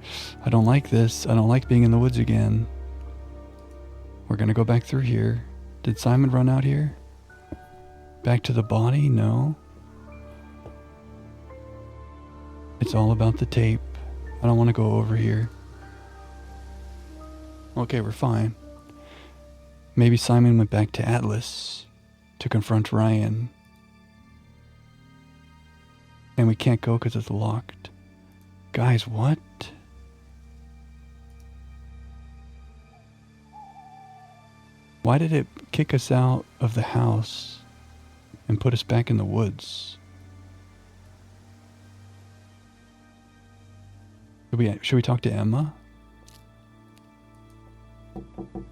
I don't like this. I don't like being in the woods again. We're gonna go back through here. Did Simon run out here? Back to the body? No. It's all about the tape. I don't want to go over here. Okay, we're fine. Maybe Simon went back to Atlas to confront Ryan. And we can't go because it's locked. Guys, what? Why did it kick us out of the house and put us back in the woods? Should we talk to Emma?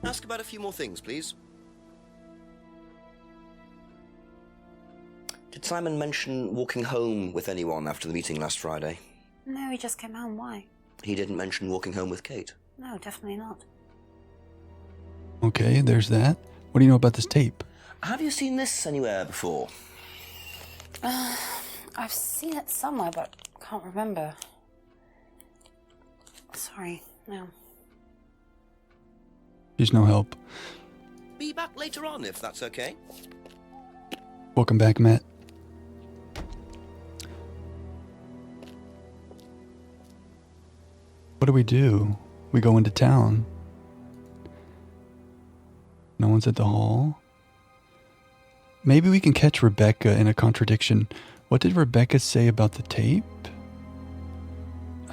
Ask about a few more things, please. Did Simon mention walking home with anyone after the meeting last Friday? No, he just came home. Why? He didn't mention walking home with Kate. No, definitely not. Okay, there's that. What do you know about this tape? Have you seen this anywhere before? I've seen it somewhere, but can't remember. Sorry, no. There's no help. Be back later on, if that's okay. Welcome back, Matt. What do? We go into town. No one's at the hall. Maybe we can catch Rebecca in a contradiction. What did Rebecca say about the tape?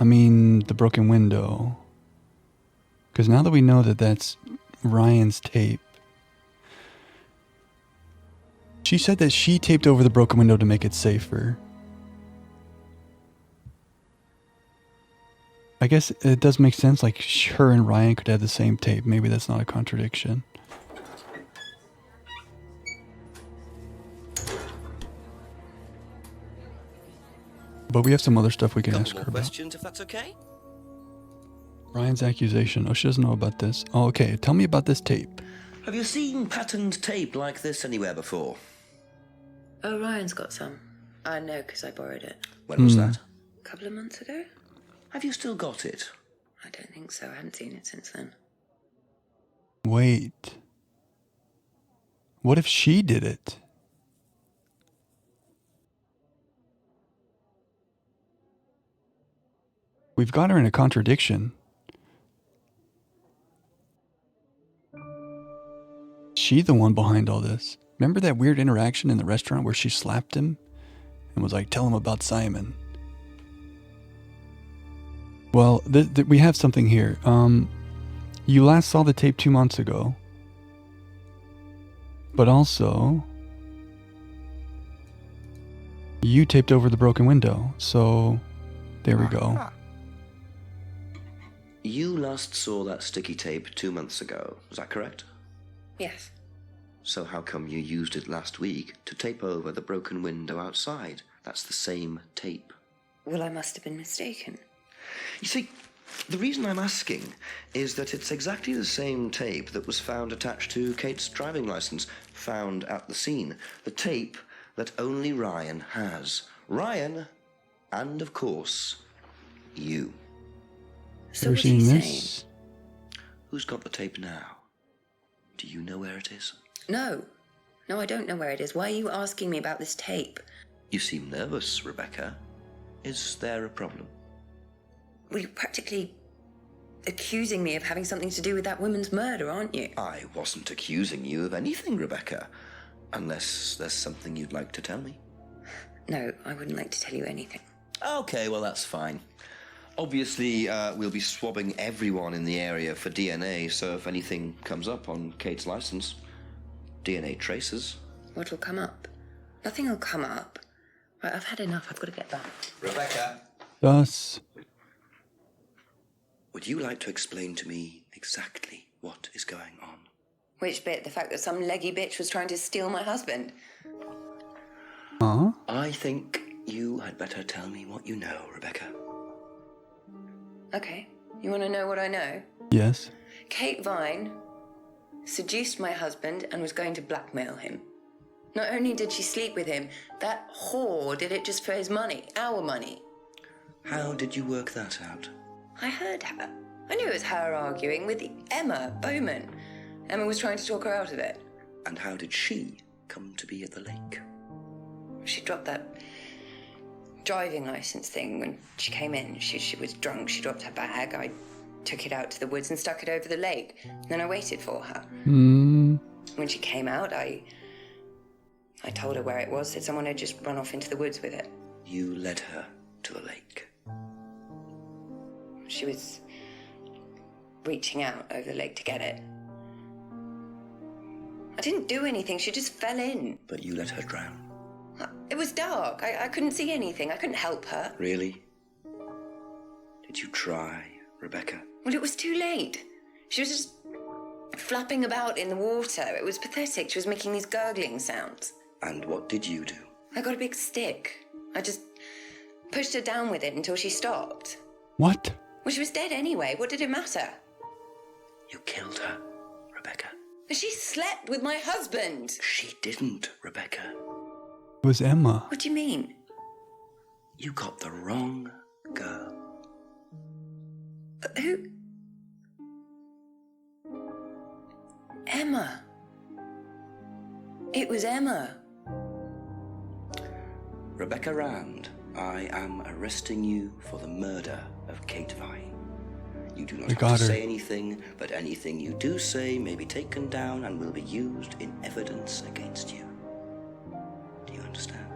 I mean, the broken window. Because now that we know that that's Ryan's tape, she said that she taped over the broken window to make it safer. I guess it does make sense, like her and Ryan could have the same tape. Maybe that's not a contradiction. But we have some other stuff we can ask her about. Questions, if that's okay? Ryan's accusation. Oh, she doesn't know about this. Oh, okay. Tell me about this tape. Have you seen patterned tape like this anywhere before? Oh, Ryan's got some. I know, because I borrowed it. When was that? A couple of months ago? Have you still got it? I don't think so. I haven't seen it since then. Wait. What if she did it? We've got her in a contradiction. She the one behind all this. Remember that weird interaction in the restaurant where she slapped him and was like, tell him about Simon? Well, we have something here. You last saw the tape 2 months ago. But also, you taped over the broken window. So, there we go. You last saw that sticky tape 2 months ago. Is that correct? Yes. So how come you used it last week to tape over the broken window outside? That's the same tape. Well, I must have been mistaken. You see, the reason I'm asking is that it's exactly the same tape that was found attached to Kate's driving license, found at the scene. The tape that only Ryan has. Ryan, and of course, you. So what's he saying? Who's got the tape now? Do you know where it is? No. No, I don't know where it is. Why are you asking me about this tape? You seem nervous, Rebecca. Is there a problem? Well, you're practically accusing me of having something to do with that woman's murder, aren't you? I wasn't accusing you of anything, Rebecca. Unless there's something you'd like to tell me. No, I wouldn't like to tell you anything. Okay, well, that's fine. Obviously, we'll be swabbing everyone in the area for DNA, so if anything comes up on Kate's license, DNA traces. What'll come up? Nothing will come up. Right, I've had enough. I've got to get back. Rebecca. Thus. Would you like to explain to me exactly what is going on? Which bit? The fact that some leggy bitch was trying to steal my husband? Huh? I think you had better tell me what you know, Rebecca. Okay. You want to know what I know? Yes. Kate Vine seduced my husband and was going to blackmail him. Not only did she sleep with him, that whore did it just for his money, our money. How did you work that out? I heard her. I knew it was her arguing with Emma Bowman. Emma was trying to talk her out of it. And how did she come to be at the lake? She dropped that driving license thing when she came in. She was drunk. She dropped her bag. I took it out to the woods and stuck it over the lake. Then I waited for her. When she came out, I told her where it was, said someone had just run off into the woods with it. You led her to the lake. She was reaching out over the lake to get it. I didn't do anything. She just fell in. But you let her drown. It was dark. I couldn't see anything. I couldn't help her. Really? Did you try, Rebecca? Well, it was too late. She was just flapping about in the water. It was pathetic. She was making these gurgling sounds. And what did you do? I got a big stick. I just pushed her down with it until she stopped. What? Well, she was dead anyway. What did it matter? You killed her, Rebecca. She slept with my husband. She didn't, Rebecca. It was Emma. What do you mean? You got the wrong girl. Who? Emma. It was Emma. Rebecca Rand, I am arresting you for the murder of Kate Vine. You do not have to say anything, but anything you do say may be taken down and will be used in evidence against you. Do you understand?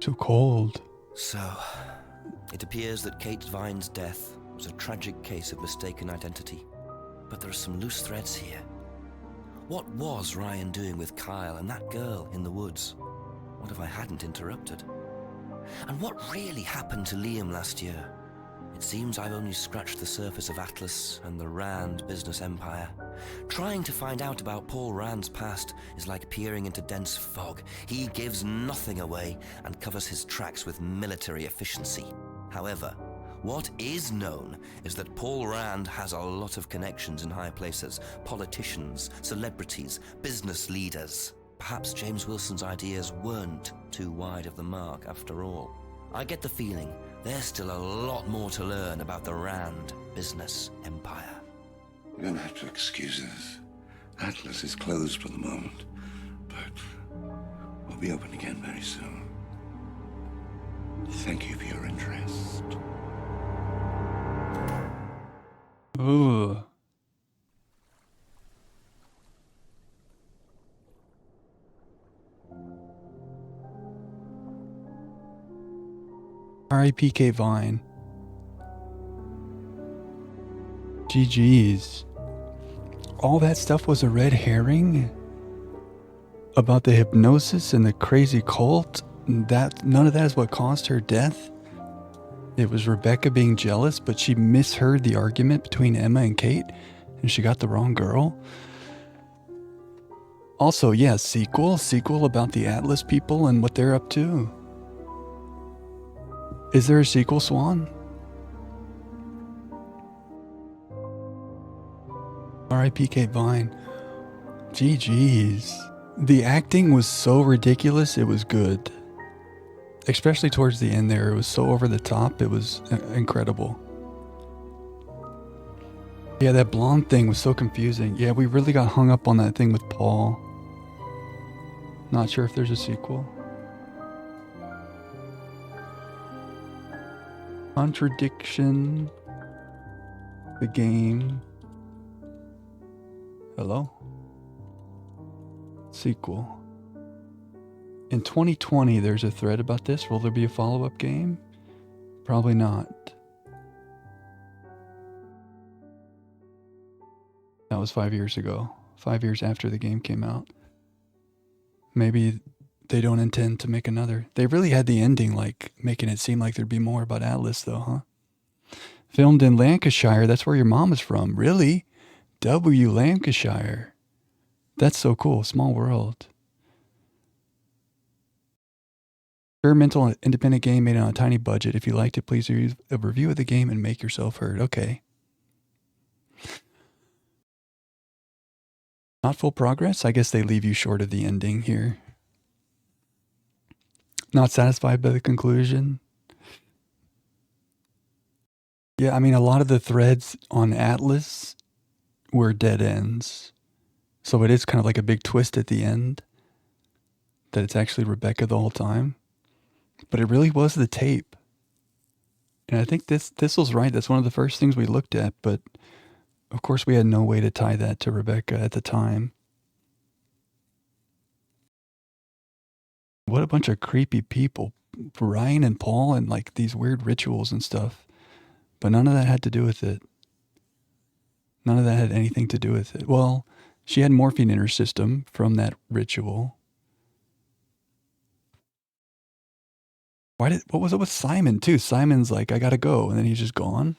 So cold. So, it appears that Kate Vine's death was a tragic case of mistaken identity. But there are some loose threads here. What was Ryan doing with Kyle and that girl in the woods? What if I hadn't interrupted? And what really happened to Liam last year? It seems I've only scratched the surface of Atlas and the Rand business empire. Trying to find out about Paul Rand's past is like peering into dense fog. He gives nothing away and covers his tracks with military efficiency. However, what is known is that Paul Rand has a lot of connections in high places, politicians, celebrities, business leaders. Perhaps James Wilson's ideas weren't too wide of the mark after all. I get the feeling there's still a lot more to learn about the Rand business empire. You're gonna have to excuse us. Atlas is closed for the moment, but we'll be open again very soon. Thank you for your interest. Ooh. R.I.P. Kate Vine. GG's. All that stuff was a red herring? About the hypnosis and the crazy cult? None of that is what caused her death? It was Rebecca being jealous, but she misheard the argument between Emma and Kate, and she got the wrong girl? Also, yeah, sequel about the Atlas people and what they're up to. Is there a sequel, Swan? R.I.P. Kate Vine. GG's. The acting was so ridiculous, it was good. Especially towards the end there, it was so over the top, it was incredible. Yeah, that blonde thing was so confusing. Yeah, we really got hung up on that thing with Paul. Not sure if there's a sequel. Contradiction. The game. Hello? Sequel. In 2020, there's a thread about this. Will there be a follow-up game? Probably not. That was 5 years ago. 5 years after the game came out. Maybe they don't intend to make another. They really had the ending, like, making it seem like there'd be more about Atlas, though, huh? Filmed in Lancashire. That's where your mom is from. Really? W. Lancashire. That's so cool. Small world. Experimental independent game made on a tiny budget. If you liked it, please leave a review of the game and make yourself heard. Okay. Not full progress? I guess they leave you short of the ending here. Not satisfied by the conclusion? Yeah, I mean, a lot of the threads on Atlas were dead ends. So it is kind of like a big twist at the end that it's actually Rebecca the whole time. But it really was the tape. And I think this was right. That's one of the first things we looked at. But of course, we had no way to tie that to Rebecca at the time. What a bunch of creepy people. Ryan and Paul and like these weird rituals and stuff. But none of that had to do with it. None of that had anything to do with it. Well, she had morphine in her system from that ritual. What was it with Simon too? Simon's like, I gotta go, and then he's just gone.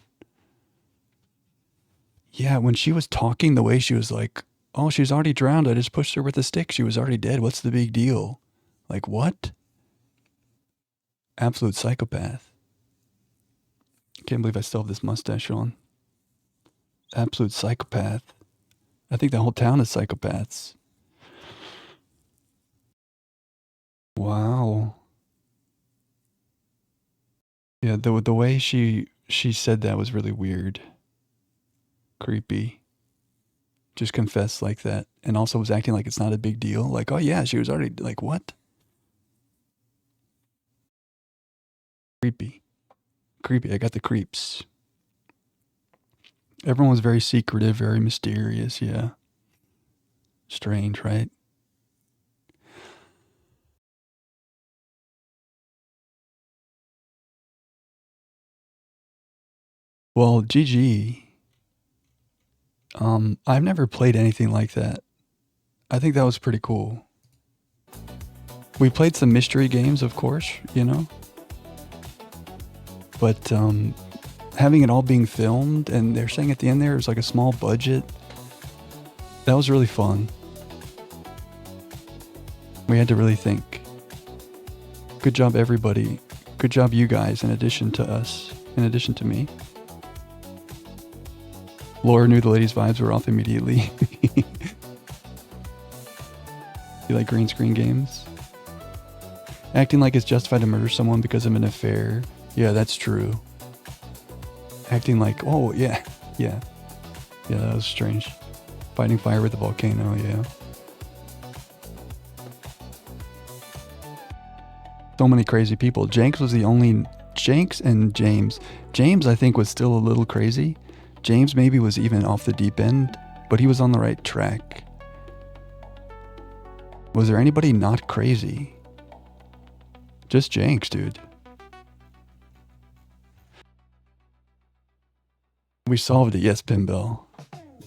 Yeah, when she was talking, the way she was like, oh, she's already drowned. I just pushed her with a stick. She was already dead. What's the big deal? Like, what? Absolute psychopath. Can't believe I still have this mustache on. Absolute psychopath. I think the whole town is psychopaths. Wow. Yeah, the way she said that was really weird. Creepy. Just confessed like that. And also was acting like it's not a big deal. Like, oh yeah, she was already, like, what? Creepy. Creepy. I got the creeps. Everyone was very secretive, very mysterious, yeah. Strange, right? Well, GG. I've never played anything like that. I think that was pretty cool. We played some mystery games, of course, you know. But having it all being filmed, and they're saying at the end there it was like a small budget. That was really fun. We had to really think. Good job, everybody. Good job, you guys, in addition to us, in addition to me. Laura knew the ladies' vibes were off immediately. You like green screen games? Acting like it's justified to murder someone because of an affair. Yeah, that's true. Acting like, oh, yeah. Yeah, that was strange. Fighting fire with a volcano, yeah. So many crazy people. Jenks was the only... Jenks and James. James, I think, was still a little crazy. James maybe was even off the deep end, but he was on the right track. Was there anybody not crazy? Just Jenks, dude. We solved it, yes, Pimbell.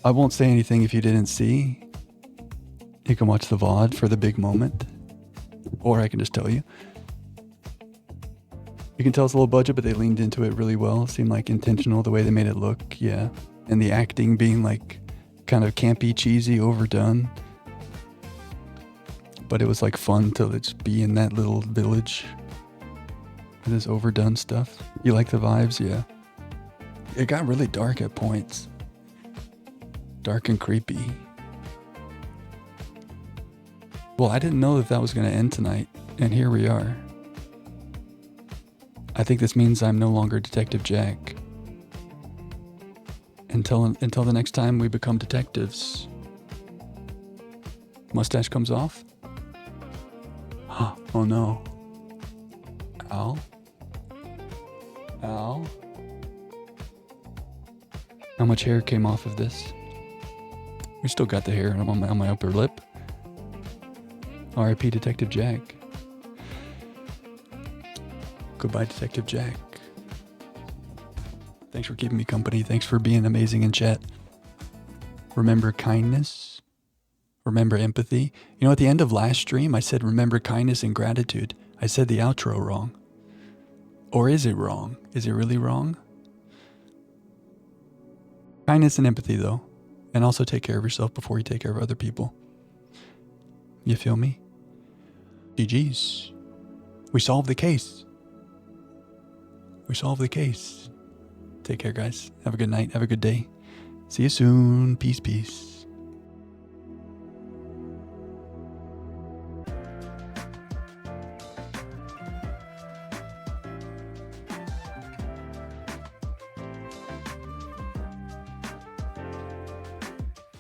I won't say anything if you didn't see. You can watch the VOD for the big moment. Or I can just tell you. You can tell it's a low budget, but they leaned into it really well. It seemed like intentional the way they made it look, yeah. And the acting being like kind of campy, cheesy, overdone. But it was like fun to just be in that little village with this overdone stuff. You like the vibes? Yeah. It got really dark at points. Dark and creepy. Well, I didn't know that was going to end tonight, and here we are. I think this means I'm no longer Detective Jack. Until the next time we become detectives. Mustache comes off? Oh no. Al? Al? How much hair came off of this? We still got the hair on my upper lip. R.I.P. Detective Jack. Goodbye, Detective Jack. Thanks for keeping me company. Thanks for being amazing in chat. Remember kindness. Remember empathy. You know, at the end of last stream, I said remember kindness and gratitude. I said the outro wrong. Or is it wrong? Is it really wrong? Kindness and empathy, though. And also take care of yourself before you take care of other people. You feel me? GG's. We solved the case. We solved the case. Take care, guys. Have a good night. Have a good day. See you soon. Peace, peace.